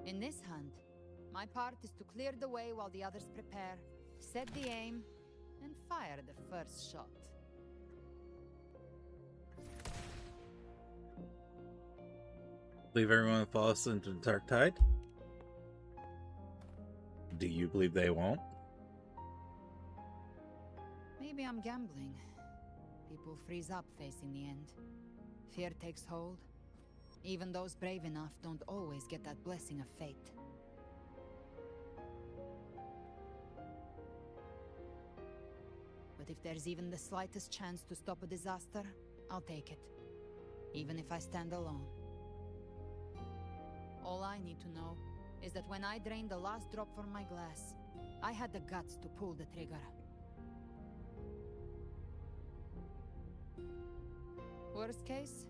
Speaker 8: In this hunt, my part is to clear the way while the others prepare, set the aim, and fire the first shot.
Speaker 1: Believe everyone falls into the dark tide? Do you believe they won't?
Speaker 8: Maybe I'm gambling. People freeze up facing the end. Fear takes hold. Even those brave enough don't always get that blessing of fate. But if there's even the slightest chance to stop a disaster, I'll take it. Even if I stand alone. All I need to know is that when I drained the last drop from my glass, I had the guts to pull the trigger. Worst case,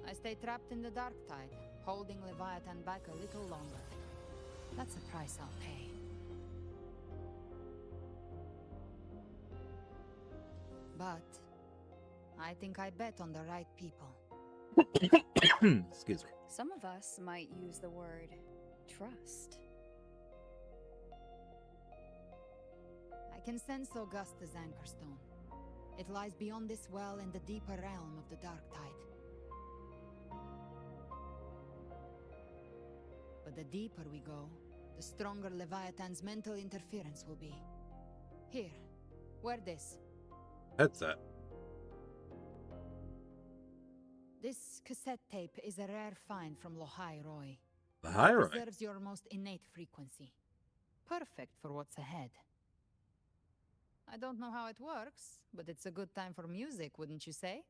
Speaker 8: I stay trapped in the dark tide, holding Leviathan back a little longer. That's the price I'll pay. But I think I bet on the right people.
Speaker 1: Excuse me.
Speaker 3: Some of us might use the word trust.
Speaker 8: I can sense Augusta's Anchorstone. It lies beyond this well in the deeper realm of the dark tide. But the deeper we go, the stronger Leviathan's mental interference will be. Here, wear this.
Speaker 1: Headset.
Speaker 8: This cassette tape is a rare find from Lohai Roy.
Speaker 1: Lohai Roy?
Speaker 8: It preserves your most innate frequency. Perfect for what's ahead. I don't know how it works, but it's a good time for music, wouldn't you say?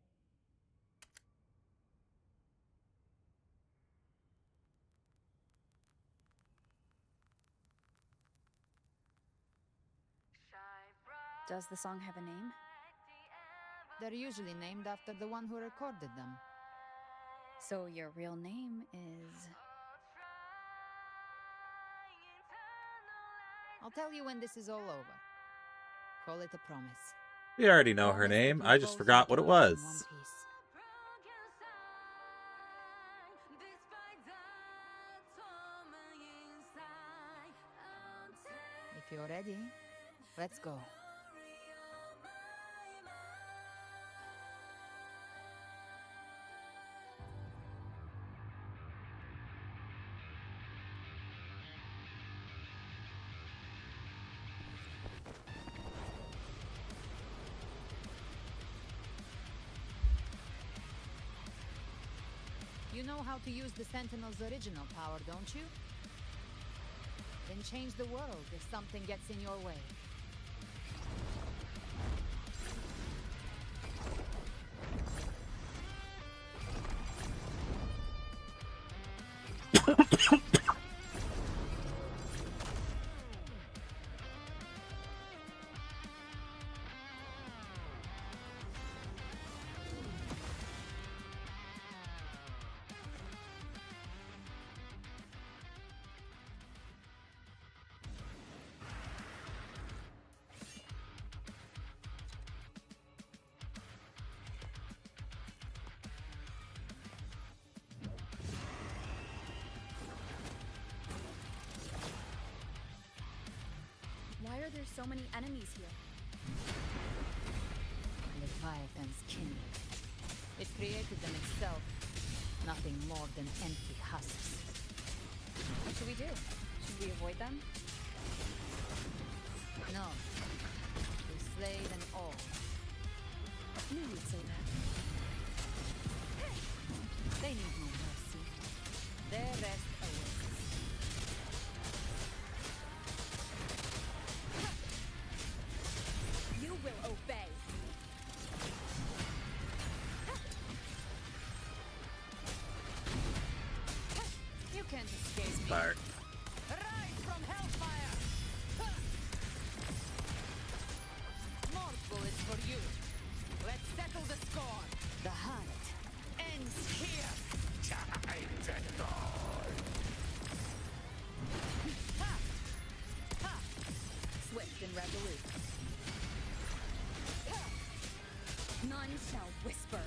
Speaker 3: Does the song have a name?
Speaker 8: They're usually named after the one who recorded them.
Speaker 3: So your real name is...
Speaker 8: I'll tell you when this is all over. Call it a promise.
Speaker 1: We already know her name. I just forgot what it was. If you're ready, let's go. You know how to use the Sentinel's original power, don't you? Then change the world if something gets in your way.
Speaker 3: Why are there so many enemies here?
Speaker 8: Leviathan's kindred. It created them itself. Nothing more than empty husks.
Speaker 3: What should we do? Should we avoid them?
Speaker 8: No. We slay them all.
Speaker 3: I knew you'd say that.
Speaker 8: They need no mercy. Their rest awaits.
Speaker 17: You will obey.
Speaker 8: You can't escape me.
Speaker 1: Fire.
Speaker 8: Rise from hellfire! More bullets for you. Let's settle the score. The hunt ends here. Ha! Ha!
Speaker 3: Swift and resolute. None shall whisper.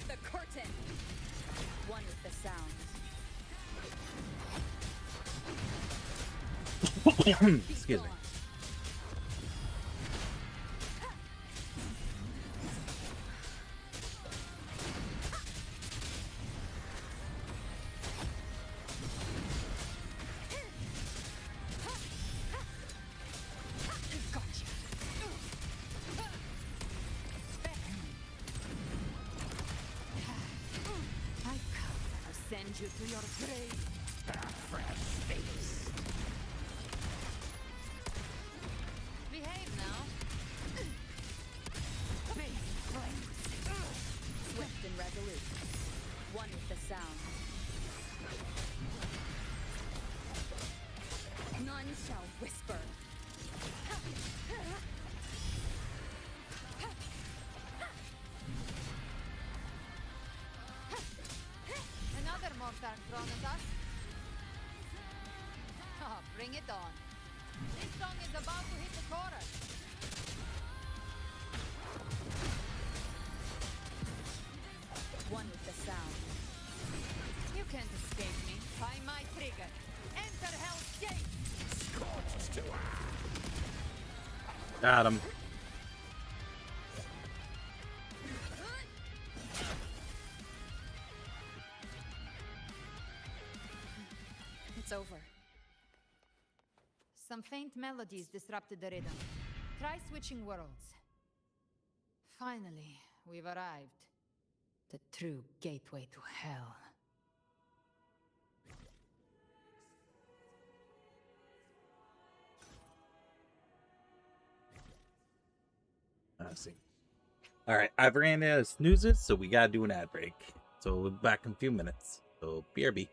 Speaker 3: the curtain. One with the sound.
Speaker 1: Excuse me.
Speaker 8: Send you to your grave. Fresh face. Behave now. Big flames.
Speaker 3: Swift and resolute. One with the sound. None shall whisper.
Speaker 8: Another mortar thrown at us. Oh, bring it on. This song is about to hit the chorus.
Speaker 3: One with the sound.
Speaker 8: You can't escape me. Find my trigger. Enter Hell's Gate.
Speaker 7: Scorched to
Speaker 1: Got him.
Speaker 3: It's over.
Speaker 8: Some faint melodies disrupted the rhythm. Try switching worlds. Finally, we've arrived. The true gateway to hell.
Speaker 1: I see. All right, I've ran out of snoozes, so we gotta do an ad break. So we'll be back in a few minutes. So BRB.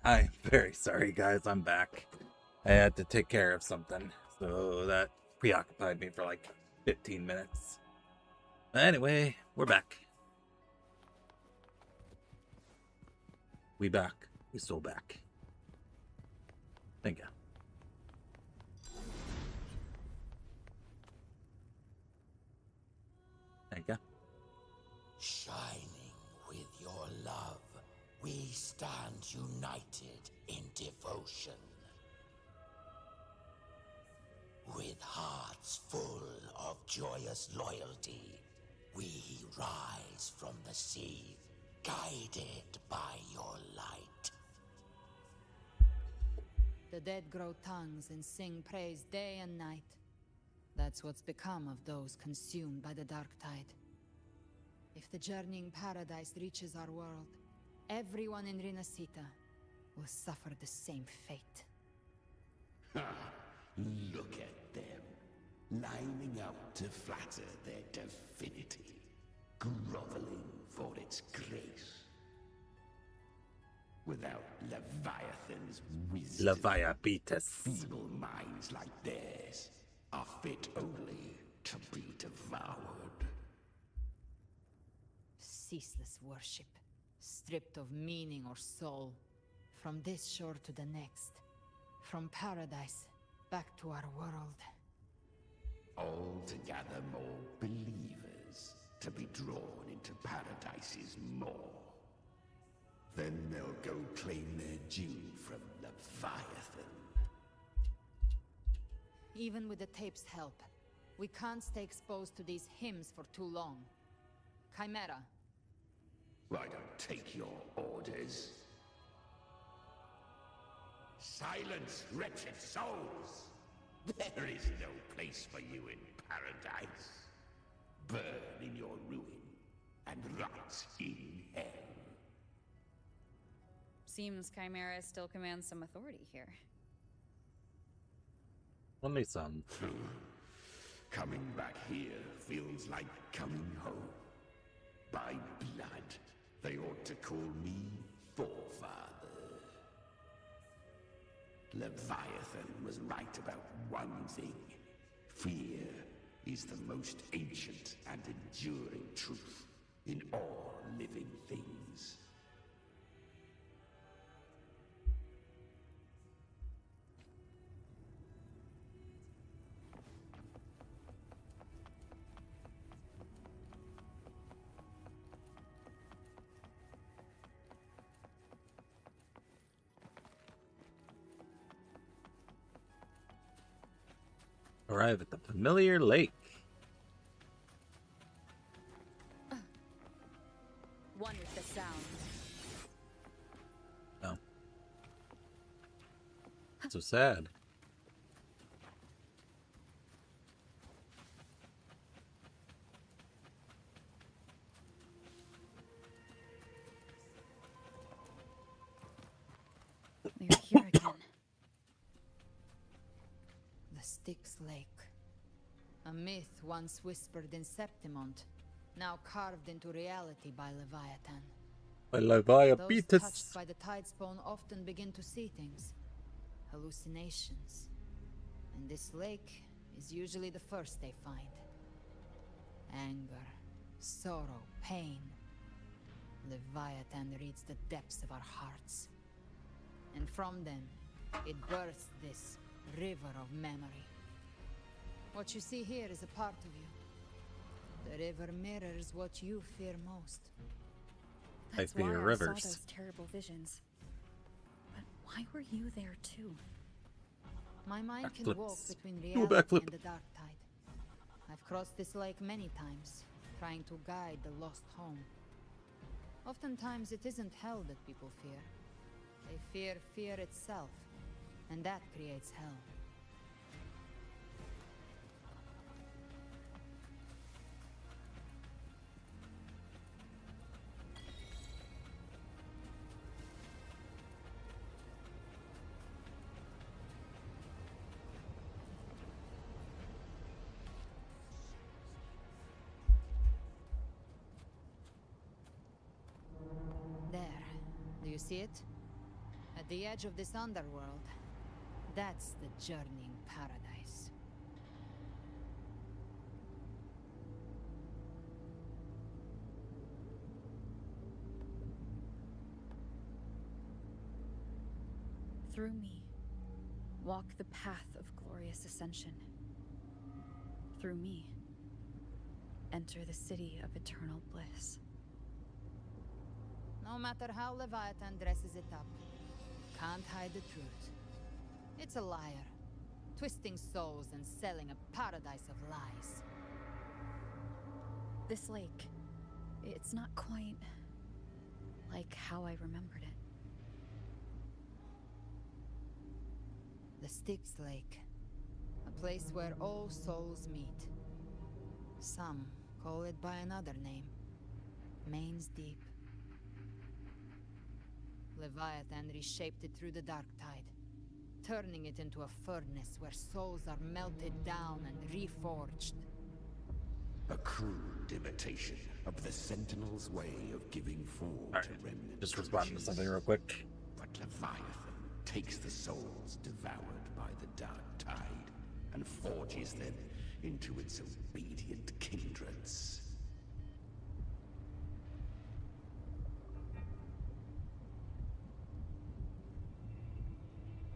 Speaker 1: I'm very sorry, guys. I'm back. I had to take care of something, so that preoccupied me for like 15 minutes. Anyway, we're back. We back. We still back. Thank you. Thank you.
Speaker 7: Shining with your love, we stand united in devotion. With hearts full of joyous loyalty, we rise from the sea, guided by your light.
Speaker 8: The dead grow tongues and sing praise day and night. That's what's become of those consumed by the dark tide. If the journeying paradise reaches our world, everyone in Rinasita will suffer the same fate.
Speaker 7: Ha! Look at them, lining up to flatter their divinity, groveling for its grace. Without Leviathan's wisdom, feeble minds like theirs are fit only to be devoured.
Speaker 8: Ceaseless worship, stripped of meaning or soul, from this shore to the next, from paradise back to our world.
Speaker 7: All to gather more believers to be drawn into Paradise's maw. Then they'll go claim their due from Leviathan.
Speaker 8: Even with the tape's help, we can't stay exposed to these hymns for too long. Chimera.
Speaker 7: I don't take your orders. Silence, wretched souls! There is no place for you in paradise. Burn in your ruin and rot in hell.
Speaker 3: Seems Chimera still commands some authority here.
Speaker 1: Only some.
Speaker 7: Coming back here feels like coming home. By blood, they ought to call me Forefather. Leviathan was right about one thing. Fear is the most ancient and enduring truth in all living things.
Speaker 1: Arrive at the familiar lake.
Speaker 3: One with the sound.
Speaker 1: Oh. So sad.
Speaker 3: They're here again.
Speaker 8: The Styx Lake. A myth once whispered in Septimont, now carved into reality by Leviathan.
Speaker 1: By Leviathan.
Speaker 8: Those touched by the Tidespawn often begin to see things. Hallucinations. And this lake is usually the first they find. Anger, sorrow, pain. Leviathan reads the depths of our hearts. And from them, it births this river of memory. What you see here is a part of you. The river mirrors what you fear most.
Speaker 3: That's
Speaker 1: fear
Speaker 3: why
Speaker 1: rivers.
Speaker 3: I saw those terrible visions. But why were you there too?
Speaker 8: My mind can
Speaker 1: Backflips.
Speaker 8: walk between
Speaker 1: Do a
Speaker 8: reality
Speaker 1: backflip.
Speaker 8: and the dark tide. I've crossed this lake many times, trying to guide the lost home. Oftentimes it isn't hell that people fear. They fear fear itself, and that creates hell. There. Do you see it? A At the edge of this underworld, that's the journeying paradise.
Speaker 3: Through me, walk the path of glorious ascension. Through me, enter the city of eternal bliss.
Speaker 8: No matter how Leviathan dresses it up, it can't hide the truth. It's a liar, twisting souls and selling a paradise of lies.
Speaker 3: This lake, it's not quite like how I remembered it.
Speaker 8: The Styx Lake, a place where all souls meet. Some call it by another name, Main's Deep. Leviathan reshaped it through the dark tide, turning it into a furnace where souls are melted down and reforged.
Speaker 7: A crude imitation of the Sentinel's way of giving form to remnant
Speaker 1: Just respond to something real quick.
Speaker 7: But Leviathan takes the souls devoured by the dark tide and forges them into its obedient kindreds.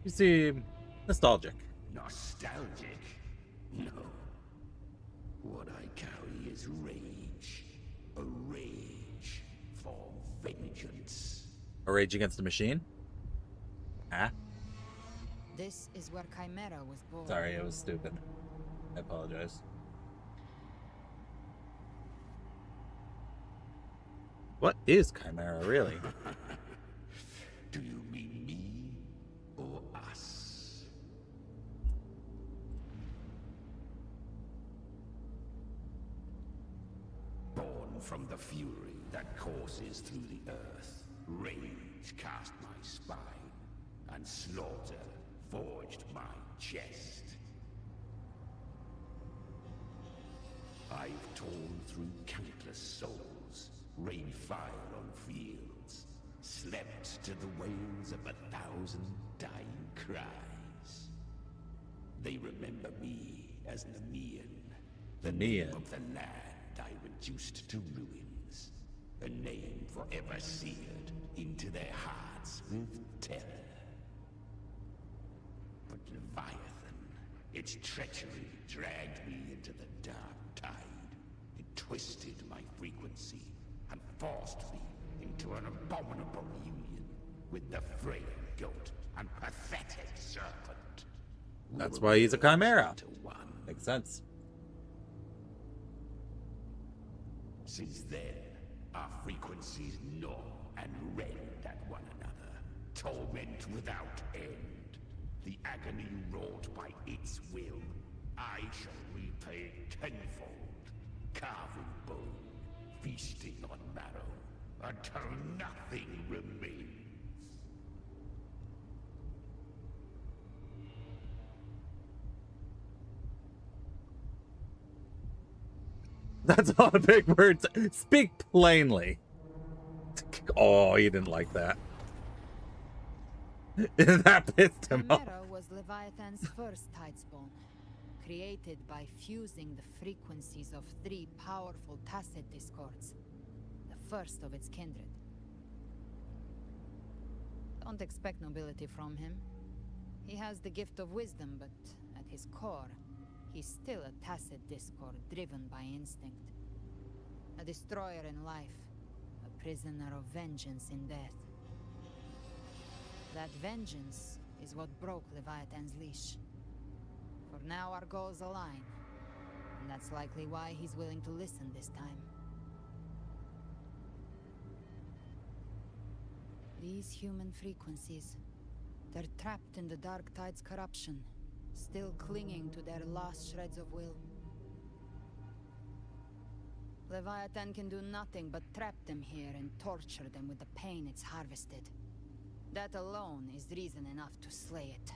Speaker 1: You seem nostalgic.
Speaker 7: Nostalgic? No. What I carry is rage. A rage for vengeance.
Speaker 1: A Rage Against the Machine? Huh?
Speaker 8: This is where Chimera was born.
Speaker 1: Sorry, it was stupid. I apologize. What is Chimera, really?
Speaker 7: Do you mean me or us? Born from the fury that courses through the earth, rage cast my spine, and slaughter forged my chest. I've torn through countless souls, rained fire on fields, slept to the wails of 1,000 dying cries. They remember me as Nemean, the name of the land I reduced to ruins, a name forever seared into their hearts with terror. But Leviathan, its treachery dragged me into the dark tide. It twisted my frequency and forced me into an abominable union with the frail goat and pathetic serpent.
Speaker 1: That's why he's a chimera. Makes sense.
Speaker 7: Since then, our frequencies gnaw and rend at one another, torment without end. The agony wrought by its will, I shall repay tenfold, carving bone, feasting on marrow, until nothing remains.
Speaker 1: That's all the big words. Speak plainly. Oh, you didn't like that. That pissed him off.
Speaker 8: Chimera was Leviathan's first tidespawn, created by fusing the frequencies of 3 powerful tacit discords, the first of its kindred. Don't expect nobility from him. He has the gift of wisdom, but at his core, he's still a tacit discord driven by instinct. A destroyer in life, a prisoner of vengeance in death. That vengeance is what broke Leviathan's leash. For now our goals align, and that's likely why he's willing to listen this time. These human frequencies, they're trapped in the Dark Tide's corruption, still clinging to their last shreds of will. Leviathan can do nothing but trap them here and torture them with the pain it's harvested. That alone is reason enough to slay it.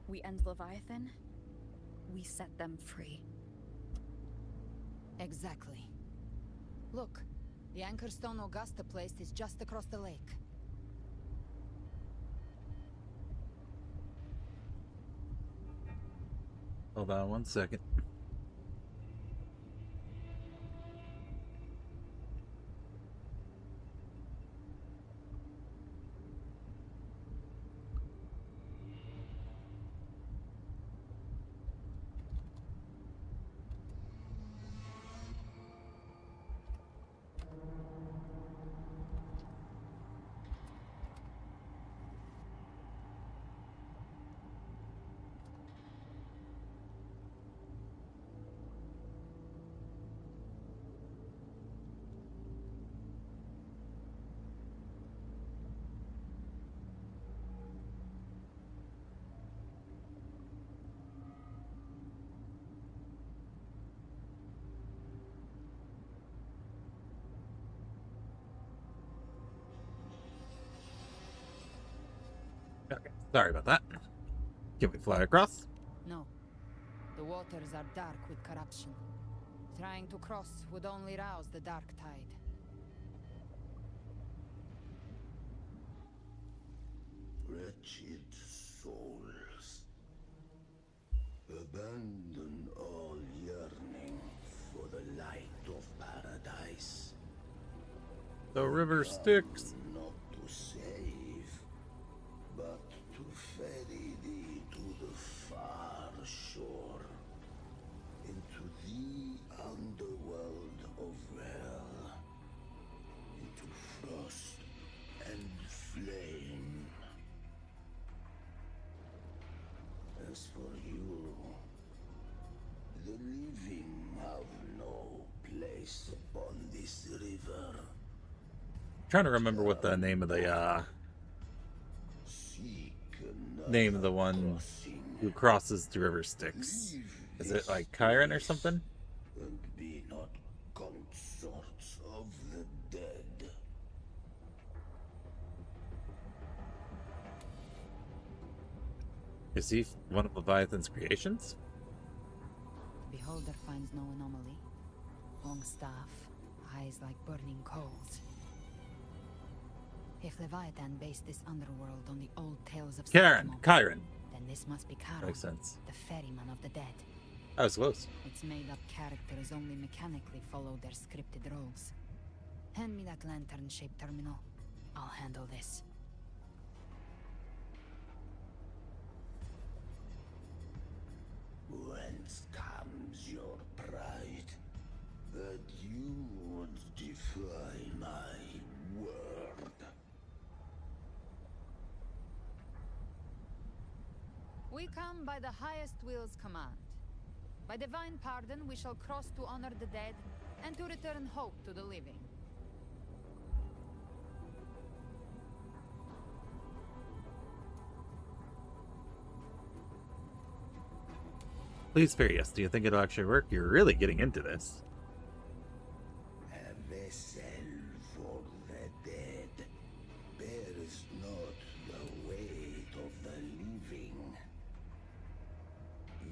Speaker 3: We end Leviathan, we set them free.
Speaker 8: Exactly. Look, the Anchorstone Augusta place is just across the lake.
Speaker 1: Hold on one second. Okay, sorry about that. Can we fly across?
Speaker 8: No. The waters are dark with corruption. Trying to cross would only rouse the dark tide.
Speaker 7: Wretched souls, abandon all yearning for the light of paradise.
Speaker 1: The river Styx.
Speaker 7: Not to save, but to ferry thee to the far shore, into the underworld of hell, into frost and flame. As for you, the living have no place upon this river.
Speaker 1: Trying to remember what the name of the one who crosses the river Styx. Is it like Chiron or something?
Speaker 7: And be not consorts of the dead.
Speaker 1: Is he one of Leviathan's creations?
Speaker 8: Beholder finds no anomaly. Long staff, eyes like burning coals. If Leviathan based this underworld on the old tales of
Speaker 1: Chiron,
Speaker 8: then this must be Chiron,
Speaker 1: makes sense.
Speaker 8: the ferryman of the dead.
Speaker 1: I was close.
Speaker 8: Its made-up characters only mechanically follow their scripted roles. Hand me that lantern-shaped terminal. I'll handle this.
Speaker 7: Whence comes your pride that you would defy my word?
Speaker 8: We come by the highest will's command. By divine pardon, we shall cross to honor the dead and to return hope to the living.
Speaker 1: Please, Furious, do you think it'll actually work? You're really getting into this.
Speaker 7: A vessel for the dead bears not the weight of the living.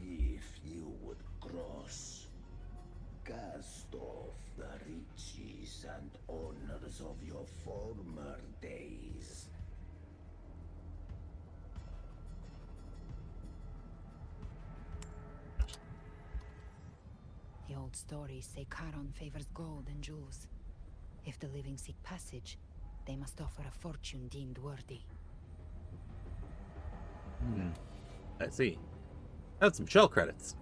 Speaker 7: If you would cross, cast off the riches and honors of your former days.
Speaker 8: The old stories say Charon favors gold and jewels. If the living seek passage, they must offer a fortune deemed worthy.
Speaker 1: I see. That's some shell credits.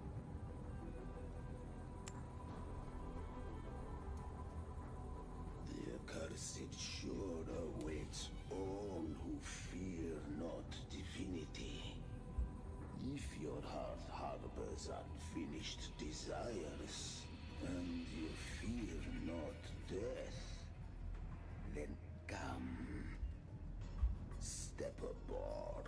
Speaker 7: The accursed shore awaits all who fear not divinity. If your heart harbors unfinished desires, and you fear not death, then come. Step aboard.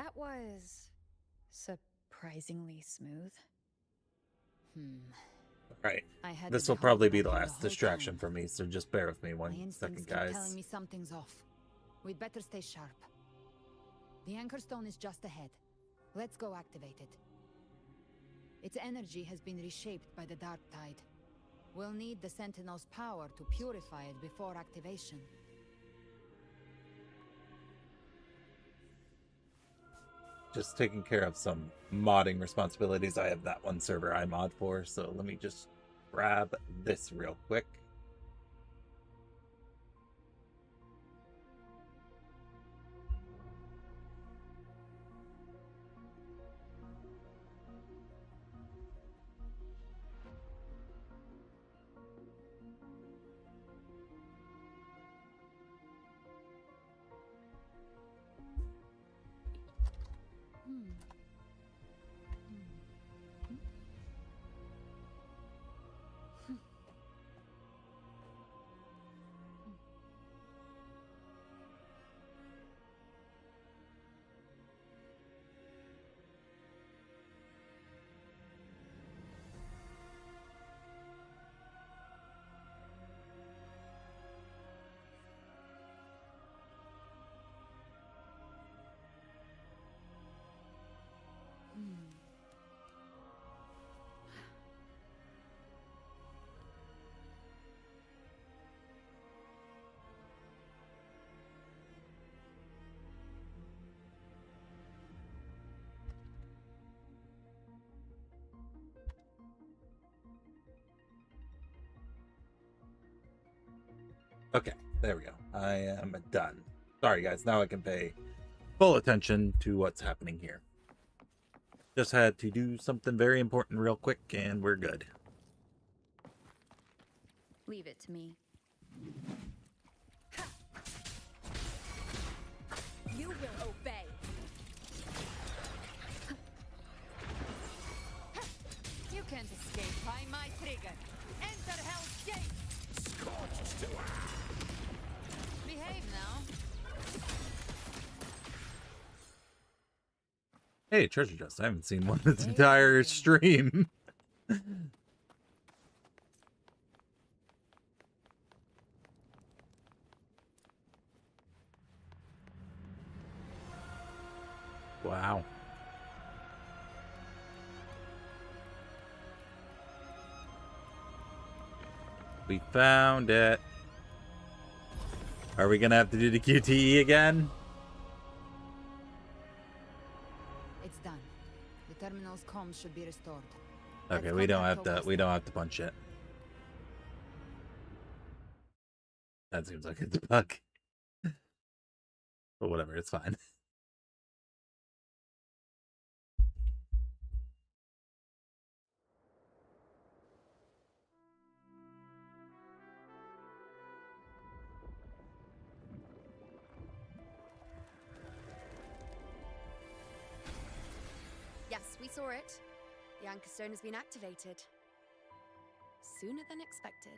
Speaker 3: That was surprisingly smooth.
Speaker 1: Right.
Speaker 8: I had
Speaker 1: This
Speaker 8: the
Speaker 1: will probably be
Speaker 8: beholder
Speaker 1: the
Speaker 8: on
Speaker 1: last
Speaker 8: whole
Speaker 1: distraction
Speaker 8: town.
Speaker 1: for me, so just bear with me
Speaker 8: My
Speaker 1: 1
Speaker 8: instincts
Speaker 1: second,
Speaker 8: keep
Speaker 1: guys.
Speaker 8: telling me something's off. We'd better stay sharp. The Anchor Stone is just ahead. Let's go activate it. Its energy has been reshaped by the Dark Tide. We'll need the Sentinel's power to purify it before activation.
Speaker 1: Just taking care of some modding responsibilities. I have that one server I mod for, so let me just grab this real quick. Okay, there we go. I am done. Sorry, guys. Now I can pay full attention to what's happening here. Just had to do something very important real quick, and we're good.
Speaker 3: Leave it to me.
Speaker 17: You will obey.
Speaker 8: You can't escape by my trigger. Enter Hell's Gate! Behave now.
Speaker 1: Hey, treasure chest. I haven't seen one this entire stream. Wow. We found it. Are we gonna have to do the QTE again?
Speaker 8: It's done. The terminal's comms should be restored.
Speaker 1: Okay, we don't have to punch it. That seems like it's a bug. But whatever, it's fine.
Speaker 13: Yes, we saw it. The Anchor Stone has been activated. Sooner than expected.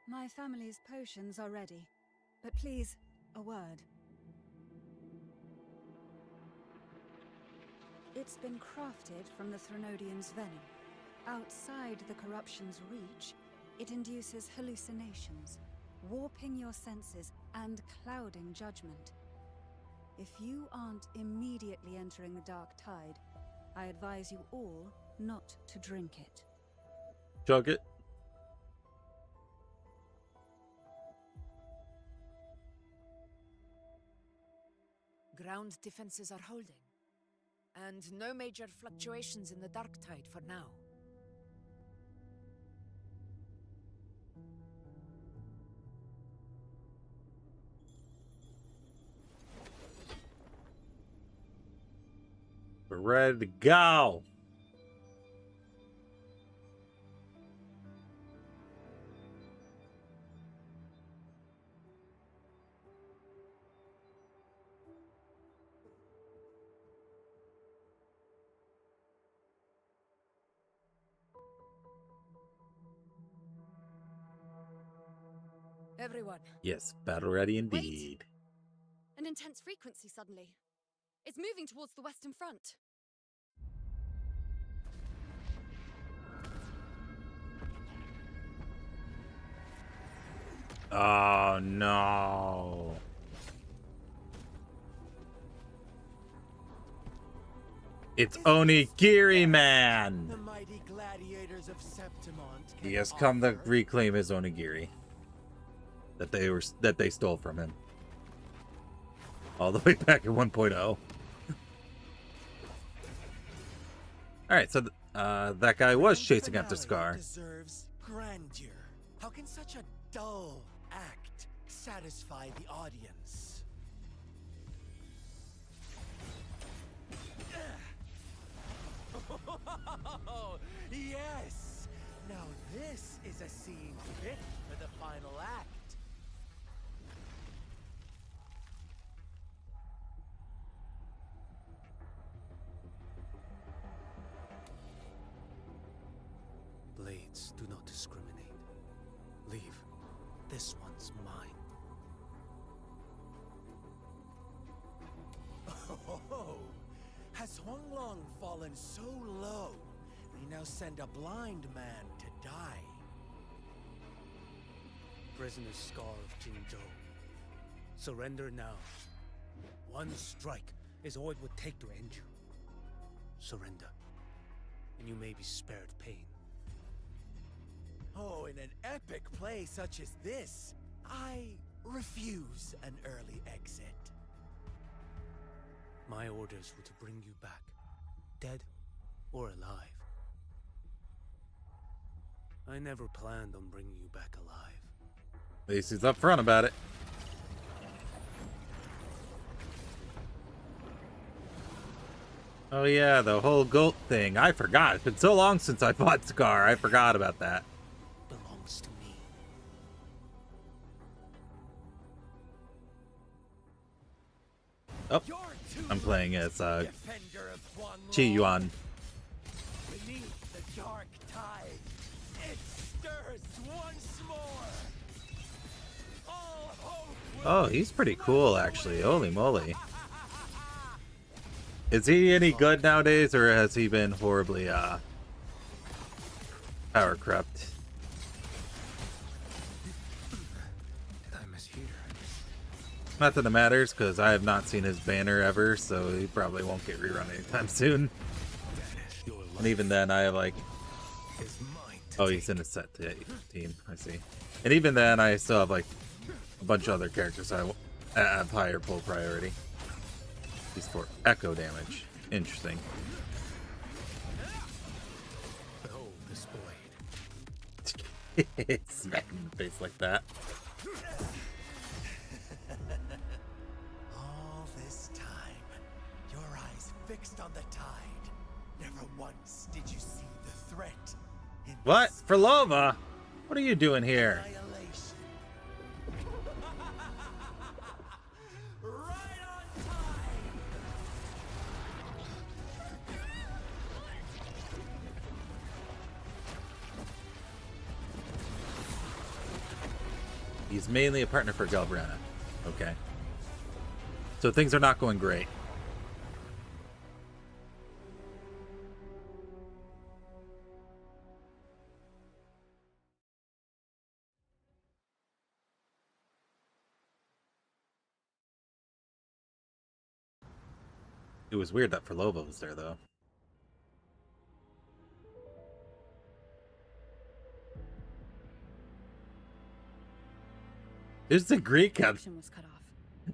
Speaker 9: My family's potions are ready. But please, a word. It's been crafted from the Threnodian's venom. Outside the corruption's reach, it induces hallucinations, warping your senses and clouding judgment. If you aren't immediately entering the Dark Tide, I advise you all not to drink it.
Speaker 1: Chug it.
Speaker 21: Ground defenses are holding. And no major fluctuations in the Dark Tide for now.
Speaker 1: We're ready to go.
Speaker 21: Everyone.
Speaker 1: Yes, battle ready indeed.
Speaker 13: An intense frequency suddenly. It's moving towards the Western Front.
Speaker 1: Oh no. It's Onigiri Man.
Speaker 15: The mighty gladiators of Septimont
Speaker 1: He has come to reclaim his Onigiri that they stole from him. All the way back at 1.0. Alright, so that guy was chasing after Scar.
Speaker 15: Deserves grandeur. How can such a dull act satisfy the audience? Oh, yes! Now this is a scene fit for the final act.
Speaker 12: Blades do not discriminate. Leave. This one's mine.
Speaker 15: Oh, has Huanglong fallen so low, they now send a blind man to die?
Speaker 12: Prisoner Scar of Jingzhou. Surrender now. One strike is all it would take to end you. Surrender, and you may be spared pain.
Speaker 15: Oh, in an epic play such as this, I refuse an early exit.
Speaker 12: My orders were to bring you back, dead or alive. I never planned on bringing you back alive.
Speaker 1: At least he's up front about it. Oh yeah, the whole goat thing. I forgot. It's been so long since I fought Scar. I forgot about that.
Speaker 12: Belongs to me.
Speaker 1: Oh, I'm playing as Chi Yuan.
Speaker 15: Beneath the dark tide, it stirs once more. All hope will
Speaker 1: Oh, he's pretty cool actually. Holy moly. Is he any good nowadays, or has he been horribly power corrupt?
Speaker 12: Did I mishear?
Speaker 1: Not that it matters, because I have not seen his banner ever, so he probably won't get rerun anytime soon. And even then, I have like... Oh, he's in a set team, I see. And even then, I still have like a bunch of other characters I have higher pull priority. He's for echo damage. Interesting.
Speaker 12: Behold this blade.
Speaker 1: Smack him in the face like that.
Speaker 15: all this time, your eyes fixed on the tide. Never once did you see the threat.
Speaker 1: What? For Lova? What are you doing here? He's mainly a partner for Galbrana. Okay. So things are not going great. It was weird that Forlova was there, though. There's the Greek.
Speaker 8: Was cut off.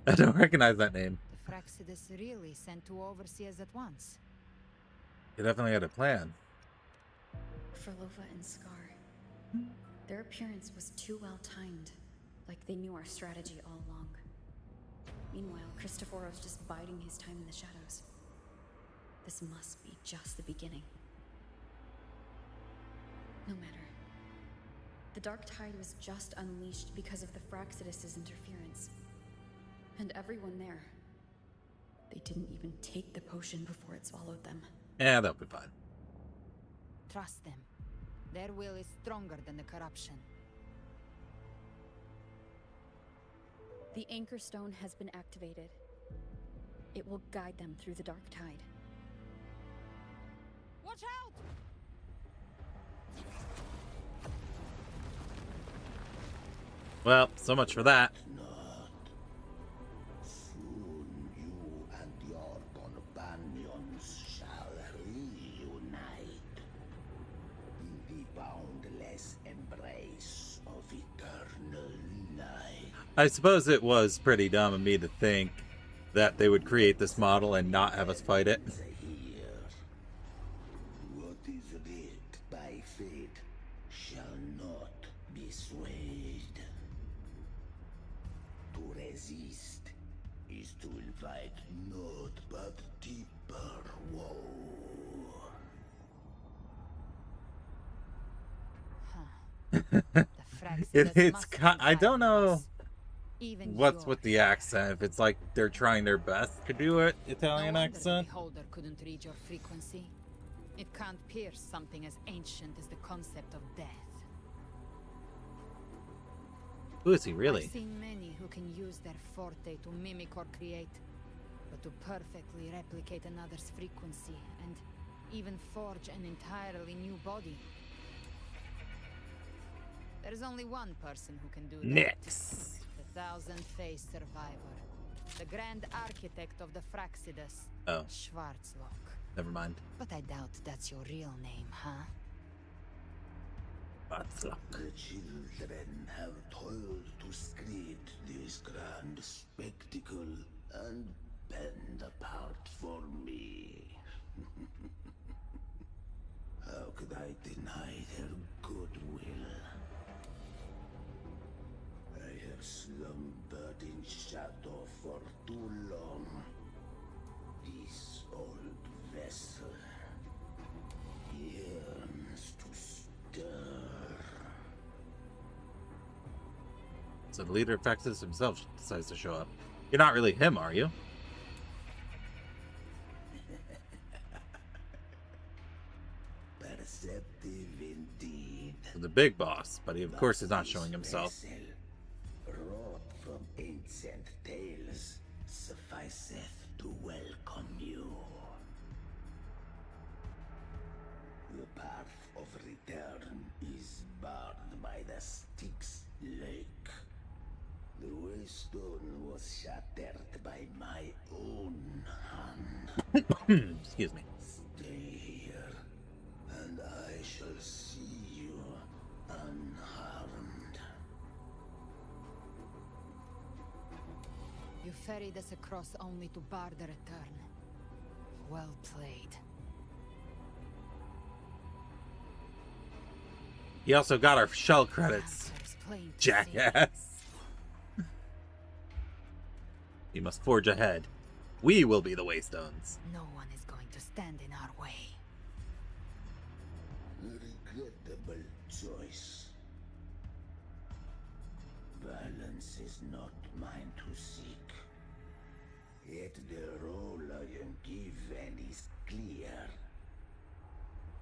Speaker 1: I don't recognize that name.
Speaker 8: The Fraxidus really sent two overseers at once.
Speaker 1: He definitely had a plan.
Speaker 3: Forlova and Scar. Their appearance was too well timed, like they knew our strategy all along. Meanwhile, Christophero's just biding his time in the shadows. This must be just the beginning. No matter. The Dark Tide was just unleashed because of the Fraxidus' interference. And everyone there. They didn't even take the potion before it swallowed them.
Speaker 1: Yeah, that'll be fine.
Speaker 8: Trust them. Their will is stronger than the corruption.
Speaker 3: The Anchor Stone has been activated. It will guide them through the dark tide.
Speaker 8: Watch out!
Speaker 1: Well, so much for that.
Speaker 7: Soon you and your companions shall reunite in the boundless embrace of eternal night.
Speaker 1: I suppose it was pretty dumb of me to think that they would create this model and not have us fight it.
Speaker 7: What is writ by fate shall not be swayed. To resist is to invite naught but deeper woe.
Speaker 1: I don't know what's with the accent. If it's like they're trying their best to do it Italian accent.
Speaker 8: The beholder couldn't read your frequency. It can't pierce something as ancient as the concept of death.
Speaker 1: Who is he really?
Speaker 8: I've seen many who can use their forte to mimic or create, but to perfectly replicate another's frequency and even forge an entirely new body. There's only one person who can do that.
Speaker 1: Nix.
Speaker 8: The thousand-faced survivor. The grand architect of the Fraxidus.
Speaker 1: Oh.
Speaker 8: Schwarzlock.
Speaker 1: Never mind.
Speaker 8: But I doubt that's your real name, huh?
Speaker 1: Schwarzlock.
Speaker 7: The children have toiled to script this grand spectacle and bend apart for me. How could I deny their goodwill? I have slumbered in shadow for too long. This old vessel yearns to stir.
Speaker 1: So the leader of Fraxidus himself decides to show up. You're not really him, are you?
Speaker 7: Perceptive indeed.
Speaker 1: The big boss, but he of course is not showing himself.
Speaker 7: Wrought from ancient tales, sufficeth to welcome you. The path of return is barred by the Styx Lake. The waystone was shattered by my own hand.
Speaker 1: Excuse me.
Speaker 7: Stay here, and I shall see you unharmed.
Speaker 8: You ferried us across only to bar the return. Well played.
Speaker 1: He also got our shell credits. Jackass. You must forge ahead. We will be the Waystones.
Speaker 8: No one is going to stand in our way.
Speaker 7: Regrettable choice. Violence is not mine to seek. Yet the role I am given is clear.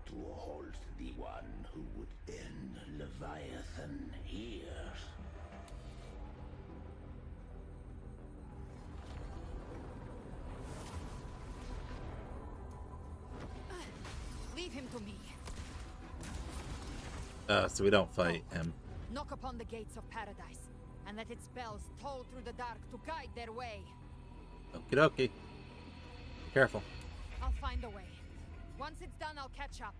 Speaker 7: To hold the one who would end Leviathan here.
Speaker 8: Leave him to me.
Speaker 1: So we don't fight him.
Speaker 8: Knock upon the gates of paradise, and let its bells toll through the dark to guide their way.
Speaker 1: Okie dokie. Be careful.
Speaker 8: I'll find a way. Once it's done, I'll catch up.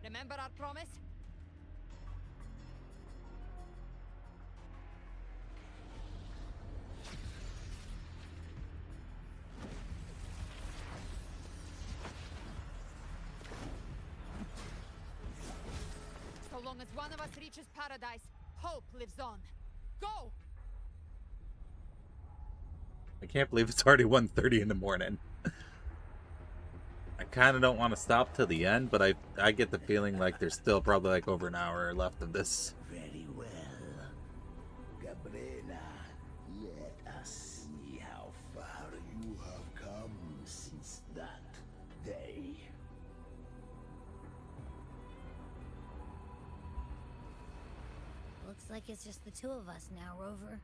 Speaker 8: Remember our promise? So long as one of us reaches paradise, hope lives on. Go!
Speaker 1: I can't believe it's already 1:30 in the morning. I kind of don't want to stop till the end, but I get the feeling like there's still probably like over an hour left of this.
Speaker 7: Very well. Gabrena, let us see how far you have come since that day.
Speaker 2: Looks like it's just the two of us now, Rover.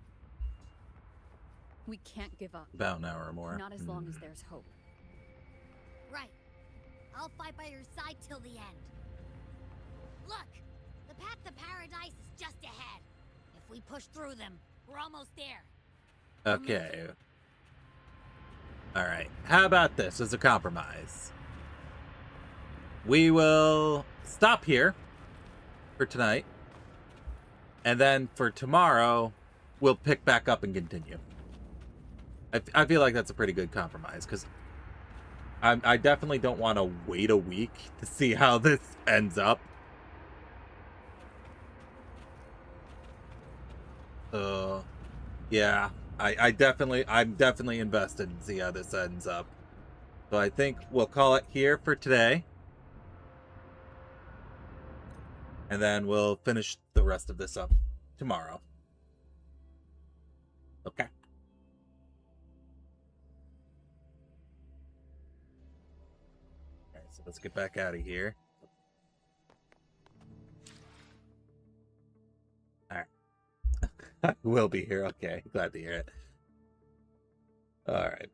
Speaker 3: We can't give up.
Speaker 1: About an hour or more.
Speaker 3: Not as long as there's hope.
Speaker 2: Right. I'll fight by your side till the end. Look! The path to paradise is just ahead. If we push through them, we're almost there.
Speaker 1: Okay. Alright. How about this as a compromise? We will stop here for tonight. And then for tomorrow, we'll pick back up and continue. I feel like that's a pretty good compromise, because I definitely don't want to wait a week to see how this ends up. Yeah, I'm definitely invested in see how this ends up. So I think we'll call it here for today. And then we'll finish the rest of this up tomorrow. Okay. Alright, so let's get back out of here. Alright. I will be here. Okay, glad to hear it. Alright.